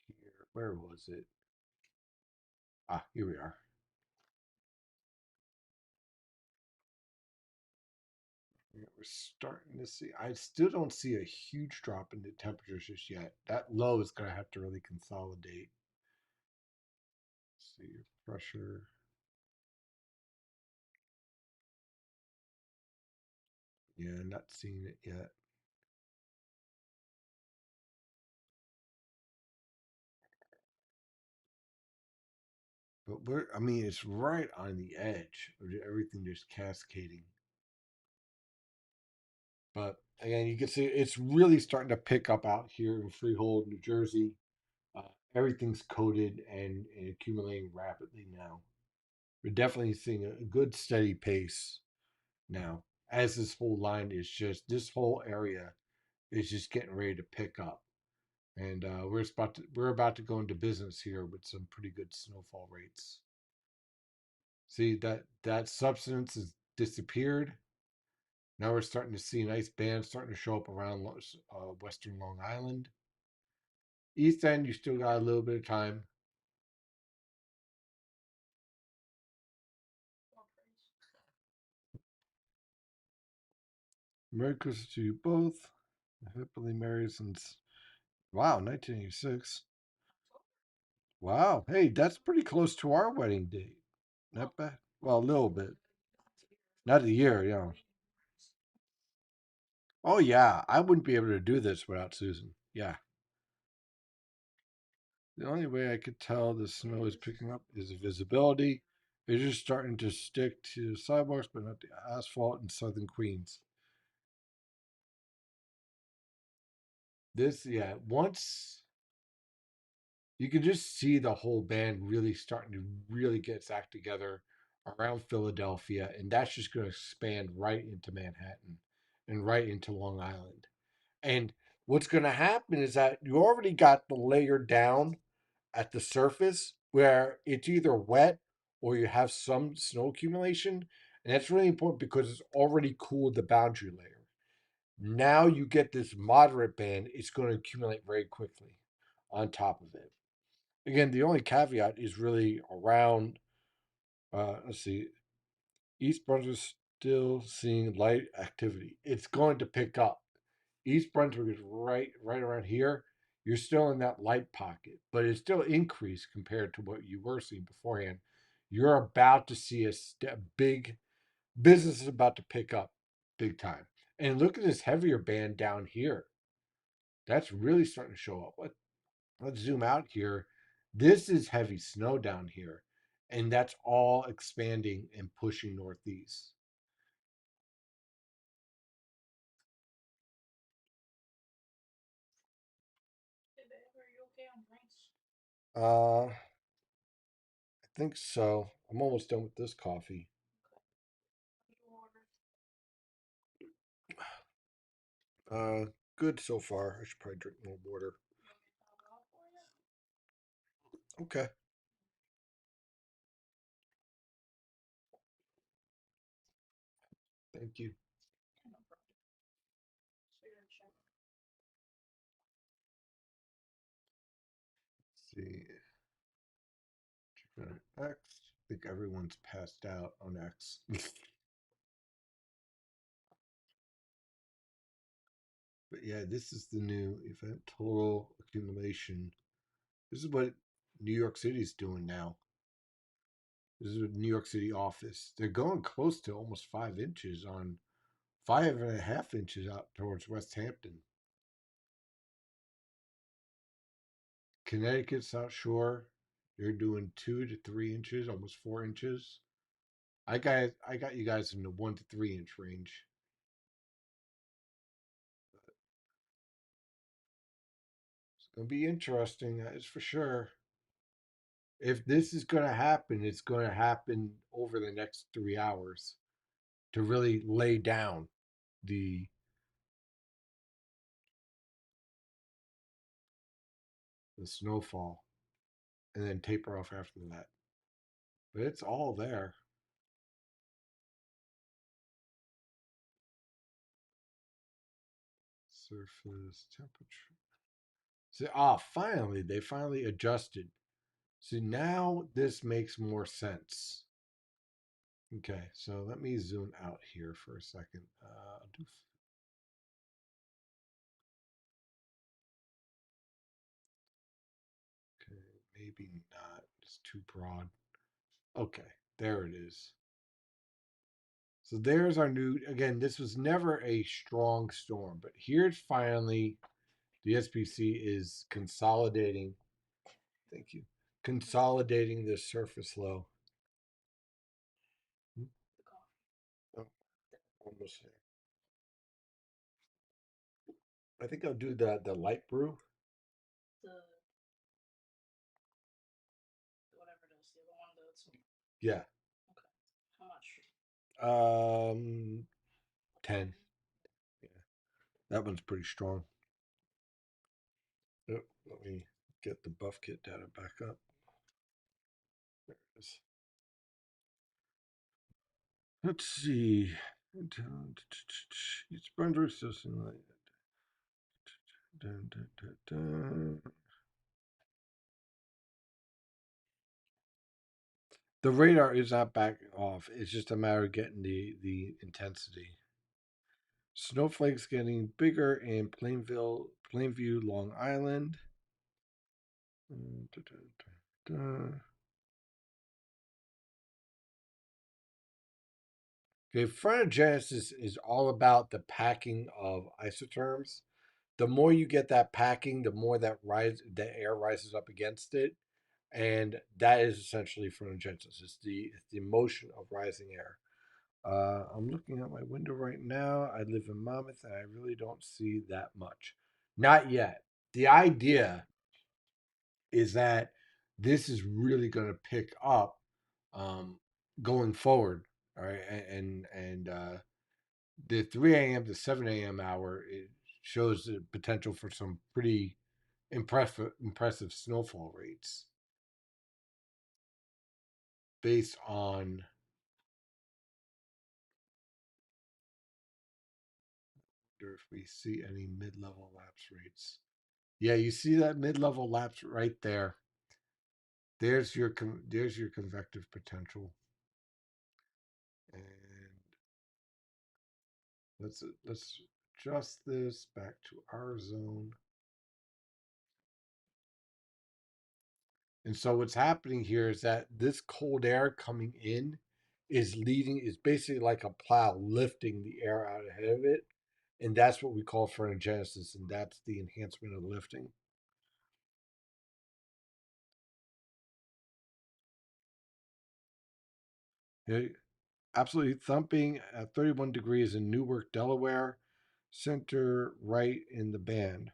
here. Where was it? Ah, here we are. Yeah, we're starting to see. I still don't see a huge drop in the temperatures just yet. That low is going to have to really consolidate. Let's see your pressure. Yeah, not seeing it yet. But I mean, it's right on the edge of everything just cascading. But again, you can see it's really starting to pick up out here in Freehold, New Jersey. Uh, Everything's coated and accumulating rapidly now. We're definitely seeing a good steady pace now, as this whole line is just this whole area is just getting ready to pick up, and we're about to go into business here with some pretty good snowfall rates. See that substance has disappeared. Now we're starting to see nice bands starting to show up around Western Long Island. East End, you still got a little bit of time. Merry Christmas to you both. Happily married since, wow, 1986. Wow, hey, that's pretty close to our wedding date. Not bad. Well, a little bit. Not a year, yeah. Oh, yeah, I wouldn't be able to do this without Susan. Yeah. The only way I could tell the snow is picking up is the visibility. It's just starting to stick to sidewalks, but not the asphalt in southern Queens. This, yeah, once you can just see the whole band really starting to really get its act together around Philadelphia, and that's just going to expand right into Manhattan and right into Long Island. And what's going to happen is that you already got the layer down at the surface where it's either wet or you have some snow accumulation. And that's really important because it's already cooled the boundary layer. Now you get this moderate band, it's going to accumulate very quickly on top of it. Again, the only caveat is really around, let's see, East Brunswick still seeing light activity. It's going to pick up. East Brunswick is right around here. You're still in that light pocket, but it's still increased compared to what you were seeing beforehand. You're about to see a big business is about to pick up big time. And look at this heavier band down here. That's really starting to show up. Let's zoom out here. This is heavy snow down here, and that's all expanding and pushing northeast. Hey babe, are you okay on drinks? I think so. I'm almost done with this coffee. Okay. What did you order? Uh, Good so far. I should probably drink more water. You want me to top it off for you? Okay, thank you. Yeah, no problem. So you're check. Let's see, X. I think everyone's passed out on X. But yeah, this is the new event total accumulation. This is what New York City's doing now. This is a New York City office. They're going close to almost 5 inches on 5.5 inches out towards West Hampton. Connecticut, South Shore, they're doing 2 to 3 inches, almost 4 inches. I got you guys in the 1 to 3 inch range. It's gonna be interesting, that is for sure. If this is gonna happen, it's gonna happen over the next 3 hours to really lay down the snowfall and then taper off after that. But it's all there. Surface temperature. See, finally, they finally adjusted. See, now this makes more sense. Okay, so let me zoom out here for a second. Okay, maybe not. It's too broad. Okay, there it is. So there's our new. Again, this was never a strong storm, but here's finally the SPC is consolidating. Thank you. Consolidating the surface low. The coffee. Oh, almost there. I think I'll do the light brew. The whatever it is, the other one that's okay. Yeah. How much? 10. Yeah. That one's pretty strong. Yep. Let me get the buff kit data back up. There it is. Let's see. It's boundary system. The radar is not backing off. It's just a matter of getting the intensity. Snowflakes getting bigger in Plainview, Long Island. Okay, frontogenesis is all about the packing of isotherms. The more you get that packing, the more the air rises up against it, and that is essentially frontogenesis. It's the motion of rising air. I'm looking out my window right now. I live in Monmouth, and I really don't see that much. Not yet. The idea is that this is really going to pick up um, going forward. All right, and the 3 a.m. to 7 a.m. hour it shows the potential for some pretty impressive snowfall rates based on if we see any mid-level lapse rates. Yeah, you see that mid-level lapse right there. There's your convective potential. Let's adjust this back to our zone. And so what's happening here is that this cold air coming in is basically like a plow lifting the air out ahead of it. And that's what we call phrenogenesis, and that's the enhancement of lifting. Yeah, absolutely thumping at 31 degrees in Newark, Delaware, center right in the band.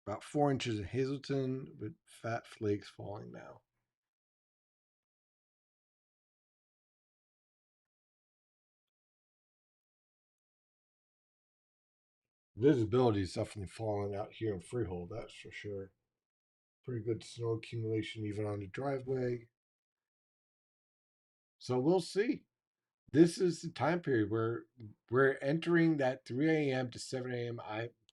About 4 inches in Hazleton, with fat flakes falling now. Visibility is definitely falling out here in Freehold, that's for sure. Pretty good snow accumulation even on the driveway. So we'll see. This is the time period where we're entering that 3 a.m. to 7 a.m.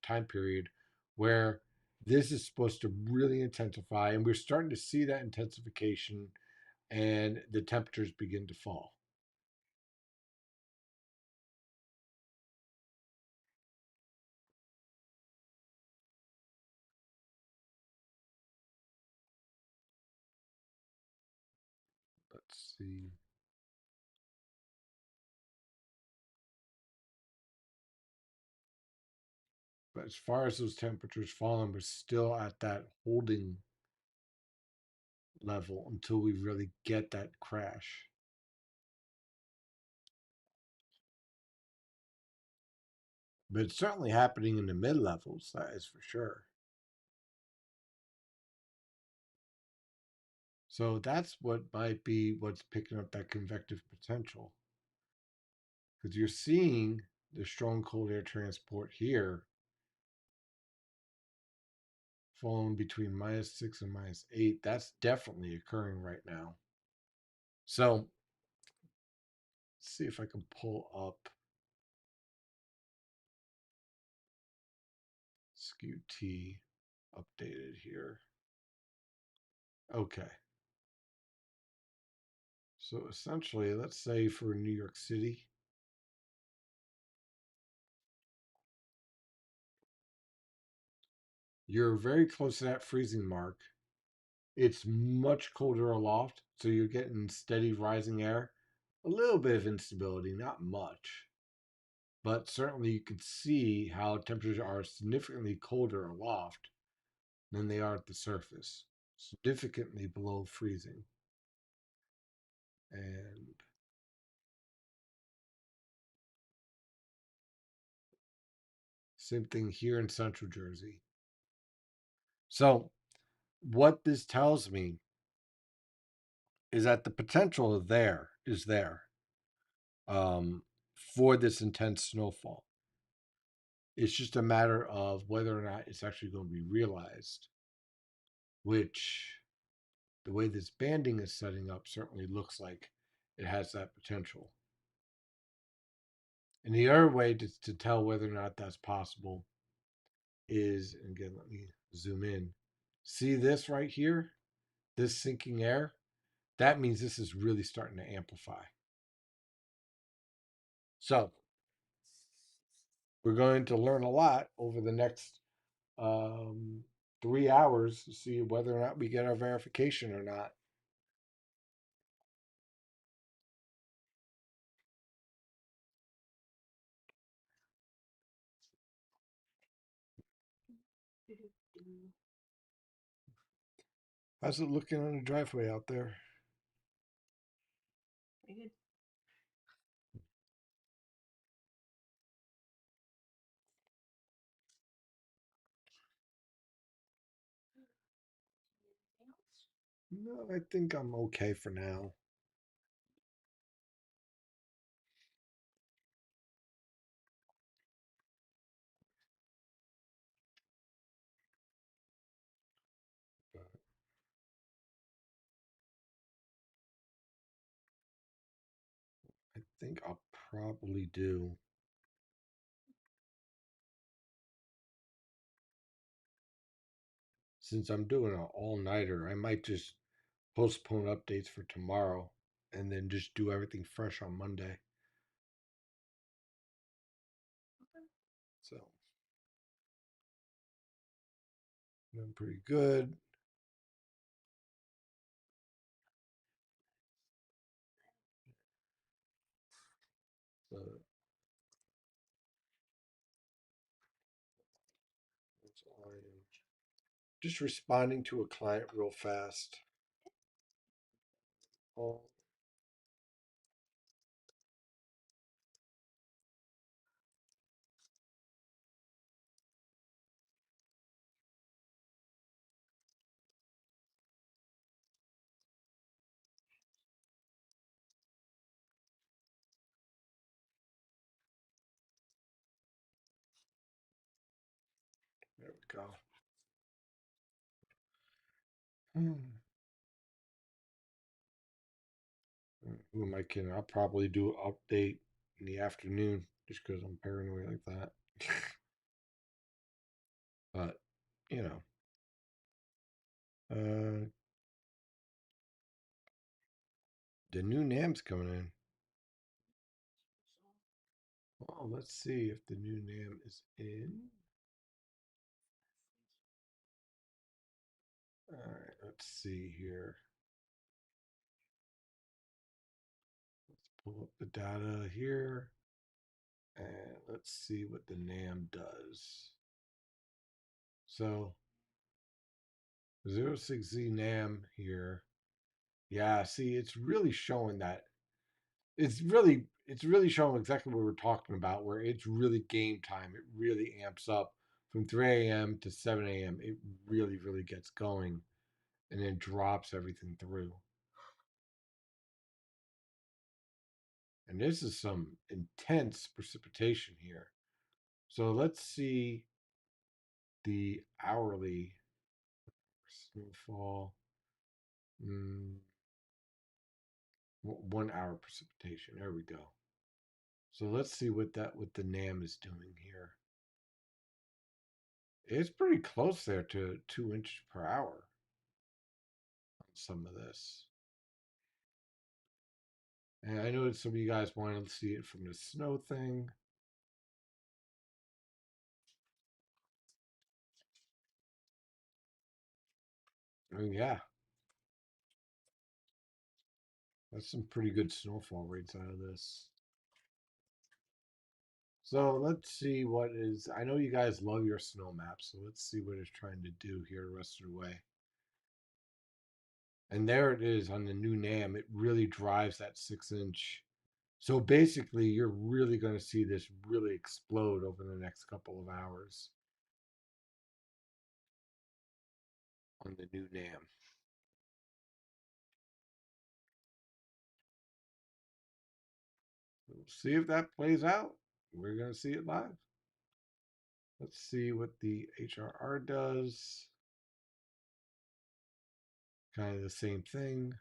Time period where this is supposed to really intensify, and we're starting to see that intensification and the temperatures begin to fall. Let's see. But as far as those temperatures falling, we're still at that holding level until we really get that crash. But it's certainly happening in the mid levels, that is for sure. So that's what might be what's picking up that convective potential. Because you're seeing the strong cold air transport here falling between -6 and -8. That's definitely occurring right now. So let's see if I can pull up SKU-T updated here. Okay. So essentially, let's say for New York City, you're very close to that freezing mark. It's much colder aloft, so you're getting steady rising air. A little bit of instability, not much, but certainly you can see how temperatures are significantly colder aloft than they are at the surface, significantly below freezing. And same thing here in central Jersey. So, what this tells me is that the potential is there um, for this intense snowfall. It's just a matter of whether or not it's actually going to be realized, which the way this banding is setting up certainly looks like it has that potential. And the other way to tell whether or not that's possible is, and again, let me zoom in. See this right here? This sinking air? That means this is really starting to amplify. So, we're going to learn a lot over the next um, 3 hours to see whether or not we get our verification or not. How's it looking on the driveway out there? Pretty good. Anything else? No, I think I'm okay for now. I think I'll probably do. Since I'm doing an all nighter, I might just postpone updates for tomorrow and then just do everything fresh on Monday. Doing pretty good. So I am just responding to a client real fast. Oh, there we go. Hmm. Who am I kidding? I'll probably do an update in the afternoon just because I'm paranoid like that. But, you know, uh, the new NAM's coming in. Well, let's see if the new NAM is in. All right, let's see here. Let's pull up the data here and let's see what the NAM does. So 06Z NAM here. Yeah, see, it's really showing that it's really showing exactly what we're talking about, where it's really game time. It really amps up from 3 a.m. to 7 a.m. It really, really gets going and then drops everything through. And this is some intense precipitation here. So let's see the hourly snowfall. 1 hour precipitation. There we go. So let's see what the NAM is doing here. It's pretty close there to 2 inches per hour on some of this. And I know that some of you guys wanted to see it from the snow thing. I mean, yeah, that's some pretty good snowfall rates out of this. So let's see what is. I know you guys love your snow map, so let's see what it's trying to do here the rest of the way. And there it is on the new NAM. It really drives that 6 inch. So basically, you're really going to see this really explode over the next couple of hours on the new NAM. We'll see if that plays out. We're going to see it live. Let's see what the HRR does. Kind of the same thing.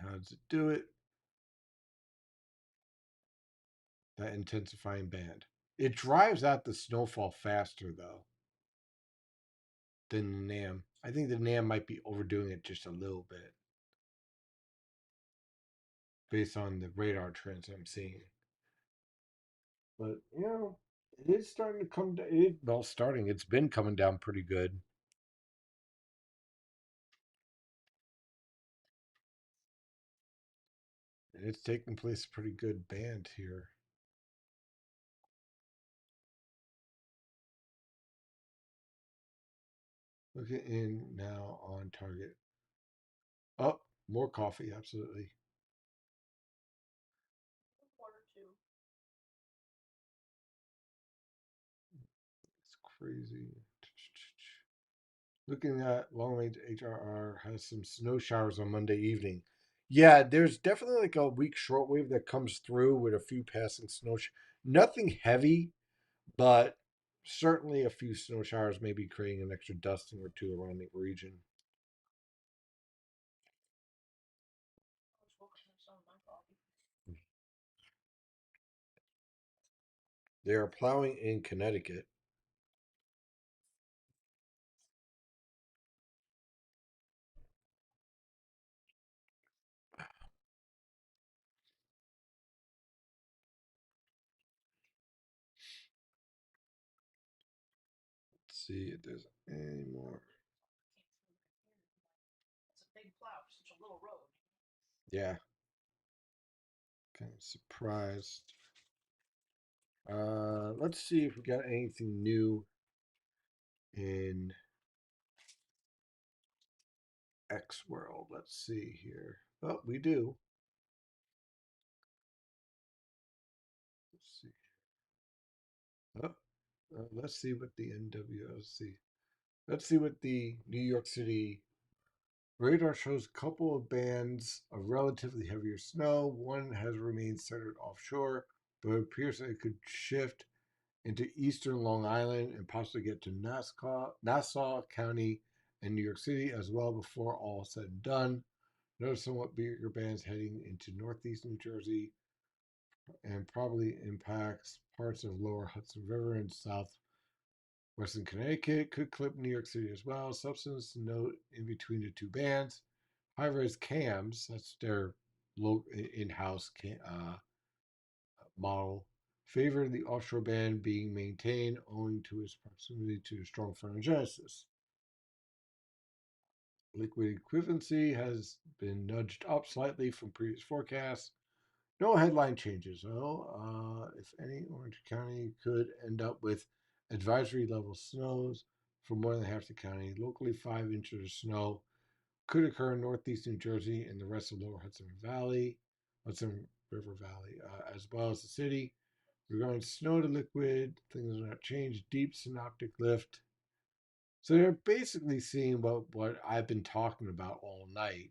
How does it do it? That intensifying band. It drives out the snowfall faster, though, than the NAM. I think the NAM might be overdoing it just a little bit based on the radar trends I'm seeing. But, it is starting to come down. Well, starting, it's been coming down pretty good. And it's taking place a pretty good band here. Looking in now on target. Oh, more coffee, absolutely. Water too. It's crazy. Looking at long range HRR has some snow showers on Monday evening. Yeah, there's definitely like a weak shortwave that comes through with a few passing nothing heavy, but certainly a few snow showers may be creating an extra dusting or two around the region. I was welcoming some of my coffee. They are plowing in Connecticut. see if there's any more. It's a big plow for such a little road. Yeah, kind of surprised. Let's see if we got anything new in X World. Let's see here. Oh, we do. Let's see. Oh, let's see what the NWOC. Let's see what the New York City radar shows. A couple of bands of relatively heavier snow. One has remained centered offshore, but it appears that it could shift into eastern Long Island and possibly get to Nassau County and New York City as well before all said and done. Notice somewhat bigger bands heading into northeast New Jersey and probably impacts parts of lower Hudson River and southwestern Connecticut. Could clip New York City as well. Substance note in between the two bands. High-res cams, that's their in-house model, favor the offshore band being maintained owing to its proximity to strong phronogenesis. Liquid equivalency has been nudged up slightly from previous forecasts. No headline changes, though. If any, Orange County could end up with advisory level snows for more than half the county. Locally, 5 inches of snow could occur in northeast New Jersey and the rest of lower Hudson River Valley, as well as the city. Regarding snow to liquid, things are not changed. Deep synoptic lift. So they're basically seeing what I've been talking about all night.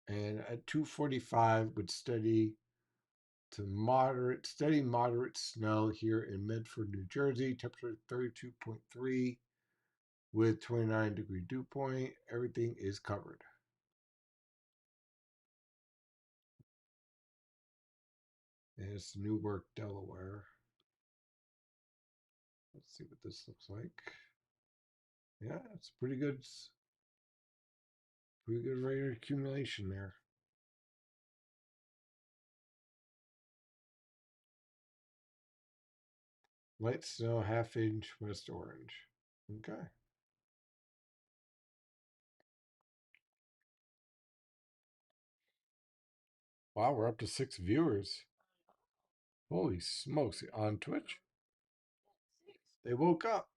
And at 2:45 with steady moderate snow here in Medford, New Jersey. Temperature 32.3 with 29-degree dew point. Everything is covered. And it's Newark, Delaware. Let's see what this looks like. Yeah, it's pretty good rate of accumulation there. Light snow, half-inch, West Orange. Okay. Wow, we're up to 6 viewers. Holy smokes. On Twitch? They woke up.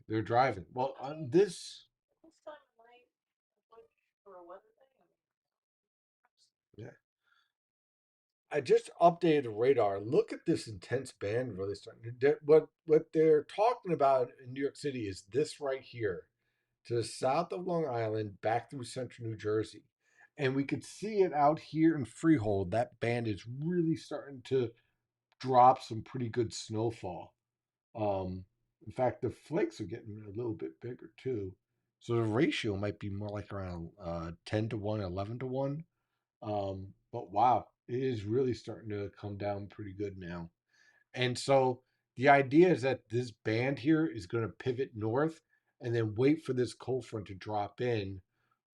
They're driving. Well, on this. This time of night, for a weather thing. Yeah. I just updated the radar. Look at this intense band really starting. What they're talking about in New York City is this right here, to the south of Long Island, back through central New Jersey, and we could see it out here in Freehold. That band is really starting to drop some pretty good snowfall. Um, in fact, the flakes are getting a little bit bigger too. So the ratio might be more like around 10 to 1, 11 to 1. But wow, it is really starting to come down pretty good now. And so the idea is that this band here is going to pivot north and then wait for this cold front to drop in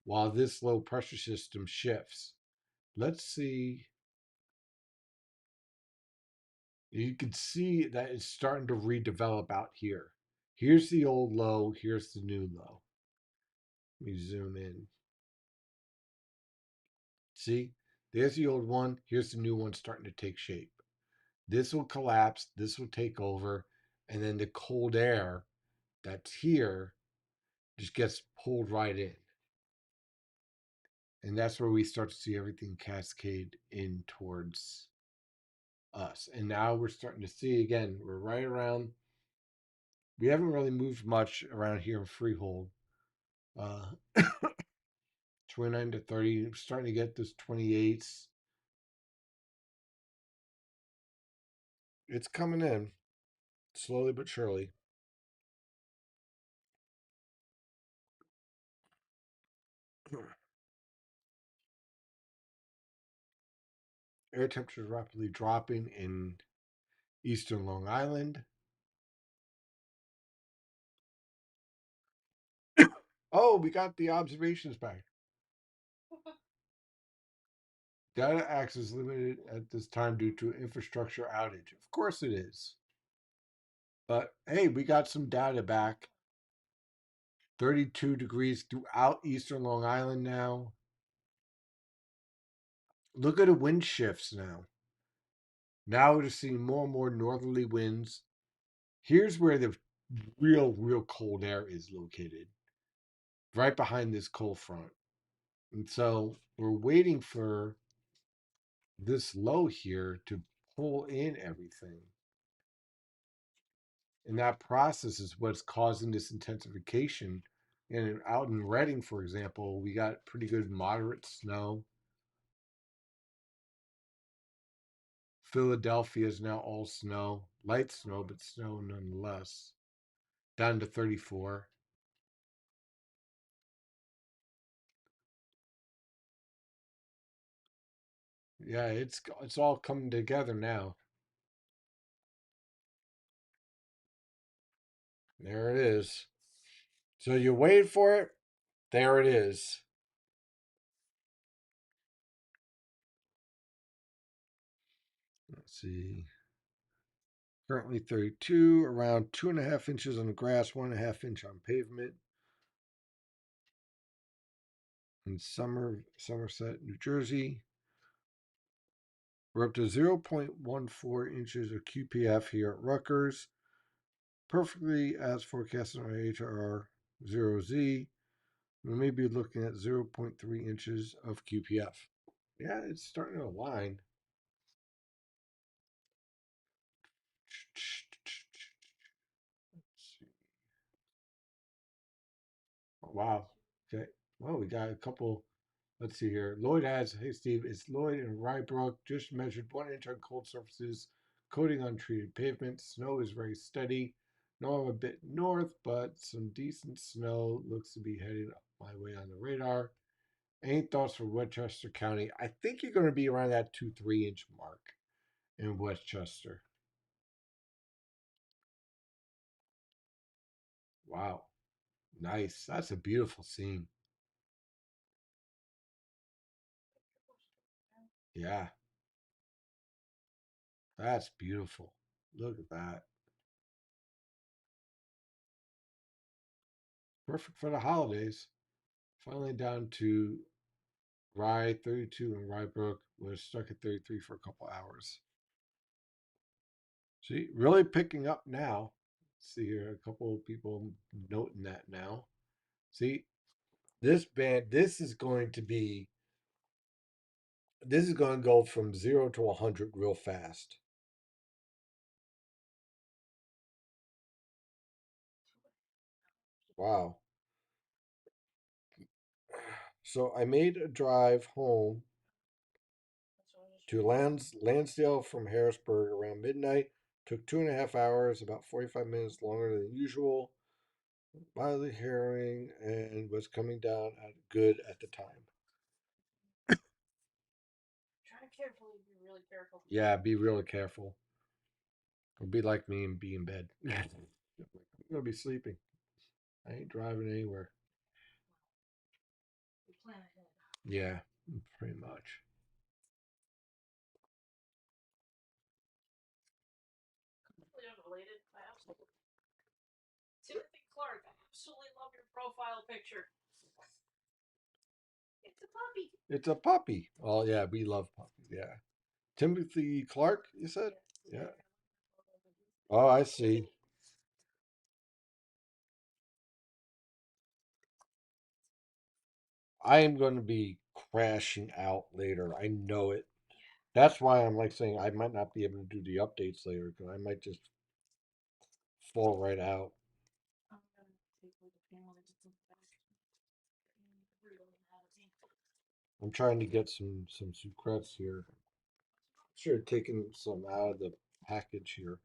while this low pressure system shifts. Let's see. You can see that it's starting to redevelop out here. Here's the old low, here's the new low. Let me zoom in. See, there's the old one, here's the new one starting to take shape. This will collapse, this will take over, and then the cold air that's here just gets pulled right in. And that's where we start to see everything cascade in towards us. And now we're starting to see again, we're right around, we haven't really moved much around here in Freehold. Uh, 29 to 30, starting to get this 28s. It's coming in slowly but surely. Air temperature is rapidly dropping in eastern Long Island. Oh, we got the observations back. Data access limited at this time due to infrastructure outage. Of course it is. But hey, we got some data back. 32 degrees throughout eastern Long Island now. Look at the wind shifts now. Now we're seeing more and more northerly winds. Here's where the real cold air is located, right behind this cold front. And so we're waiting for this low here to pull in everything. And that process is what's causing this intensification. And out in Reading, for example, we got pretty good moderate snow. Philadelphia is now all snow, light snow, but snow nonetheless. Down to 34. Yeah, it's all coming together now. There it is. So you wait for it. There it is. Let's see. Currently 32, around 2.5 inches on the grass, 1.5 inch on pavement. In Somerset, New Jersey. We're up to 0.14 inches of QPF here at Rutgers. Perfectly as forecasted on HRR 0Z. We may be looking at 0.3 inches of QPF. Yeah, it's starting to align. Oh, wow. Okay. Well, we got a couple. Let's see here. Lloyd has, hey Steve, it's Lloyd and Rybrook. Just measured 1 inch on cold surfaces, coating on treated pavement. Snow is very steady. No, I'm a bit north, but some decent snow looks to be heading up my way on the radar. Any thoughts for Westchester County? I think you're going to be around that 2-3 inch mark in Westchester. Wow. Nice. That's a beautiful scene. Yeah, that's beautiful. Look at that. Perfect for the holidays. Finally down to Rye 32 and Rybrook was stuck at 33 for a couple hours. See, really picking up now. See here, a couple of people noting that now. See, this band, this is going to go from 0 to 100 real fast. Wow. So I made a drive home to Lansdale from Harrisburg around midnight. Took 2.5 hours, about 45 minutes longer than usual. Mildly harrowing and was coming down at good at the time. Try carefully, be really careful. Yeah, be really careful. Or be like me and be in bed. I'm gonna be sleeping. I ain't driving anywhere. We plan ahead. Yeah, pretty much. Completely unrelated. I absolutely Timothy Clark. I absolutely love your profile picture. It's a puppy. It's a puppy. Oh yeah, we love puppies. Yeah. Timothy Clark, you said? Yeah. Oh, I see. I am going to be crashing out later. I know it. That's why I'm like saying I might not be able to do the updates later because I might just fall right out. I'm gonna take like a family to think back. Really mad at me. I'm trying to get some sucrets here. Should have taken some out of the package here.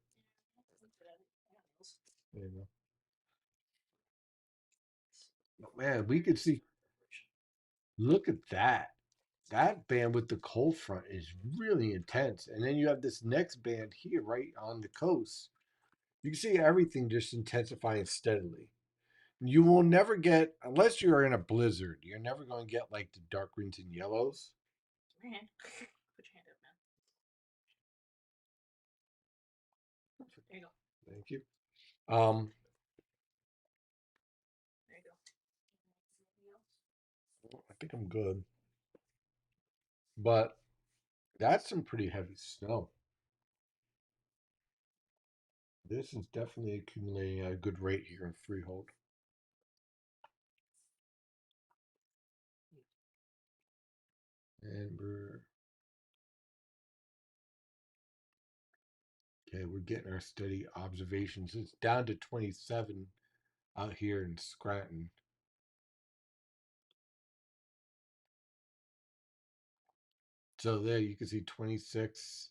You know. But man, we could see. Look at that. That band with the cold front is really intense, and then you have this next band here, right on the coast. You can see everything just intensifying steadily. You will never get, unless you're in a blizzard, you're never going to get like the dark greens and yellows. Your hand. Put your hand up, man. There you go. Thank you. Um, There you go. Anything else? I think I'm good, but that's some pretty heavy snow. This is definitely accumulating at a good rate here in Freehold. And we're getting our steady observations. It's down to 27 out here in Scranton. So there you can see 26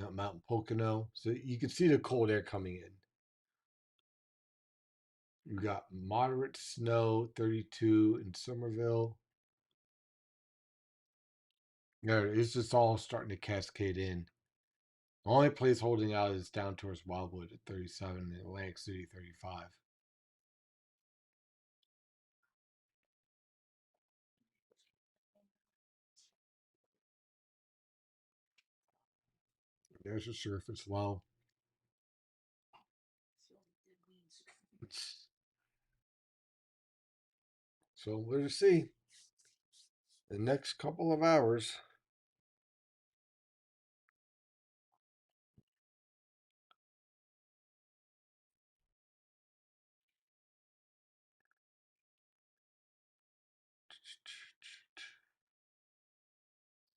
at Mount Pocono. So you can see the cold air coming in. You got moderate snow, 32 in Somerville. There, it's just all starting to cascade in. The only place holding out is down towards Wildwood at 37 and Atlantic City 35. There's a surface low. So we'll see. The next couple of hours.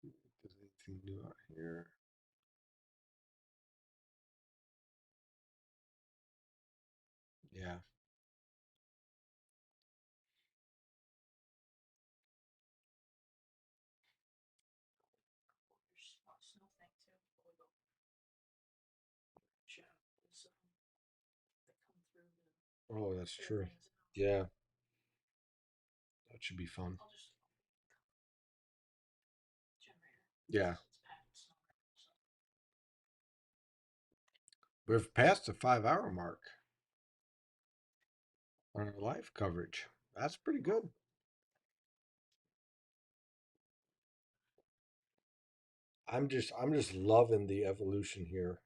If there's anything new out here. Yeah. There's a snow thing too. Before we go. Check is that come through the Oh, that's clear true. things out. Yeah. That should be fun. I'll just generator. Yeah. It's packing snow right now, so. We've passed the 5 hour mark on our live coverage. That's pretty good. I'm just loving the evolution here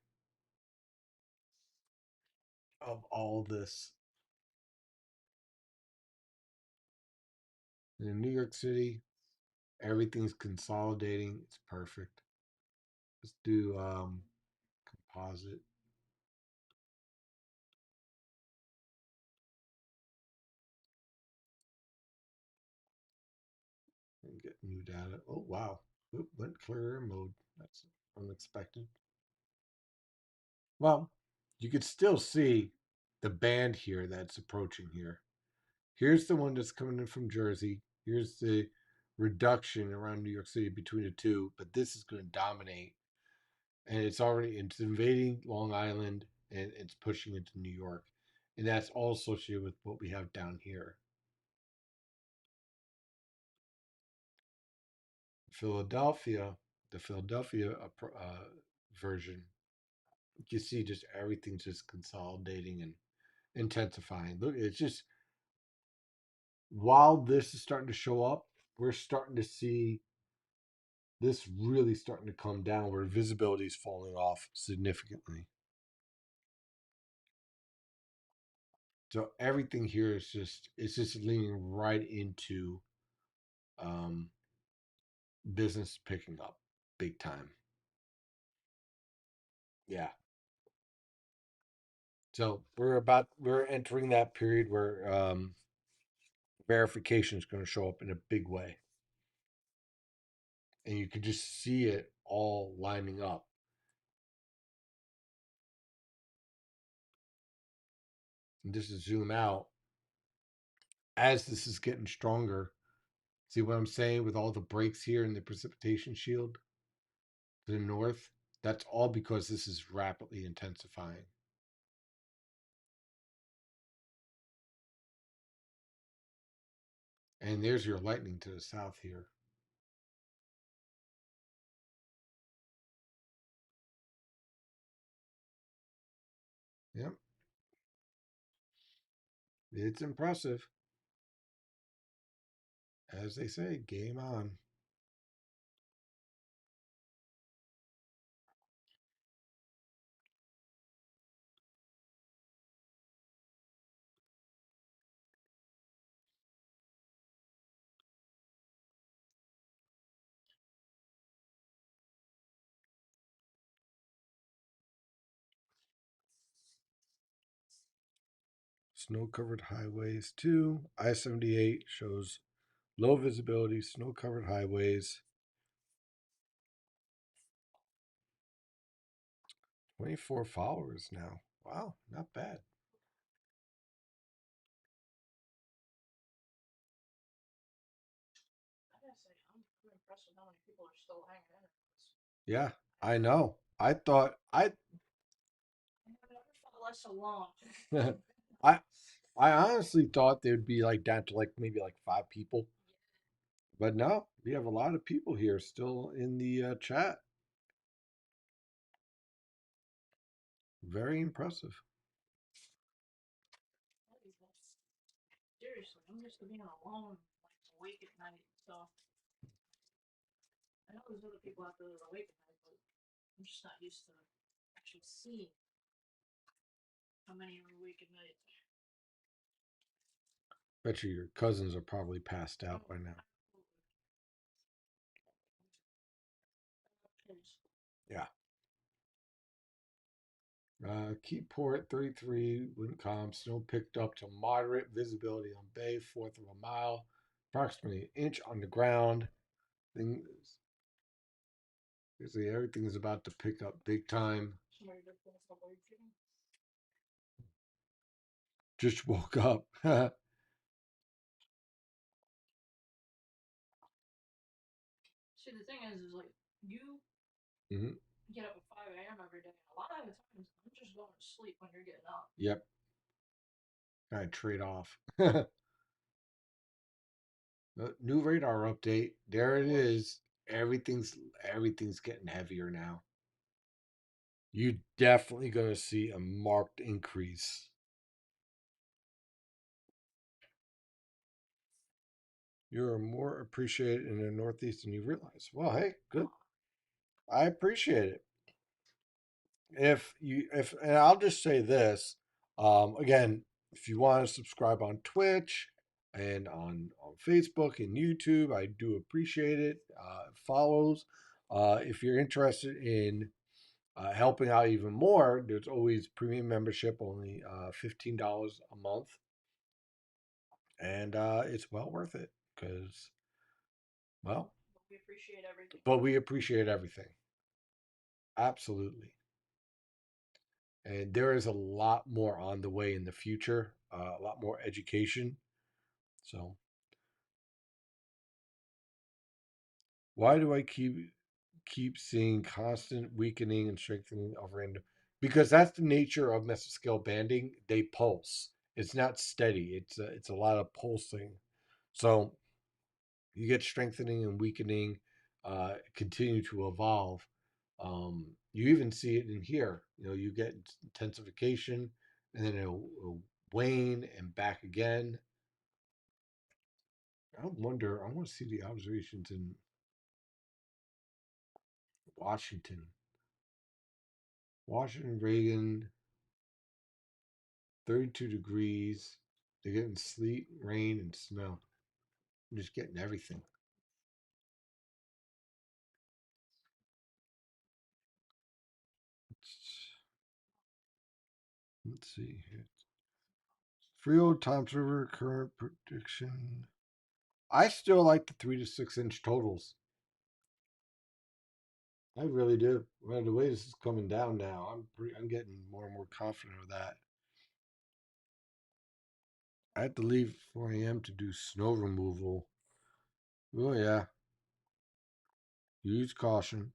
of all this. In New York City, everything's consolidating. It's perfect. Let's do composite. And get new data. Oh wow. Oop, went clear mode. That's unexpected. Well, you could still see the band here that's approaching here. Here's the one that's coming in from Jersey. Here's the reduction around New York City between the two, but this is going to dominate. And it's invading Long Island and it's pushing into New York. And that's all associated with what we have down here. Philadelphia, the Philadelphia version, you see just everything's just consolidating and intensifying. Look, it's just while this is starting to show up, we're starting to see this really starting to come down where visibility is falling off significantly. So everything here is just it's just leaning right into um, business picking up big time. Yeah. So we're entering that period where verification is going to show up in a big way, and you can just see it all lining up. And just to zoom out, as this is getting stronger, see what I'm saying with all the breaks here in the precipitation shield to the north? That's all because this is rapidly intensifying. And there's your lightning to the south here. Yep. It's impressive. As they say, game on. Snow covered highways 2. I 78 shows low visibility, snow covered highways. 24 followers now. Wow, not bad. I gotta say, I'm impressed with how many people are still hanging in there. Yeah, I know. I thought I have never felt less alone. I I honestly thought there'd be like down to like maybe like 5 people. But no, we have a lot of people here still in the chat. Very impressive. Seriously, I'm used to being alone, like awake at night. So I know there's other people out there that are awake at night, but I'm just not used to actually seeing how many are awake at night. Bet you your cousins are probably passed out by now. Yeah. Keyport 33, wind calm, snow picked up to moderate visibility on bay, fourth of a mile, approximately an inch on the ground. Things, basically everything is about to pick up big time. Just woke up. See, the thing is like you Mhm. get up at 5 a.m. every day. A lot of the times, I'm just going to sleep when you're getting up. Yep. Kind of trade off. New radar update. There it is. Everything's getting heavier now. You definitely gonna see a marked increase. You're more appreciated in the Northeast than you realize. Well, hey, good. I appreciate it. If and I'll just say this, again, if you want to subscribe on Twitch and on Facebook and YouTube, I do appreciate it. Follows. If you're interested in helping out even more, there's always premium membership, only $15 a month, and it's well worth it because, well, But we appreciate everything. but we appreciate everything. Absolutely. And there is a lot more on the way in the future, a lot more education. So, why do I keep seeing constant weakening and strengthening of random? Because that's the nature of mesoscale banding. They pulse. It's not steady. It's a lot of pulsing. So you get strengthening and weakening, continue to evolve. You even see it in here. You get intensification, and then it'll wane and back again. I wonder. I want to see the observations in Washington. Washington, Reagan, 32 degrees. They're getting sleet, rain, and snow. I'm just getting everything. Let's see here. Freehold Toms River current prediction. I still like the 3 to 6 inch totals. I really do. Well, the way this is coming down now, I'm getting more and more confident of that. I had to leave at 4 a.m. to do snow removal. Oh yeah, use caution.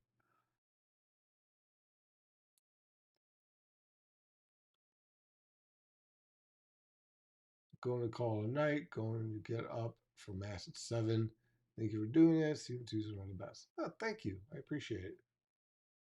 Going to call a night. Going to get up for mass at 7. Thank you for doing this. Season 2 is one of the best. Oh, thank you. I appreciate it.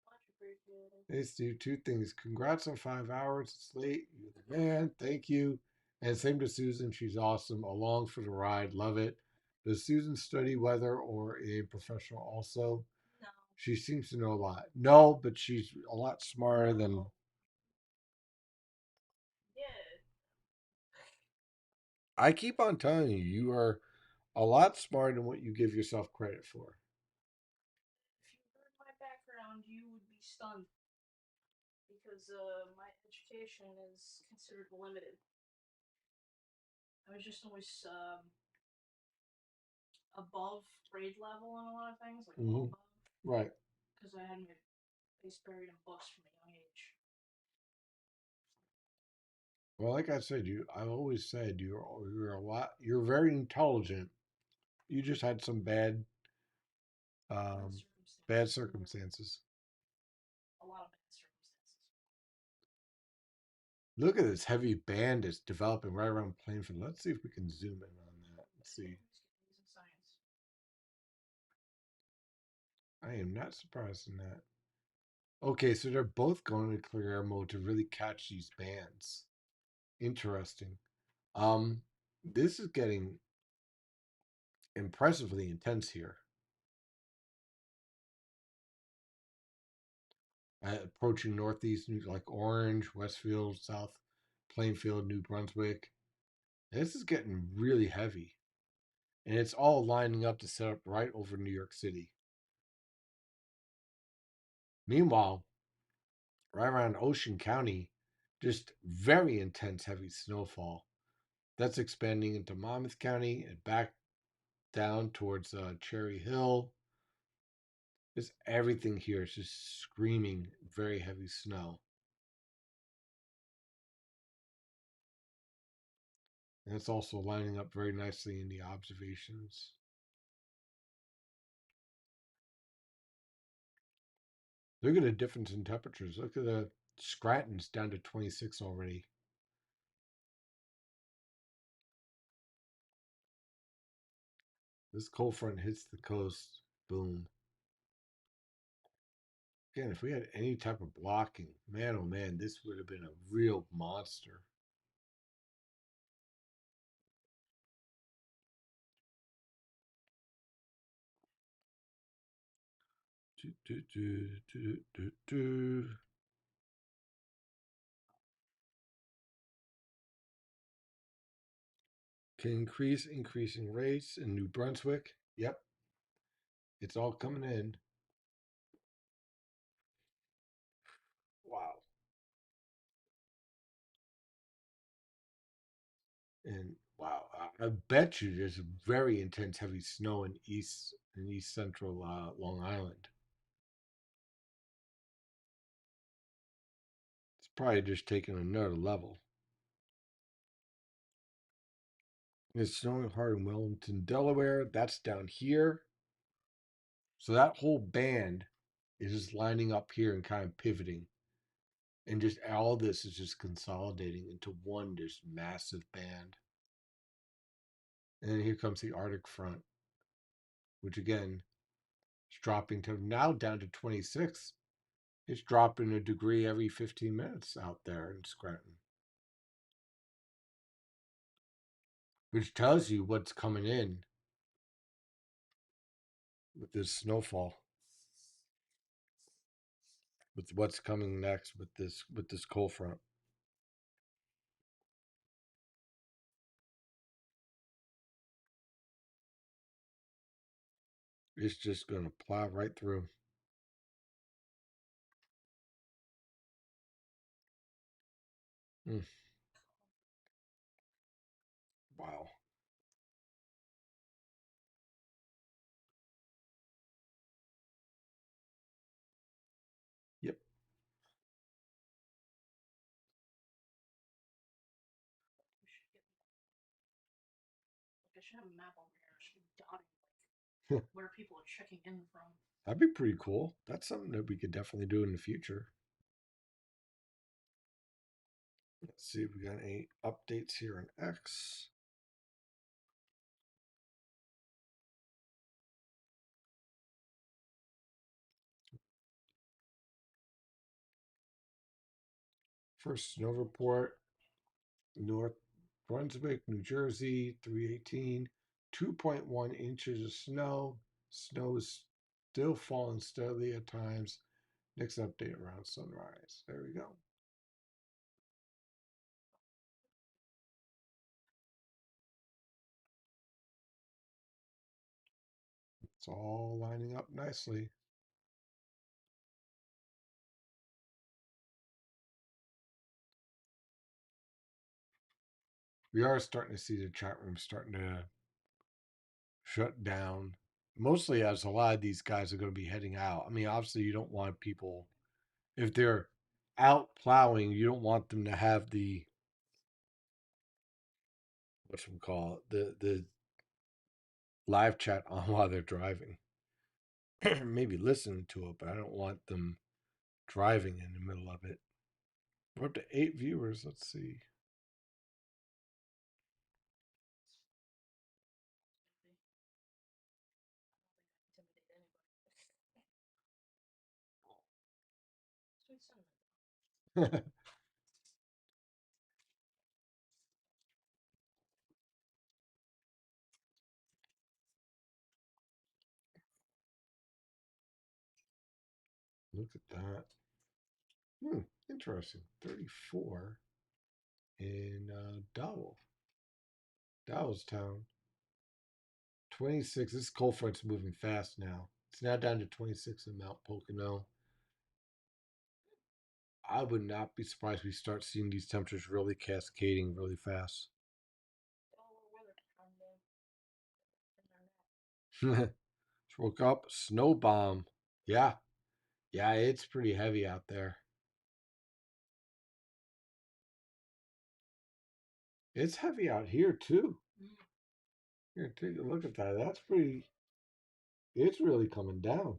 Much appreciated. Hey, Steve, 2 things. Congrats on 5 hours. It's late. You're the man. Thank you. And same to Susan. She's awesome. Along for the ride. Love it. Does Susan study weather or a professional also? No. She seems to know a lot. No, but she's a lot smarter than. Yeah. I keep on telling you, you are a lot smarter than what you give yourself credit for. If you heard my background, you would be stunned because my education is considered limited. I was just always above grade level on a lot of things, like well Hmm. above, Right. because I had my face buried in books from a young age. Well, like I said, I've always said you're a lot. You're very intelligent. You just had some Bad um, bad circumstances. circumstances. A lot of bad circumstances. Look at this heavy band that's developing right around Plainfield. Let's see if we can zoom in on that. Let's I see. always get these in science. I am not surprised in that. Okay, so they're both going to clear air mode to really catch these bands. Interesting. Um, this is getting impressively intense here. Approaching northeast, like Orange, Westfield, South Plainfield, New Brunswick. This is getting really heavy, and it's all lining up to set up right over New York City. Meanwhile, right around Ocean County, just very intense heavy snowfall. That's expanding into Monmouth County and back down towards Cherry Hill. Just everything here is just screaming very heavy snow. And it's also lining up very nicely in the observations. Look at the difference in temperatures. Look at the Scranton's down to 26 already. This cold front hits the coast. Boom. Again, if we had any type of blocking, man, oh man, this would have been a real monster. Do, do, do, do, do, do. Can increasing rates in New Brunswick. Yep, it's all coming in. Wow. And wow, I bet you there's very intense heavy snow in east central Long Island. It's probably just taking another level. It's snowing hard in Wellington, Delaware. That's down here. So that whole band is just lining up here and kind of pivoting. And just all this is just consolidating into one just massive band. And then here comes the Arctic front, which again is dropping to now down to 26. It's dropping a degree every 15 minutes out there in Scranton, which tells you what's coming in with this snowfall, with what's coming next with this cold front. It's just going to plow right through. Mm, wow. Yep. We should get like I should have a map over here. I should be dotting like where people are checking in from. That'd be pretty cool. That's something that we could definitely do in the future. Let's see if we got any updates here on X. First snow report, North Brunswick, New Jersey, 318, 2.1 inches of snow. Snow is still falling steadily at times. Next update around sunrise. There we go. It's all lining up nicely. We are starting to see the chat room starting to shut down. Mostly as a lot of these guys are going to be heading out. I mean, obviously, you don't want people, if they're out plowing, you don't want them to have the, what's we call it, the live chat on while they're driving. Maybe listening to it, but I don't want them driving in the middle of it. We're up to 8 viewers. Let's see. Sweet cinnamon. Look at that. Interesting. 34 in Dowellstown. 26. This cold front's moving fast now. It's now down to 26 in Mount Pocono. I would not be surprised if we start seeing these temperatures really cascading really fast. Just woke up. Snow bomb. Yeah. Yeah, it's pretty heavy out there. It's heavy out here too. Here, take a look at that. That's pretty. It's really coming down.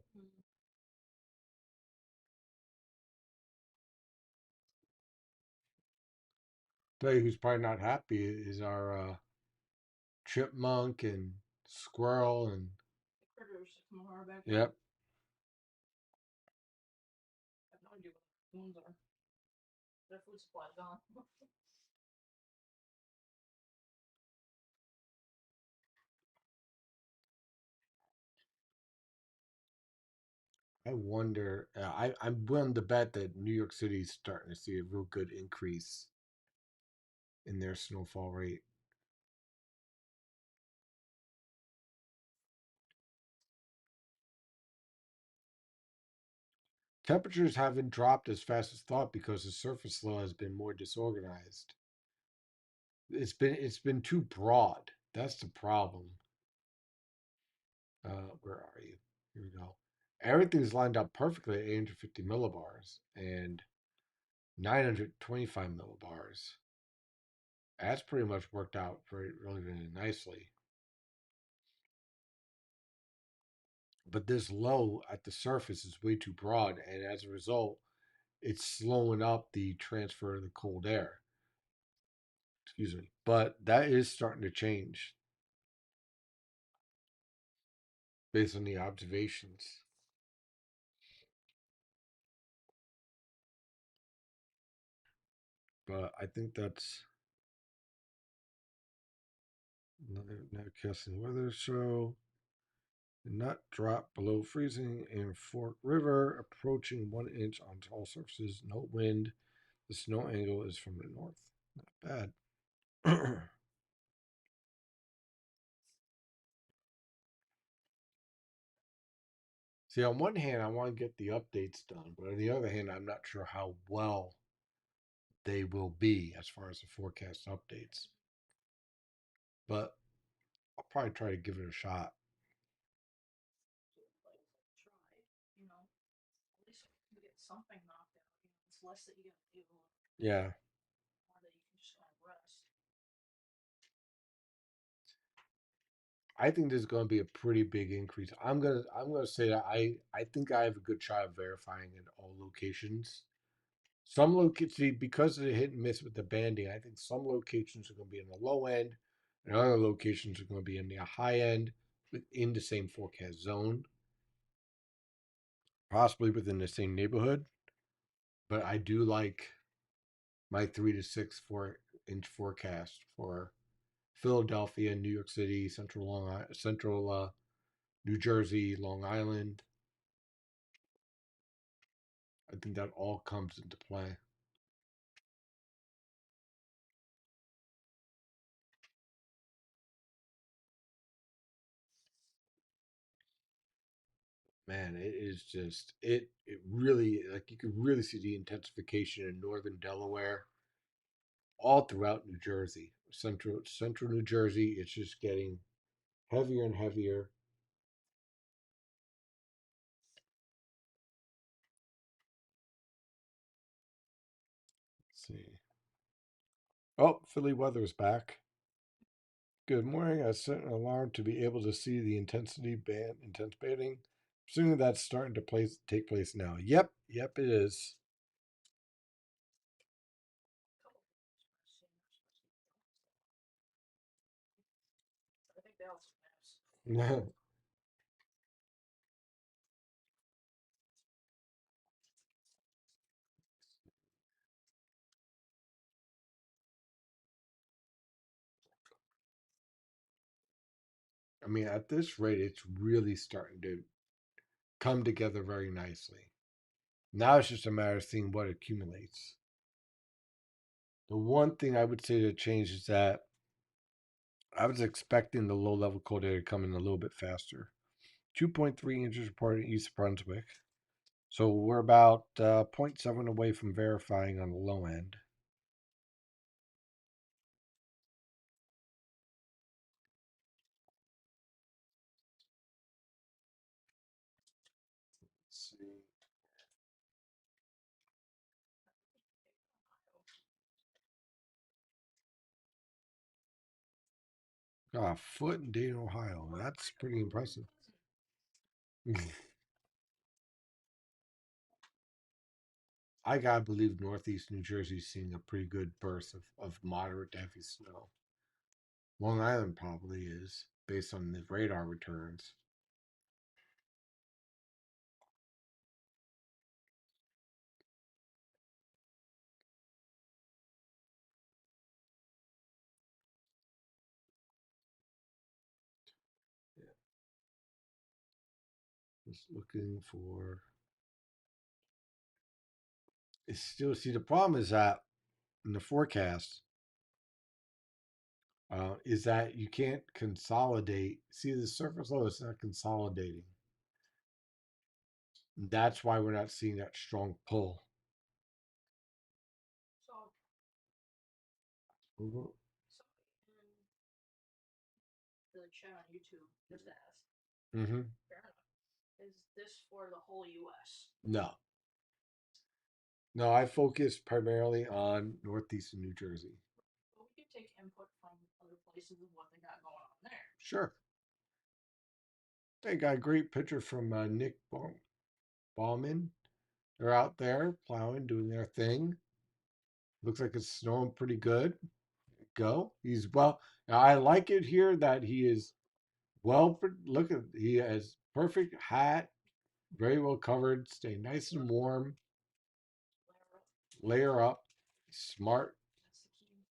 Tell you who's probably not happy is our chipmunk and squirrel and. The critters come hard back. Yep. I have no idea what raccoons are. Their food supply's gone. I wonder. I'm willing to bet that New York City's starting to see a real good increase in their snowfall rate. Temperatures haven't dropped as fast as thought because the surface flow has been more disorganized. It's been too broad. That's the problem. Where are you? Here we go. Everything's lined up perfectly at 850 millibars and 925 millibars. That's pretty much worked out really, really nicely. But this low at the surface is way too broad, and as a result, it's slowing up the transfer of the cold air. Excuse me. But that is starting to change based on the observations. But I think that's another nowcasting weather show. Did not drop below freezing in Fork River, approaching 1 inch on tall surfaces. No wind. The snow angle is from the north. Not bad. See, on one hand, I want to get the updates done, but on the other hand, I'm not sure how well they will be as far as the forecast updates. But I'll probably try to give it a shot. Try, you know. At least you get something knocked out. You know, it's less that you gotta do, Yeah, more that you can just kind of rest. I think there's going to be a pretty big increase. I'm gonna say that I think I have a good shot of verifying in all locations. Some locations, because of the hit and miss with the banding, I think some locations are going to be in the low end, and other locations are going to be in the high end within the same forecast zone, possibly within the same neighborhood. But I do like my 3 to 6 4 inch forecast for Philadelphia, New York City, Central New Jersey, Long Island. I think that all comes into play. Man, it is just it really, like, you can really see the intensification in northern Delaware. all throughout New Jersey, central New Jersey. It's just getting heavier and heavier. Let's see. Oh, Philly weather's back. Good morning. I set an alarm to be able to see the intense banding. Assuming that's starting to take place now. Yep, it is. I think they also maps. I mean, at this rate, it's really starting to come together very nicely. Now it's just a matter of seeing what accumulates. The one thing I would say to change is that I was expecting the low level cold air to come in a little bit faster. 2.3 inches reported in East Brunswick. So we're about zero point 0.7 away from verifying on the low end. Let's see. Got a foot in Dayton, Ohio. That's pretty impressive. I gotta believe Northeast New Jersey's seeing a pretty good burst of moderate to heavy snow. Long Island probably is, based on the radar returns. Yeah. Just looking for. It's still see the problem is that in the forecast is that you can't consolidate. See the surface low is not consolidating. That's why we're not seeing that strong pull. So, Mhm. somebody in the chat on YouTube just asked, Mm-hmm. fair enough, is this for the whole U.S.? No, no, I focus primarily on northeastern New Jersey. But we could take input from other places of what they got going on there. Sure. They got a great picture from Nick Bauman. They're out there plowing, doing their thing. Looks like it's snowing pretty good. Go. He's well. I like it here that he is well. Look at he has perfect hat, very well covered, stay nice and warm, layer up, smart, That's the key.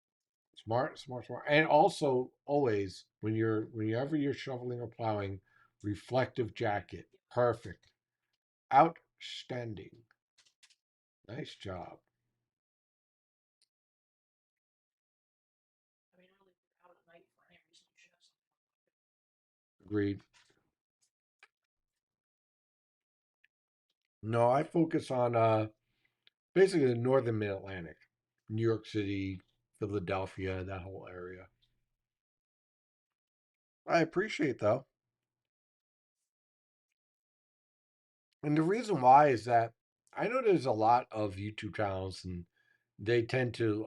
smart, and also always whenever you're shoveling or plowing, reflective jacket, perfect, outstanding, nice job. I mean, really, if you're out at night for any reason, you should have something. Agreed. No, I focus on basically the northern Mid Atlantic, New York City, Philadelphia, that whole area. I appreciate though. And the reason why is that I know there's a lot of YouTube channels and they tend to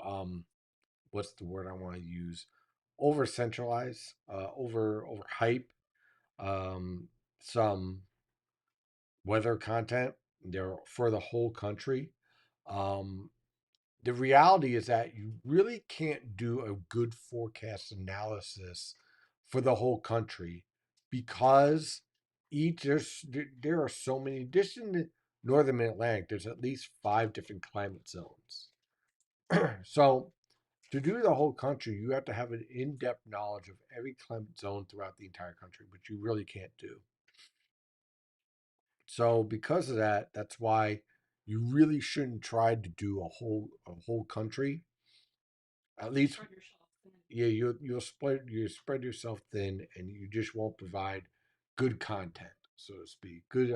what's the word I want to use? Over centralize, over hype some weather content. They're for the whole country. Um the reality is that you really can't do a good forecast analysis for the whole country because there are so many just in the northern Atlantic there's at least 5 different climate zones. So to do the whole country you have to have an in-depth knowledge of every climate zone throughout the entire country, which you really can't do. So because of that, that's why you really shouldn't try to do a whole country. At least Spread yourself thin. yeah, you spread yourself thin, and you just won't provide good content, so to speak, good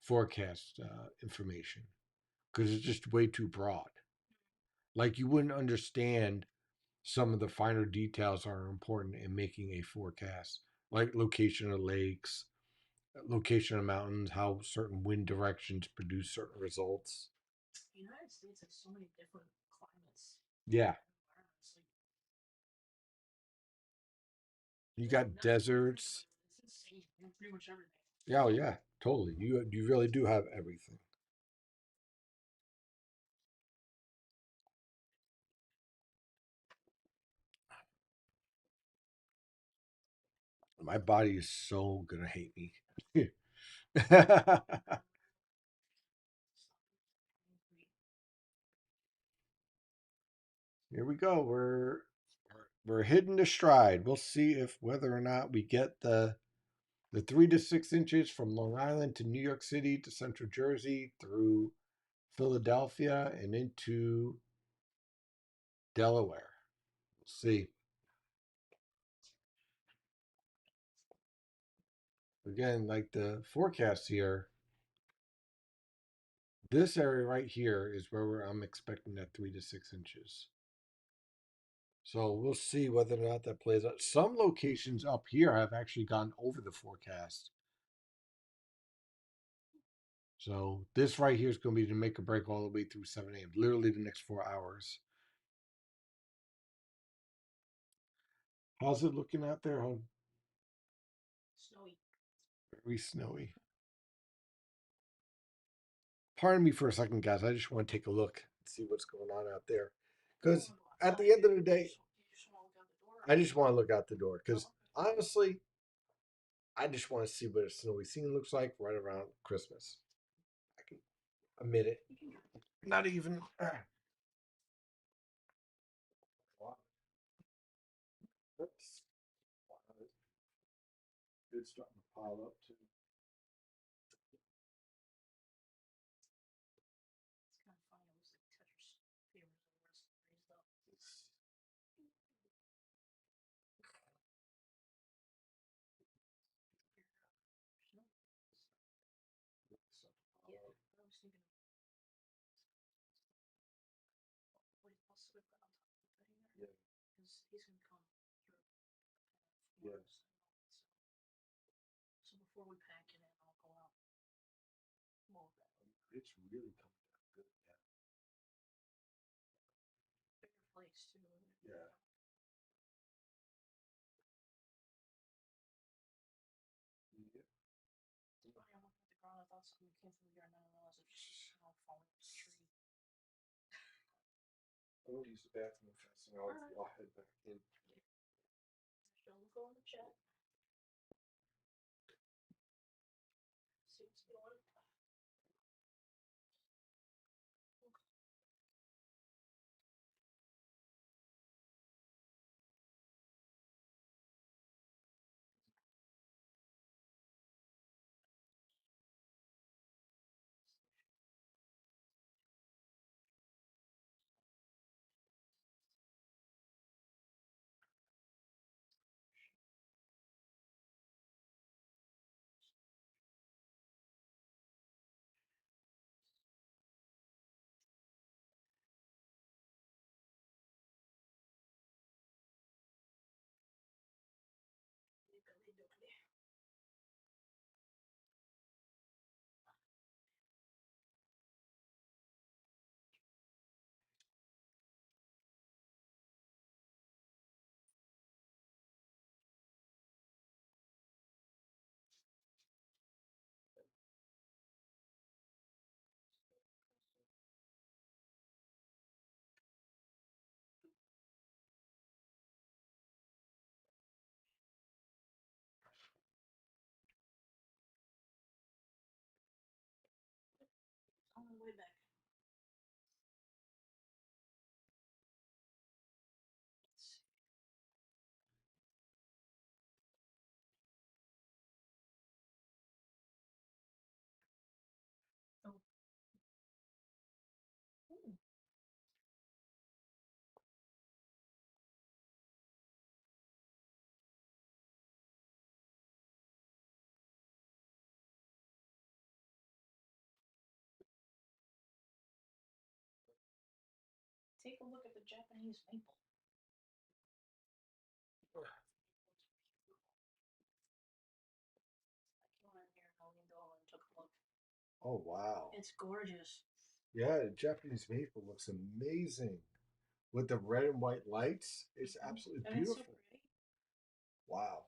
forecast information because it's just way too broad. Like you wouldn't understand some of the finer details are important in making a forecast, like location of lakes, location of mountains, how certain wind directions produce certain results. The United States has so many different climates Yeah, and environments. Like, you got deserts. it's insane. You have pretty much everything. Yeah, oh yeah, totally. You really do have everything. My body is so gonna hate me. Here we go. We're hitting the stride. We'll see if whether or not we get the 3 to 6 inches from Long Island to New York City to Central Jersey through Philadelphia and into Delaware. We'll see. Again, like the forecast here, this area right here is where I'm expecting that 3 to 6 inches. So we'll see whether or not that plays out. Some locations up here have actually gone over the forecast. So this right here is going to be to make a break all the way through 7 a.m. Literally the next 4 hours. How's it looking out there, hon? Snowy. Very snowy. Pardon me for a second, guys. I just want to take a look and see what's going on out there. Because at the end of the day, I just want to look out the door. Because honestly, I just want to see what a snowy scene looks like right around Christmas. I can admit it. Not even. Oops. It's starting to pile up too. It's kind of funny. It looks like Tetris favors the rest raised up. Yeah, I was thinking of wait, I'll slip that on top of the thing there. Yeah. Because he's gonna come through Yeah. so before we pack it in, I'll go out mold that. It's really coming down good. Bigger flakes too. Yeah. Yeah. Funny, I'm looking at the ground. I thought something came through here, and then I realized it was just snow falling from the tree. I'm gonna use the bathroom fast and I'll head back in. Don't go in the chat. See what's going on. take a look at the Japanese maple. I came in here a million and took a look. Oh wow. It's gorgeous. Yeah, the Japanese maple looks amazing with the red and white lights. It's absolutely And beautiful. it's so pretty. Wow.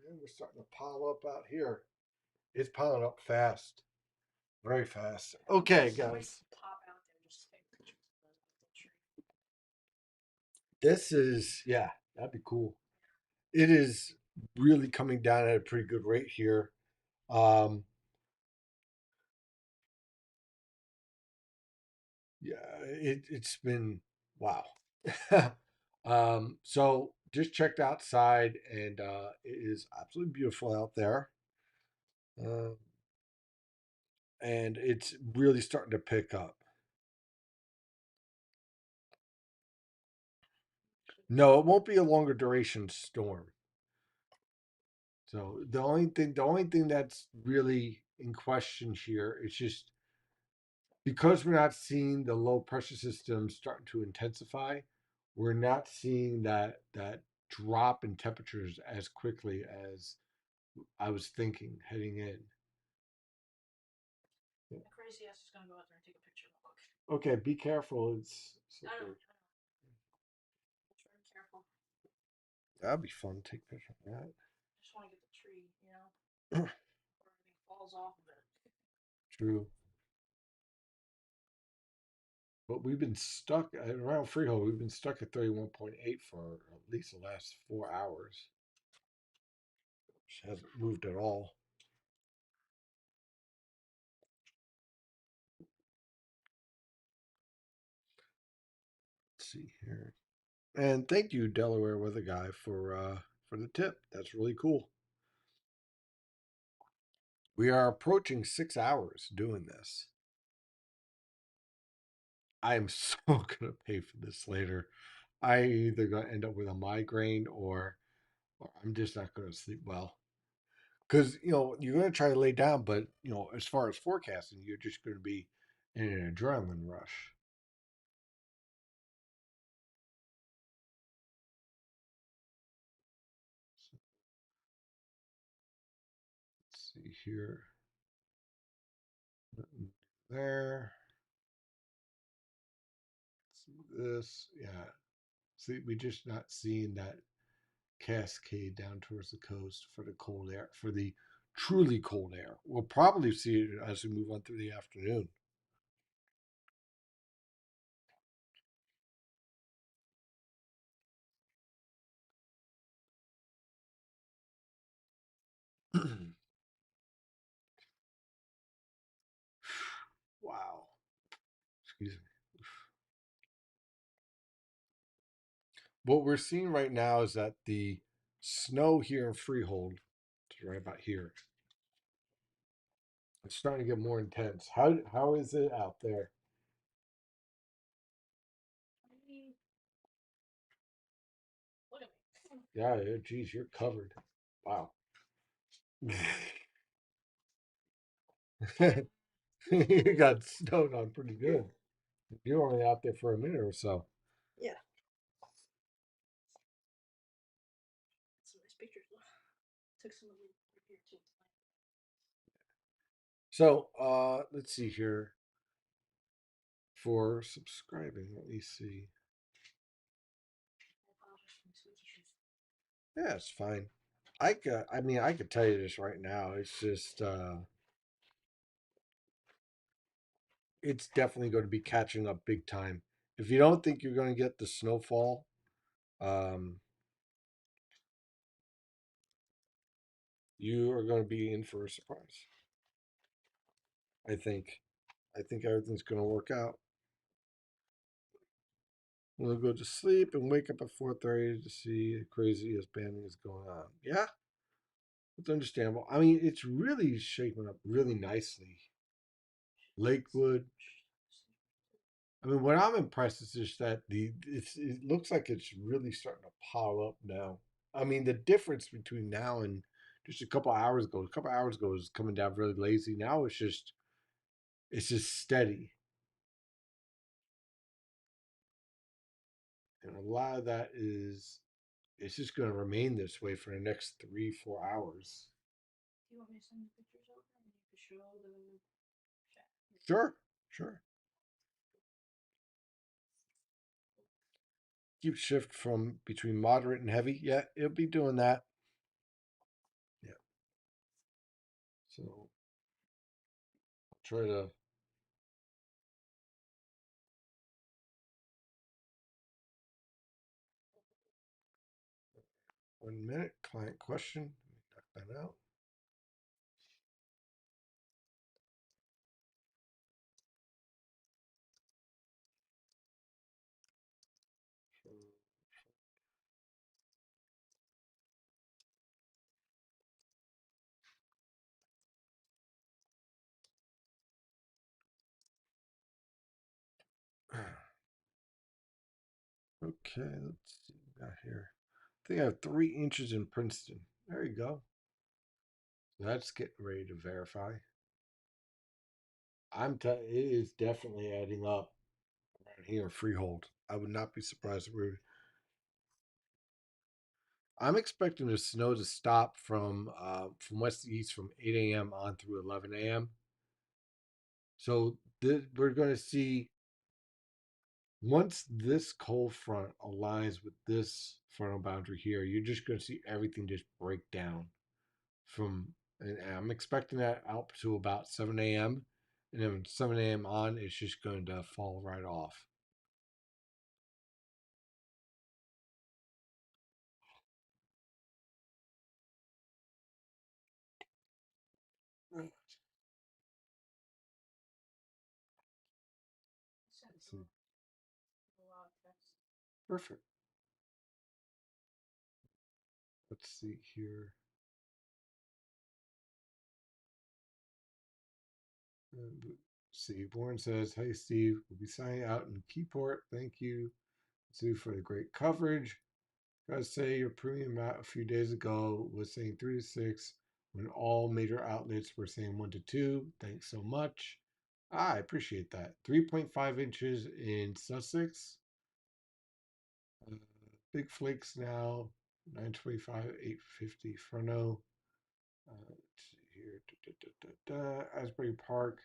And we're starting to pile up out here. It's piling up fast. Very fast. Okay, guys. Pop out there just to take pictures of the tree. This is, yeah, that'd be cool. It is really coming down at a pretty good rate here. Um, yeah, it's been wow. So just checked outside and it is absolutely beautiful out there. Uh, and it's really starting to pick up. No, it won't be a longer duration storm. So the only thing that's really in question here is just because we're not seeing the low pressure system starting to intensify, we're not seeing that drop in temperatures as quickly as I was thinking heading in. Yeah. The crazy ass is gonna go out there and take a picture real quick. Okay, be careful. It's I know. It's very careful. that'd be fun to take a picture of that. I just want to get the tree, before everything falls off of it. True. But we've been stuck around Freehold. We've been stuck at 31.8 for at least the last 4 hours. Which hasn't moved at all. Let's see here. And thank you, Delaware Weather Guy, for the tip. That's really cool. We are approaching 6 hours doing this. I am so gonna pay for this later. I either gonna end up with a migraine or I'm just not gonna sleep well. Because you're gonna try to lay down, but as far as forecasting, you're just gonna be in an adrenaline rush. So, let's see here. Nothing there. See this, yeah. See, we just not seeing that cascade down towards the coast for the cold air, for the truly cold air. We'll probably see it as we move on through the afternoon. Wow. Excuse me. What we're seeing right now is that the snow here in Freehold, which is right about here, it's starting to get more intense. How is it out there? I mean, look at me. Yeah, geez, you're covered. Wow. You got snowed on pretty good. You're only out there for a minute or so. Yeah. Some nice pictures. Took some of them here too. So let's see here. For subscribing, let me see. I apologize for my squeaky shoes. Yeah, it's fine. I could tell you this right now. It's just it's definitely going to be catching up big time. If you don't think you're going to get the snowfall, um, you are going to be in for a surprise. I think. I think everything's going to work out. We'll go to sleep and wake up at 4:30 to see the craziest banding is going on. Yeah, it's understandable. I mean, it's really shaping up really nicely. Lakewood. I mean, what I'm impressed is just that it looks like it's really starting to pile up now. I mean, the difference between now and just a couple hours ago was coming down really lazy. Now it's just steady. lot of that is it's just going to remain this way for the next 3 4 hours. Do you want me to send the pictures over and you can show the chat? Sure, sure. Keep shift from between moderate and heavy. Yeah, it'll be doing that. Yeah. So I'll try to. 1 minute. Client question. Knock that out. Okay, let's see what we got here. I think I have 3 inches in Princeton. There you go. That's getting ready to verify. It is definitely adding up around here in Freehold. I would not be surprised if I'm expecting the snow to stop from west to east from 8 a.m. on through 11 a.m. So we're going to see once this cold front aligns with this frontal boundary here, you're just going to see everything just break down from, and I'm expecting that out to about 7 a.m. And then from 7 a.m. on, it's just going to fall right off. Let's Send see. a lot of text. Perfect. Let's see here. Steve Warren says, "Hey Steve, we'll be signing out in Keyport. Thank you, Steve, for the great coverage. Gotta say, your premium out a few days ago was saying 3 to 6, when all major outlets were saying 1 to 2. Thanks so much. I appreciate that. 3.5 inches in Sussex. Uh, Big Flakes now, 925, 850 Frono. Let's see here. Asbury Park,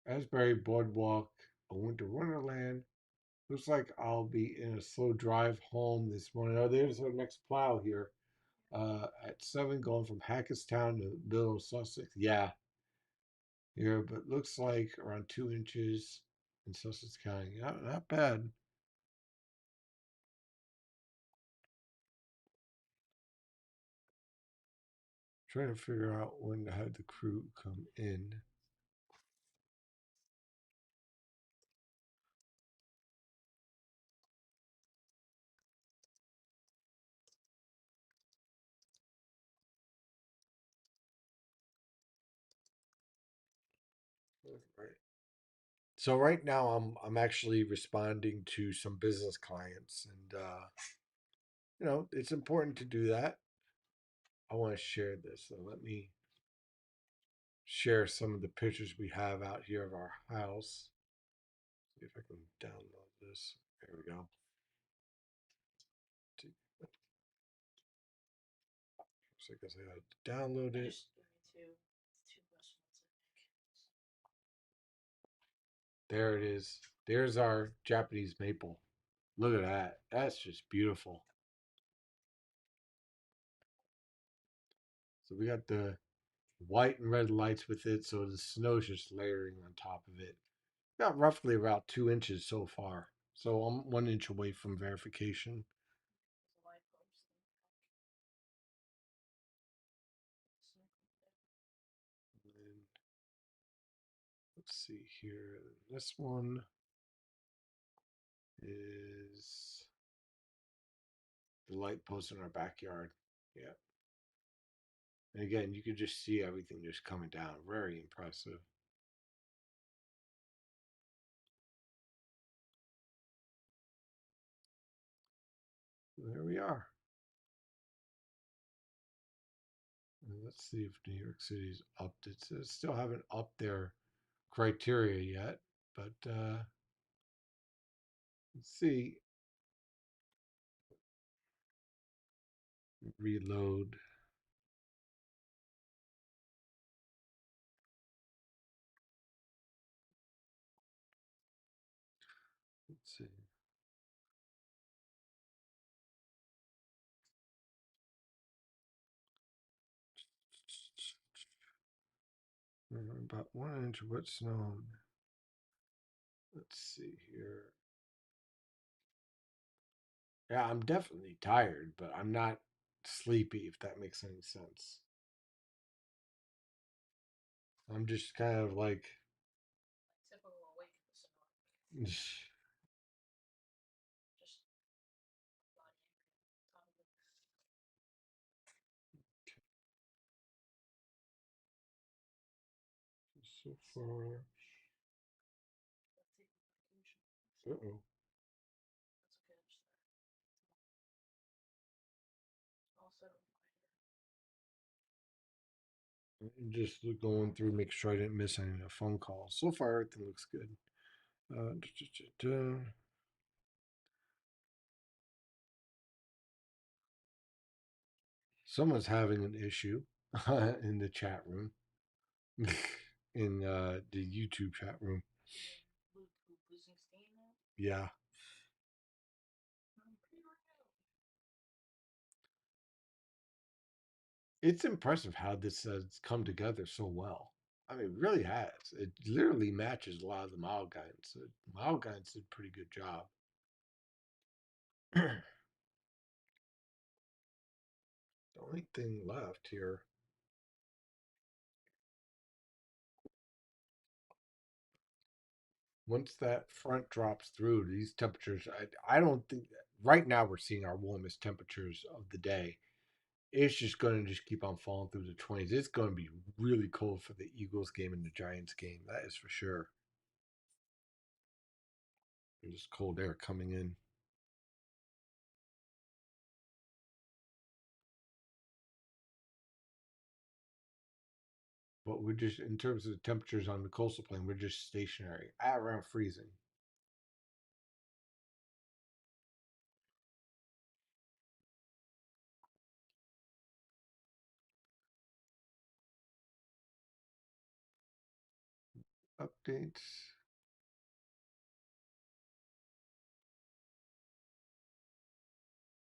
Asbury Boardwalk, a winter wonderland. Looks like I'll be in a slow drive home this morning. Oh, there's our next plow here. At 7, going from Hackettstown to Middle Sussex. Yeah, here, but looks like around 2 inches in Sussex County. Not bad. Trying to figure out when to have the crew come in. Right. So right now I'm actually responding to some business clients, and it's important to do that. I want to share this, so let me share some of the pictures we have out here of our house. See if I can download this. There we go. So I guess I got to download it. Just give me two best ones, I think. There it is. There's our Japanese maple. Look at that. That's just beautiful. So we got the white and red lights with it, so the snow's just layering on top of it. Got roughly about 2 inches so far. So I'm 1 inch away from verification. There's a light post And let's see here. This one is the light post in our backyard. Yeah. And again, you could just see everything just coming down. Very impressive. There we are. And let's see if New York City's upped. It says still haven't upped their criteria yet, but let's see. Reload. Let's see. About 1 inch of wet snow. Let's see here. Yeah, I'm definitely tired, but I'm not sleepy, if that makes any sense. I'm just kind of like, Like typical awake scenario. okay, Just body angry on top of it. so far. Gotta take medication. Uh-oh. That's okay. All set up my hair. I'm just going through, make sure I didn't miss any phone calls. So far, everything looks good. Uh, Someone's having an issue in the chat room, in the YouTube chat room. Losing steam now? Yeah, it's impressive how this has come together so well. I mean, it really has. It literally matches a lot of the mild guidance. The mild guidance did a pretty good job. The only thing left here, once that front drops through, these temperatures, I don't think, right now we're seeing our warmest temperatures of the day. It's just going to just keep on falling through the 20s. It's going to be really cold for the Eagles game and the Giants game. That is for sure. There's cold air coming in. But we're just, in terms of the temperatures on the coastal plain, we're just stationary at around freezing. Updates.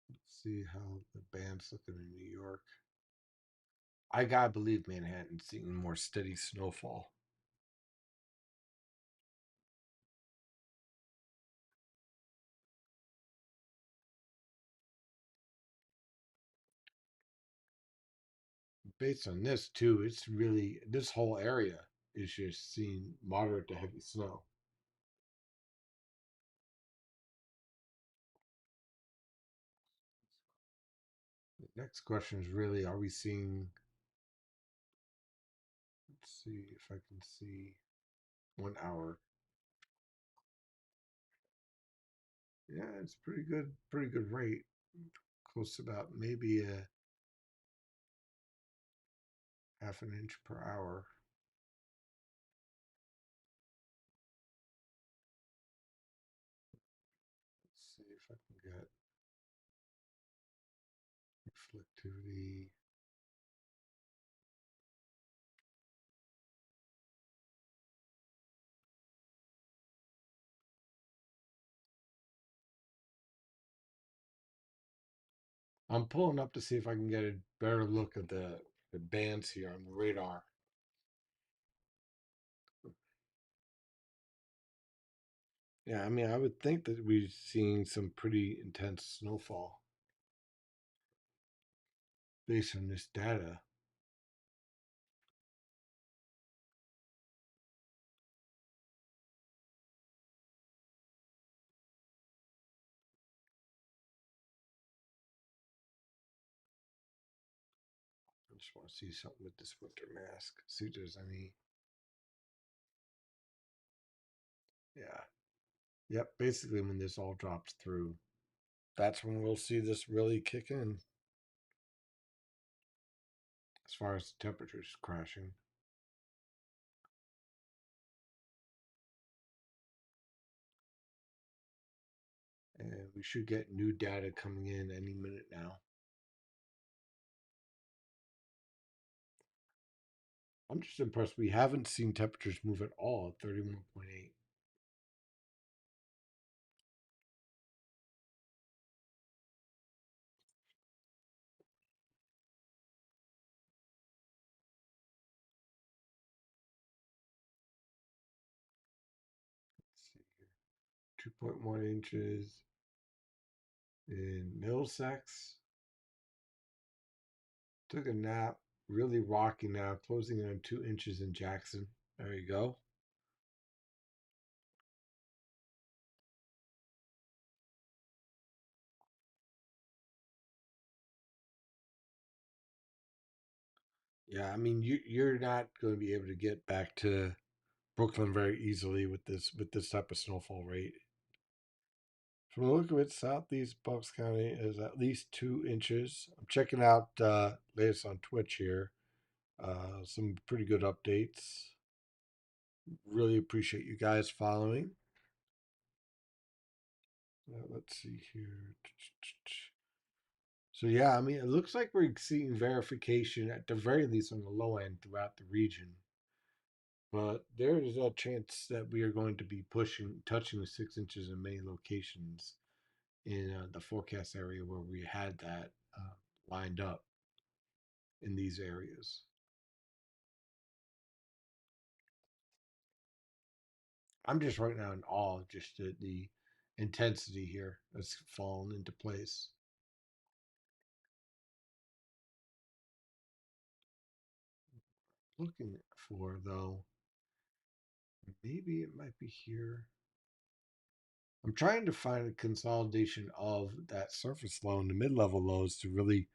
Let's see how the band's looking in New York. I gotta believe Manhattan's seeing more steady snowfall. Based on this too, it's really, this whole area is just seeing moderate to heavy snow. The next question is really, are we seeing? Let's see if I can see 1 hour. Yeah, it's pretty good rate. Close to about maybe a half an inch per hour. Let's see if I can get reflectivity. I'm pulling up to see if I can get a better look at the bands here on the radar. Yeah, I mean, I would think that we're seeing some pretty intense snowfall based on this data. I just want to see something with this winter mask. See if there's any. Yeah. Yep. Basically, when this all drops through, that's when we'll see this really kick in as far as the temperatures crashing. And we should get new data coming in any minute now. I'm just impressed we haven't seen temperatures move at all at 31.8. Let's see here. 2.1 inches in Middlesex. Took a nap, really rocky nap, closing in on 2 inches in Jackson. There you go. Yeah, I mean you're not going to be able to get back to Brooklyn very easily with this type of snowfall rate. From the look of it, southeast Bucks County is at least 2 inches. I'm checking out latest on Twitch here. Some pretty good updates. Really appreciate you guys following. Let's see here. So yeah, I mean, it looks like we're seeing verification at the very least on the low end throughout the region. But there is a chance that we are going to be touching the 6 inches in many locations in the forecast area where we had that lined up in these areas. I'm just right now in awe of just the intensity here that's fallen into place. Looking for though, maybe it might be here. I'm trying to find a consolidation of that surface low and the mid level lows to really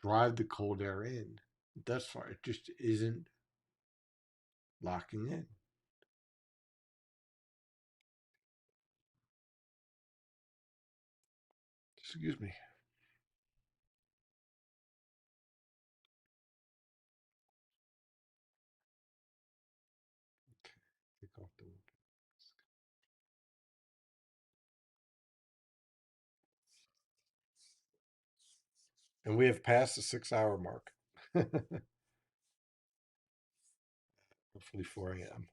drive the cold air in. Thus far, it just isn't locking in. Excuse me. Take off the. And we have passed the 6 hour mark. Roughly 4 a.m.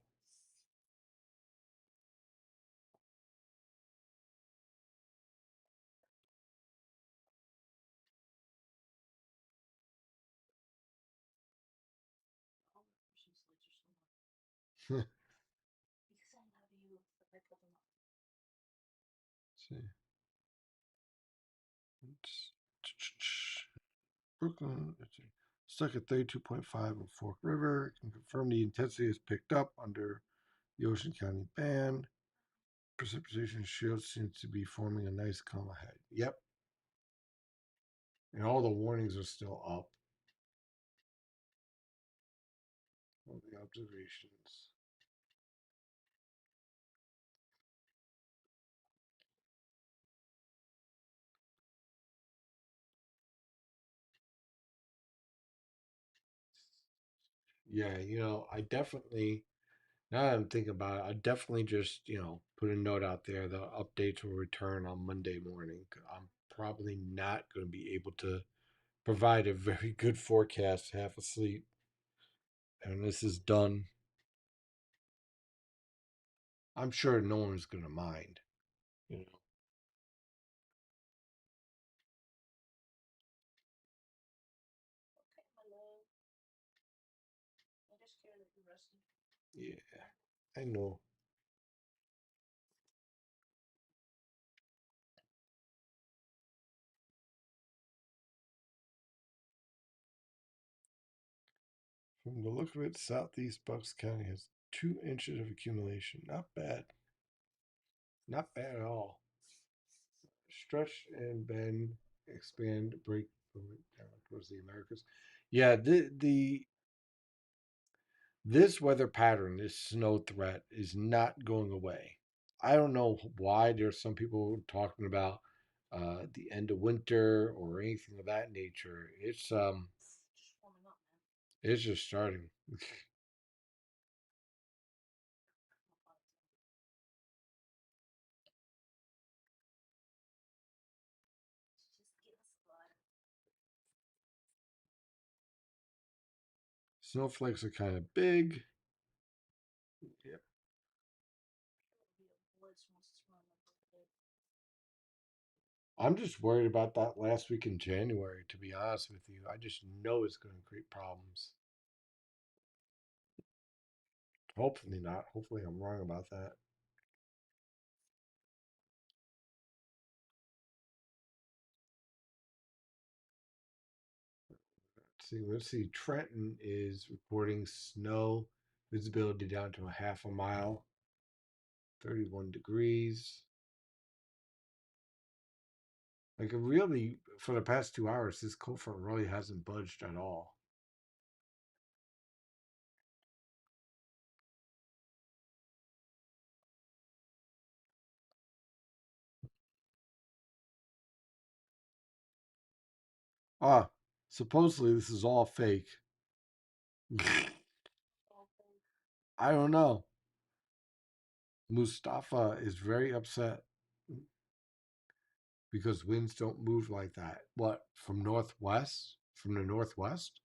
All the Christmas lights are so much. Because I love you, but I put them up. See. Brooklyn. Let's see. Stuck at 32.5 in Fork River. Can confirm the intensity is picked up under the Ocean County band. Precipitation shield seems to be forming a nice calm ahead. Yep. And all the warnings are still up. All the observations. Yeah, I definitely, now that I'm thinking about it, I definitely just, put a note out there. The updates will return on Monday morning. I'm probably not going to be able to provide a very good forecast half asleep. And this is done. I'm sure no one's going to mind, you know. Okay, my love. I just care that you're resting. Yeah, I know. From the look of it, southeast Bucks County has 2 inches of accumulation. Not bad. Not bad at all. Stretch and bend, expand, break down towards the Americas. Yeah, the this weather pattern, this snow threat, is not going away. I don't know why. There's some people talking about the end of winter or anything of that nature. Just warming up, man. It's just starting. Just give us a lot. Snowflakes are kind of big. Yep. It'll be a blitz once it's run up. I'm just worried about that last week in January, to be honest with you. I just know it's going to create problems. Hopefully not. Hopefully I'm wrong about that. Let's see. Trenton is reporting snow visibility down to a half a mile, 31 degrees. Like, really, for the past 2 hours, this cold front really hasn't budged at all. Ah, supposedly this is all fake. I don't know. Mustafa is very upset because winds don't move like that. What, from northwest? From the northwest?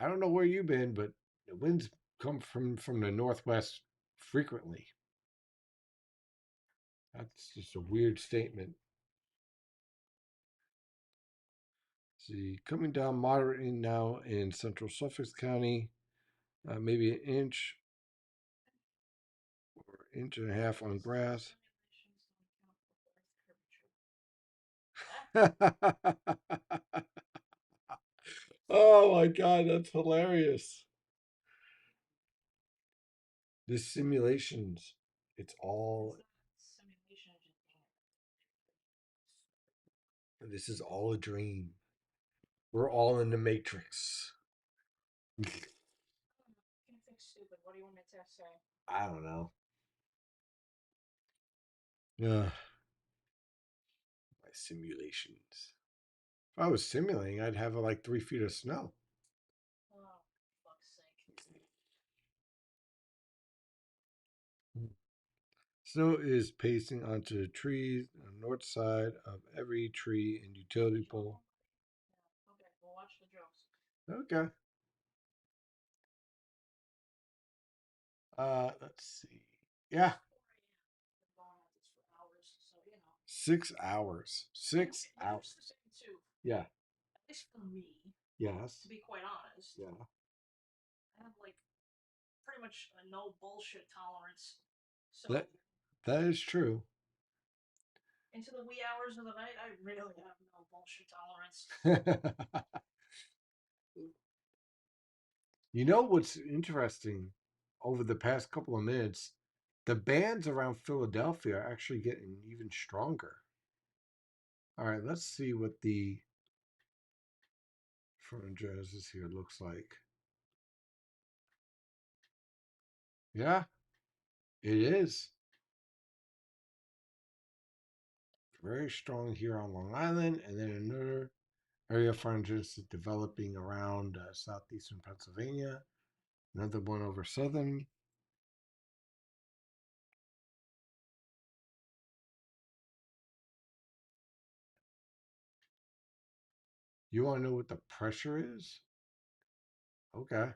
I don't know where you've been, but the winds come from the northwest frequently. That's just a weird statement. See, coming down moderately now in central Suffolk County, maybe an inch or inch and a half on grass. Oh my god, that's hilarious. This simulations, it's all Simulation engine. this is all a dream. We're all in the matrix. Anything stupid. What do you want me to say? I don't know. Yeah, my simulations. If I was simulating, I'd have like 3 feet of snow. Oh, fuck's sake. Snow is pasting onto the trees on the north side of every tree and utility pole. Yeah, okay, we'll watch the jokes. Okay. Let's see. Yeah, 4 a.m. Been going at this for hours, so 6 hours. Six and hours. here's the thing too. Yeah. At least for me, Yes. to be quite honest, Yeah. I have like pretty much a no bullshit tolerance. So That that is true. into the wee hours of the night, I really have no bullshit tolerance. You know what's interesting? Over the past couple of minutes, the bands around Philadelphia are actually getting even stronger. All right, let's see what the front addresses here looks like. Yeah, it is. Very strong here on Long Island, and then another area of front address is developing around southeastern Pennsylvania. Another one over southern. You want to know what the pressure is? Okay.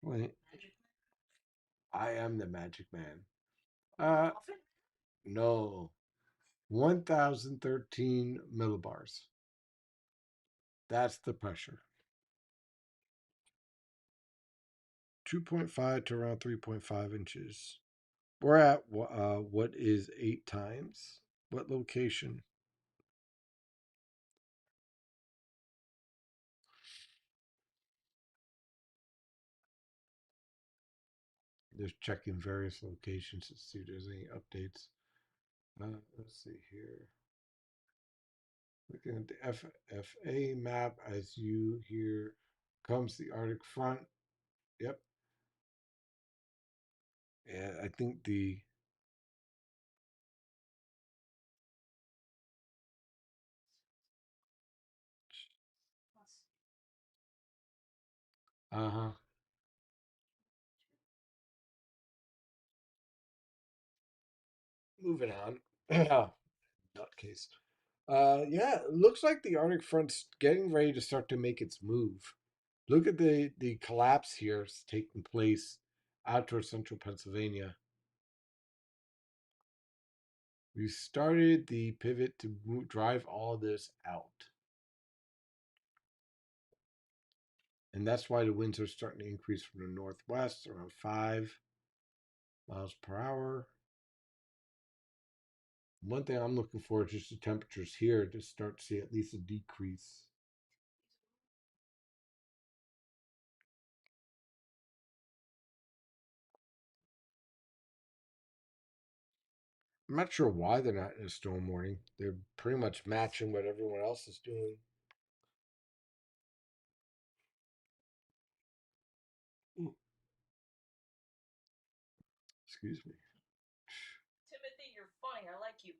Wait, Magic. I am the magic man. Uh, Muffin? no. 1013 millibars. That's the pressure. 2.5 to around 3.5 inches. We're at what is 8 times? What location? Just checking various locations to see if there's any updates. Let's see here. Looking at the FFA map as you here comes the Arctic front. Yep. Yeah, I think the uh-huh. Moving on. case. Yeah, it looks like the Arctic front's getting ready to start to make its move. Look at the collapse here it's taking place out towards central Pennsylvania. We started the pivot to drive all this out. And that's why the winds are starting to increase from the northwest around 5 miles per hour. One thing I'm looking for is just the temperatures here to start to see at least a decrease. I'm not sure why they're not in a storm warning. They're pretty much matching what everyone else is doing. Excuse me. Timothy, you're funny. I like you.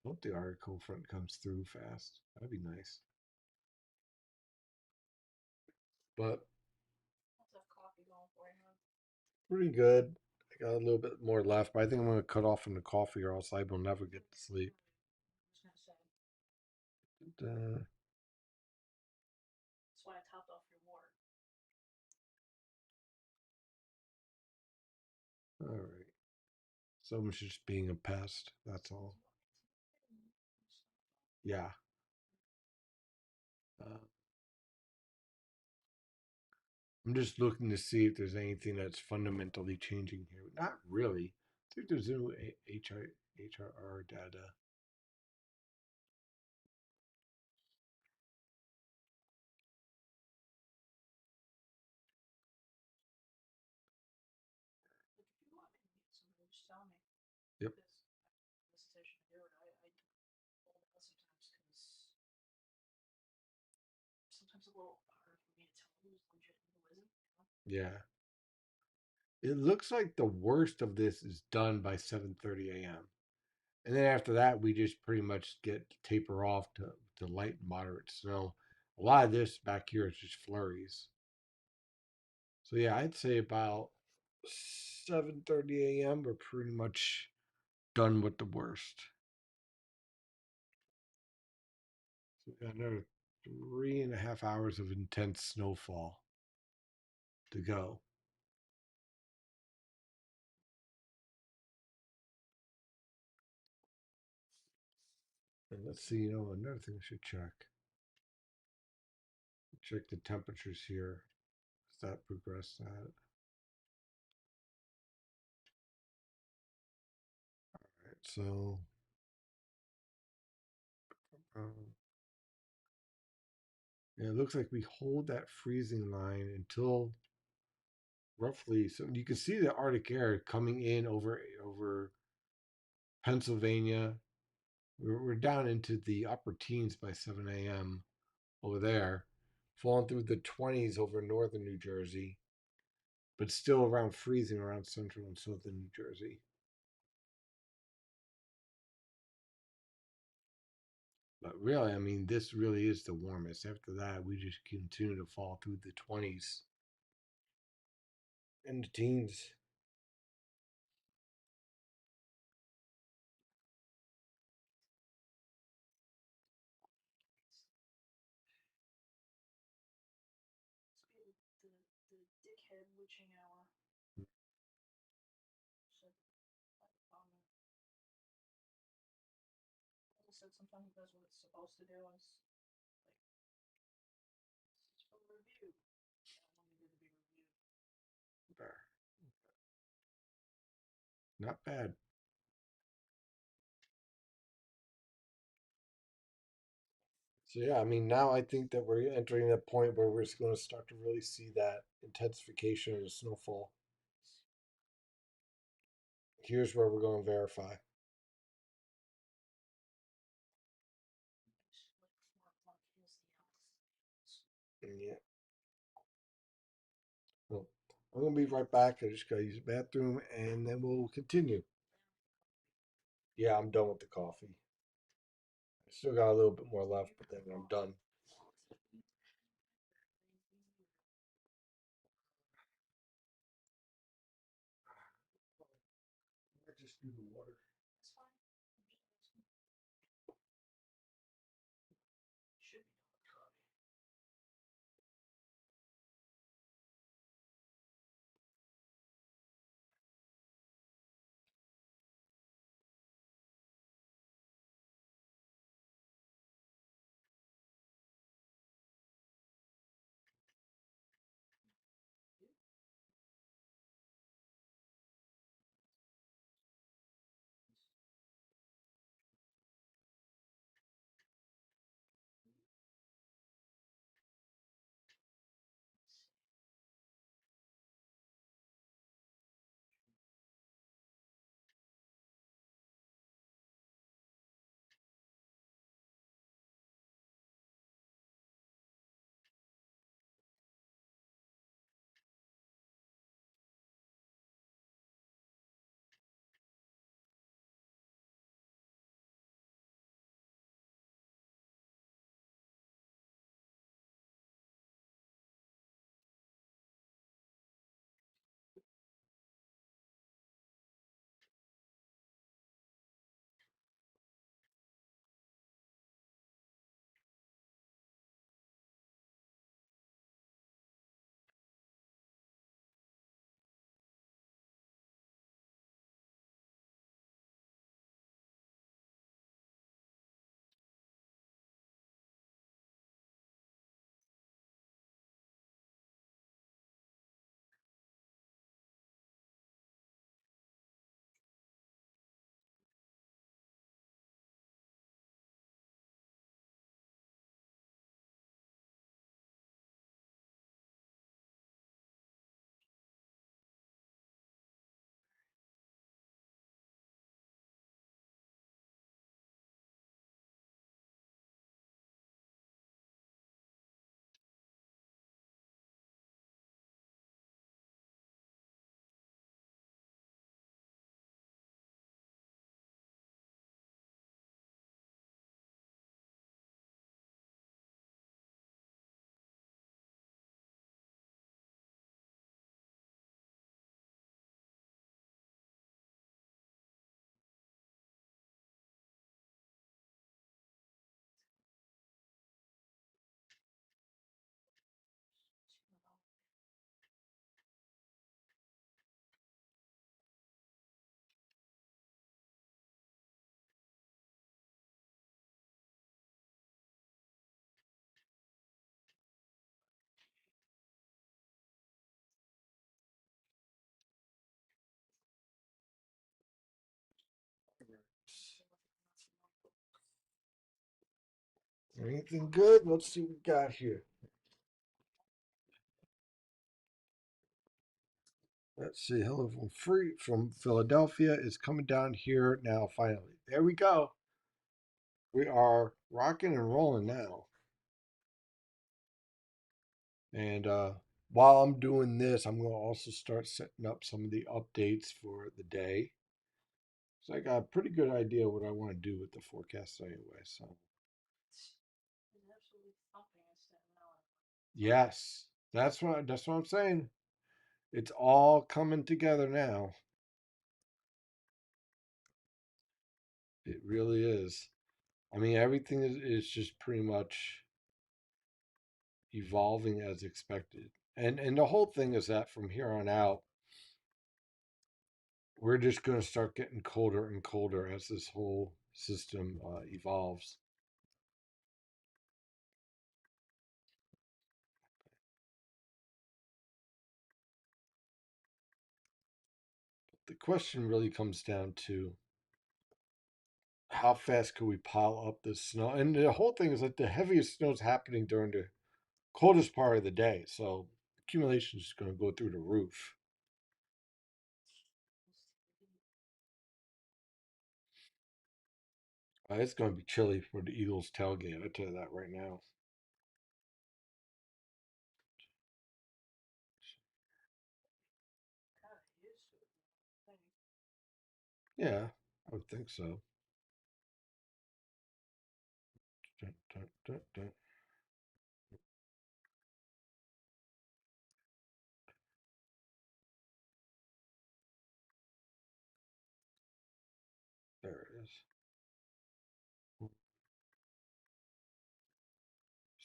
I hope the article front comes through fast. That'd be nice. But Let's have coffee going for you, man. pretty good. I got a little bit more left, but I think I'm going to cut off on the coffee or else I will never get to sleep. I was gonna say. Uh, That's why I topped off your water. all right. Someone's just being a pest. That's all. Yeah. Uh, I'm just looking to see if there's anything that's fundamentally changing here. Not really. I think there's no HRR data. If you want me to meet somebody, just tell me. Yep. Because I have hesitation to do it. I hold out sometimes because sometimes it's a little hard for me to tell who's legit and who isn't. Yeah. It looks like the worst of this is done by 7:30 a.m. And then after that, we just pretty much get taper off to light and moderate snow. A lot of this back here is just flurries. So yeah, I'd say about 7:30 a.m. we're pretty much done with the worst. So we got another 3.5 hours of intense snowfall to go. And let's see, another thing I should check. Check the temperatures here. Does that progress that? All right, so um, yeah, it looks like we hold that freezing line until roughly. So you can see the Arctic air coming in over Pennsylvania. We're down into the upper teens by 7 a.m. over there, falling through the 20s over northern New Jersey, but still around freezing around central and southern New Jersey. But really, I mean, this really is the warmest. After that, we just continue to fall through the 20s and the teens. It's the dickhead witching hour. So, like I said, sometimes it does what it's supposed to do. It's like it's for review. I don't want to be reviewed. There. Not bad. So yeah, I mean, now I think that we're entering a point where we're just going to start to really see that intensification of the snowfall. Here's where we're going to verify. It's like 4 o'clock is the house. Yeah. Well, I'm going to be right back. I just got to use the bathroom and then we'll continue. Yeah, I'm done with the coffee. I still got a little bit more left, but then I'm done. Anything good? Let's see what we got here. Let's see. Hello from Philadelphia is coming down here now. Finally, there we go. We are rocking and rolling now. And while I'm doing this, I'm going to also start setting up some of the updates for the day. So I got a pretty good idea what I want to do with the forecast anyway. So It's absolutely thumping instead of now. yes, that's what I'm saying. It's all coming together now. It really is. I mean, everything is just pretty much evolving as expected. And the whole thing is that from here on out, we're just going to start getting colder and colder as this whole system evolves. The question really comes down to how fast can we pile up this snow? And the whole thing is that the heaviest snow is happening during the coldest part of the day. So accumulation is going to go through the roof. It's going to be chilly for the Eagles tailgate. I tell you that right now. Kind of used to it. I think. Yeah, I would think so. Dun, dun, dun, dun. There it is.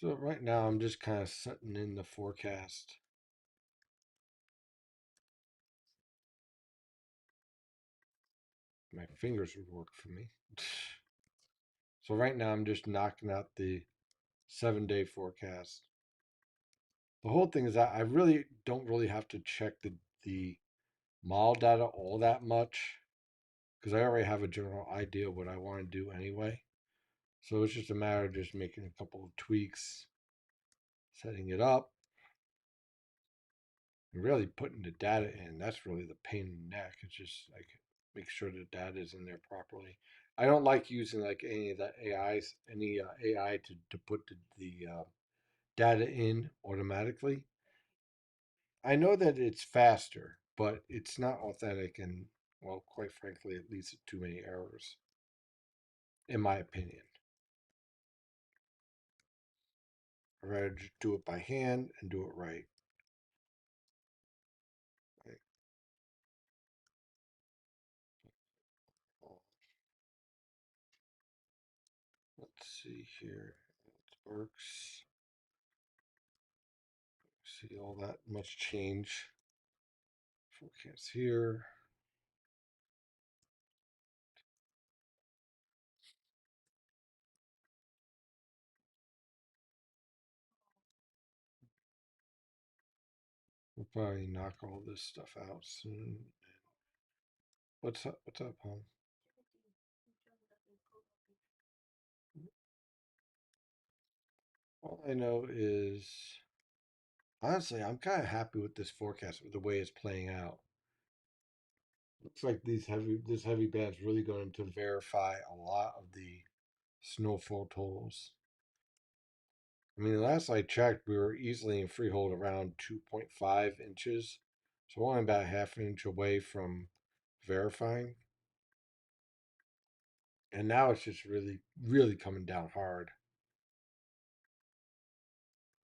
So right now I'm just kind of setting in the forecast. My fingers would work for me. So right now I'm just knocking out the 7 day forecast. The whole thing is that I really don't really have to check the model data all that much because I already have a general idea of what I want to do anyway. So it's just a matter of just making a couple of tweaks, setting it up, and really putting the data in. That's really the pain in the neck. It's just like make sure the data is in there properly. I don't like using like any of the AI to put the data in automatically. I know that it's faster, but it's not authentic, and well, quite frankly, it leads to too many errors, in my opinion. I'd rather just do it by hand and do it right. Right. Let's see here. It works. See all that much change. Forecast here. We'll probably knock all this stuff out soon. What's up? What's up, home? All I know is honestly, I'm kind of happy with this forecast, with the way it's playing out. Looks like this heavy band's really going to verify a lot of the snowfall totals. I mean, last I checked, we were easily in freehold around 2.5 inches, so only about half an inch away from verifying. And now it's just really, really coming down hard.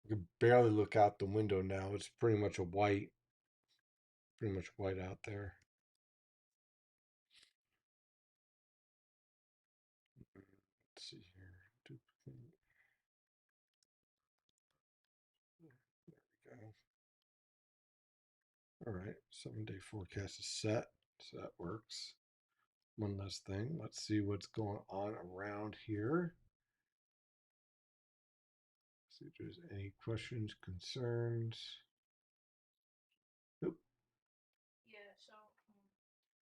You can barely look out the window now. It's pretty much white out there. Let's see here. Duplicate. There we go. All right, 7 day forecast is set, so that works. One last thing. Let's see what's going on around here. See if there's any questions, concerns. Nope. Yeah. So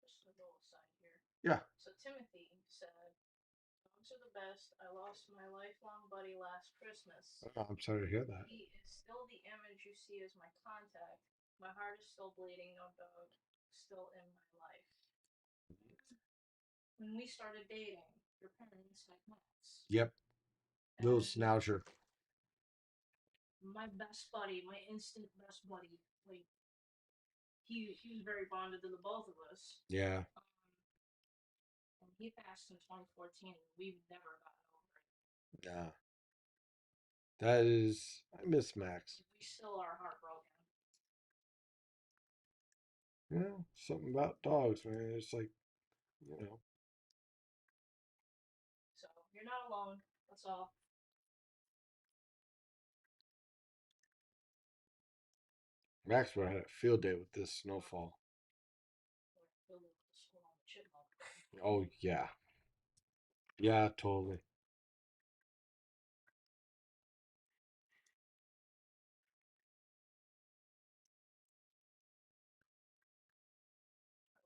just a little aside here. Yeah. So Timothy said, dogs are the best. I lost my lifelong buddy last Christmas. Oh, I'm sorry to hear that. He is still the image you see as my contact. My heart is still bleeding, no dog, still in my life. When we started dating, your parents had Max. Yep, little And schnauzer. my best buddy, my instant best buddy, like he was very bonded to the both of us. Yeah, And he passed in 2014. We've never gotten over it. yeah. That is, I miss Max. Like, we still are heartbroken. Yeah, something about dogs, man. It's like, you know, So you're not alone. That's all. Max would have had a field day with this snowfall. We're filled with the squirrel and the chipmunk. Oh, yeah. Yeah, totally.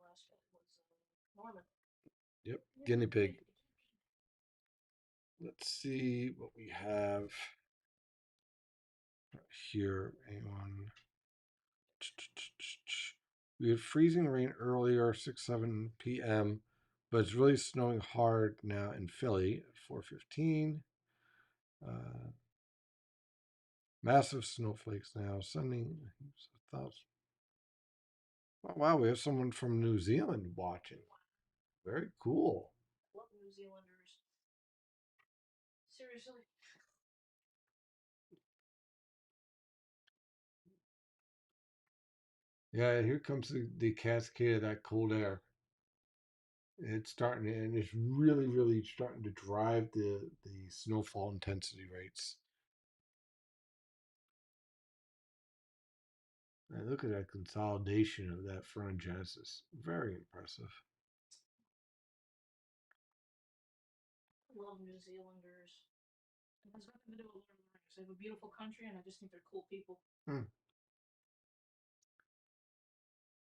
Our last pet was Norman. Yep, guinea pig. Let's see what we have here. Hang on. We had freezing rain earlier, 6, 7 p.m., but it's really snowing hard now in Philly at 4:15. Uh, Massive snowflakes now, sending thoughts. Oh, wow, we have someone from New Zealand watching. Very cool. Love New Zealanders. Seriously. Yeah, here comes the cascade of that cold air. It's starting to, and it's really, really starting to drive the snowfall intensity rates. And look at that consolidation of that frontogenesis. Very impressive. Love New Zealanders. It has nothing to do with Lord of the Rings. They have a beautiful country, and I just think they're cool people. Hmm.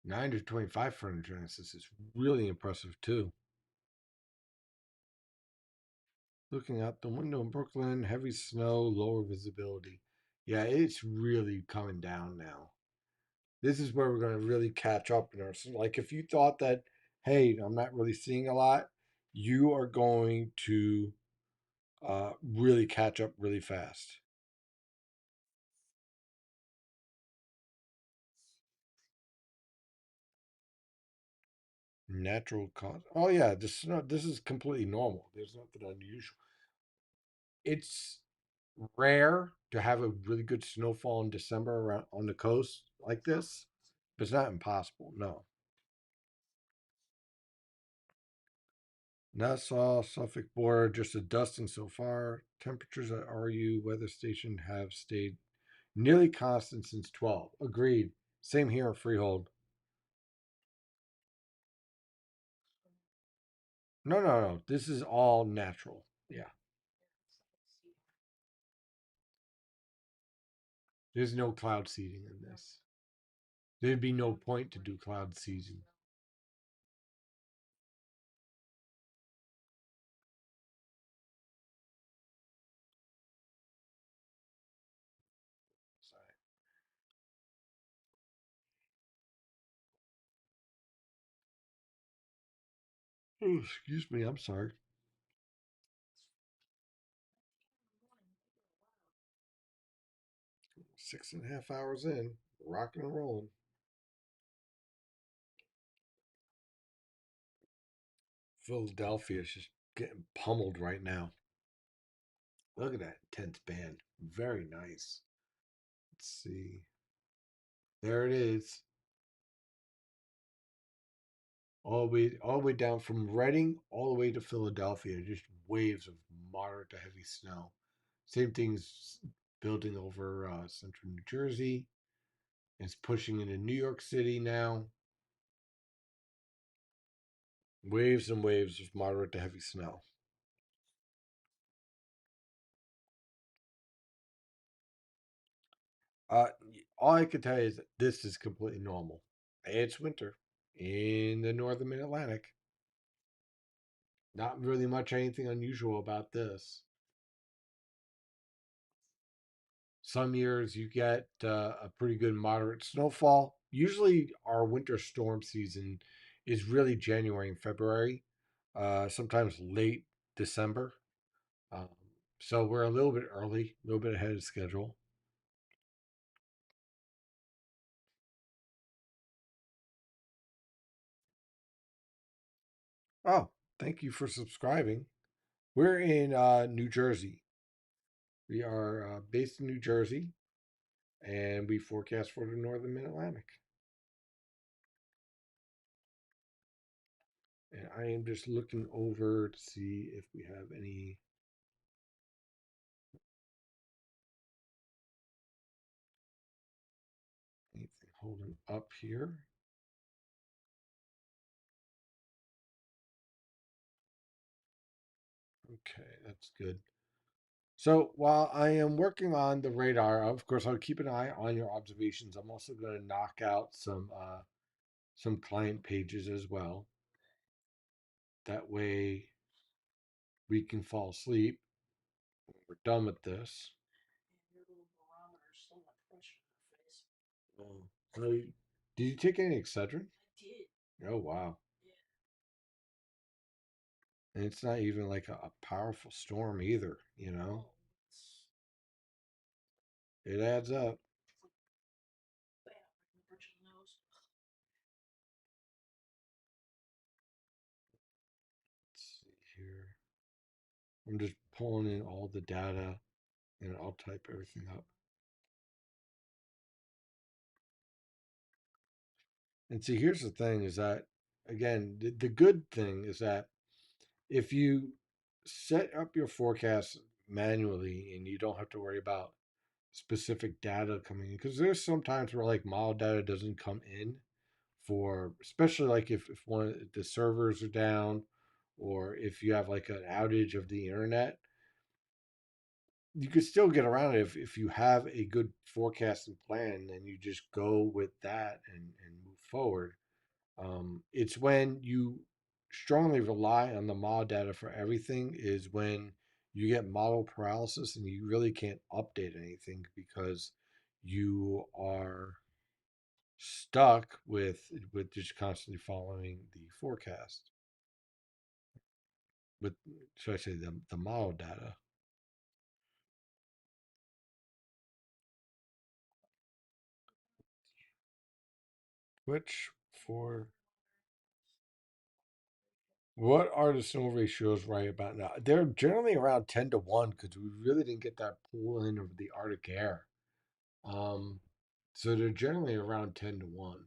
9 to 25 frontogenesis is really impressive too. Looking out the window in Brooklyn, heavy snow, lower visibility. Yeah, it's really coming down now. This is where we're going to really catch up in our, like, if you thought that, hey, I'm not really seeing a lot, you are going to really catch up really fast. Natural cause. Oh yeah, this is completely normal. There's nothing unusual. It's rare to have a really good snowfall in December around on the coast like this, but it's not impossible. No. Nassau, Suffolk border, just a dusting so far. Temperatures at RU weather station have stayed nearly constant since 12. Agreed. Same here at Freehold. No, no, no. This is all natural. Yeah. There's no cloud seeding in this. There'd be no point to do cloud seeding. Oh, excuse me. I'm sorry. 6.5 hours in, rocking and rolling. Philadelphia is just getting pummeled right now. Look at that intense band. Very nice. Let's see. There it is. All the way down from Reading all the way to Philadelphia. Just waves of moderate to heavy snow. Same thing's building over central New Jersey. It's pushing into New York City now. Waves and waves of moderate to heavy snow. Uh, all I can tell you is that this is completely normal. It's winter in the northern mid Atlantic. Not really much anything unusual about this. Some years you get a pretty good moderate snowfall. Usually, our winter storm season is really January and February, sometimes late December. Um, so we're a little bit early, a little bit ahead of schedule. Oh, thank you for subscribing. We're in New Jersey. We are based in New Jersey, and we forecast for the northern Mid Atlantic. And I am just looking over to see if we have anything holding up here. Okay, that's good. So while I am working on the radar, of course, I'll keep an eye on your observations. I'm also going to knock out some client pages as well. That way we can fall asleep when we're done with this. And your little barometer still got pressure in her face. Oh, so did you take any Excedrin? I did. Oh wow! Yeah. And it's not even like a powerful storm either. You know, Oh, it adds up. it's like bam, right in the bridge of the nose. Let's see here. I'm just pulling in all the data, and I'll type everything up. And see, here's the thing: is that again, the good thing is that if you set up your forecast manually and you don't have to worry about specific data coming in, because there's sometimes where like model data doesn't come in for, especially like if one of the servers are down or if you have like an outage of the internet, you could still get around it if you have a good forecasting plan and you just go with that and move forward. It's when you strongly rely on the model data for everything is when you get model paralysis and you really can't update anything because you are stuck with just constantly following the forecast with, should I say, the model data. Which for what are the snow ratios right about now? They're generally around 10 to 1 because we really didn't get that pull in of the Arctic air. Um, so they're generally around 10 to 1.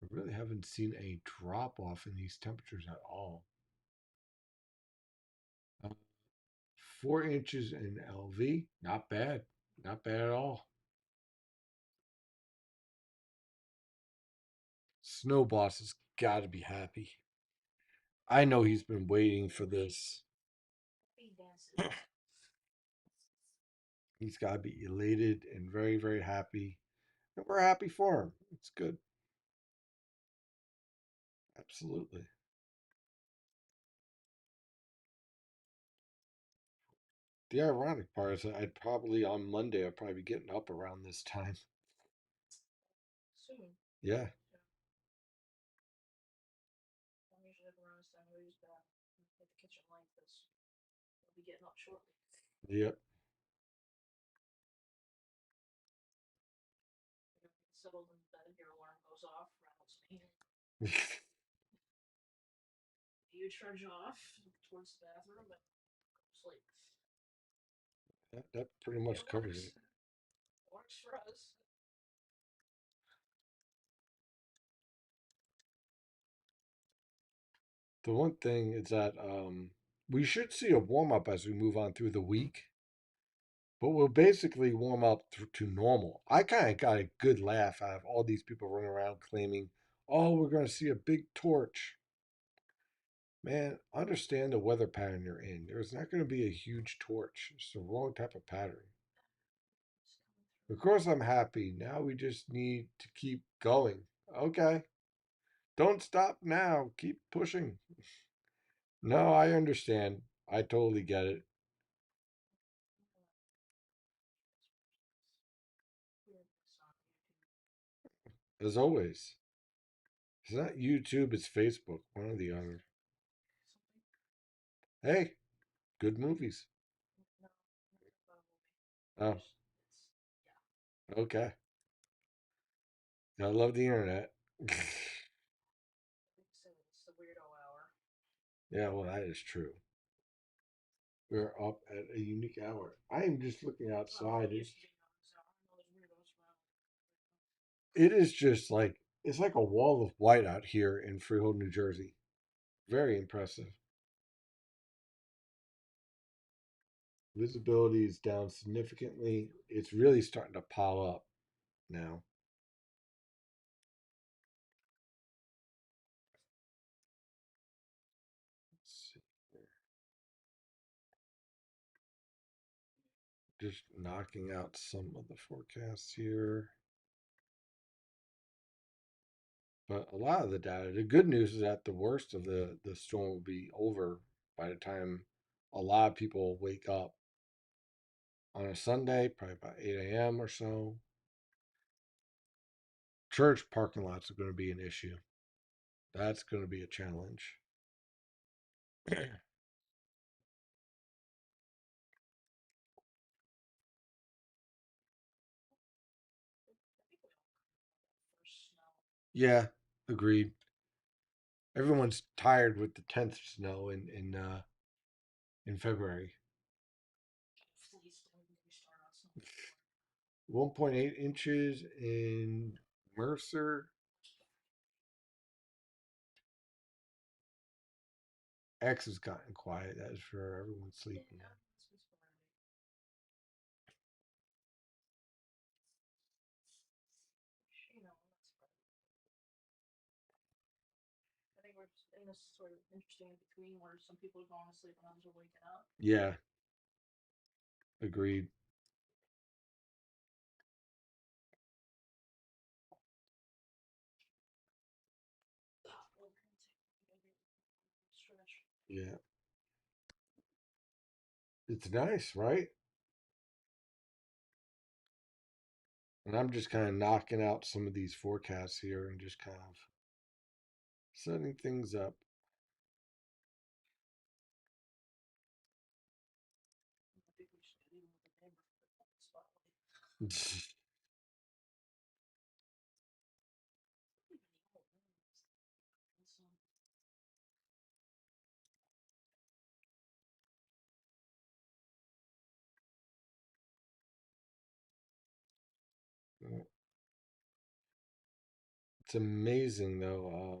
We really haven't seen a drop off in these temperatures at all. Uh, 4 inches in LV, not bad, not bad at all. Snow Boss has got to be happy. I know he's been waiting for this. He dances. He's got to be elated and very, very happy. And we're happy for him. It's good. Absolutely. The ironic part is that I'd probably on Monday I'd probably be getting up around this time. Soon. Yeah. Yeah. I'm usually up around this time. I'll use that. Hit the kitchen light because we'll be getting up shortly. Yep. I gotta get settled in bed. Your alarm goes off. Rattles me. You trudge off towards the bathroom and sleep. That pretty It much covers works. it. It works for us. The one thing is that we should see a warm up as we move on through the week, but we'll basically warm up to normal. I kind of got a good laugh out of all these people running around claiming, "Oh, we're going to see a big torch." Man, understand the weather pattern you're in. There's not going to be a huge torch. It's the wrong type of pattern. Of course, I'm happy. Now we just need to keep going. Okay. Don't stop now. Keep pushing. No, I understand. I totally get it. As always. It's not YouTube, it's Facebook. One or the other. Hey, good movies. Oh, okay. I love the internet. It's the weirdo hour. Yeah, well, that is true. We're up at a unique hour. I am just looking outside. It is just like it's like a wall of white out here in Freehold, New Jersey. Very impressive. Visibility is down significantly. It's really starting to pile up now. Let's see here. Just knocking out some of the forecasts here. But a lot of the data, the good news is that the worst of the storm will be over by the time a lot of people wake up on a Sunday, probably about 8 a.m. or so. Church parking lots are going to be an issue. That's going to be a challenge. Yeah, agreed. Everyone's tired with the 10th snow in February. 1.8 inches in Mercer. X has gotten quiet. That is for everyone's sleeping. I think we're in this sort of interesting in between where some people are going to sleep and others are waking up. Yeah, agreed. Stretch. Yeah, it's nice, right? And I'm just kind of knocking out some of these forecasts here and just kind of setting things up. I think we should leave them with the neighborhood spotlight. It's amazing though.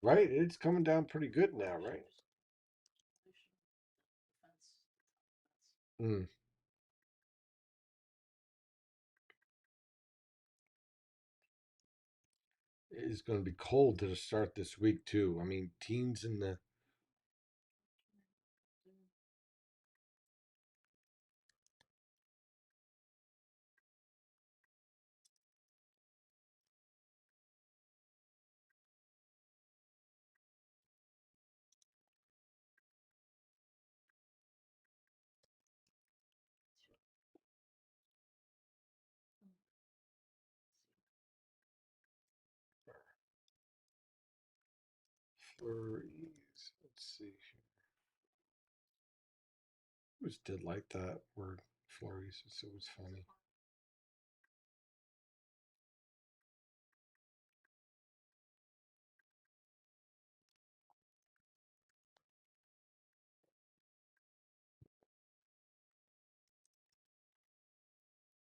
Right? It's coming down pretty good now, right? Mm. It's going to be cold to start this week too. I mean, teens in the flurries. Let's see here. I just did like that word flurries. It was funny.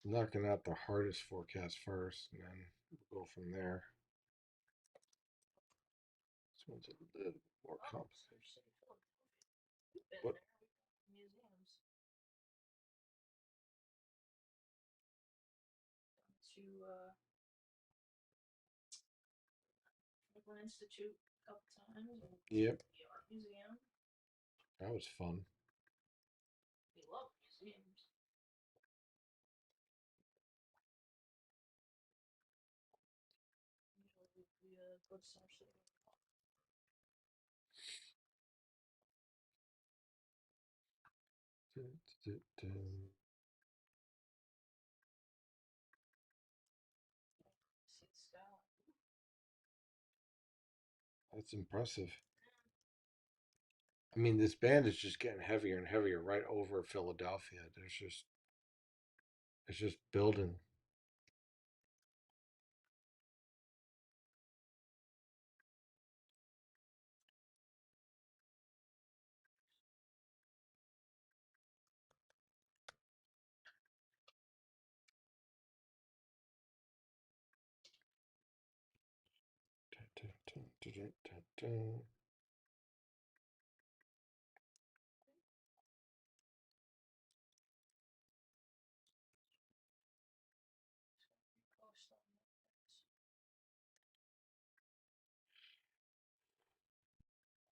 Knocking out the hardest forecast first, and then we'll go from there. This one's a little bit more complicated. What? Museums. To Franklin Institute a couple times. And Yep, the art museum. that was fun. We love museums. See the skyline. That's impressive. I mean, this band is just getting heavier and heavier right over Philadelphia. It's just building. Coast on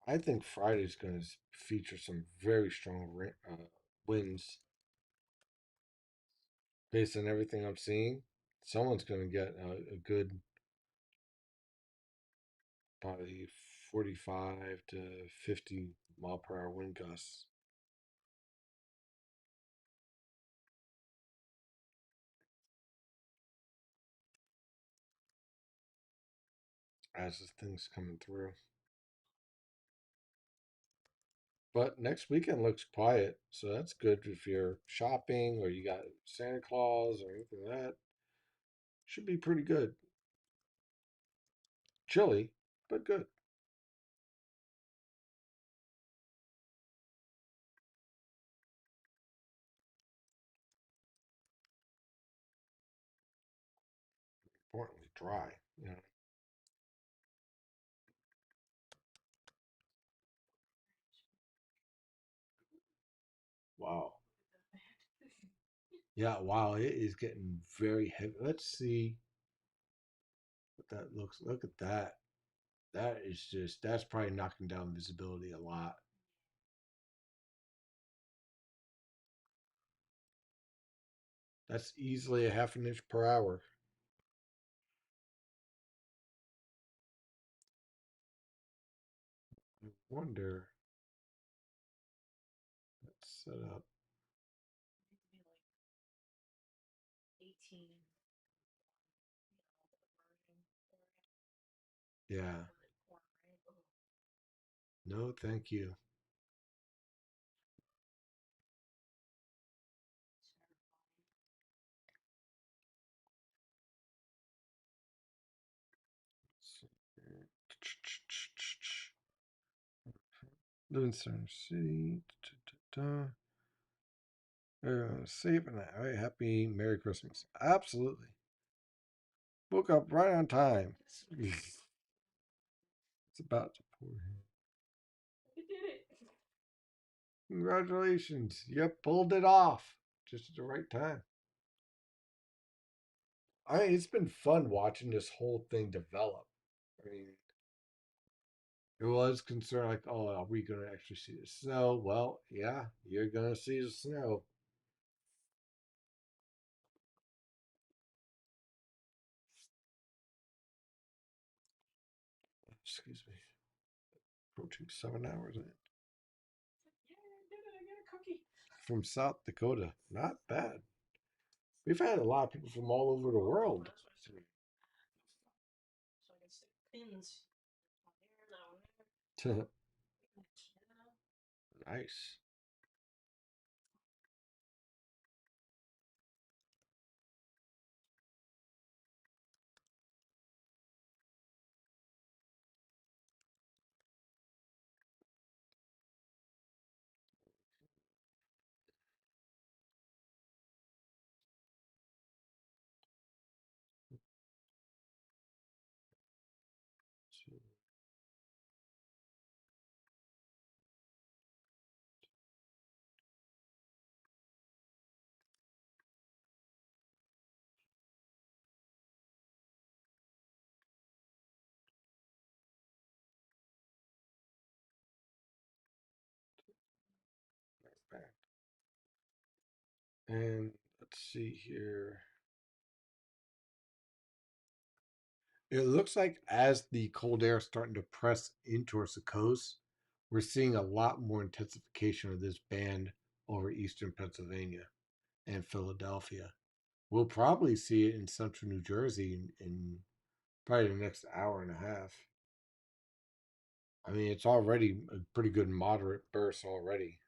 the I think Friday's going to feature some very strong winds based on everything I'm seeing. Someone's going to get a good probably 45 to 50 mile per hour wind gusts. As this thing's coming through. But next weekend looks quiet, so that's good if you're shopping or you got Santa Claus or anything like that. Should be pretty good. Chilly, but good. Importantly, dry. You know. Wow. Yeah, wow, it is getting very heavy. Let's see what that looks. Look at that. That is just that's probably knocking down visibility a lot. That's easily a half an inch per hour. I wonder. Let's set up. need to be like 18, the version area. Yeah. Corner, right? Oh, No, thank you. it's terrifying. Livingston City. Safe and all right, happy Merry Christmas. Absolutely. Woke up right on time. It's about to pour in. I did it. Congratulations. You pulled it off just at the right time. It's been fun watching this whole thing develop. I mean, it was concerned like, oh, are we going to actually see the snow? Well, yeah, you're going to see the snow. Excuse me. Approaching 7 hours in. Yeah, I did it. I got a cookie. From South Dakota. Not bad. We've had a lot of people from all over the world. That's what I said. So I can stick pins. One here, that one there. Canada. Nice. And let's see here. It looks like as the cold air is starting to press in towards the coast, we're seeing a lot more intensification of this band over eastern Pennsylvania and Philadelphia. We'll probably see it in central New Jersey in probably the next hour and a half. I mean, it's already a pretty good moderate burst already.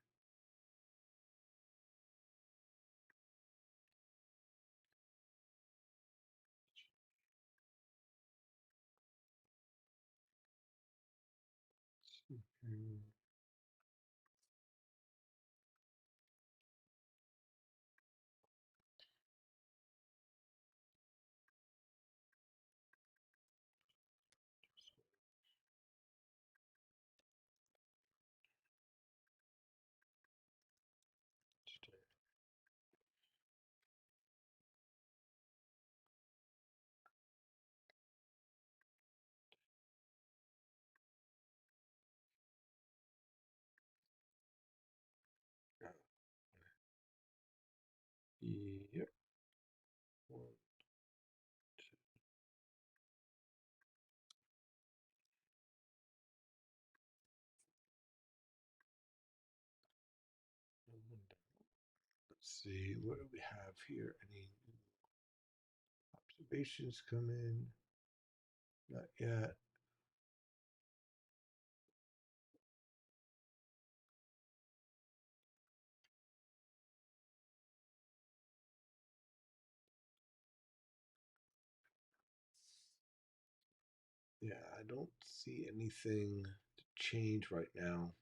Yep. Let's see, what do we have here? Any observations come in? Not yet. Yeah, I don't see anything to change right now.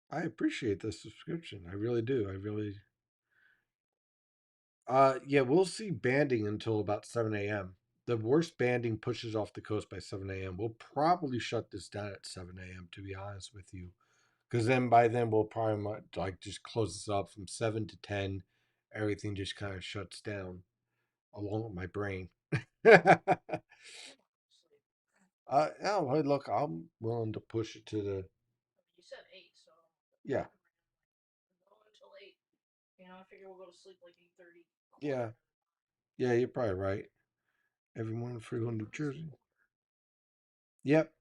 I appreciate the subscription. I really do. I really. Yeah, we'll see banding until about 7 a.m. The worst banding pushes off the coast by 7 a.m. We'll probably shut this down at 7 a.m. to be honest with you, because then by then we'll probably like just close this up from 7 to 10. Everything just kind of shuts down along with my brain. Oh, hey, look, I'm willing to push it to the You said 8, so yeah, go until 8. You know, I figure we'll go to sleep like 8:30. yeah, yeah. You're probably right. Everyone in Freehold, New Jersey. Yep,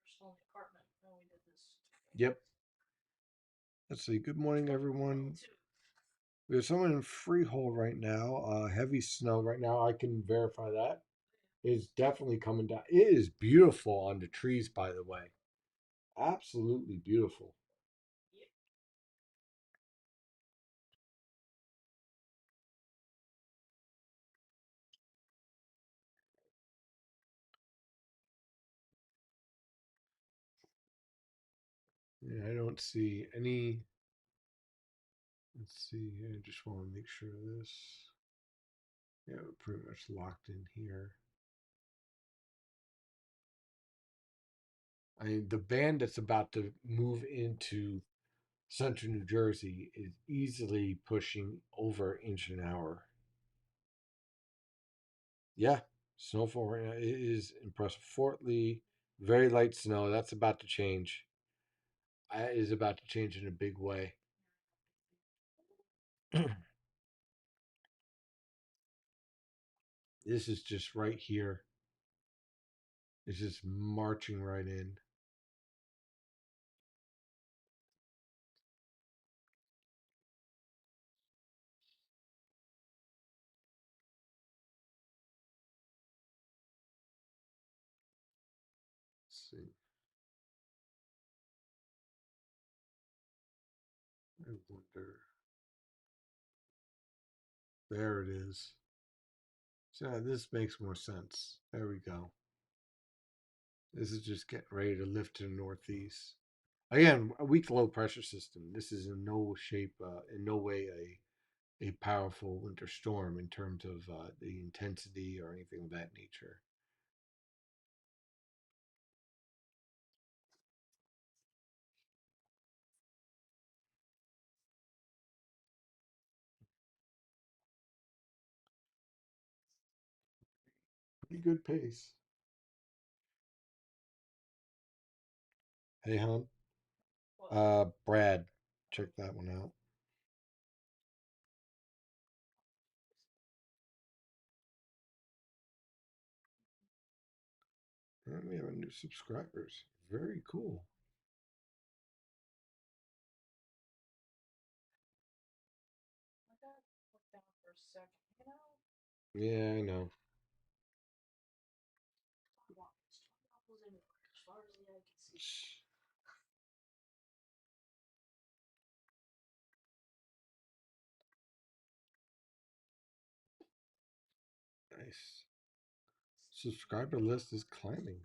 We're still in the apartment when we did this. yep. Let's see. Good morning, everyone. Too. We have someone in Freehold right now. Heavy snow right now. I can verify that. It's definitely coming down. It is beautiful on the trees, by the way. Absolutely beautiful. Yep. Yeah, I don't see any. Let's see. I just want to make sure of this. Yeah, we're pretty much locked in here. I mean, the band that's about to move into central New Jersey is easily pushing over an inch an hour. Yeah, snowfall right now is impressive. Fort Lee, very light snow. That's about to change. It is about to change in a big way. This is just right here. It's just marching right in. Let's see. I wonder. There it is. So this makes more sense. There we go. This is just getting ready to lift to the northeast. Again, a weak low pressure system. This is in no shape, in no way a powerful winter storm in terms of the intensity or anything of that nature. Pretty good pace. Hey, hon. Brad, check that one out. we have a new subscribers. Very cool. My dad looked down for a second. Yeah, I know. Snowfall was everywhere, as far as the eye can see. Nice. Subscriber list is climbing.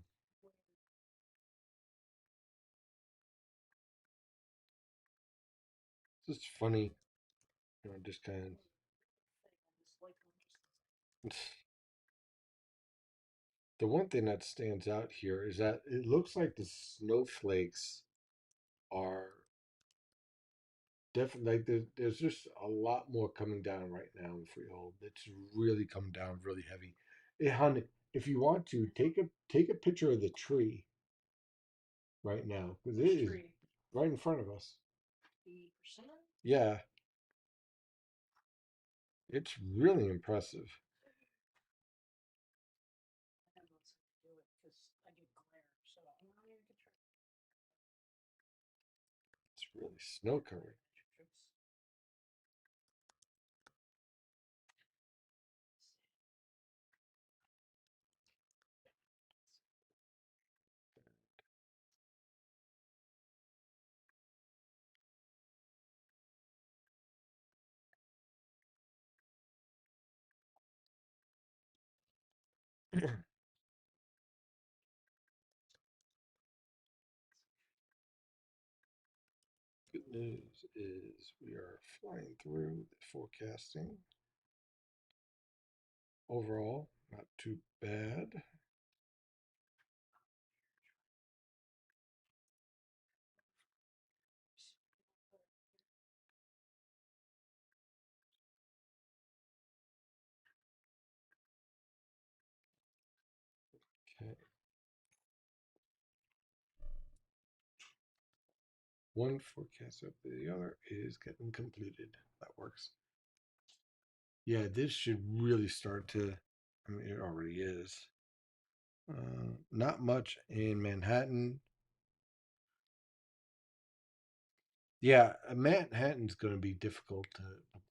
It's just funny. Just kind of. The one thing that stands out here is that it looks like the snowflakes are definitely like there's just a lot more coming down right now in Freehold. It's really coming down really heavy. Hey, hon, if you want to take a picture of the tree right now because it is Tree. right in front of us. The persimmon? Yeah, it's really impressive. I have lots to do it because I get glare, so I'm not even gonna try. It's really snow covered. Good news is we are flying through the forecasting. Overall, not too bad. Okay. One forecast after the other is getting completed. That works. Yeah, this should really start to, I mean, it already is. Not much in Manhattan. Yeah, Manhattan's going to be difficult to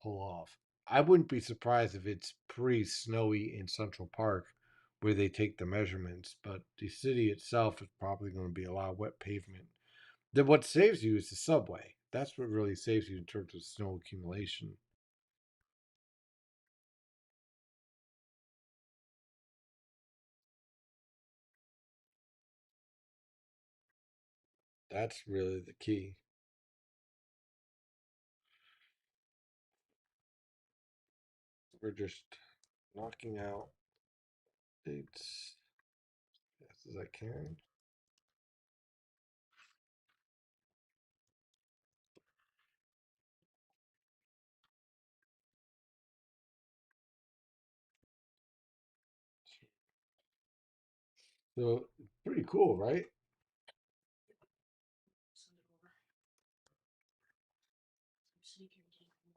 pull off. I wouldn't be surprised if it's pretty snowy in Central Park where they take the measurements, but the city itself is probably going to be a lot of wet pavement. Then what saves you is the subway. That's what really saves you in terms of snow accumulation. That's really the key. We're just knocking out dates as fast as I can. So pretty cool, right? Send it over. Some sneaker game.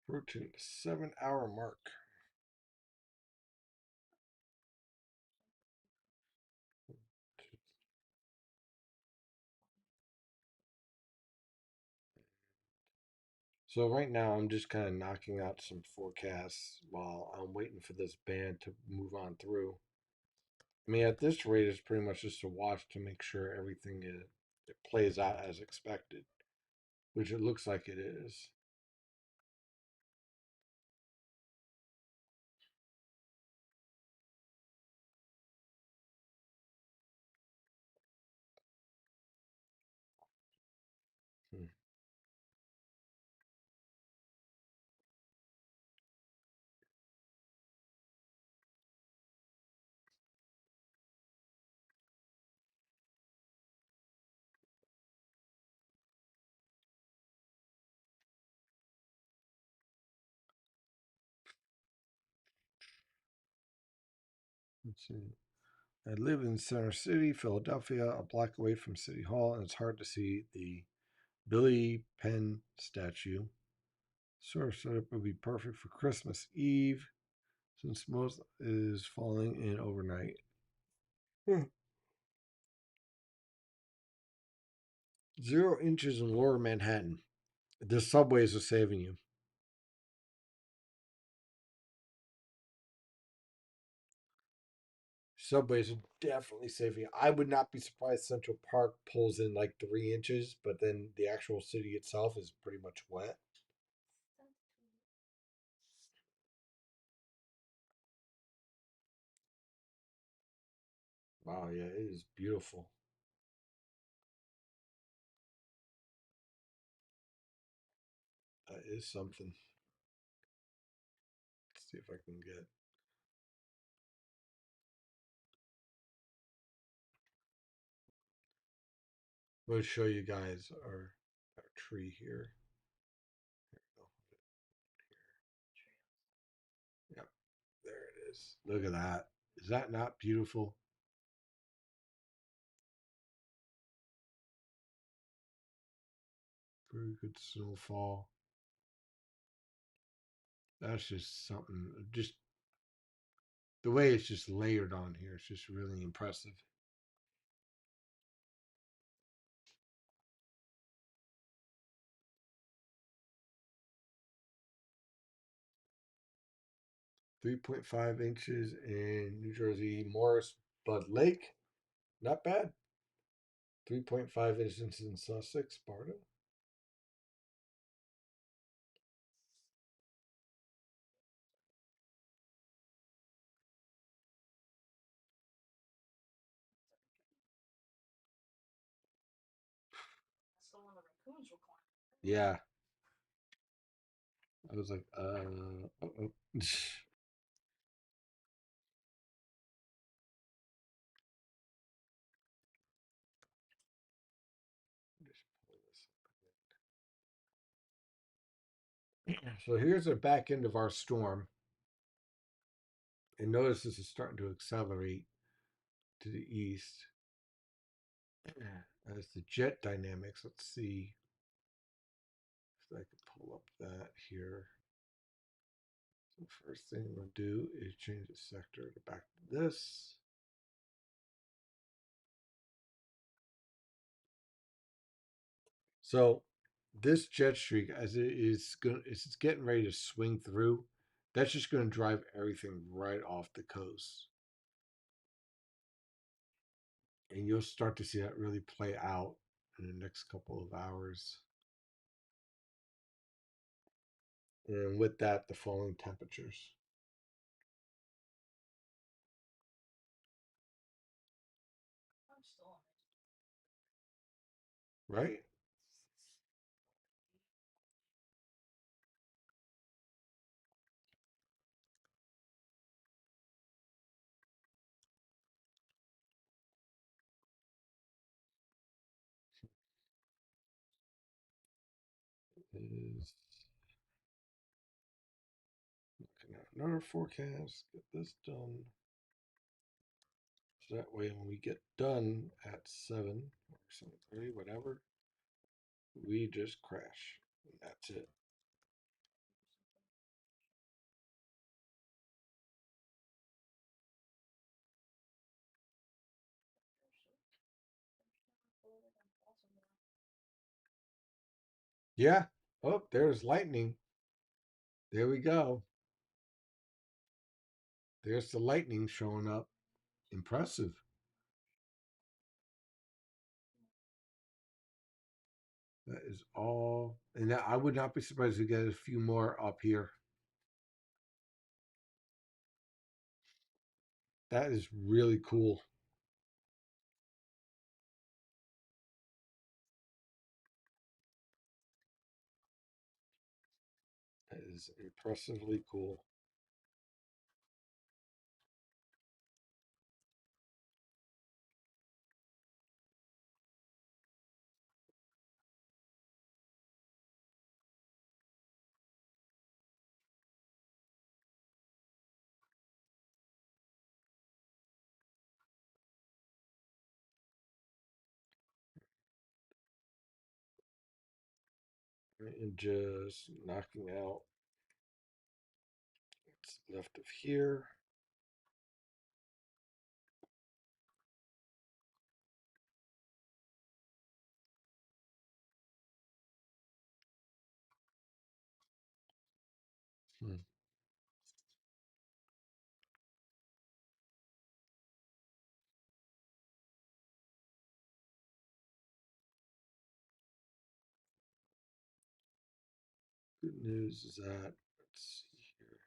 Approaching the 7 hour mark. So right now I'm just kind of knocking out some forecasts while I'm waiting for this band to move on through. I mean, at this rate, it's pretty much just a watch to make sure everything it plays out as expected, which it looks like it is. Hmm. Let's see. I live in Center City, Philadelphia, a block away from City Hall, and it's hard to see the Billy Penn statue. Sort of setup would be perfect for Christmas Eve, since most is falling in overnight. 0 inches in lower Manhattan. The subways are saving you. Subways are definitely saving you. I would not be surprised Central Park pulls in like 3 inches, but then the actual city itself is pretty much wet. Wow, yeah, it is beautiful. That is something. Let's see if I can get. I'm going to show you guys our tree here. There we go. Yep, there it is. Look at that. Is that not beautiful? Very good snowfall. That's just something. Just the way it's just layered on here. It's just really impressive. 3.5 inches in New Jersey Morris Bud Lake. Not bad. 3.5 inches in Sussex, Sparta. That's the one the raccoons were climbing. Yeah. I was like, uh-oh. So here's the back end of our storm. And notice this is starting to accelerate to the east. As the jet dynamics, let's see if I can pull up that here. So first thing we'll do is change the sector to back to this. So this jet streak, as it's getting ready to swing through, that's just going to drive everything right off the coast, and you'll start to see that really play out in the next couple of hours. And with that, the falling temperatures, I'm still right? Is looking at another forecast. Get this done. So that way, when we get done at 7 or 7:30, whatever, we just crash. And that's it. Yeah. Oh, there's lightning. There we go. There's the lightning showing up. Impressive. That is all. And that, I would not be surprised to get a few more up here. That is really cool. That is impressively cool. and just knocking out what's left of here. Hmm. Good news is that, let's see here,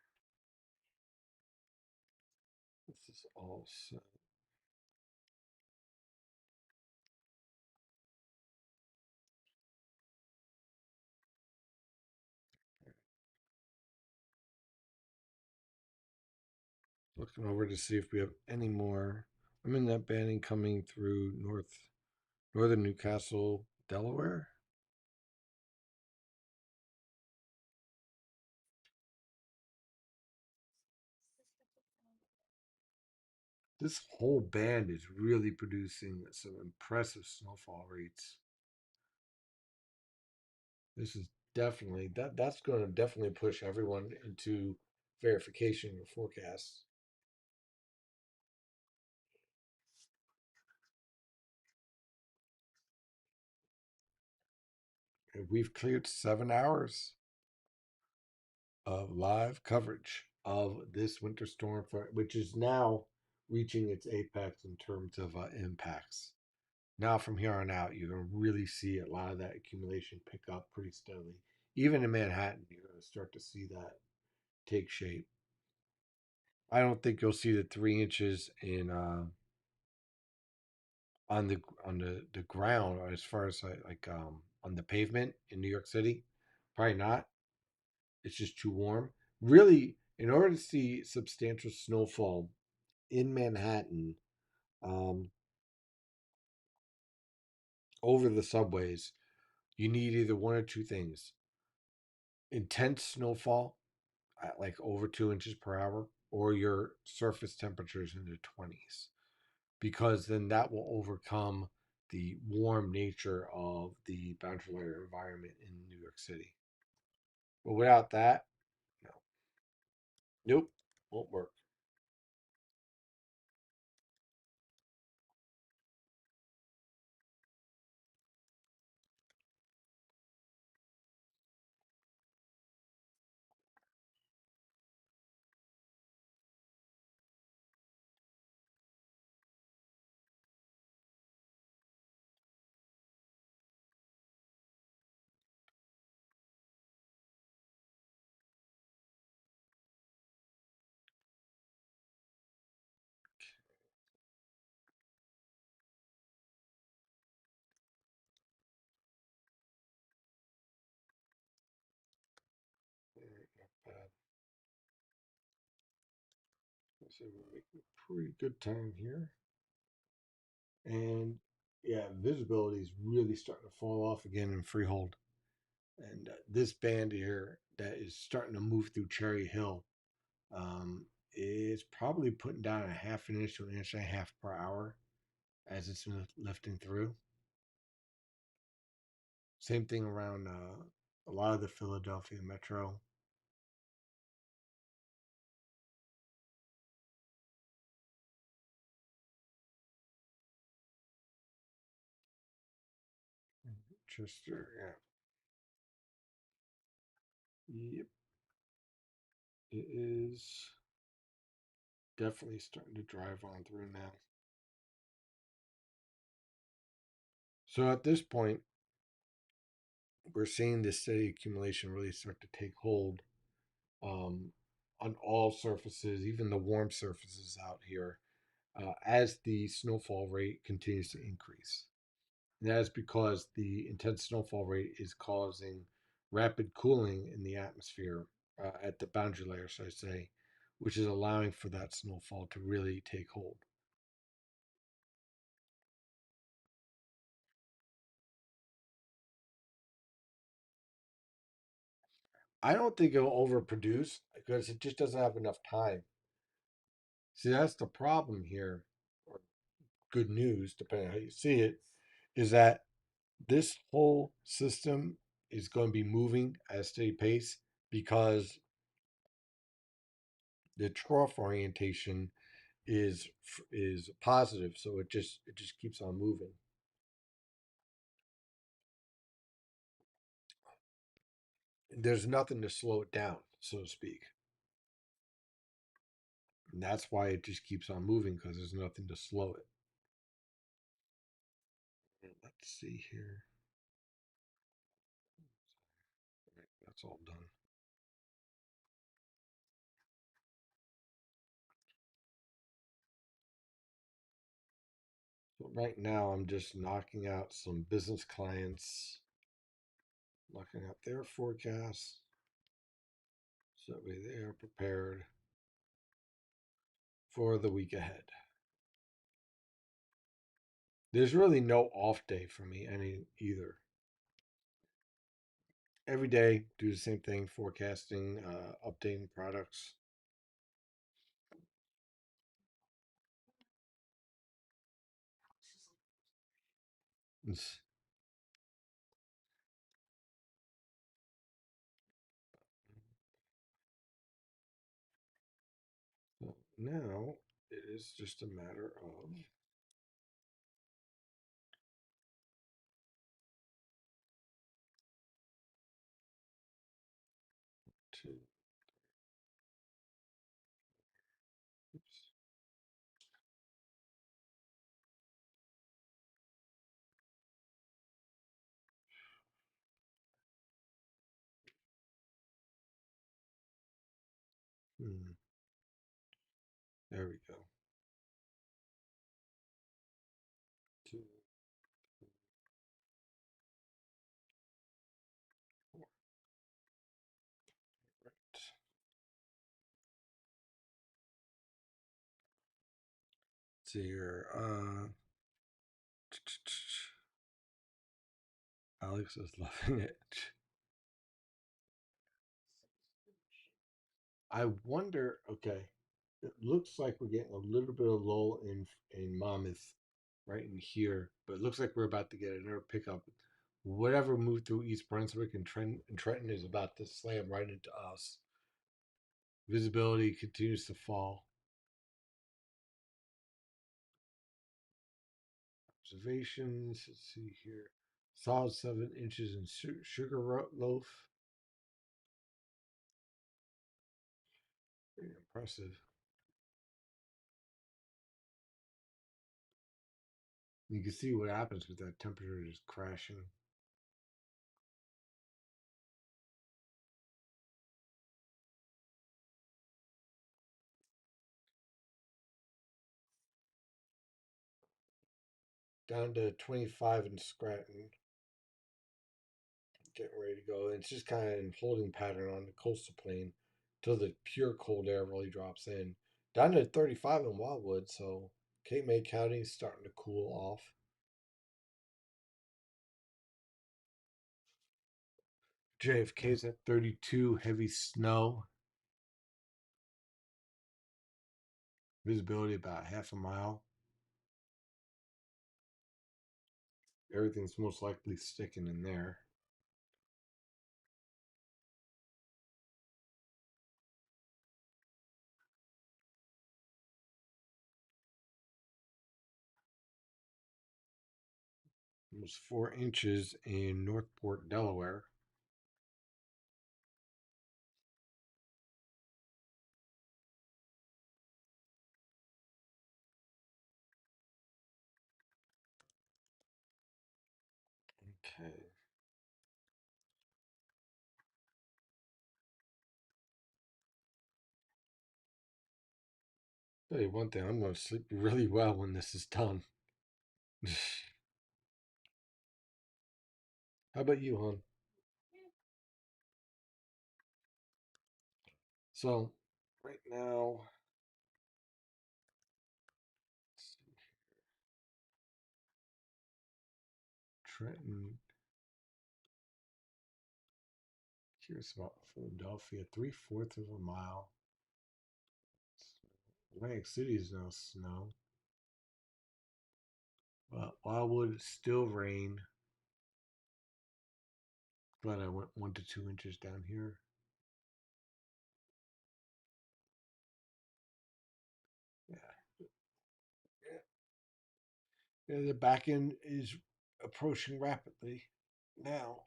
this is all set. Looking over to see if we have any more. I'm in that banding coming through northern Newcastle, Delaware. This whole band is really producing some impressive snowfall rates. This is definitely that's going to definitely push everyone into verification or forecasts. We've cleared 7 hours of live coverage of this winter storm, which is now reaching its apex in terms of impacts. Now, from here on out, you're going to really see a lot of that accumulation pick up pretty steadily. Even in Manhattan, you're going to start to see that take shape. I don't think you'll see the 3 inches in on the ground as far as on the pavement in New York City. Probably not. It's just too warm. Really, in order to see substantial snowfall in Manhattan, um, over the subways, you need either one or two things: intense snowfall at like over 2 inches per hour, or your surface temperatures in the 20s, because then that will overcome the warm nature of the boundary layer environment in New York City. But without that, no, nope, won't work. Not bad. So we're making pretty good time here. And yeah, visibility is really starting to fall off again in Freehold. And this band here that is starting to move through Cherry Hill um, is probably putting down a half an inch to an inch and a half per hour as it's lifting through. Same thing around a lot of the Philadelphia metro. Chester, yeah. Yep, it is definitely starting to drive on through now. So at this point, we're seeing this steady accumulation really start to take hold um, on all surfaces, even the warm surfaces out here, as the snowfall rate continues to increase. And that is because the intense snowfall rate is causing rapid cooling in the atmosphere at the boundary layer, so I say, which is allowing for that snowfall to really take hold. I don't think it'll overproduce because it just doesn't have enough time. See, that's the problem here, or good news, depending on how you see it, is that this whole system is going to be moving at a steady pace because the trough orientation is positive, so it just keeps on moving. There's nothing to slow it down, so to speak. And that's why it just keeps on moving because there's nothing to slow it. Let's see here. That's all done. So right now, I'm just knocking out some business clients, knocking out their forecasts, so that way they are prepared for the week ahead. There's really no off day for me any either. Every day, do the same thing: forecasting, updating products. So now it is just a matter of two. Oops. There we go. Two, four. Right. Let's see here. Alex is loving it. I wonder. Okay, it looks like we're getting a little bit of lull in Monmouth, right in here, but it looks like we're about to get another pickup. Whatever moved through East Brunswick and Trenton is about to slam right into us. Visibility continues to fall. Observations. Let's see here. Solid 7 inches in sugar loaf. Very impressive. You can see what happens with that temperature just crashing. Down to 25 in Scranton. Getting ready to go. It's just kind of in holding pattern on the coastal plain until the pure cold air really drops in. Down to 35 in Wildwood, so Cape May County is starting to cool off. JFK's at 32, heavy snow. Visibility about half a mile. Everything's most likely sticking in there. Almost 4 inches in Northport, Delaware. Okay. Tell you one thing, I'm going to sleep really well when this is done. How about you, hon? So, right now, Trenton, curious about Philadelphia, 3/4 of a mile. Atlantic City is no snow. But Wildwood, still rain. Glad I went 1 to 2 inches down here. Yeah. Yeah, the back end is approaching rapidly now.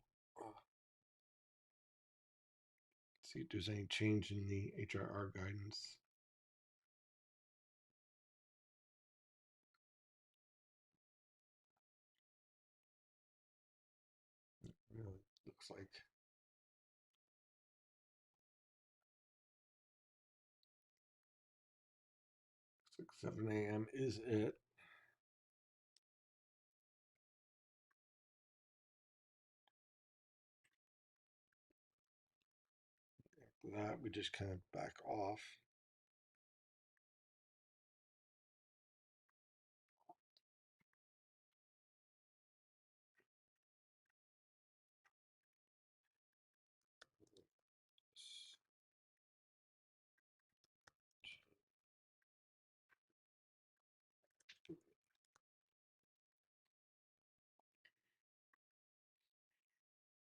See if there's any change in the HRR guidance. Really looks like 7 a.m. is it. After that, we just kind of back off.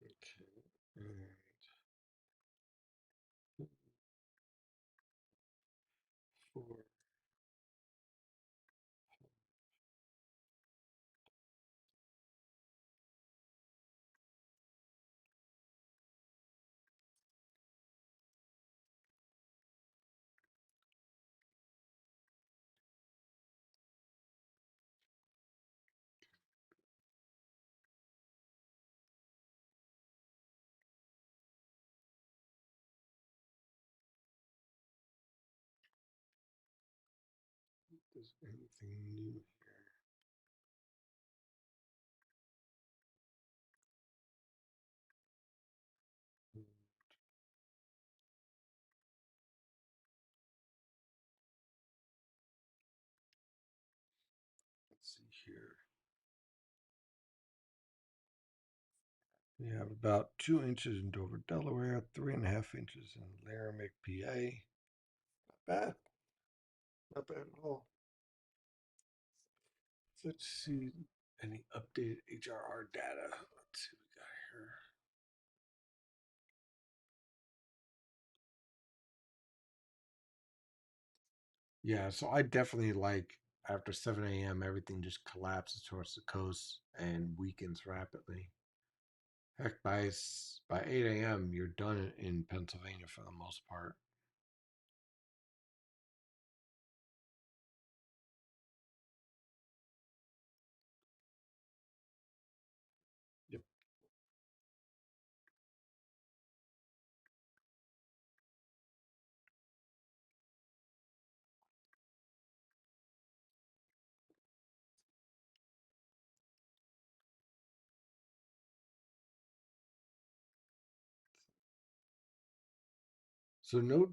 Okay. And 4. Is anything new here? Let's see here. We have about 2 inches in Dover, Delaware, 3.5 inches in Laramie, PA. Not bad. Not bad at all. Let's see any updated HRR data. Let's see what we got here. Yeah, so I definitely like after 7 a.m., everything just collapses towards the coast and weakens rapidly. Heck, by 8 a.m., you're done in Pennsylvania for the most part. Yep. So no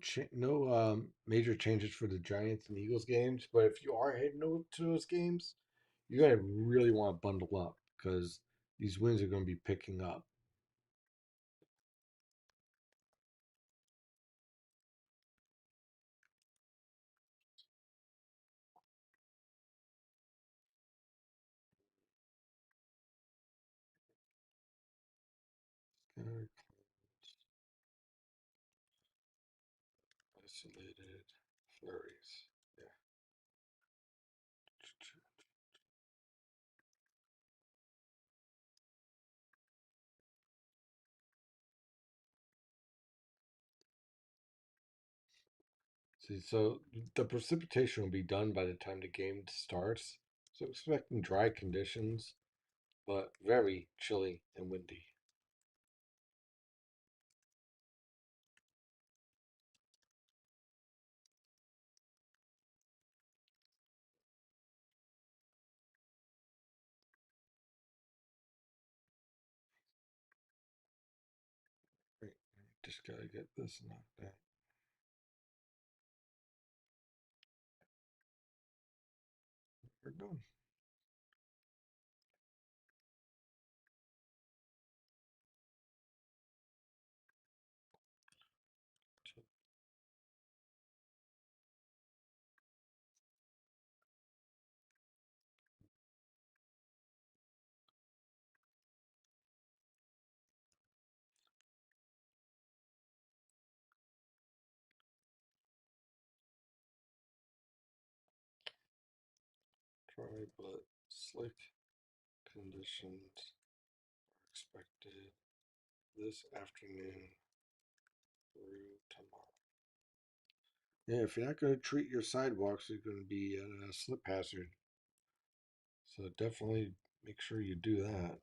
major changes for the Giants and Eagles games, but if you are heading over to those games, you're gonna really want to bundle up because these wins are going to be picking up. Isolated flurries. Yeah. See, so the precipitation will be done by the time the game starts. So expecting dry conditions, but very chilly and windy. Right. Just gotta get this knocked out. We're done. Dry but slick conditions are expected this afternoon through tomorrow. Yeah, if you're not going to treat your sidewalks, you're going to be at a slip hazard. So definitely make sure you do that.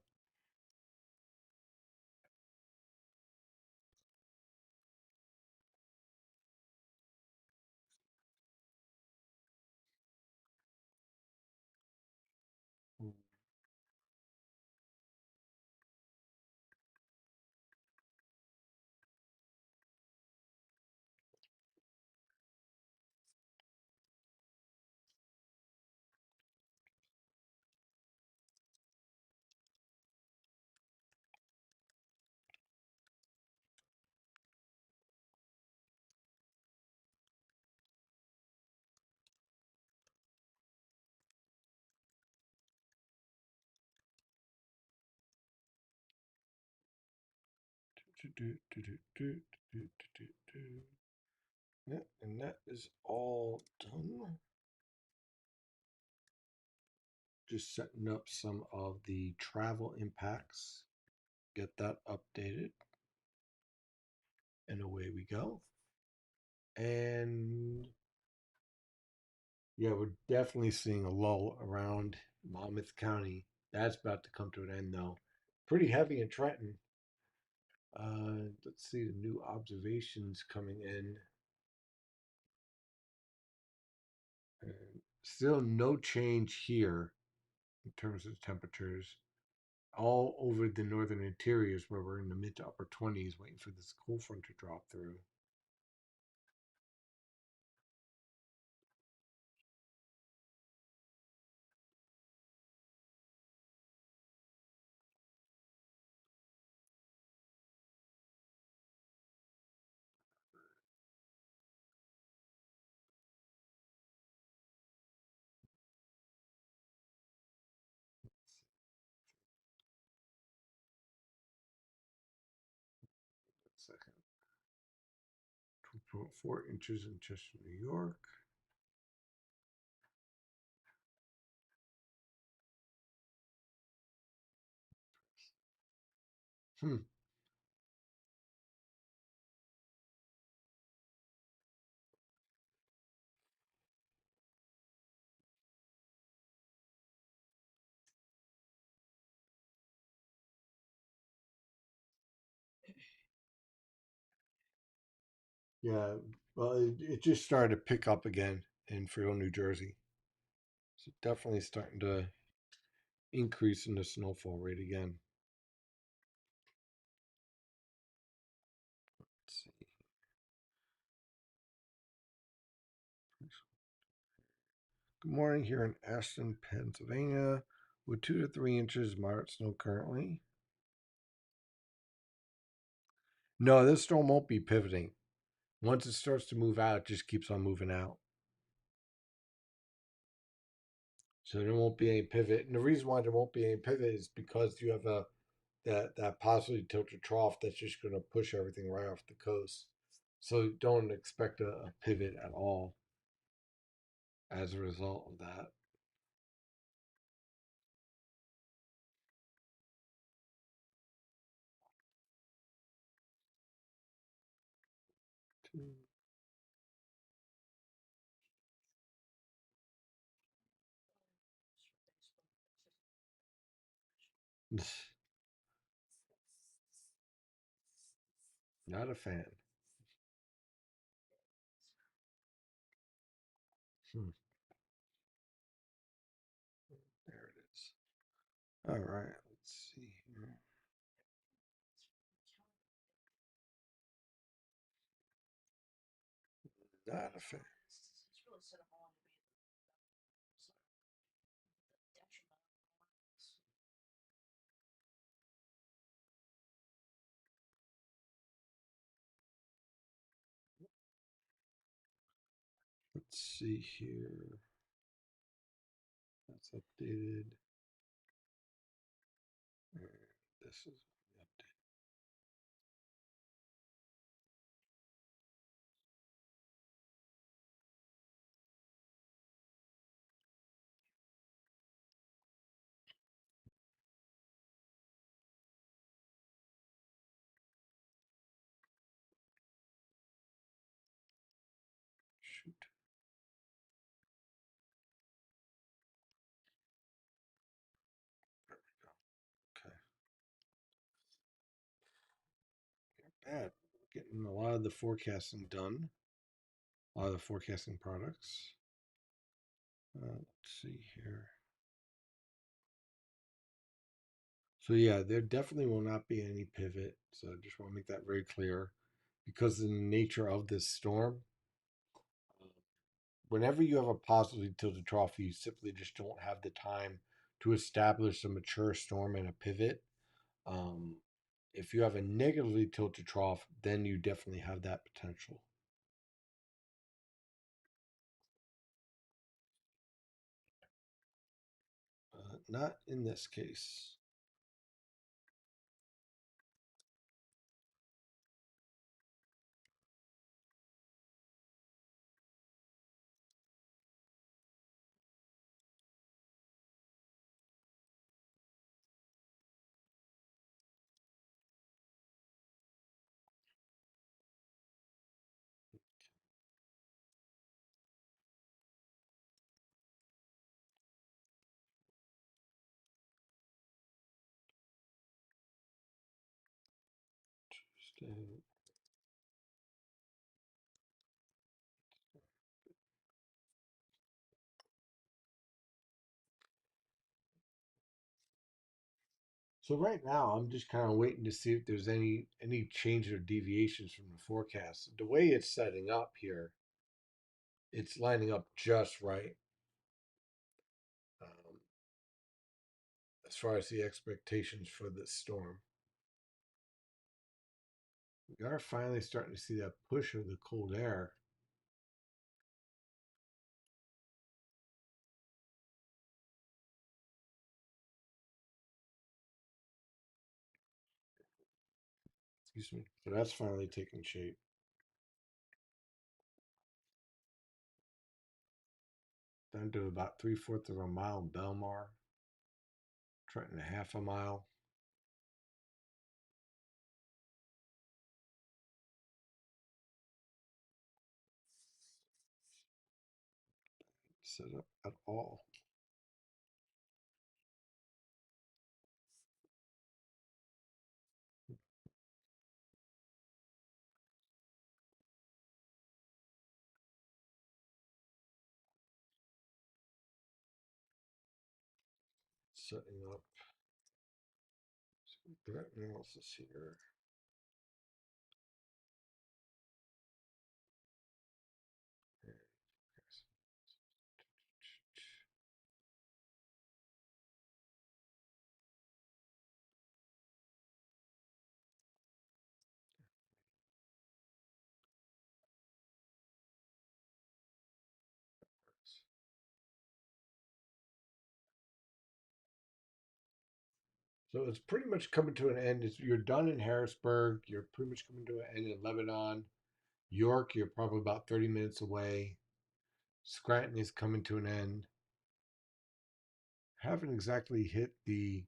Yeah, and that is all done. Just setting up some of the travel impacts. Get that updated. And away we go. And yeah, we're definitely seeing a lull around Monmouth County. That's about to come to an end, though. Pretty heavy in Trenton. Let's see the new observations coming in. Still no change here in terms of temperatures. All over the northern interiors where we're in the mid to upper 20s waiting for this cool front to drop through. Second. 2.4 inches in Chester, New York. Hmm. Yeah, well, it just started to pick up again in Freehold, New Jersey. So definitely starting to increase in the snowfall rate again. Let's see. Good morning here in Ashton, Pennsylvania, with 2 to 3 inches moderate snow currently. No, this storm won't be pivoting. Once it starts to move out, it just keeps on moving out. So there won't be any pivot. And the reason why there won't be any pivot is because you have that positively tilted trough that's just going to push everything right off the coast. So don't expect a pivot at all as a result of that. Not a fan. Hmm. There it is. All right, let's see here. Not a fan. It's really set them on to be the detriment. Let's see here. That's updated. And this is the update. Yeah, getting a lot of the forecasting done. A lot of the forecasting products. Let's see here. So yeah, there definitely will not be any pivot. So I just want to make that very clear, because of the nature of this storm. Whenever you have a positively tilted trough, you simply just don't have the time to establish a mature storm and a pivot. Um, if you have a negatively tilted trough, then you definitely have that potential. Not in this case. Just, so right now, I'm just kind of waiting to see if there's any change or deviations from the forecast. The way it's setting up here, it's lining up just right. Um, as far as the expectations for this storm, we are finally starting to see that push of the cold air. Excuse me. So that's finally taking shape. Down to about 3/4 of a mile in Belmar, Trenton a half a mile. Set up at all. Setting up threat analysis here. So it's pretty much coming to an end. You're done in Harrisburg. You're pretty much coming to an end in Lebanon. York, you're probably about 30 minutes away. Scranton is coming to an end. Haven't exactly hit the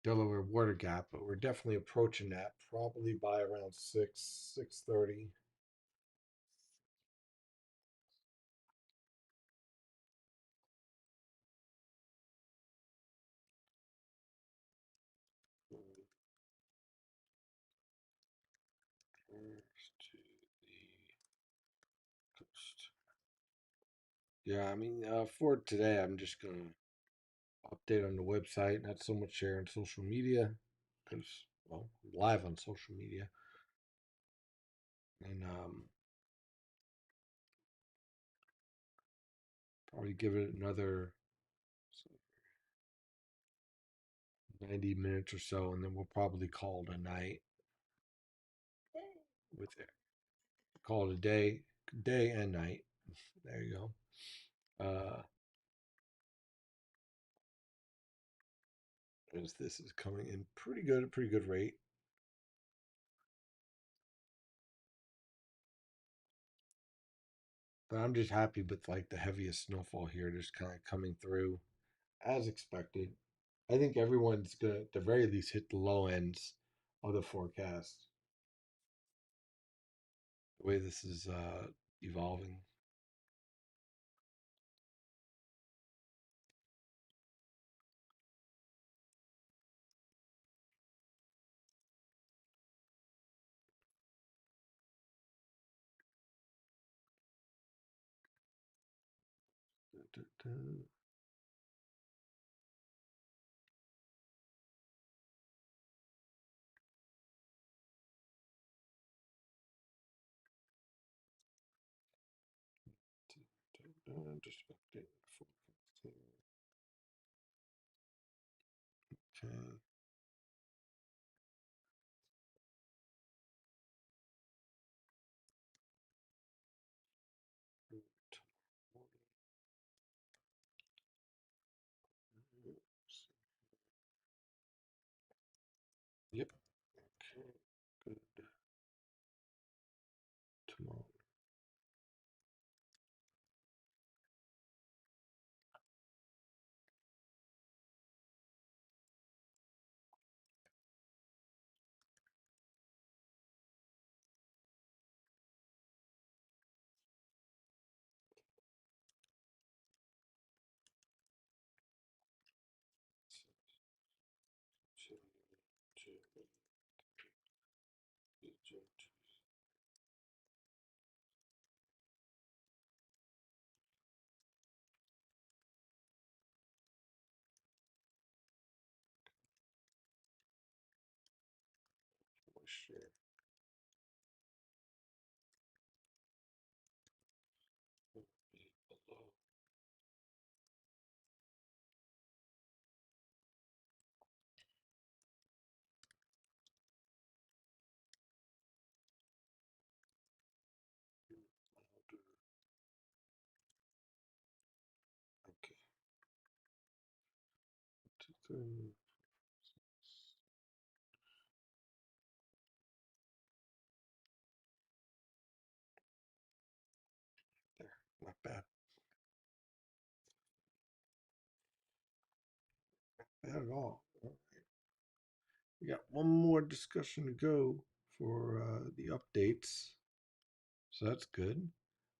Delaware Water Gap, but we're definitely approaching that. Probably by around 6:30. To the coast. Yeah, I mean, for today, I'm just gonna update on the website, not so much share on social media, because well, live on social media, and probably give it another 90 minutes or so, and then we'll probably call it a night with it. Call it a day and night. There you go. As this is coming in pretty good rate. But I'm just happy with like the heaviest snowfall here, just kind of coming through as expected. I think everyone's gonna at the very least hit the low ends of the forecast. The way this is evolving. Just update the forecast here. Okay. Yep. Okay. Good. Tomorrow. Sure. Below. Okay. 2, 3. There. Not bad. Bad at all. All right. We got one more discussion to go for the updates. So that's good.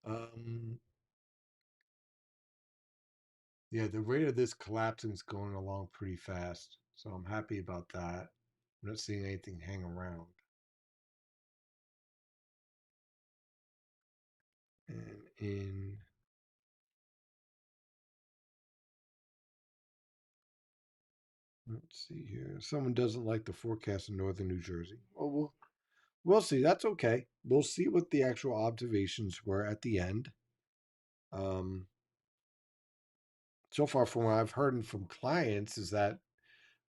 Um, yeah, the rate of this collapsing is going along pretty fast. So I'm happy about that. I'm not seeing anything hang around. And in let's see here. Someone doesn't like the forecast in northern New Jersey. Well, we'll see. That's okay. We'll see what the actual observations were at the end. Um, so far, from what I've heard and from clients, is that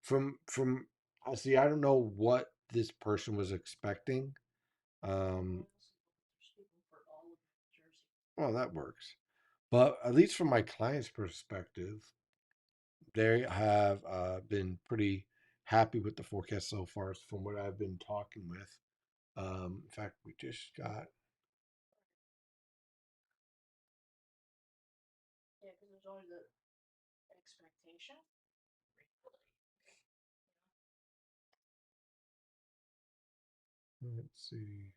from I see. I don't know what this person was expecting. Um, well, that works. But at least from my client's perspective, they have been pretty happy with the forecast so far from what I've been talking with. In fact, we just got. Yeah, because there's always the expectation. Let's see.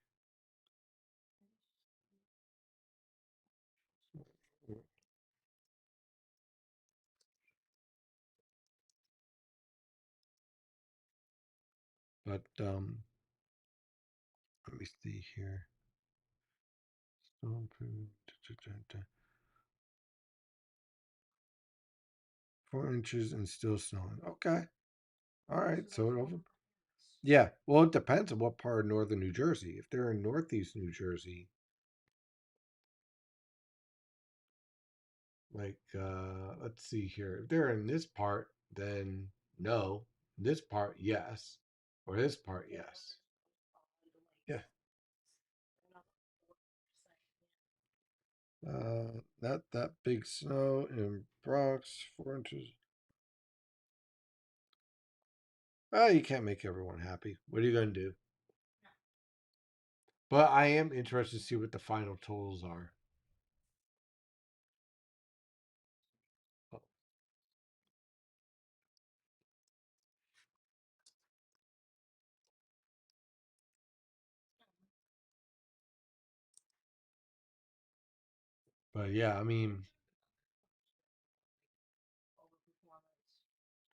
But let me see here. 4 inches and still snowing. Okay. All right. So it over. Yeah. Well, it depends on what part of northern New Jersey. If they're in northeast New Jersey, like let's see here. If they're in this part, then no. This part, yes. Or this part, yes. Yeah. Not that big snow in Bronx, 4 inches. Oh, you can't make everyone happy. What are you gonna do? But I am interested to see what the final totals are. But yeah, I mean,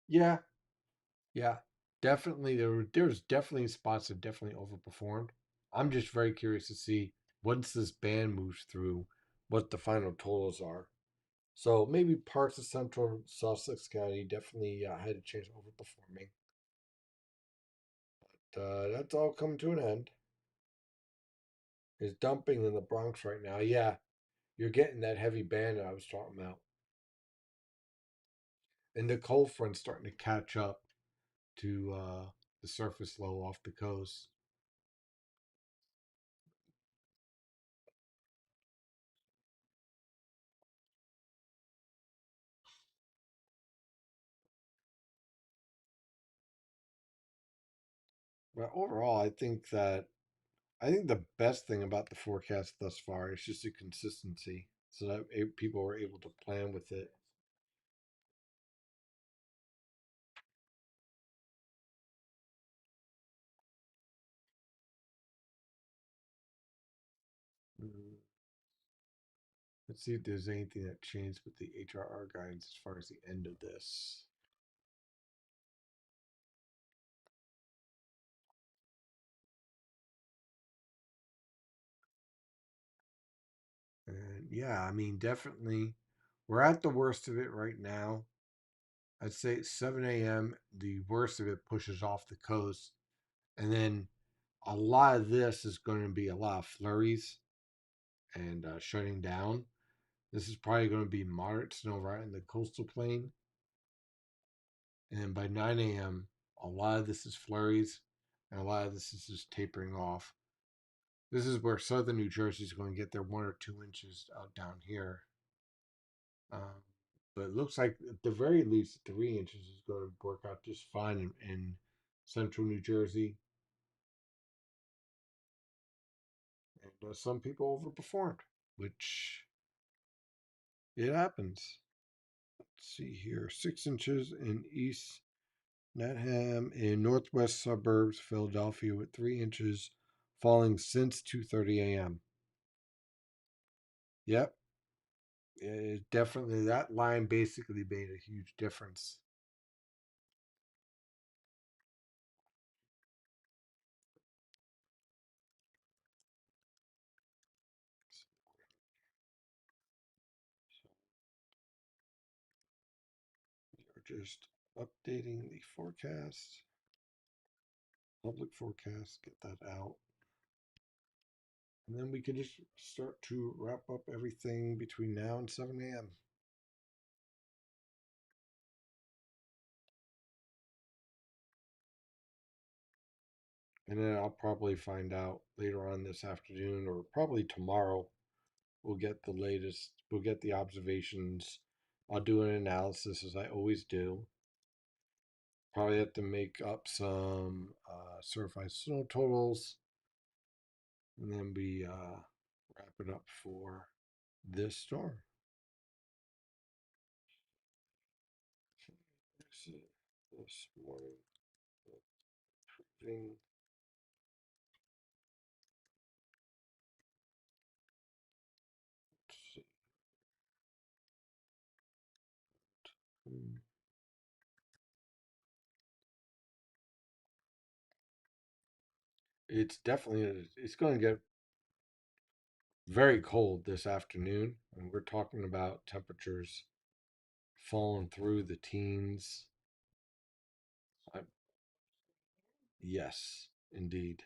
yeah, yeah, definitely. There's definitely spots that definitely overperformed. I'm just very curious to see once this band moves through, what the final totals are. So maybe parts of central Sussex County definitely had a chance of overperforming. But that's all coming to an end. It's dumping in the Bronx right now. Yeah, you're getting that heavy band that I was talking about. And the cold front's starting to catch up to the surface low off the coast. But overall, I think the best thing about the forecast thus far is just the consistency, so that people were able to plan with it. Mm, let's see if there's anything that changed with the HRR guidance as far as the end of this. And yeah, I mean, definitely, we're at the worst of it right now. I'd say 7 a.m., the worst of it pushes off the coast. And then a lot of this is going to be a lot of flurries and shutting down. This is probably going to be moderate snow right in the coastal plain. And then by 9 a.m., a lot of this is flurries and a lot of this is just tapering off. This is where southern New Jersey is going to get their 1 or 2 inches out down here. Um, but it looks like at the very least 3 inches is going to work out just fine in central New Jersey. And some people overperformed, which it happens. Let's see here, 6 inches in East Netham in northwest suburbs, Philadelphia, with 3 inches falling since 2:30 a.m. Yep, it definitely that line basically made a huge difference. So we are just updating the forecast, public forecast, get that out. And then we can just start to wrap up everything between now and 7 a.m. And then I'll probably find out later on this afternoon or probably tomorrow. We'll get the latest, we'll get the observations. I'll do an analysis as I always do. Probably have to make up some certified snow totals. And then we wrap it up for this storm. This morning, improving. Let's see. It's definitely it's going to get very cold this afternoon, and we're talking about temperatures falling through the teens. I, yes, indeed,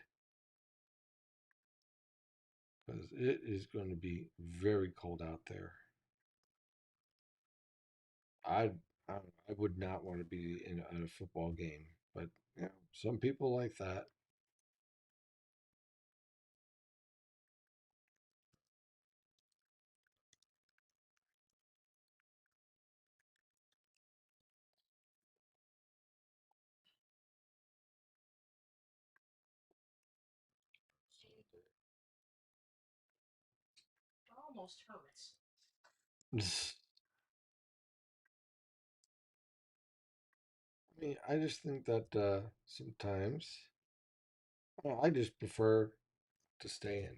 because it is going to be very cold out there. I I would not want to be in a football game, but you know, some people like that. It almost hurts. I mean, I just think that sometimes I just prefer to stay in.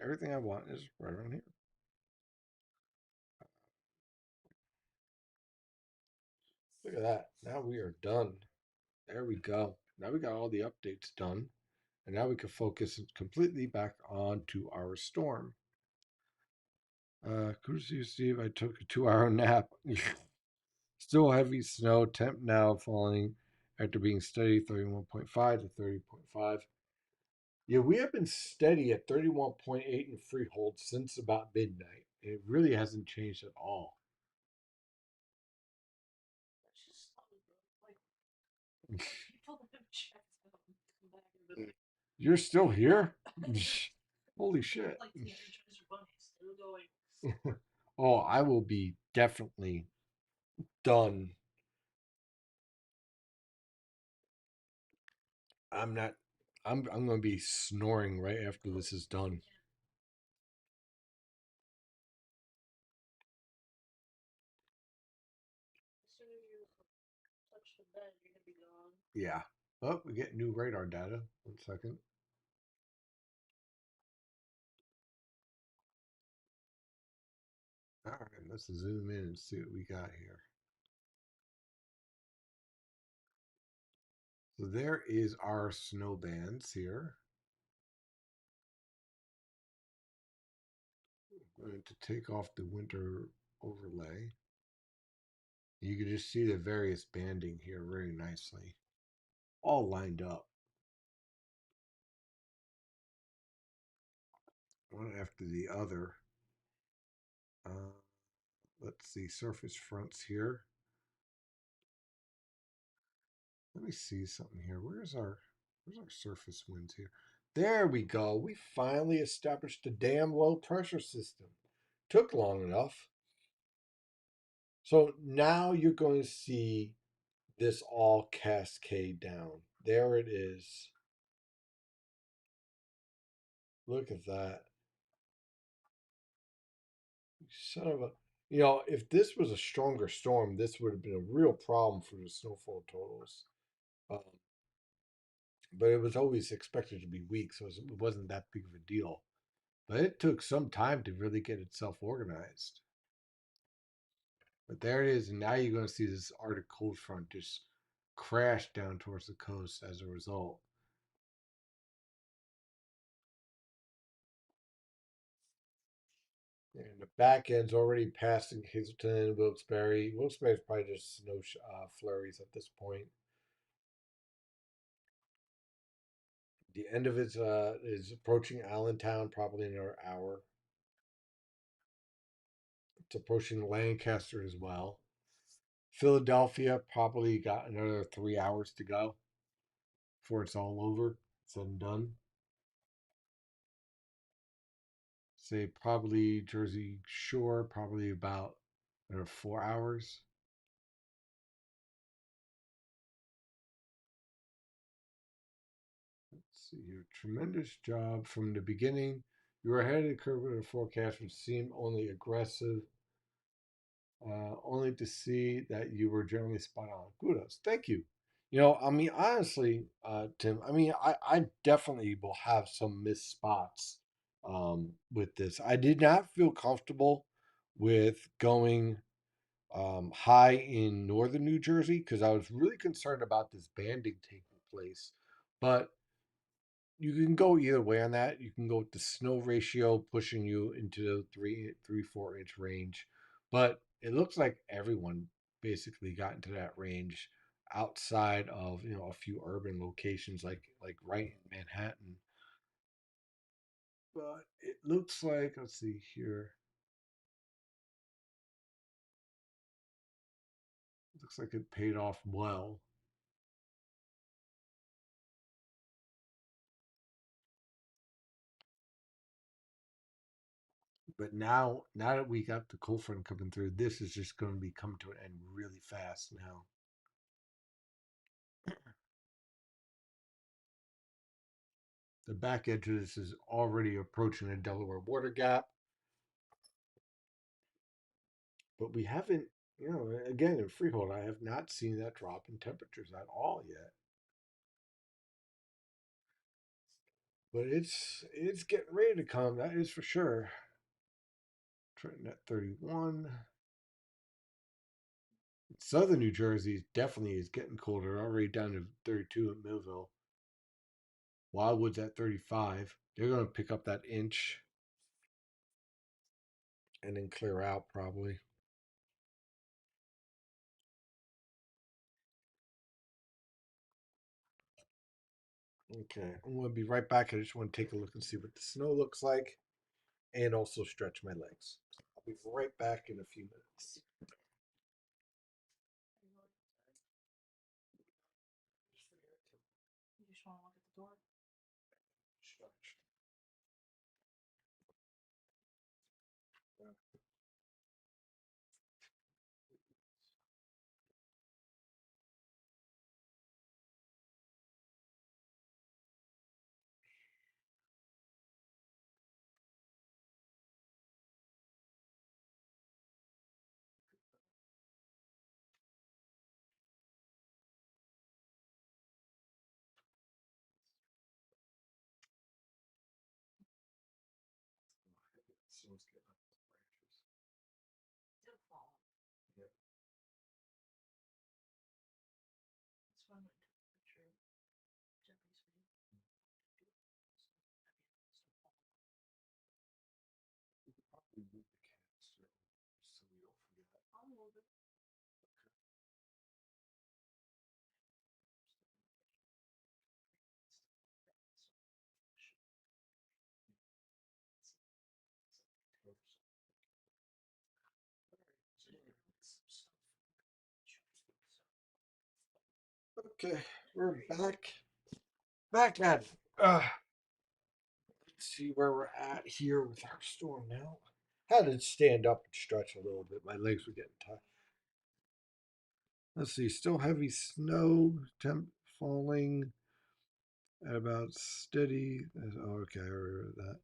Everything I want is right around here. Look at that. Now we are done. There we go. Now we got all the updates done. And now we can focus completely back on to our storm. Kudos to you, Steve. I took a 2 hour nap. Still heavy snow. Temp now falling after being steady 31.5 to 30.5. Yeah, we have been steady at 31.8 in Freehold since about midnight. It really hasn't changed at all. That's just slow, bro. Like, people that have checked out and come back and been like, You're still here? Holy shit. like the Energizer Bunny, still going. Oh, I will be definitely done. I'm not I'm gonna be snoring right after this is done. As soon as you touch the bed, you're gonna be gone. Yeah. Oh, we get new radar data. 1 second. All right, let's zoom in and see what we got here. So there is our snow bands here. I'm going to take off the winter overlay. You can just see the various banding here very nicely, all lined up, one after the other. Uh, let's see, surface fronts here. Let me see something here. Where's our surface winds here? There we go. We finally established the damn low pressure system. Took long enough. So now you're going to see this all cascade down. There it is. Look at that. Son of a. If this was a stronger storm, this would have been a real problem for the snowfall totals. Um, but it was always expected to be weak, so it wasn't that big of a deal. But it took some time to really get itself organized. But there it is, and now you're going to see this Arctic cold front just crash down towards the coast as a result. And the back end's already passing Hazelton, Wilkes-Barre. Wilkes-Barre is probably just snow flurries at this point. The end of it is approaching Allentown, probably in another hour. It's approaching Lancaster as well. Philadelphia probably got another 3 hours to go before it's all over, said and done. Say probably Jersey Shore, probably about another 4 hours. Let's see here. Tremendous job from the beginning. You were ahead of the curve with a forecast which seemed only aggressive, only to see that you were generally spot on. Kudos. Thank you. Honestly, Tim, I definitely will have some missed spots with this. I did not feel comfortable with going high in northern New Jersey because I was really concerned about this banding taking place. But you can go either way on that. You can go with the snow ratio pushing you into the 4 inch range, but it looks like everyone basically got into that range outside of a few urban locations like right in Manhattan. But it looks like, let's see here. It looks like it paid off well. But now that we got the cold front coming through, this is just going to be coming to an end really fast now. The back edge of this is already approaching the Delaware water gap, but we haven't, again in Freehold, I have not seen that drop in temperatures at all yet. But it's getting ready to come, that is for sure. Trenton at 31. Southern New Jersey definitely is getting colder, already down to 32 at Millville. Wildwood's at 35. They're going to pick up that inch. and then clear out probably. Okay, I'm gonna be right back. I just want to take a look and see what the snow looks like, and also stretch my legs. I'll be right back in a few minutes. You just want to look at the door? Stretch. Snow's getting up the branches. Did fall. Yep. That's why I went to the picture of Jeffrey's video. We could probably move the canister so we don't forget. I'll move it. Oops. Okay, we're back at it. Let's see where we're at here with our storm now. Had to stand up and stretch a little bit. My legs were getting tired. Let's see, still heavy snow, temp falling at about steady. Oh, okay, I remember that.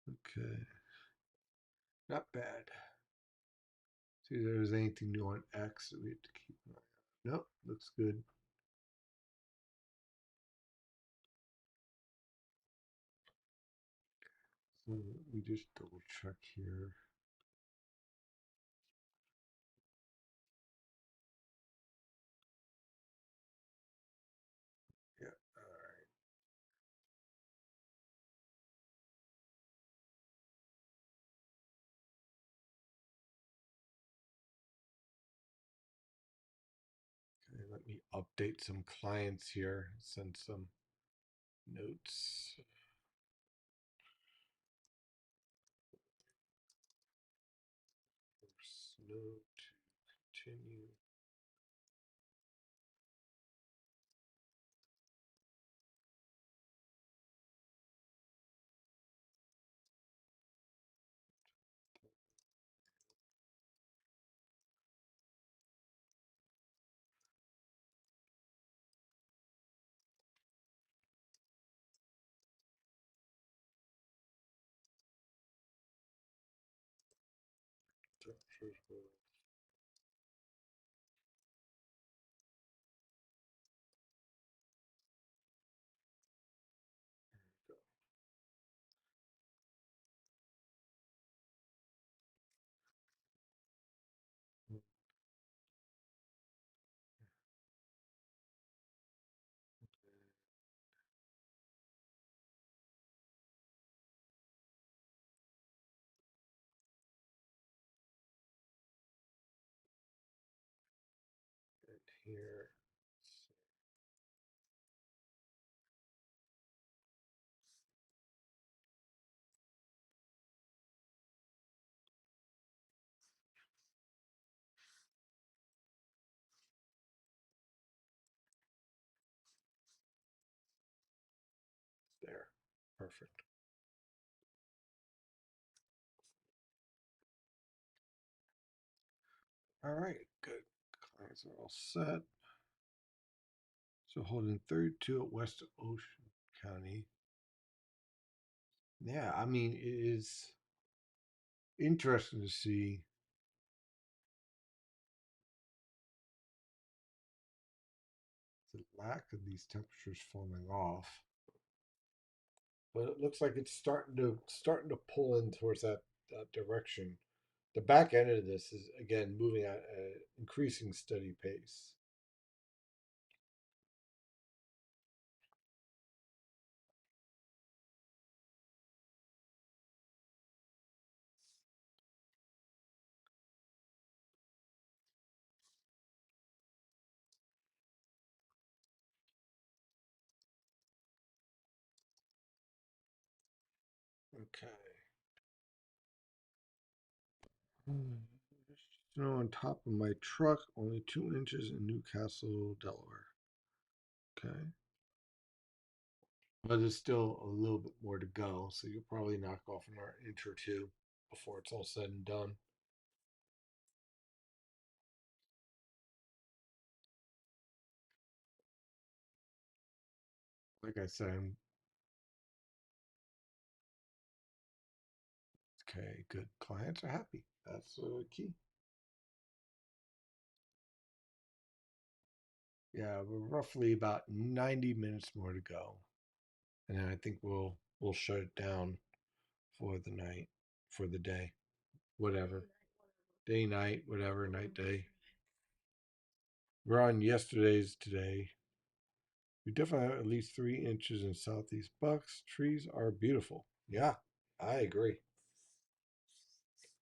Okay, not bad. See if there's anything new on X that we have to keep an eye on. Nope, looks good. So we just double check here. Yeah, all right. Okay, let me update some clients here, send some notes. For snow to continue. Temperatures will go. And here, there. Perfect. All right, good. Clients are all set. So holding 32 at West Ocean County. Yeah, I mean, it is interesting to see the lack of these temperatures falling off. But it looks like it's starting to pull in towards that direction. The back end of this is again moving at an increasing steady pace. Okay. Snow on top of my truck, only 2 inches in Newcastle, Delaware. Okay. But there's still a little bit more to go, so you'll probably knock off another inch or two before it's all said and done. Like I said, okay, good. Clients are happy. That's key. Yeah, we're roughly about 90 minutes more to go, and then I think we'll shut it down for the night, for the day, whatever, day, night, whatever, night, day. We're on yesterday's today. We definitely have at least 3 inches in southeast Bucks. Trees are beautiful. Yeah, I agree.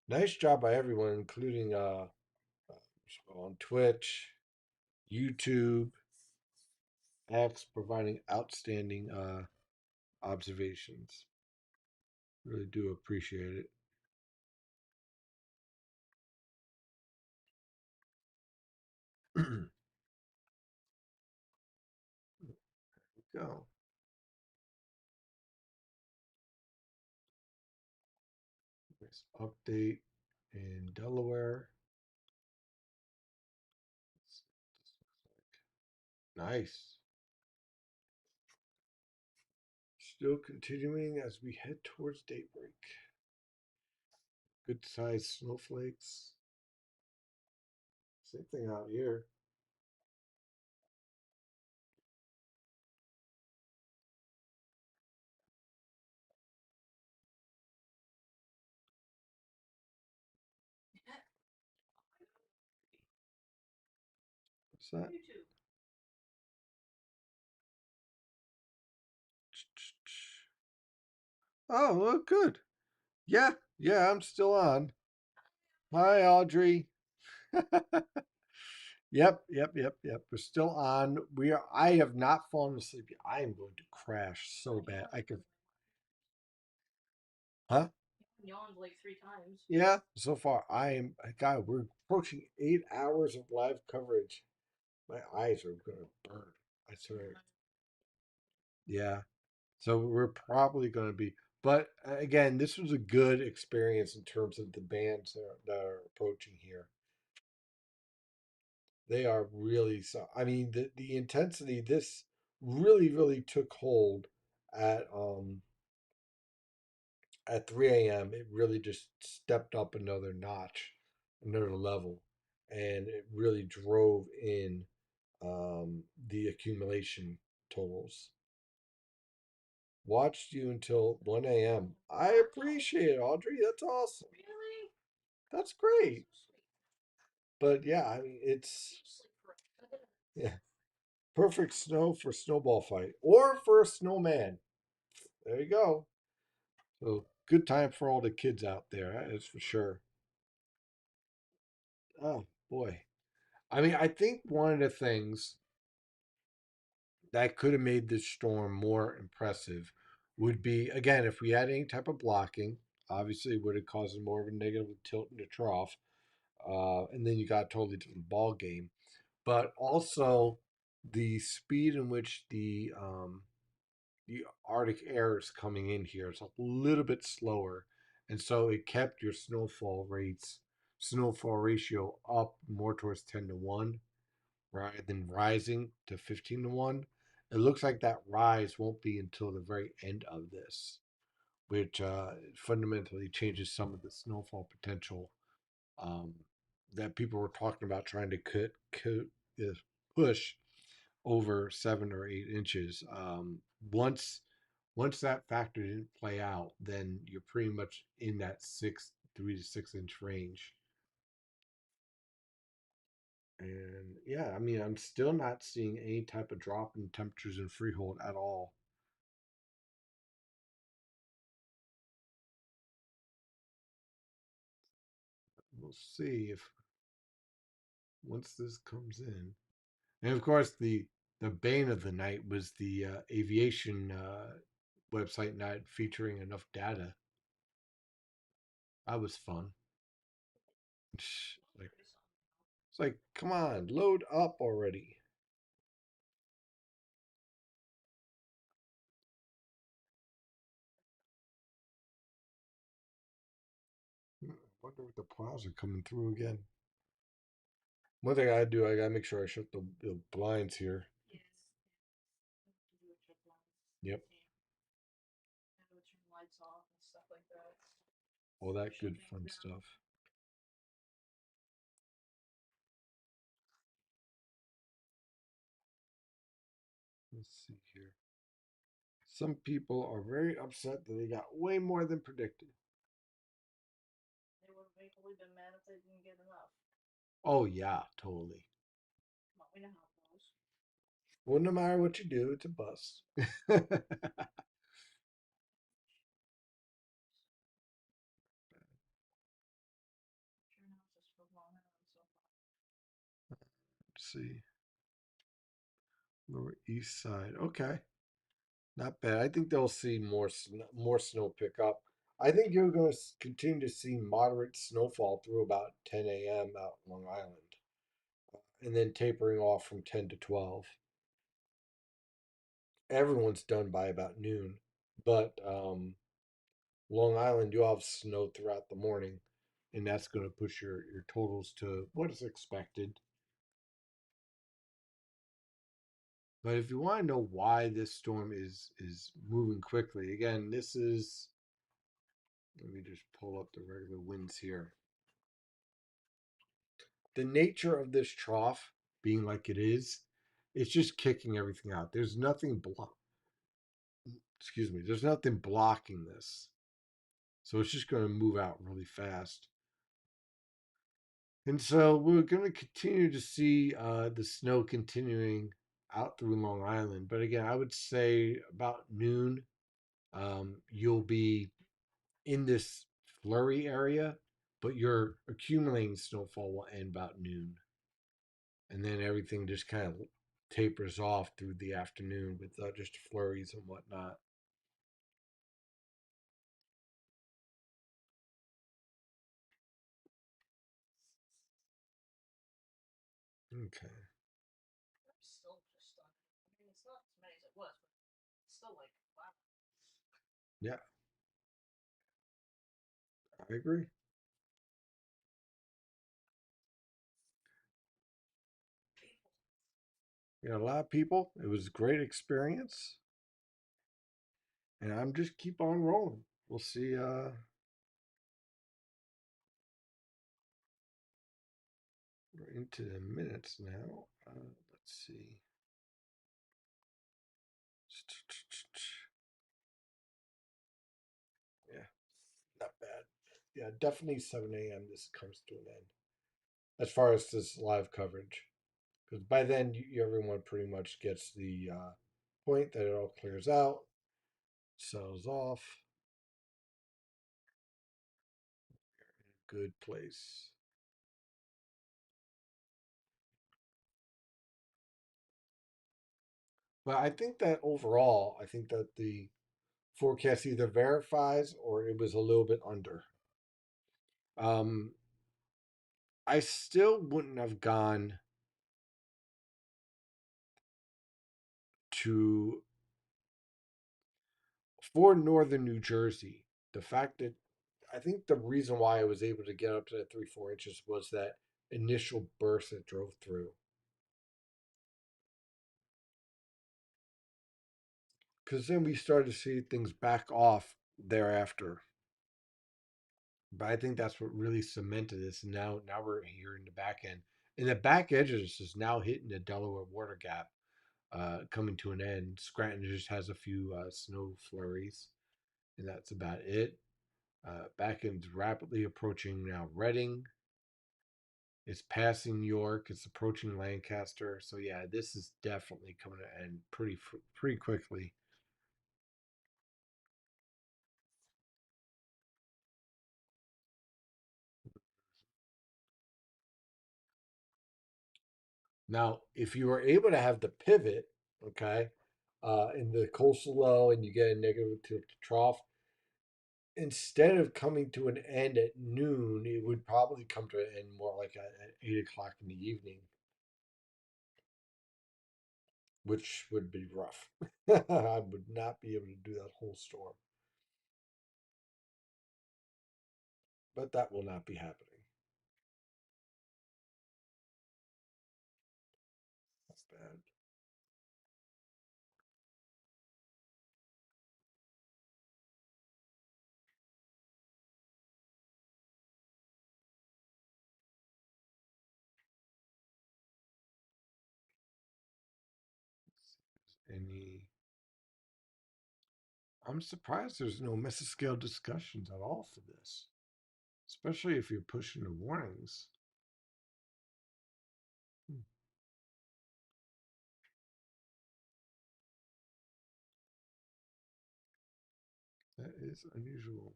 Nice job by everyone, including on Twitch, YouTube, X, providing outstanding observations. Really do appreciate it. Go. Nice update in Delaware. Nice. Still continuing as we head towards daybreak. Good sized snowflakes. Same thing out here. What's that? YouTube. Oh, well, good. Yeah, yeah, I'm still on. Hi, Audrey. Yep. We're still on. We are. I have not fallen asleep yet. I am going to crash so bad. I could. Huh? Yawned like 3 times. Yeah. So far, I am. God, we're approaching 8 hours of live coverage. My eyes are gonna burn. I swear. Yeah. So we're probably going to be. But again, this was a good experience in terms of the bands that are approaching here. They are really so. I mean, the intensity. This really took hold at at 3 a.m. It really just stepped up another notch, another level, and it really drove in the accumulation totals. Watched you until 1 a.m. I appreciate it, Audrey. That's awesome. Really? That's great. But yeah, I mean, it's yeah, perfect snow for snowball fight or for a snowman. There you go. So good time for all the kids out there. That is for sure. Oh boy. I mean, I think one of the things that could have made this storm more impressive would be again if we had any type of blocking. Obviously, it would have caused more of a negative tilt in the trough, and then you got a totally different ball game. But also the speed in which the Arctic air is coming in here is a little bit slower, and so it kept your snowfall ratio up more towards 10 to 1 rather than rising to 15 to 1. It looks like that rise won't be until the very end of this, which fundamentally changes some of the snowfall potential um, that people were talking about trying to push over 7 or 8 inches. Once once that factor didn't play out, then you're pretty much in that 3 to 6 inch range. And yeah, I mean, I'm still not seeing any type of drop in temperatures in Freehold at all. We'll see if once this comes in. And of course, the bane of the night was the aviation website not featuring enough data. That was fun. That was Like pretty something. it's like, come on, load up already. I wonder if the plows are coming through again. One thing I do, I gotta make sure I shut the blinds here. Yes. To do a check lines. Yep, I would turn lights off and stuff like that. all that Shut good things fun down. stuff. Let's see here. Some people are very upset that they got way more than predicted. They would have equally been mad if they didn't get enough. Oh yeah, totally. Come on, we know how it goes. Well, no matter what you do, it's a bust. Sure now it's just for Long Island so far. Let's see. Lower East Side. Okay. Not bad. I think they'll see more snow pick up. I think you're going to continue to see moderate snowfall through about 10 a.m. out Long Island, and then tapering off from 10 to 12. Everyone's done by about noon, but Long Island, you'll have snow throughout the morning, and that's going to push your totals to what is expected. But if you want to know why this storm is moving quickly, again, this is, let me just pull up the regular winds here. The nature of this trough being like it is, it's just kicking everything out. There's nothing excuse me, there's nothing blocking this. So it's just going to move out really fast. And so we're going to continue to see the snow continuing out through Long Island. But again, I would say about noon, you'll be in this flurry area, but your accumulating snowfall will end about noon. And then everything just kind of tapers off through the afternoon with just flurries and whatnot. Okay. I'm still just stunned. I mean, it's not as many as it was, but it's still like, wow. Yeah, I agree. People. You know, a lot of people. It was a great experience, and I'm just keep on rolling. We'll see. We're into the minutes now. Let's see. Yeah, not bad. Yeah, definitely 7 a.m. This comes to an end as far as this live coverage, because by then everyone pretty much gets the point that it all clears out, settles off, in a good place. But I think that overall, I think that the forecast either verifies or it was a little bit under. Um, I still wouldn't have gone to for northern New Jersey. The fact that I think the reason why I was able to get up to that 3-4 inches was that initial burst that drove through. Because then we started to see things back off thereafter. But I think that's what really cemented this. And now we're here in the back end. And the back edge of this is now hitting the Delaware Water Gap, coming to an end. Scranton just has a few snow flurries, and that's about it. Back end's rapidly approaching now Reading. It's passing York. It's approaching Lancaster. So yeah, this is definitely coming to end pretty quickly. Now, if you are able to have the pivot, okay, in the coastal low and you get a negative to trough, instead of coming to an end at noon, it would probably come to an end more like at 8 o'clock in the evening, which would be rough. I would not be able to do that whole storm, but that will not be happening. That's bad. Any? I'm surprised there's no mesoscale discussions at all for this, especially if you're pushing the warnings. Hmm, that is unusual.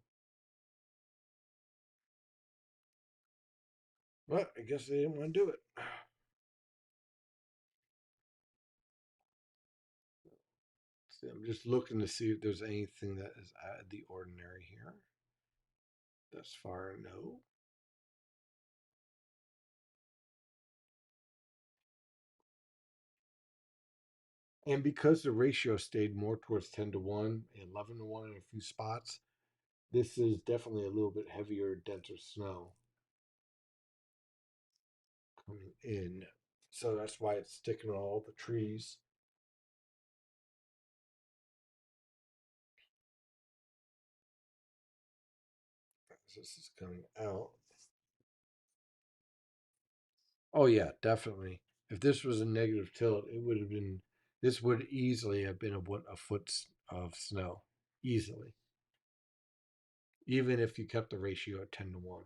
But I guess they didn't want to do it. See, I'm just looking to see if there's anything that is out of the ordinary here. Thus far, no. And because the ratio stayed more towards 10 to 1 and 11 to 1 in a few spots, this is definitely a little bit heavier, denser snow coming in. So that's why it's sticking on all the trees. As this is coming out. Oh, yeah, definitely. If this was a negative tilt, it would have been, this would easily have been a foot of snow. Easily. Even if you kept the ratio at 10 to 1.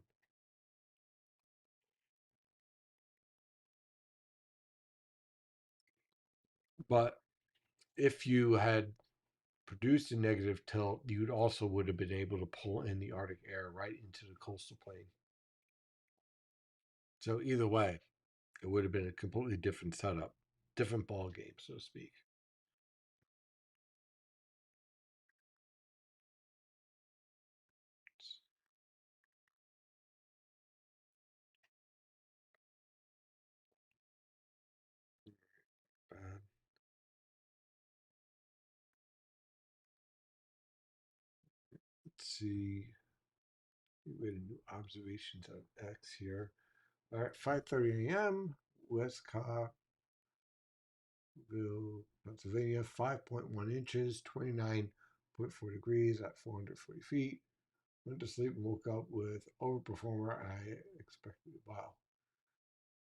But if you had produced a negative tilt, you also would have been able to pull in the Arctic air right into the coastal plain. So either way, it would have been a completely different setup, different ball game, so to speak. Uh, let's see. We had new observations of X here. All right, 5:30 a.m. Westcottville, Pennsylvania, 5.1 inches, 29.4 degrees at 440 feet. Went to sleep and woke up with overperformer. I expected. Wow,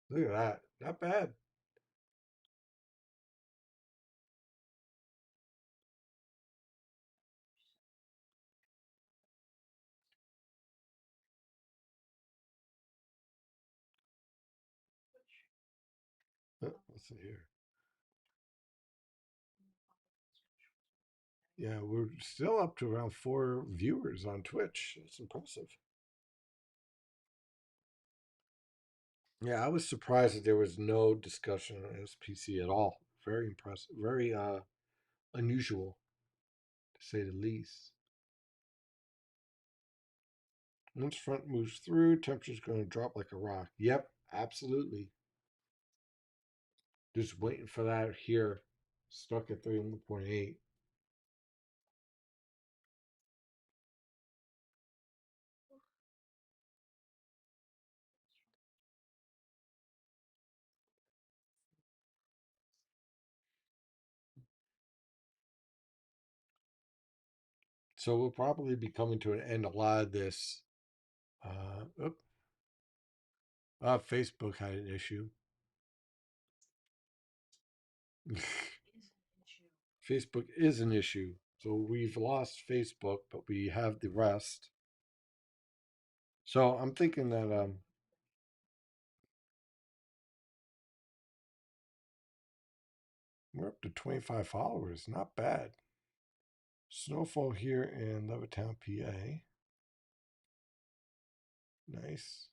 look at that. Not bad. Let's see here. Yeah, we're still up to around 4 viewers on Twitch. That's impressive. Yeah, I was surprised that there was no discussion on SPC at all. Very impressive. Very unusual, to say the least. Once front moves through, temperature's going to drop like a rock. Yep, absolutely. Just waiting for that here. Stuck at 31.8. So we'll probably be coming to an end. A lot of this. Oop, Facebook had an issue. Facebook is an issue. So we've lost Facebook, but we have the rest. So I'm thinking that we're up to 25 followers. Not bad. Snowfall here in Levittown, PA. Nice.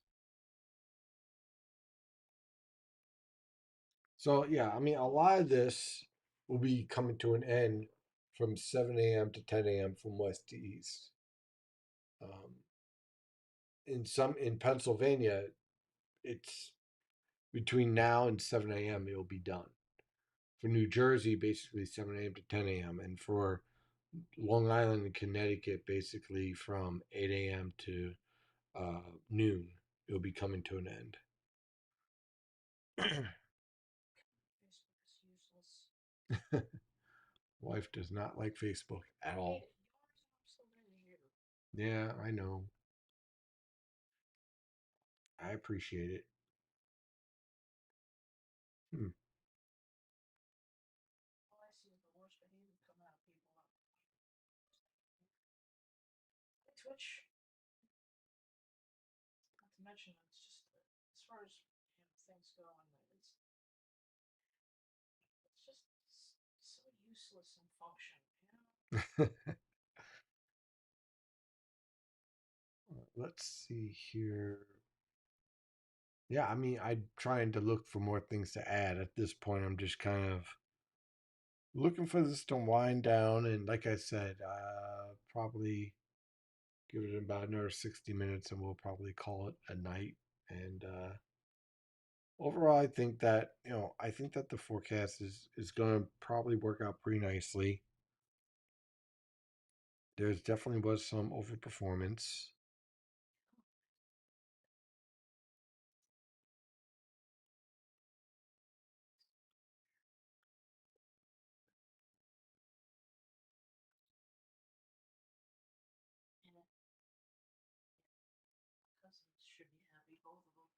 So yeah, I mean, a lot of this will be coming to an end from 7 a.m. to 10 a.m. from west to east. Um, in Pennsylvania, it's between now and 7 a.m. It'll be done. For New Jersey, basically 7 a.m. to 10 a.m. And for Long Island and Connecticut, basically from 8 a.m. to noon, it'll be coming to an end. Facebook is useless. Wife does not like Facebook at I hate all. it. The only reason I'm still there is you. Yeah, I know. I appreciate it. Hmm. All I see is the worst behavior coming out of people. Like Twitch, not to mention, it's just as far as things go, and it's just so useless in function. You know, Let's see here. Yeah, I mean, I'm trying to look for more things to add. At this point, I'm just kind of looking for this to wind down. And like I said, probably give it about another 60 minutes and we'll probably call it a night. And overall, I think that the forecast is going to probably work out pretty nicely. There's definitely was some overperformance. and cousins should be happy, both of them.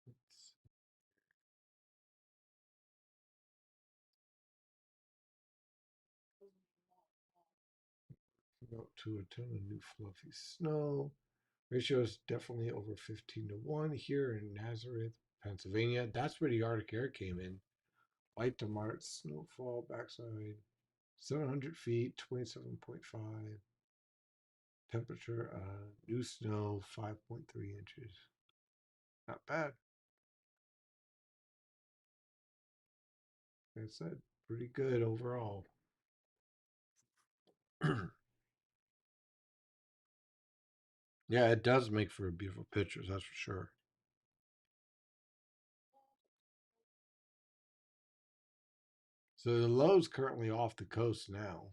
Let's go to a ton of new fluffy snow. Ratio is definitely over 15 to 1 here in Nazareth, Pennsylvania. That's where the Arctic air came in. Light to moderate snowfall, backside 700 feet, 27.5. Temperature, new snow, 5.3 inches. Not bad. Like I said, pretty good overall. Yeah, it does make for beautiful pictures, that's for sure. So the low's currently off the coast now.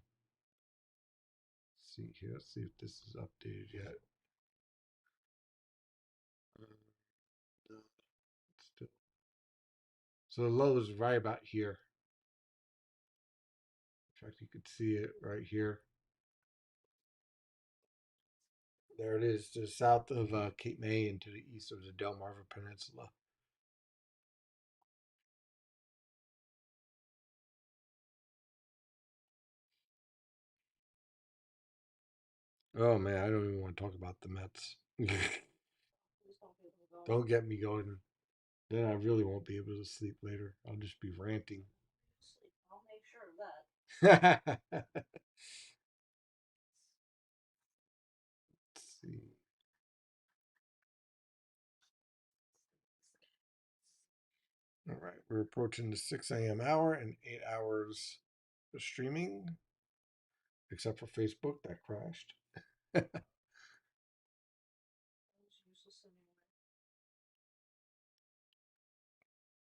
Let's see here, let's see if this is updated yet. Uh, no, still. So the low is right about here. In fact, you could see it right here. There it is, to the south of Cape May and to the east of the Delmarva Peninsula. Oh man, I don't even want to talk about the Mets. Please don't get me going. Don't get me going. Then I really won't be able to sleep later. I'll just be ranting. Sleep. I'll make sure of that. Let's see. All right, we're approaching the 6 a.m. hour and 8 hours of streaming, except for Facebook that crashed. It was useless anyway.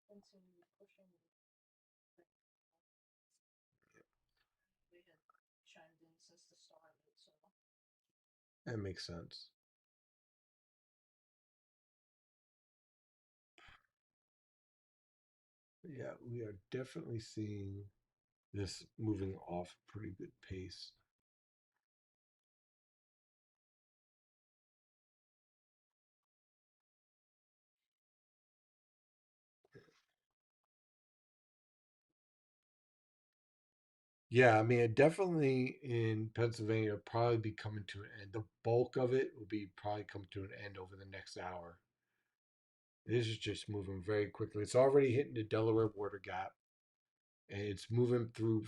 Continue pushing. We had chimed in since the start of it, so That makes sense. Yeah, we are definitely seeing this moving off a pretty good pace. Yeah, I mean, it definitely in Pennsylvania will probably be coming to an end. The bulk of it will be probably coming to an end over the next hour. This is just moving very quickly. It's already hitting the Delaware border gap, and it's moving through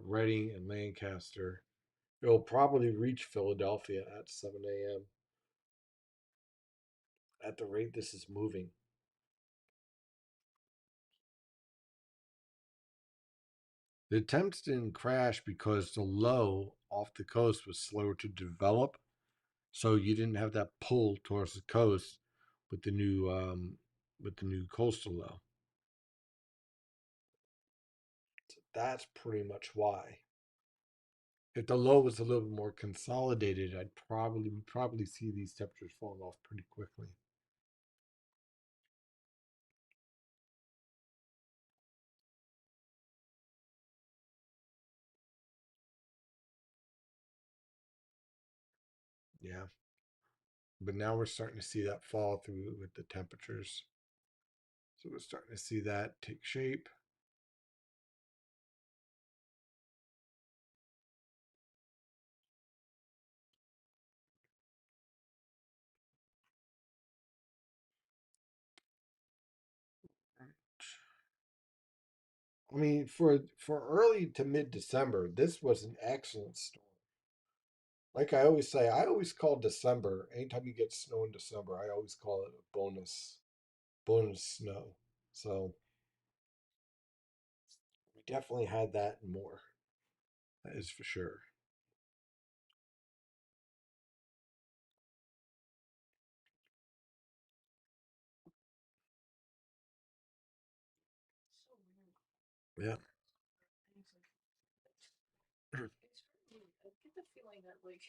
Reading and Lancaster. It'll probably reach Philadelphia at 7 a.m. at the rate this is moving. The attempts didn't crash because the low off the coast was slower to develop, so you didn't have that pull towards the coast with the new coastal low. So that's pretty much why. If the low was a little bit more consolidated, we'd probably see these temperatures falling off pretty quickly. Yeah, but now we're starting to see that fall through with the temperatures. So we're starting to see that take shape. I mean, for early to mid December, this was an excellent storm. Like I always say, I always call December. Anytime you get snow in December, I always call it a bonus snow. So we definitely had that and more. That is for sure. So weird. Yeah. Things like it's really. I get the feeling that like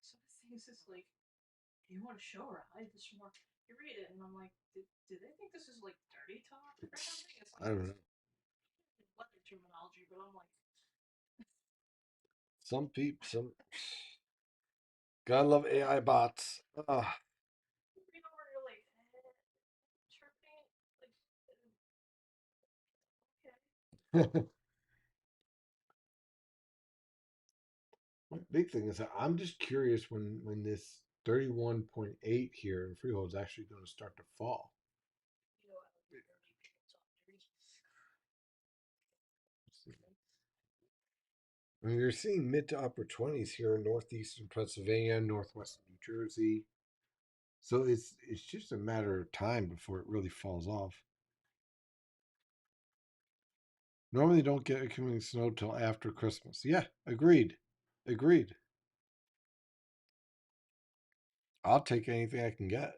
some of the things is like do you want to show or hide this more? You read it and I'm like, did they think this is like dirty talk or something? It's I like don't it's know. weather terminology, but I'm like, Some people, some gotta love AI bots. you read over, you're like, chirping, like, okay. Big thing is that I'm just curious when this 31.8 here in Freehold is actually going to start to fall. You know, I like dirty people talk dirty. I mean, you're seeing mid to upper 20s here in northeastern Pennsylvania, northwestern New Jersey. So it's just a matter of time before it really falls off. Normally, don't get accumulating snow till after Christmas. Yeah, agreed, agreed. I'll take anything I can get.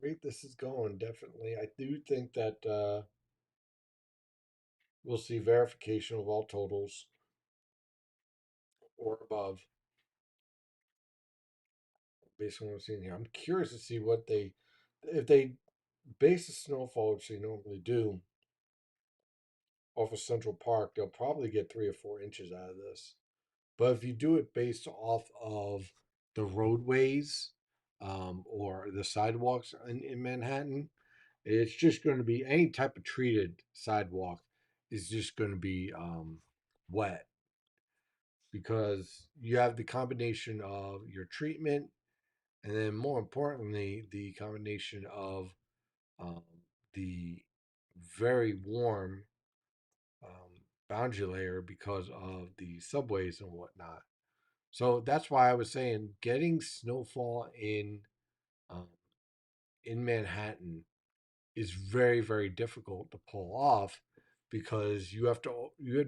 The rate this is going, definitely. I do think that we'll see verification of all totals or above based on what I'm seeing here. I'm curious to see what if they base the snowfall, which they normally do, off of Central Park, they'll probably get 3 or 4 inches out of this. But if you do it based off of the roadways or the sidewalks in Manhattan, it's just going to be any type of treated sidewalk is just going to be wet because you have the combination of your treatment and then more importantly the combination of um, the very warm boundary layer because of the subways and whatnot. So that's why I was saying getting snowfall um, in Manhattan is very difficult to pull off because you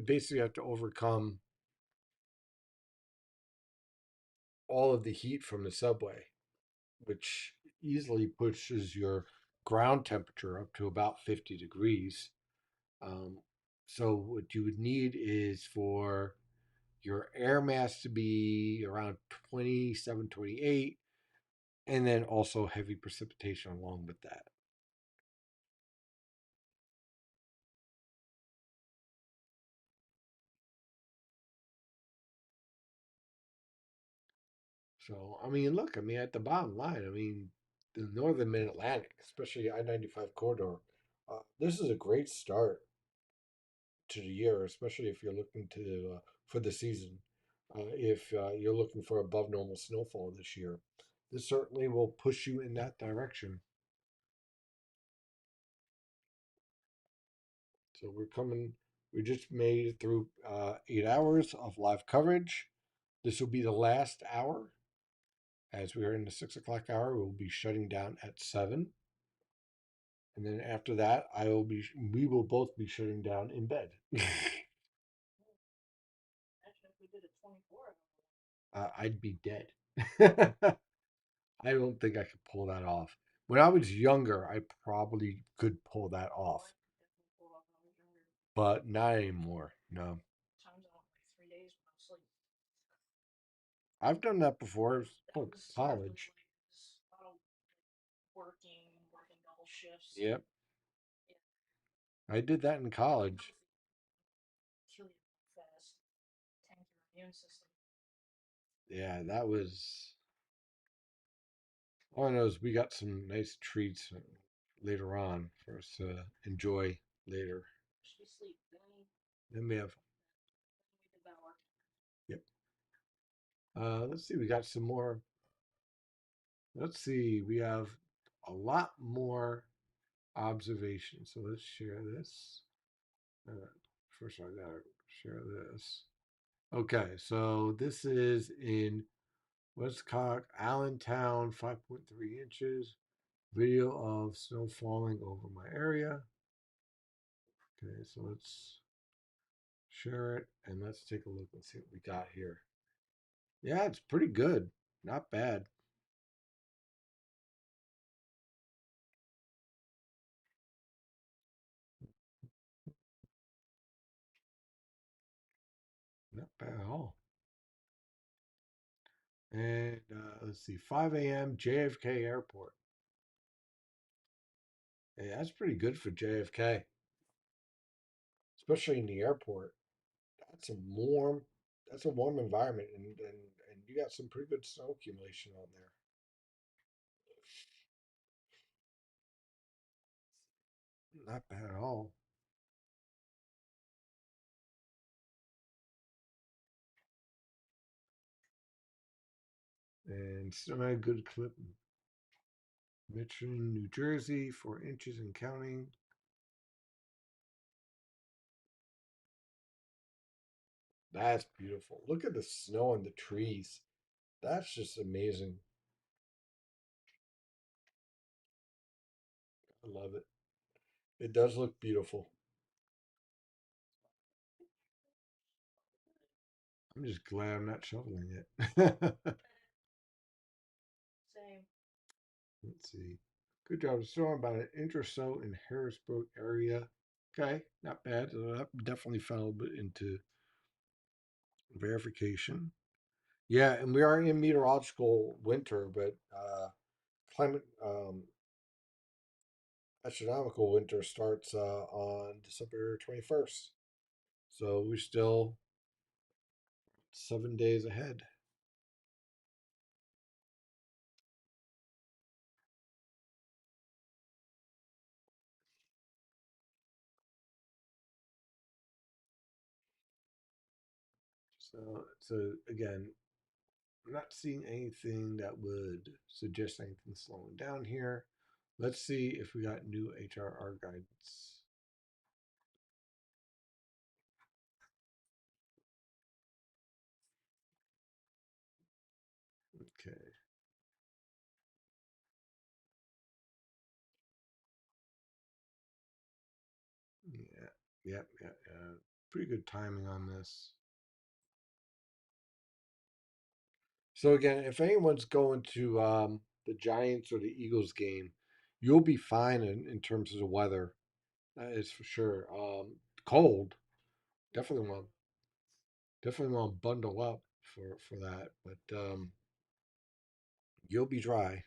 basically have to overcome all of the heat from the subway, which easily pushes your ground temperature up to about 50 degrees. Um, so what you would need is for your air mass to be around 27, 28, and then also heavy precipitation along with that. So, I mean, look, I mean, at the bottom line, I mean, the northern mid Atlantic, especially I 95 corridor, this is a great start to the year, especially if you're looking to for the season. If you're looking for above normal snowfall this year, this certainly will push you in that direction. So we're coming. We just made it through 8 hours of live coverage. This will be the last hour. As we are in the 6 o'clock hour, we'll be shutting down at 7. And then after that, we will both be shutting down in bed. Imagine if we did a 24 hour. I'd be dead. I don't think I could pull that off. When I was younger, I probably could pull that off, Definitely pull off when I was younger. but not anymore. No, Times I went like 3 days when I was asleep. I've done that before. That Oh, was definitely college. like this a lot of working double shifts. Yep, Yeah, I did that in college. kill you fast. Tank your immune system. Yeah, that was. All I know is we got some nice treats later on for us to enjoy later. Should we sleep? Then we have. We devour. Yep. Let's see. We got some more. Let's see. We have a lot more observations. So let's share this. Uh, First, I gotta share this. Okay, so this is in Westcock, Allentown, 5.3 inches. Video of snow falling over my area. Okay, so let's share it and let's take a look and see what we got here. Yeah, it's pretty good. Not bad. Not bad at all. And let's see, 5 a.m. JFK Airport. Hey, that's pretty good for JFK, especially in the airport. That's a warm, that's a warm environment, and you got some pretty good snow accumulation on there. Not bad at all. And still had a good clip. Richmond, New Jersey, 4 inches and counting. That's beautiful. Look at the snow on the trees. That's just amazing. I love it. It does look beautiful. I'm just glad I'm not shoveling it. Same. Let's see. Good job. Storm about an inch or so in Harrisburg area. Okay, not bad. That definitely fell a bit into verification. Yeah, and we are in meteorological winter, but climate astronomical winter starts on December 21st. So we're still 7 days ahead. So again, I'm not seeing anything that would suggest anything slowing down here. Let's see if we got new HRR guidance. Okay. Yeah. Yep. Yeah. Pretty good timing on this. So again, if anyone's going to the Giants or the Eagles game, you'll be fine in terms of the weather. That is for sure. Cold. Definitely want definitely want to bundle up for that. But you'll be dry.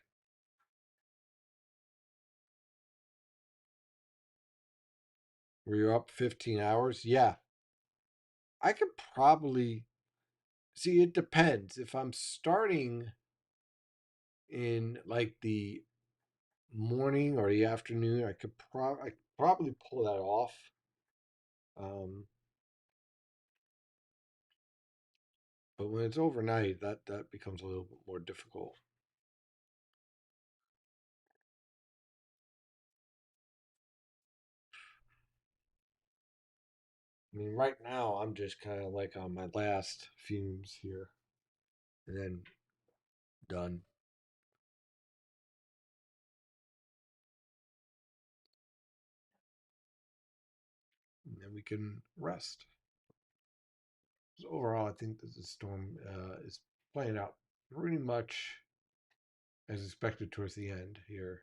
Were you up 15 hours? Yeah. I could probably see it depends. If I'm starting in like the morning or the afternoon, I could probably pull that off. Um, but when it's overnight, that becomes a little bit more difficult. I mean, right now I'm just kind of like on my last fumes here, and then done. And then we can rest. So overall, I think that the storm is playing out pretty much as expected towards the end here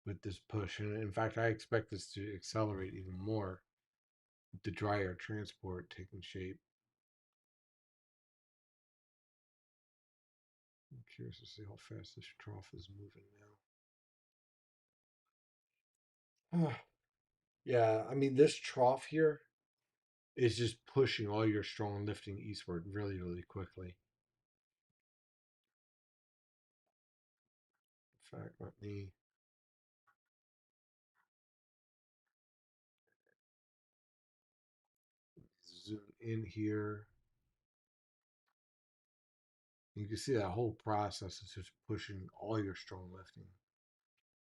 with this push. And in fact, I expect this to accelerate even more with the dry air transport taking shape. I'm curious to see how fast this trough is moving now. Yeah, I mean, this trough here is just pushing all your strong lifting eastward really, really quickly. In fact, let me zoom in here. You can see that whole process is just pushing all your strong lifting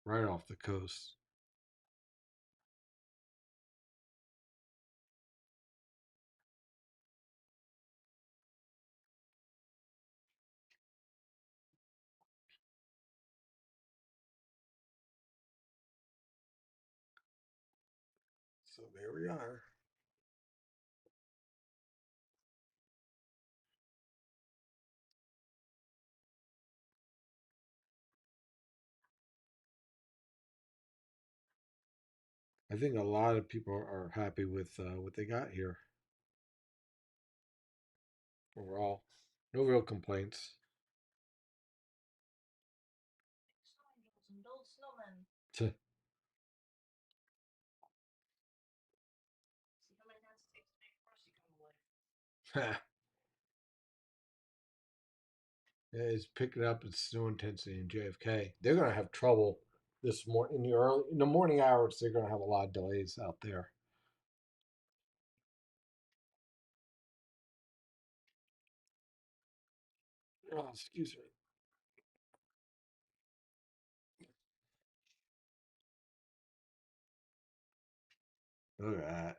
right off the coast. So there we are. I think a lot of people are happy with what they got here overall. No real complaints. Snow angels and build snowmen. See how many hats it takes to make Frosty come alive. It's picking up its snow intensity in JFK. They're gonna have trouble this morning in the morning hours. They're gonna have a lot of delays out there. Oh, excuse me. Look at that.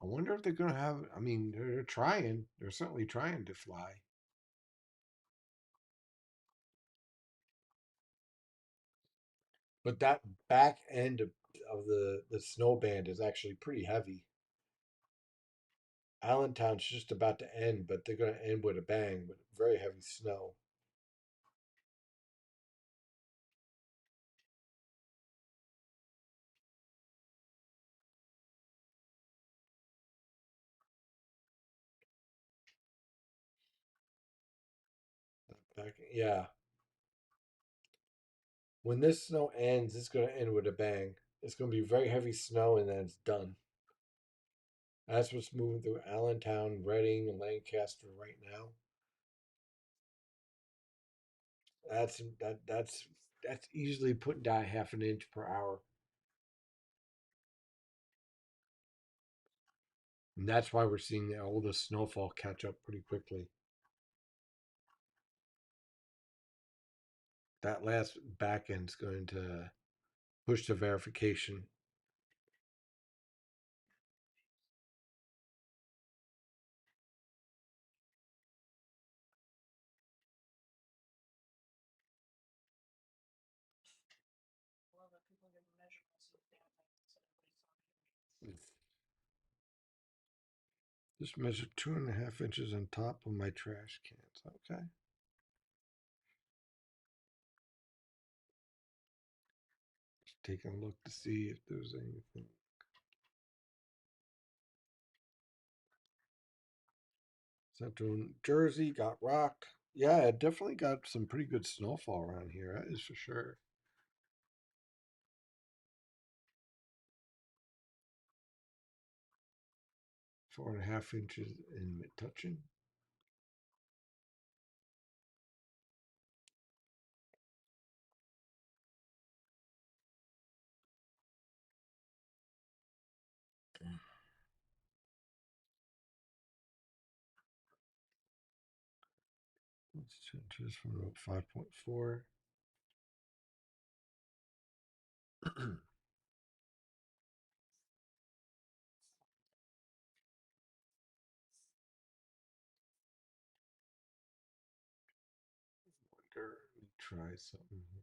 I wonder if they're gonna have. I mean, they're trying. They're certainly trying to fly. But that back end of the snow band is actually pretty heavy. Allentown's just about to end, but they're going to end with a bang with very heavy snow. Yeah. When this snow ends, it's going to end with a bang. It's going to be very heavy snow and then it's done. That's what's moving through Allentown, Reading, and Lancaster right now. That's easily putting down half an inch per hour. And that's why we're seeing all the snowfall catch up pretty quickly. That last back end's going to push to verification. I love that people give measurements of damn things instead of everybody's talking. Just measured 2.5 inches on top of my trash cans. Okay. Just taking a look to see if there's anything. Central Jersey got rocked. Yeah, it definitely got some pretty good snowfall around here. That is for sure. 4.5 inches in Metuchen. Inches from about 5.4. Let me try something here.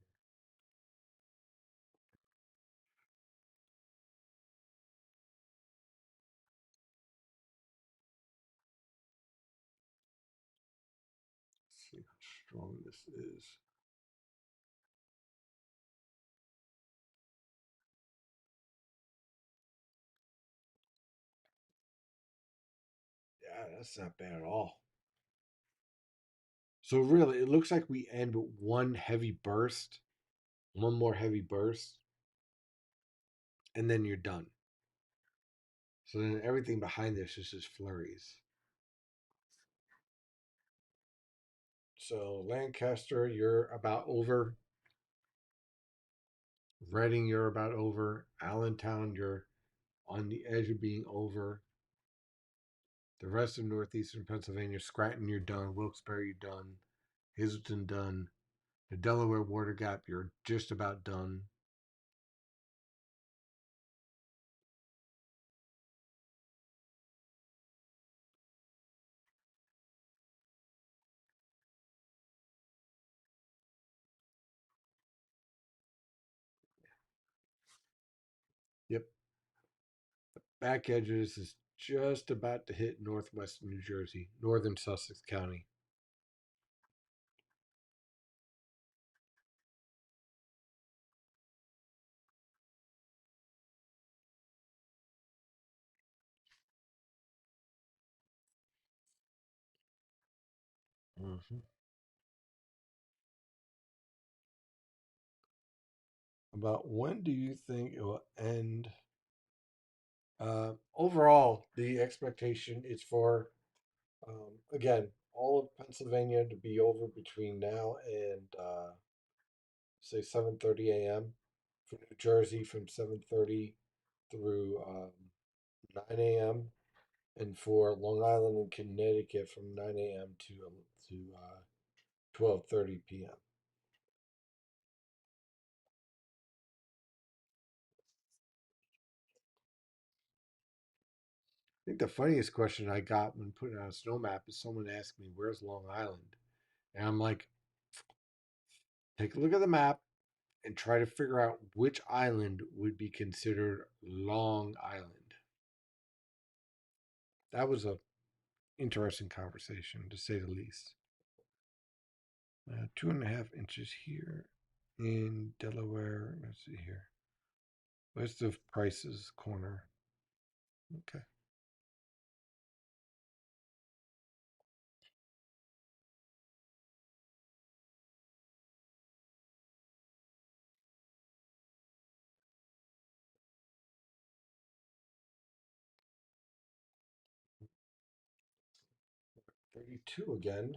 Let's see how strong this is. Yeah, that's not bad at all. So really, it looks like we end with one heavy burst, one more heavy burst, and then you're done. So then everything behind this is just flurries. So Lancaster, you're about over. Reading, you're about over. Allentown, you're on the edge of being over. The rest of northeastern Pennsylvania, Scranton, you're done. Wilkes-Barre, you're done. Hazleton, done. The Delaware Water Gap, you're just about done. Yep. Back edges is just about to hit northwestern New Jersey, northern Sussex County. Mm-hmm. About when do you think it will end? Overall, the expectation is for, again, all of Pennsylvania to be over between now and say 7:30 a.m. For New Jersey from 7:30 through 9 a.m. and for Long Island and Connecticut from 9 a.m. to 12:30 p.m. I think the funniest question I got when putting out a snow map is someone asked me, "Where's Long Island?" And I'm like, "Take a look at the map and try to figure out which island would be considered Long Island." That was a interesting conversation, to say the least. 2.5 inches here in Delaware. Let's see here. West of Price's corner. Okay. Mm. 32 again.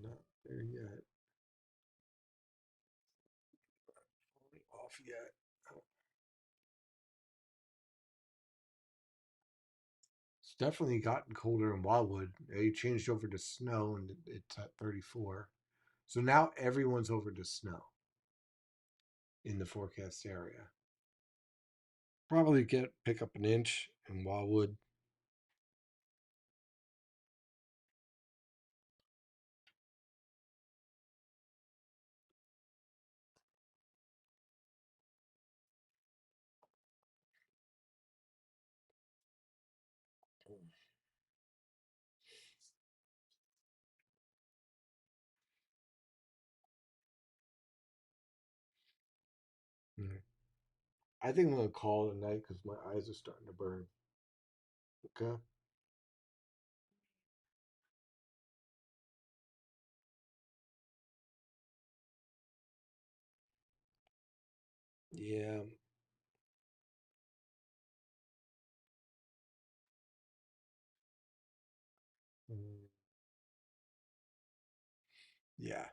Not there yet. Fully off yet. Oh, it's definitely gotten colder in Wildwood. They changed over to snow and it's at 34. So now everyone's over to snow in the forecast area. Probably pick up an inch in Wildwood. Mm. I think I'm gonna call it a night because my eyes are starting to burn. Okay. Yeah. Mm. Yeah.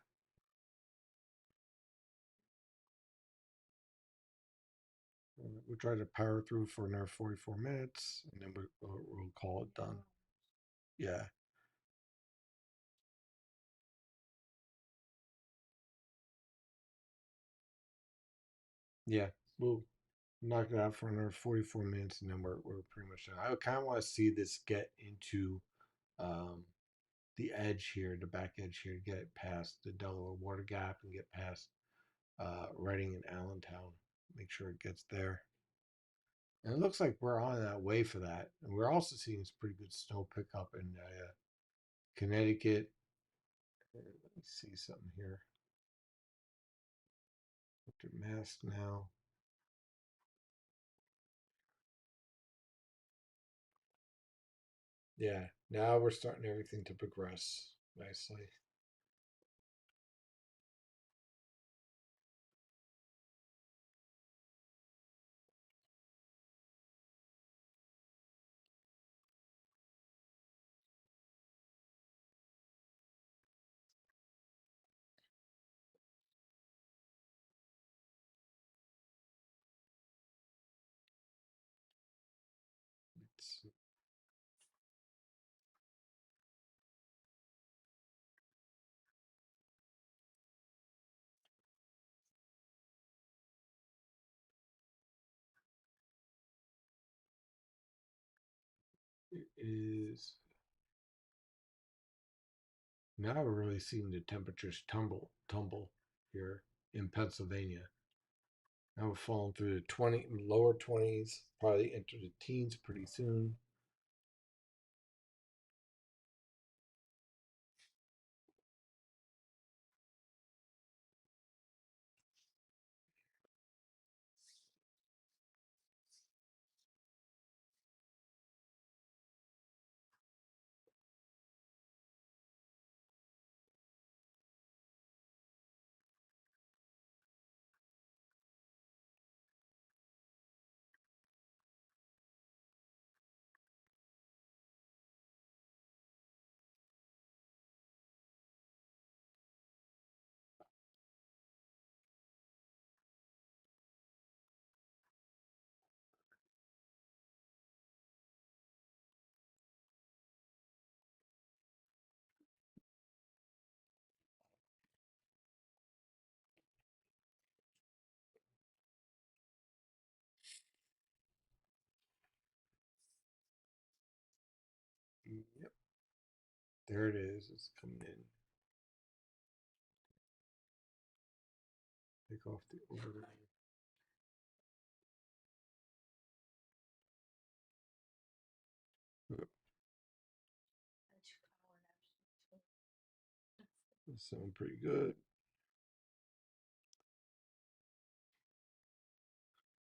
We'll try to power through for another 44 minutes and then we'll call it done. Yeah. Yeah, we'll knock it out for another 44 minutes, and then we're pretty much done. I kind of want to see this get into um, the edge here, the back edge here, get past the Delaware Water Gap and get past Reading and Allentown. Make sure it gets there. And it looks like we're on that way for that. And we're also seeing some pretty good snow pickup in Connecticut. Let me see something here. Put your mask now. Yeah, now we're starting everything to progress nicely. It's, it is now we're really seeing the temperatures tumble here in Pennsylvania. Now we're falling through the 20 lower 20s, probably enter the teens pretty soon. Yep, there it is. It's coming in. Take off the overlay. That's sounding pretty good.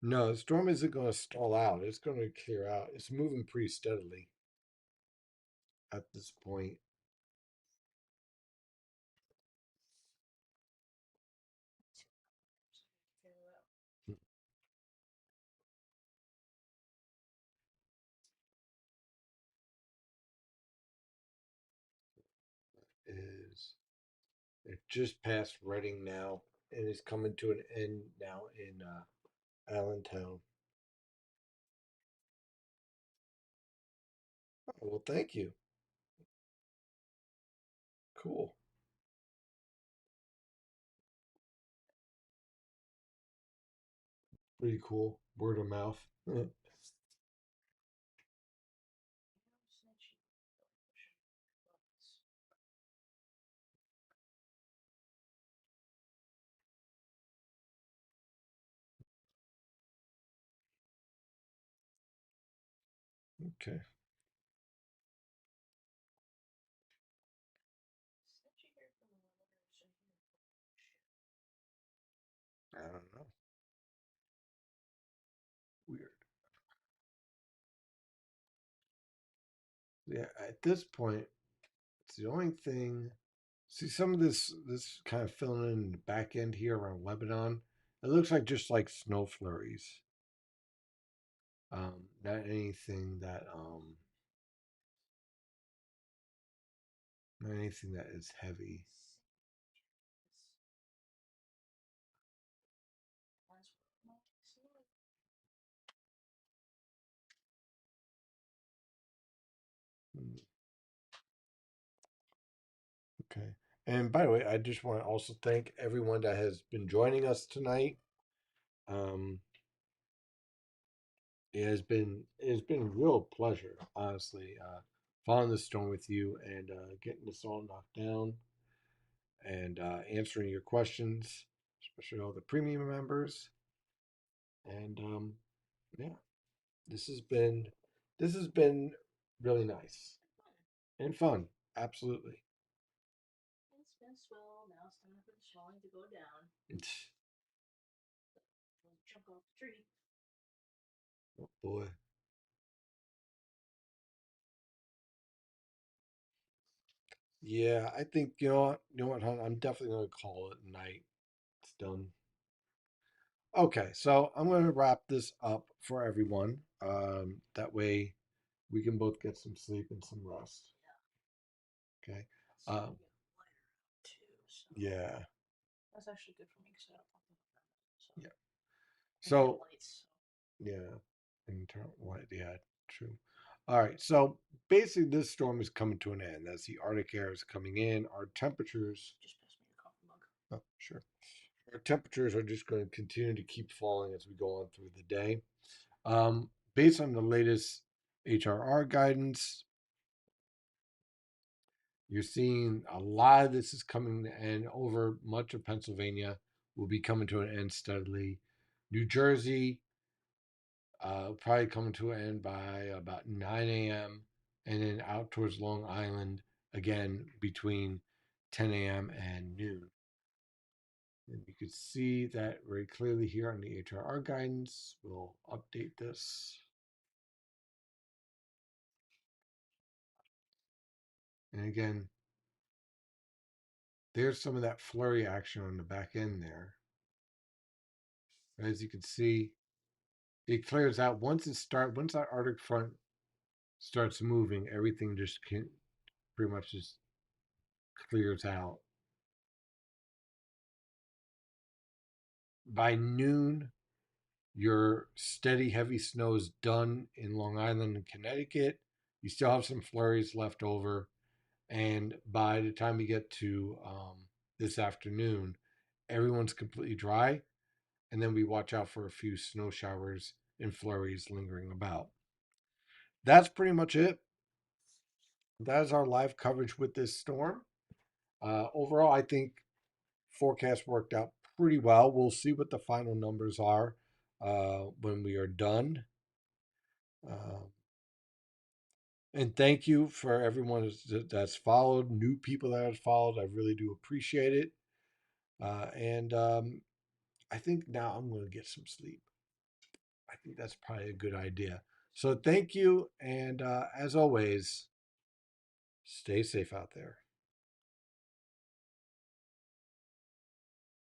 No, the storm isn't going to stall out. It's going to clear out. It's moving pretty steadily at this point. Is it just past Reading now and is coming to an end now in Allentown. Oh, well, thank you. Cool. Pretty cool. Word of mouth. Okay. I don't know. Weird. Yeah, at this point, it's the only thing. See some of this kind of filling in the back end here around Lebanon. It looks like just like snow flurries. Not anything that not anything that is heavy. Mm, okay. And by the way, I just want to also thank everyone that has been joining us tonight. Um, it has been a real pleasure, honestly, following this storm with you and getting this all knocked down and answering your questions, especially all the premium members. And yeah, this has been this has been really nice and fun. Absolutely. It's been swell. Now it's time for the swelling to go down. Jump off the tree. Oh boy. Yeah, I think you know what, hon, I'm definitely gonna call it a night. It's done. Okay, so I'm gonna wrap this up for everyone. That way we can both get some sleep and some rest. Okay. It's Um, getting lighter out too, so yeah, that's actually good for me because I don't fucking so yeah. and I have So lights. yeah, internal light. Yeah, true. All right. So basically, this storm is coming to an end as the Arctic air is coming in. Our temperatures. So just pass me your coffee mug. Oh, sure. Our temperatures are just going to continue to keep falling as we go on through the day. Based on the latest HRR guidance, you're seeing a lot of this is coming to end over much of Pennsylvania will be coming to an end steadily. New Jersey, probably coming to an end by about 9 a.m. and then out towards Long Island again between 10 a.m. and noon. And you can see that very clearly here on the HRR guidance. We'll update this. And again, there's some of that flurry action on the back end there. As you can see, it clears out once that Arctic front starts moving, everything just pretty much just clears out. By noon, your steady heavy snow is done in Long Island and Connecticut. You still have some flurries left over, and by the time you get to this afternoon, everyone's completely dry, and then we watch out for a few snow showers and flurries lingering about. That's pretty much it. That is our live coverage with this storm. Overall, I think forecast worked out pretty well. We'll see what the final numbers are when we are done. Uh, and thank you for everyone that's followed, new people that have followed. I really do appreciate it. And I think now I'm going to get some sleep. I think that's probably a good idea. So thank you. And as always, stay safe out there.